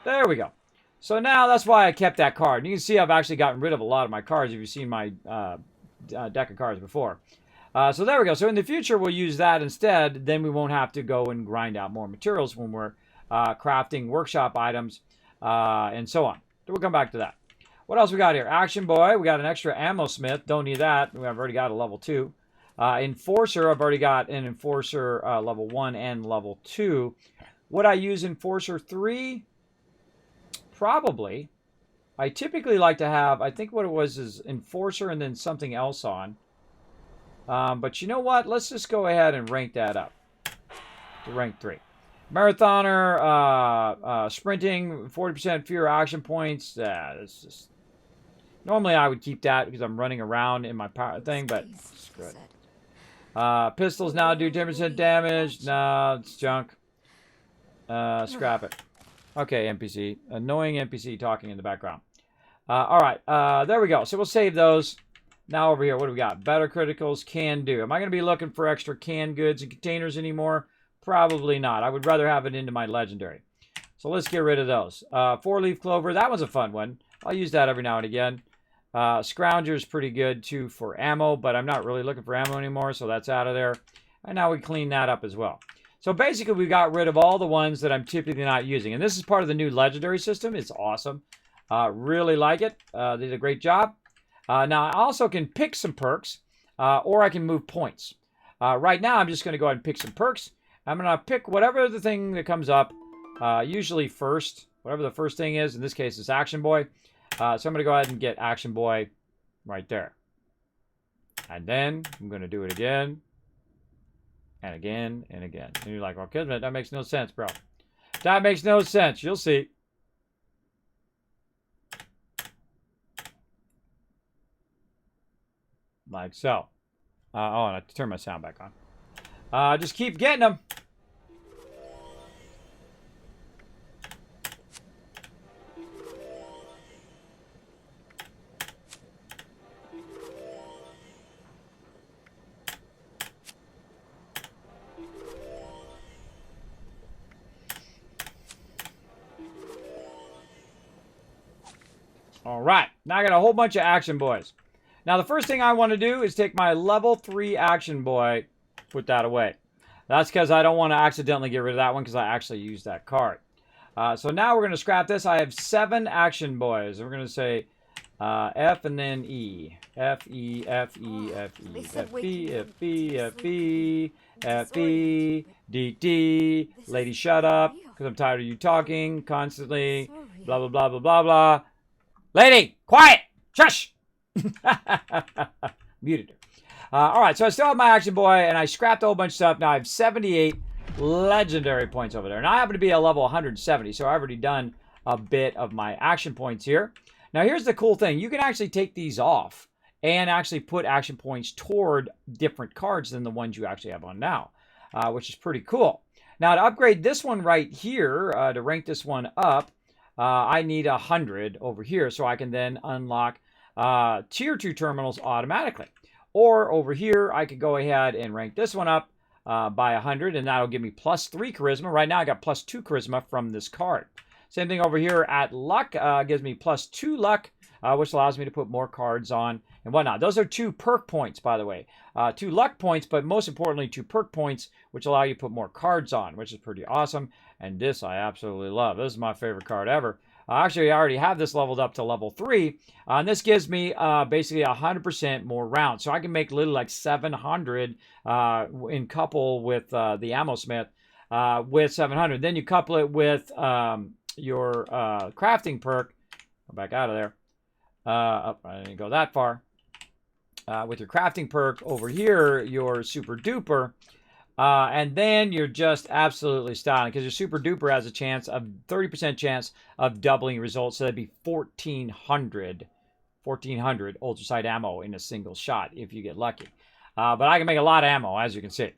There we go. So now that's why I kept that card. And you can see I've actually gotten rid of a lot of my cards if you've seen my deck of cards before. So there we go. So in the future, we'll use that instead. Then we won't have to go and grind out more materials when we're crafting workshop items and so on. So we'll come back to that. What else we got here? Action Boy. We got an extra Ammo Smith. Don't need that. I've already got a level 2. Enforcer. I've already got an Enforcer level 1 and level 2. Would I use Enforcer 3? Probably. I typically like to have, I think what it was is Enforcer and then something else on. But you know what? Let's just go ahead and rank that up to rank 3. Marathoner, sprinting, 40% fewer action points. It's just... Normally I would keep that because I'm running around in my power thing, but screw it. Pistols now do 10% damage. No, it's junk. Scrap it. Okay, NPC. Annoying NPC talking in the background. Alright, there we go. So we'll save those. Now over here, what do we got? Better criticals, can do. Am I going to be looking for extra canned goods and containers anymore? Probably not. I would rather have it into my legendary. So let's get rid of those. 4-leaf clover, that was a fun one. I'll use that every now and again. Scrounger's pretty good too for ammo, but I'm not really looking for ammo anymore, so that's out of there. And now we clean that up as well. So basically, we got rid of all the ones that I'm typically not using. And this is part of the new legendary system. It's awesome. Really like it. They did a great job. Now, I also can pick some perks, or I can move points. Right now, I'm just going to go ahead and pick some perks. I'm going to pick whatever the thing that comes up, usually first, whatever the first thing is. In this case, it's Action Boy. So I'm going to go ahead and get Action Boy right there. And then I'm going to do it again. And again, and again. And you're like, well, Kismet, that makes no sense, bro. That makes no sense. You'll see. Like so. And I have to turn my sound back on. Just keep getting them. All right, now I got a whole bunch of Action Boys. Now the first thing I want to do is take my level 3 Action Boy, put that away. That's because I don't want to accidentally get rid of that one because I actually used that card. So now we're going to scrap this. I have 7 Action Boys. We're going to say F and then E. F, E, F, E, F, E, F, E, F, E, F, E, F, E, D, D. Lady, shut up because I'm tired of you talking constantly. Blah, blah, blah, blah, blah, blah. Lady, quiet! Shush! Muted her. All right, so I still have my Action Boy, and I scrapped a whole bunch of stuff. Now I have 78 legendary points over there. And I happen to be a level 170, so I've already done a bit of my action points here. Now here's the cool thing. You can actually take these off and actually put action points toward different cards than the ones you actually have on now, which is pretty cool. Now to upgrade this one right here, to rank this one up, I need 100 over here, so I can then unlock tier 2 terminals automatically. Or over here, I could go ahead and rank this one up by 100, and that'll give me plus 3 charisma. Right now, I got plus 2 charisma from this card. Same thing over here at luck, gives me plus 2 luck, which allows me to put more cards on and whatnot. Those are 2 perk points, by the way. 2 luck points, but most importantly, 2 perk points, which allow you to put more cards on, which is pretty awesome. And this I absolutely love. This is my favorite card ever. Actually, I already have this leveled up to level 3. And this gives me basically 100% more rounds. So I can make literally like 700 in couple with the Ammo Smith with 700. Then you couple it with your crafting perk. Go back out of there. I didn't go that far. With your crafting perk over here, your super duper. And then you're just absolutely styling because your super duper has a chance of 30% chance of doubling results. So that'd be 1,400 ultrasight ammo in a single shot if you get lucky. But I can make a lot of ammo, as you can see.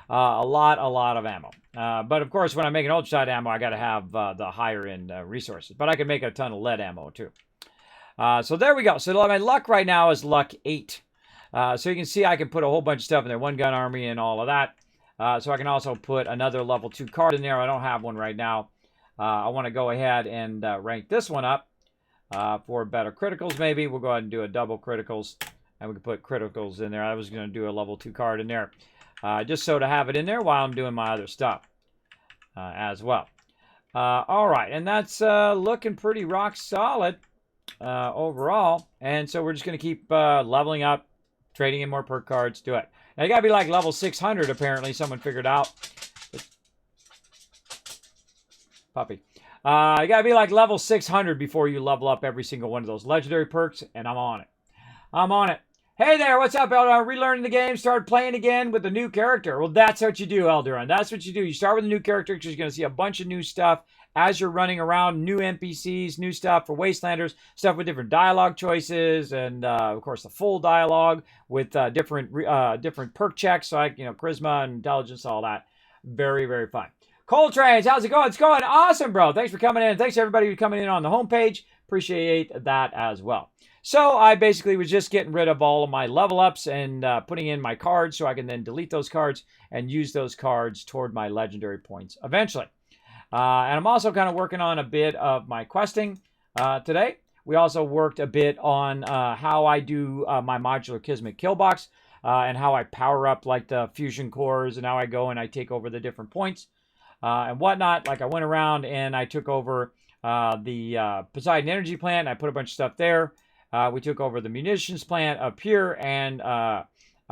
A lot of ammo. But of course, when I make an ultrasight ammo, I got to have the higher end resources. But I can make a ton of lead ammo too. So there we go. So my luck right now is luck 8. So you can see I can put a whole bunch of stuff in there. One gun army and all of that. So I can also put another level 2 card in there. I don't have one right now. I want to go ahead and rank this one up for better criticals maybe. We'll go ahead and do a double criticals. And we can put criticals in there. I was going to do a level 2 card in there. Just so to have it in there while I'm doing my other stuff as well. All right. And that's looking pretty rock solid overall. And so we're just going to keep leveling up, trading in more perk cards. Do it. Now, you got to be like level 600, apparently. Someone figured out. Puppy. You got to be like level 600 before you level up every single one of those legendary perks, and I'm on it. I'm on it. Hey there, what's up, Elduran? Relearning the game, started playing again with a new character. Well, that's what you do, Elduran. That's what you do. You start with a new character because you're going to see a bunch of new stuff as you're running around, new NPCs, new stuff for Wastelanders, stuff with different dialogue choices, and of course the full dialogue with different perk checks, like charisma and intelligence, all that. Very, very fun. Coltrane's, how's it going? It's going awesome, bro. Thanks for coming in. Thanks everybody for coming in on the homepage. Appreciate that as well. So I basically was just getting rid of all of my level ups and putting in my cards so I can then delete those cards and use those cards toward my legendary points eventually. And I'm also kind of working on a bit of my questing today. We also worked a bit on how I do my modular Kismet kill box and how I power up like the fusion cores and how I go and I take over the different points and whatnot. Like I went around and I took over the Poseidon energy plant. I put a bunch of stuff there. We took over the munitions plant up here and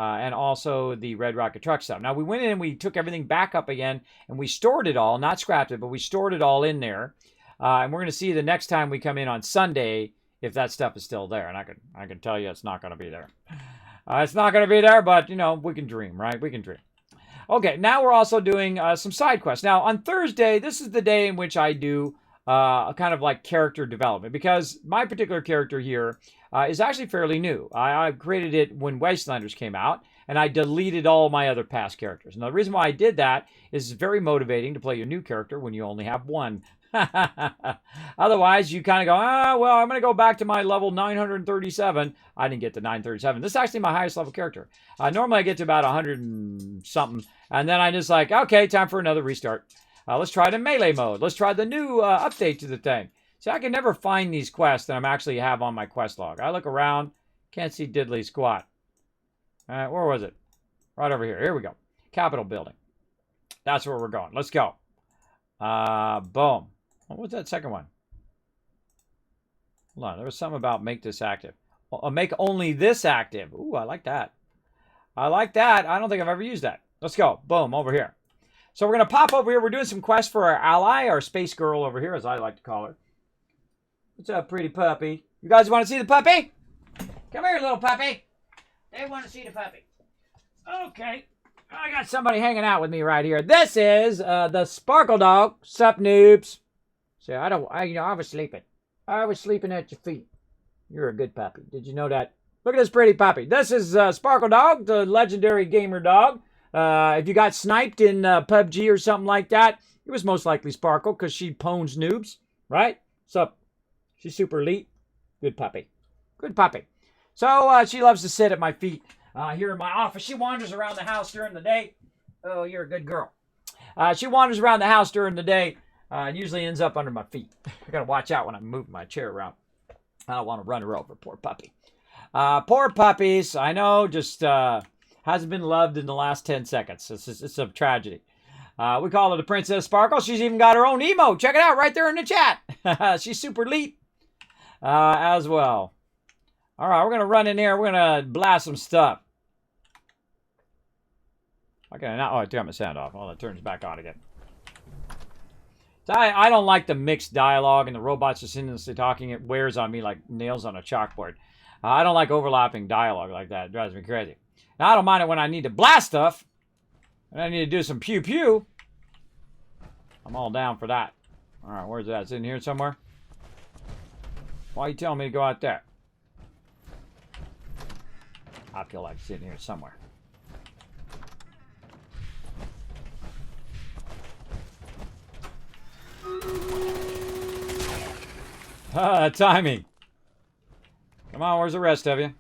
and also the Red Rocket truck stuff. Now, we went in and we took everything back up again, and we stored it all, not scrapped it, but we stored it all in there. And we're going to see the next time we come in on Sunday if that stuff is still there. And I can tell you it's not going to be there. It's not going to be there, but, you know, we can dream, right? We can dream. Okay, now we're also doing some side quests. Now, on Thursday, this is the day in which I do a kind of like character development, because my particular character here is actually fairly new. I created it when Wastelanders came out, and I deleted all my other past characters. And the reason why I did that is it's very motivating to play your new character when you only have one. Otherwise, you kind of go, well, I'm going to go back to my level 937. I didn't get to 937. This is actually my highest level character. Normally, I get to about 100 and something. And then I just like, okay, time for another restart. Let's try the melee mode. Let's try the new update to the thing. See, I can never find these quests that I'm actually have on my quest log. I look around, can't see diddly squat. Where was it? Right over here. Here we go. Capitol building. That's where we're going. Let's go. Boom. What was that second one? Hold on. There was something about make this active. Make only this active. Ooh, I like that. I like that. I don't think I've ever used that. Let's go. Boom. Over here. So we're going to pop over here. We're doing some quests for our ally, our space girl over here, as I like to call her. What's up, pretty puppy? You guys want to see the puppy? Come here, little puppy. They want to see the puppy. Okay. I got somebody hanging out with me right here. This is the Sparkle Dog. Sup, noobs? See, I was sleeping. I was sleeping at your feet. You're a good puppy. Did you know that? Look at this pretty puppy. This is Sparkle Dog, the legendary gamer dog. If you got sniped in PUBG or something like that, it was most likely Sparkle because she pwns noobs, right? Sup? She's super elite. Good puppy. Good puppy. So she loves to sit at my feet here in my office. She wanders around the house during the day. Oh, you're a good girl. She wanders around the house during the day and usually ends up under my feet. I got to watch out when I'm moving my chair around. I don't want to run her over. Poor puppy. Poor puppies. I know, just hasn't been loved in the last 10 seconds. It's a tragedy. We call her the Princess Sparkle. She's even got her own emote. Check it out right there in the chat. She's super elite as well. All right, we're going to run in here. We're going to blast some stuff. Okay, now, I turned my sound off. Well, it turns back on again. So I don't like the mixed dialogue and the robots just endlessly talking. It wears on me like nails on a chalkboard. I don't like overlapping dialogue like that. It drives me crazy. Now, I don't mind it when I need to blast stuff. And I need to do some pew-pew. I'm all down for that. All right, where's that? It's in here somewhere? Why are you telling me to go out there? I feel like it's in here somewhere. Timing. Come on, where's the rest of you?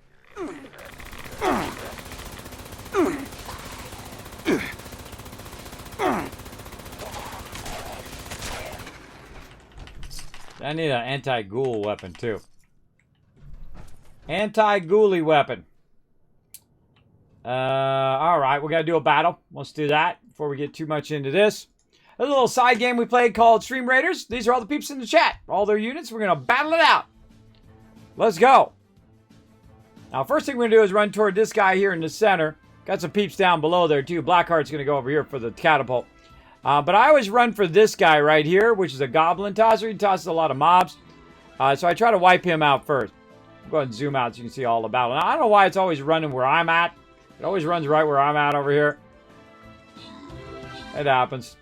I need an anti-ghoul weapon, too. Anti-ghouly weapon. Alright, we're going to do a battle. Let's do that before we get too much into this. A little side game we played called Stream Raiders. These are all the peeps in the chat. All their units. We're going to battle it out. Let's go. Now, first thing we're going to do is run toward this guy here in the center. Got some peeps down below there, too. Blackheart's going to go over here for the catapult. But I always run for this guy right here, which is a goblin tosser. He tosses a lot of mobs. So I try to wipe him out first. Go ahead and zoom out so you can see all the battle. Now, I don't know why it's always running where I'm at. It always runs right where I'm at over here. It happens.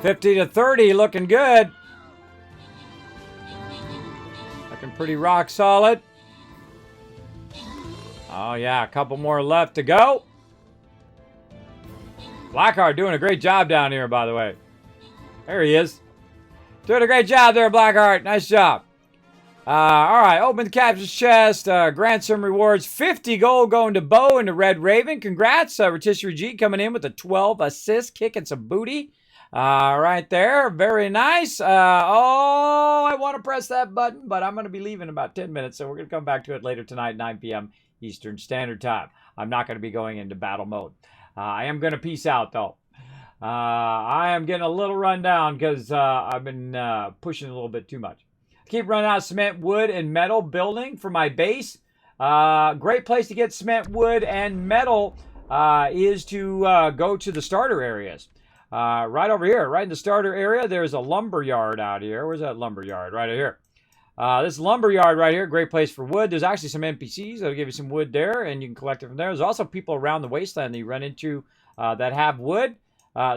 $50 to $30, looking good. Looking pretty rock solid. Oh yeah, a couple more left to go. Blackheart doing a great job down here, by the way. There he is. Doing a great job there, Blackheart. Nice job. All right, open the captain's chest. Grant some rewards. 50 gold going to Bo and the Red Raven. Congrats. Rotisserie G coming in with a 12 assist, kicking some booty. Right there. Very nice. Oh, I want to press that button, but I'm going to be leaving in about 10 minutes, so we're going to come back to it later tonight, 9 p.m. Eastern Standard Time. I'm not going to be going into battle mode. I am going to peace out, though. I am getting a little run down because I've been pushing a little bit too much. Keep running out of cement, wood, and metal building for my base. Great place to get cement, wood, and metal is to go to the starter areas. Right over here, right in the starter area, there's a lumber yard out here. Where's that lumber yard? Right here. This lumber yard right here, great place for wood. There's actually some NPCs that'll give you some wood there, and you can collect it from there. There's also people around the wasteland that you run into that have wood.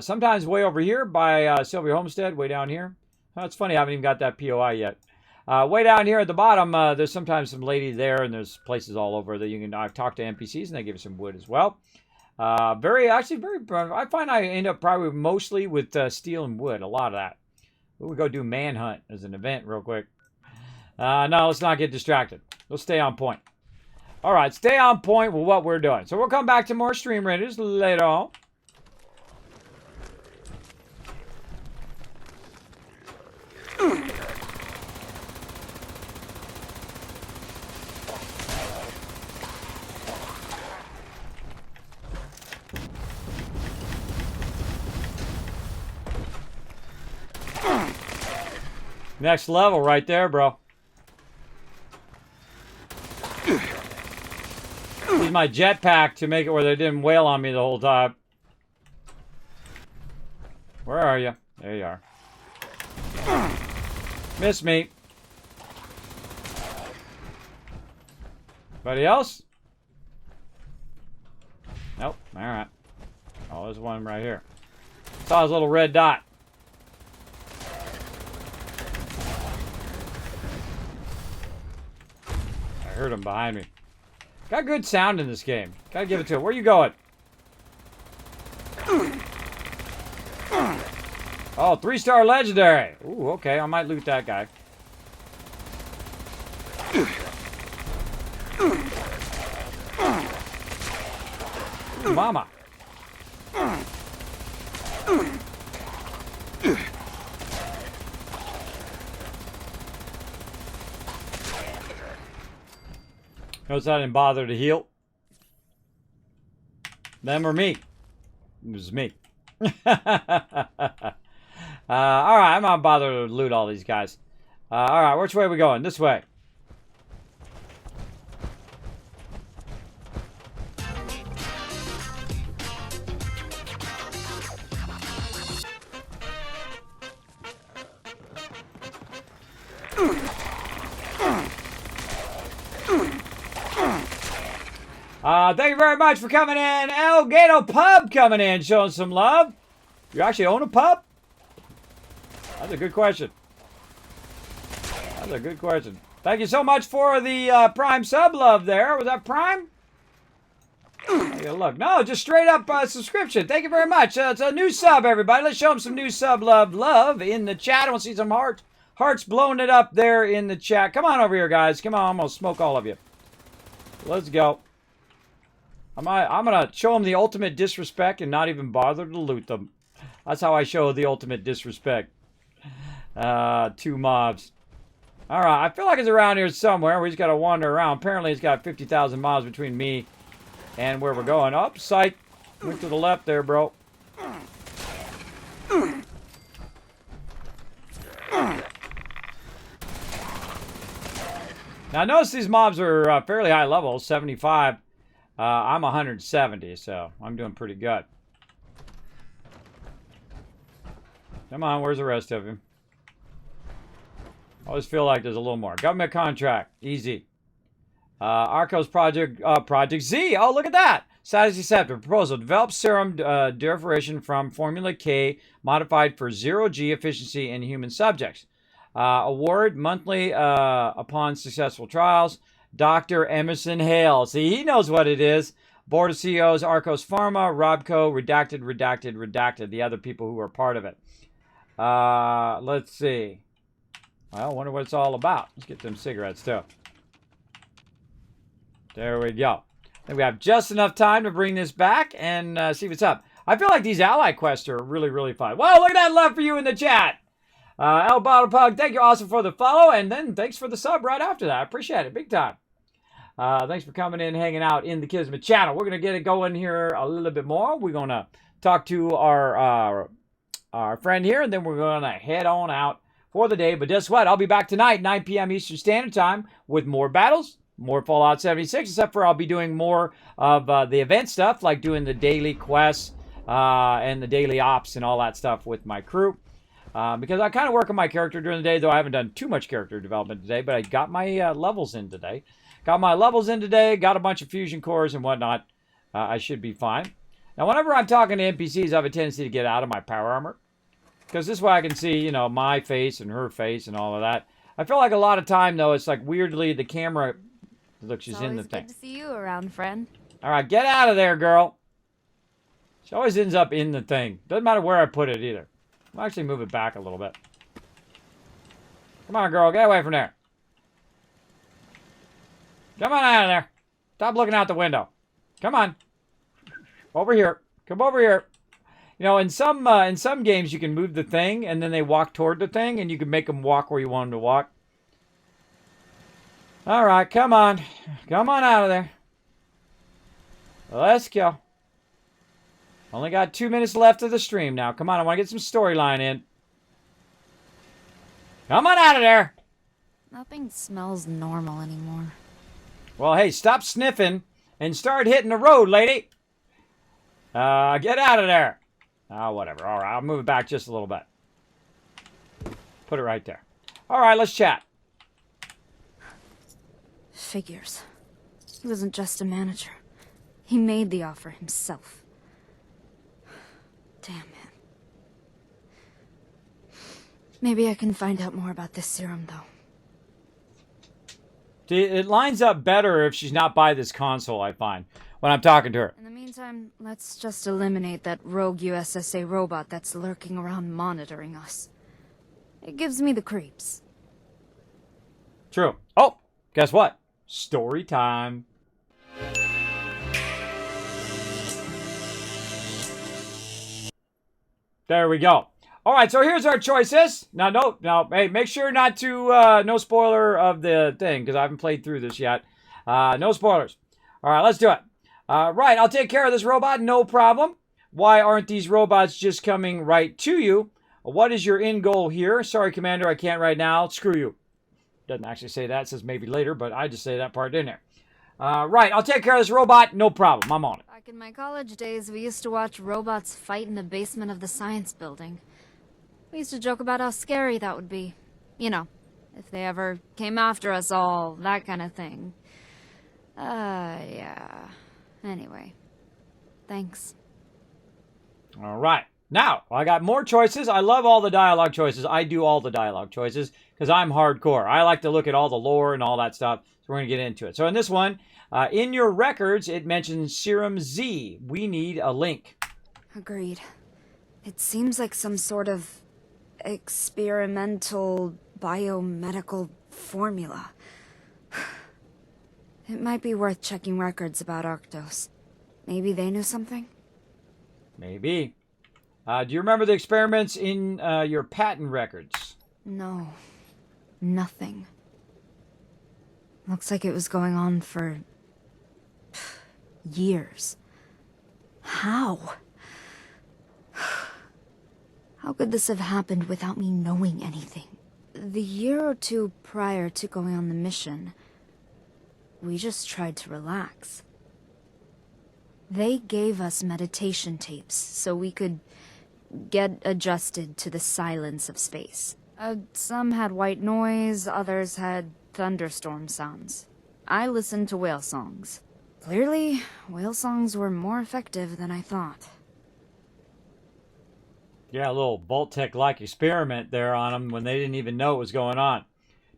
Sometimes way over here by Sylvia Homestead, way down here. Oh, it's funny, I haven't even got that POI yet. Way down here at the bottom, there's sometimes some ladies there, and there's places all over that you can talk to NPCs, and they give you some wood as well. Very, I find I end up probably mostly with steel and wood, a lot of that. We'll go do manhunt as an event real quick. No, let's not get distracted. We'll stay on point. All right, stay on point with what we're doing. So we'll come back to more stream raiders later on. Next level right there, bro. Use my jetpack to make it where they didn't wail on me the whole time. Where are you? There you are. Miss me. Anybody else? Nope. Alright. Oh, there's one right here. Saw his little red dot. I heard him behind me. Got good sound in this game. Gotta give it to him. Where you going? Oh, 3-star legendary. Ooh, okay. I might loot that guy. Ooh, mama. Notice I didn't bother to heal. Them or me? It was me. Alright, I'm not bothered to loot all these guys. Alright, which way are we going? This way. Thank you very much for coming in. El Gato Pub coming in, showing some love. You actually own a pub? That's a good question. That's a good question. Thank you so much for the Prime sub love there. Was that Prime? Look, no, just straight up subscription. Thank you very much. It's a new sub, everybody. Let's show them some new sub love in the chat. I want to see some hearts blowing it up there in the chat. Come on over here, guys. Come on, I'm gonna smoke all of you. Let's go. I'm gonna show them the ultimate disrespect and not even bother to loot them. That's how I show the ultimate disrespect. 2 mobs. Alright, I feel like it's around here somewhere. We just gotta wander around. Apparently it's got 50,000 miles between me and where we're going. Oh, psych. Went to the left there, bro. Now notice these mobs are fairly high level, 75. I'm 170, so I'm doing pretty good. Come on, where's the rest of him? I always feel like there's a little more. Government contract, easy. Arcos project, Project Z. Oh, look at that. Status accepted. Proposal: develop serum derivation from Formula K, modified for 0G efficiency in human subjects. Award monthly upon successful trials. Dr. Emerson Hale. See, he knows what it is. Board of CEOs, Arcos Pharma, Robco, redacted. The other people who are part of it. Let's see. Well, I wonder what it's all about. Let's get them cigarettes, too. There we go. I think we have just enough time to bring this back and see what's up. I feel like these ally quests are really, really fun. Whoa, look at that love for you in the chat. El Bottle Pug, thank you awesome for the follow, and then thanks for the sub right after that. I appreciate it, big time. Thanks for coming in, hanging out in the Kismet channel. We're going to get it going here a little bit more. We're going to talk to our friend here, and then we're going to head on out for the day. But guess what? I'll be back tonight, 9 p.m. Eastern Standard Time, with more battles, more Fallout 76, except for I'll be doing more of the event stuff, like doing the daily quests and the daily ops and all that stuff with my crew. Because I kind of work on my character during the day, though I haven't done too much character development today, but I got my levels in today. Got my levels in today, got a bunch of fusion cores and whatnot. I should be fine. Now, whenever I'm talking to NPCs, I have a tendency to get out of my power armor. Because this way I can see, you know, my face and her face and all of that. I feel like a lot of time, though, it's like weirdly the camera... Look, she's in the thing. It's always good to see you around, friend. All right, get out of there, girl. She always ends up in the thing. Doesn't matter where I put it, either. I'll actually move it back a little bit. Come on, girl. Get away from there. Come on out of there. Stop looking out the window. Come on. Over here. Come over here. You know, in some games, you can move the thing, and then they walk toward the thing, and you can make them walk where you want them to walk. All right, come on. Come on out of there. Let's go. Only got 2 minutes left of the stream now. Come on, I want to get some storyline in. Come on out of there. Nothing smells normal anymore. Well, hey, stop sniffing and start hitting the road, lady. Get out of there. Oh, whatever. All right, I'll move it back just a little bit. Put it right there. All right, let's chat. Figures. He wasn't just a manager. He made the offer himself. Damn him. Maybe I can find out more about this serum, though. It lines up better if she's not by this console, I find, when I'm talking to her. In the meantime, let's just eliminate that rogue USSA robot that's lurking around monitoring us. It gives me the creeps. True. Oh, guess what? Story time. There we go. All right, so here's our choices. Now, hey, make sure not to, no spoiler of the thing, because I haven't played through this yet. No spoilers. All right, let's do it. Right, I'll take care of this robot, no problem. Why aren't these robots just coming right to you? What is your end goal here? Sorry, Commander, I can't right now. Screw you. Doesn't actually say that. It says maybe later, but I just say that part in there. Right, I'll take care of this robot, no problem. I'm on it. Back in my college days, we used to watch robots fight in the basement of the science building. We used to joke about how scary that would be. You know, if they ever came after us all, that kind of thing. Yeah. Anyway, thanks. All right. Now, I got more choices. I love all the dialogue choices. I do all the dialogue choices because I'm hardcore. I like to look at all the lore and all that stuff. So we're going to get into it. So in this one, in your records, it mentions Serum Z. We need a link. Agreed. It seems like some sort of experimental biomedical formula. It might be worth checking records about Arctos. Maybe they knew something? Maybe. Do you remember the experiments in your patent records? No. Nothing. Looks like it was going on for... years. How? How could this have happened without me knowing anything? The year or two prior to going on the mission, we just tried to relax. They gave us meditation tapes so we could get adjusted to the silence of space. Some had white noise, others had thunderstorm sounds. I listened to whale songs. Clearly, whale songs were more effective than I thought. Yeah, a little Vault-Tec-like experiment there on them when they didn't even know what was going on.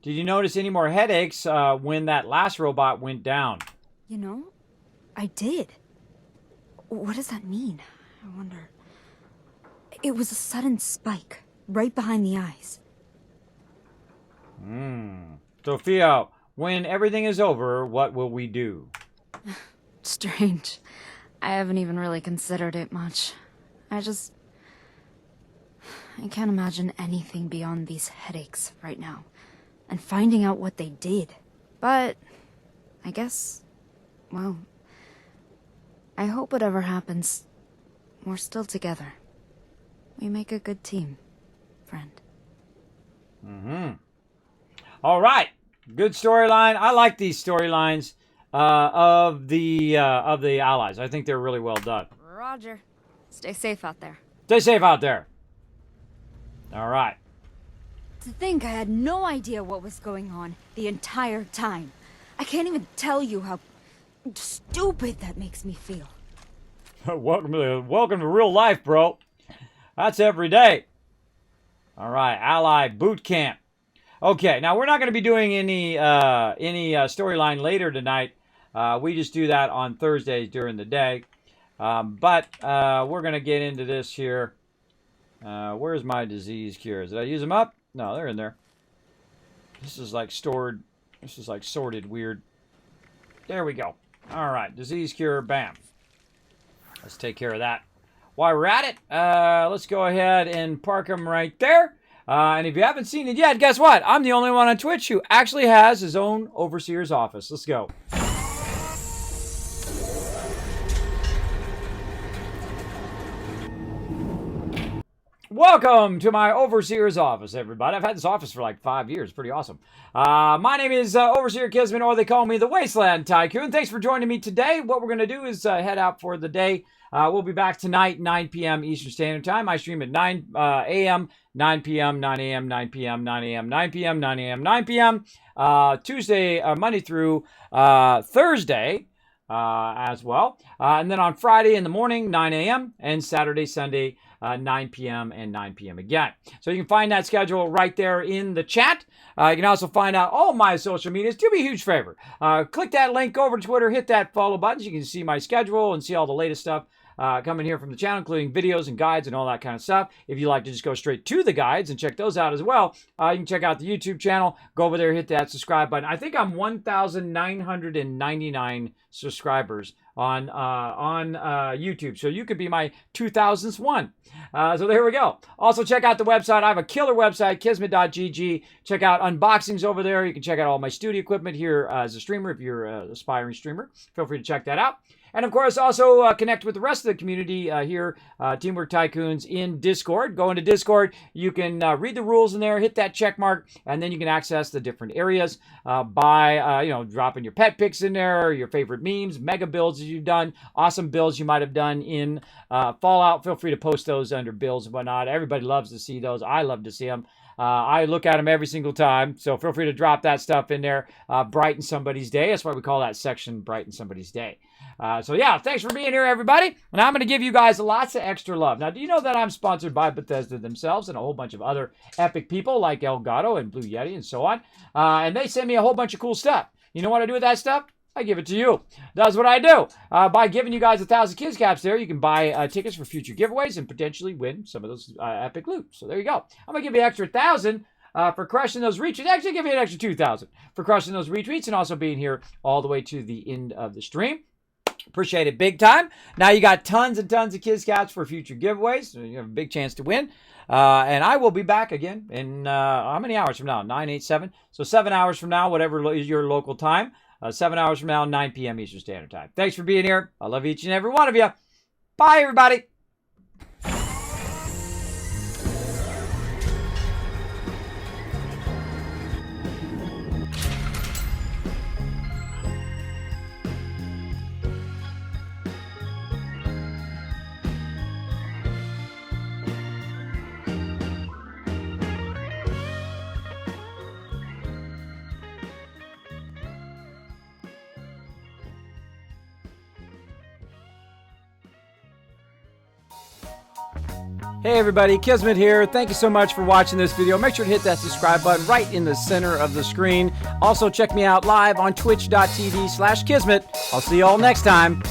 Did you notice any more headaches when that last robot went down? You know, I did. What does that mean? I wonder. It was a sudden spike, right behind the eyes. Sophia, when everything is over, what will we do? Strange. I haven't even really considered it much. I can't imagine anything beyond these headaches right now. And finding out what they did. But I guess, well, I hope whatever happens, we're still together. We make a good team, friend. All right. Good storyline. I like these storylines of the allies. I think they're really well done. Roger. Stay safe out there. Stay safe out there. All right. To think I had no idea what was going on the entire time. I can't even tell you how stupid that makes me feel. welcome to real life, bro. That's every day. All right, Ally Boot Camp. Okay, now we're not going to be doing any storyline later tonight. We just do that on Thursdays during the day. But we're going to get into this here. Where's my disease cures? Did I use them up? No, they're in there. This is like stored. This is like sorted weird. There we go. All right, disease cure, bam. Let's take care of that. While we're at it, let's go ahead and park them right there. And if you haven't seen it yet, guess what? I'm the only one on Twitch who actually has his own overseer's office. Let's go. Welcome to my overseer's office, everybody. I've had this office for like 5 years. Pretty awesome. My name is Overseer Kismet, or they call me the Wasteland Tycoon. Thanks for joining me today. What we're going to do is head out for the day. We'll be back tonight, 9 p.m. Eastern Standard Time. I stream at 9 a.m., 9 p.m., 9 a.m., 9 p.m., 9 a.m., 9 p.m., 9 a.m., 9 p.m. Tuesday, Monday through Thursday as well. And then on Friday in the morning, 9 a.m., and Saturday, Sunday, 9 p.m. and 9 p.m. again. So you can find that schedule right there in the chat. You can also find out all my social medias. Do me a huge favor. Click that link over to Twitter. Hit that follow button so you can see my schedule and see all the latest stuff coming here from the channel, including videos and guides and all that kind of stuff. If you like to just go straight to the guides and check those out as well, you can check out the YouTube channel. Go over there, hit that subscribe button. I think I'm 1,999 subscribers on YouTube. So you could be my 2000th one. So there we go. Also check out the website. I have a killer website, kismet.gg. Check out unboxings over there. You can check out all my studio equipment here as a streamer. If you're an aspiring streamer, feel free to check that out. And of course, also connect with the rest of the community here, Teamwork Tycoons, in Discord. Go into Discord. You can read the rules in there, hit that check mark, and then you can access the different areas by dropping your pet pics in there, your favorite memes, mega builds that you've done, awesome builds you might have done in Fallout. Feel free to post those under builds and whatnot. Everybody loves to see those. I love to see them. I look at them every single time, so feel free to drop that stuff in there. Brighten somebody's day. That's why we call that section Brighten Somebody's Day. So yeah, thanks for being here, everybody. And I'm going to give you guys lots of extra love. Now, do you know that I'm sponsored by Bethesda themselves and a whole bunch of other epic people like Elgato and Blue Yeti and so on? And they send me a whole bunch of cool stuff. You know what I do with that stuff? I give it to you. That's what I do. By giving you guys 1,000 Kids Caps there, you can buy tickets for future giveaways and potentially win some of those epic loot. So there you go. I'm going to give you an extra 1,000 for crushing those retweets. Actually, give you an extra 2,000 for crushing those retweets and also being here all the way to the end of the stream. Appreciate it big time. Now you got tons and tons of Kids Caps for future giveaways. So you have a big chance to win. And I will be back again in how many hours from now? 9, 8, 7. So 7 hours from now, whatever is your local time. 7 hours from now, 9 p.m. Eastern Standard Time. Thanks for being here. I love each and every one of you. Bye, everybody. Hey everybody, Kismet here. Thank you so much for watching this video. Make sure to hit that subscribe button right in the center of the screen. Also check me out live on twitch.tv/Kismet. I'll see you all next time.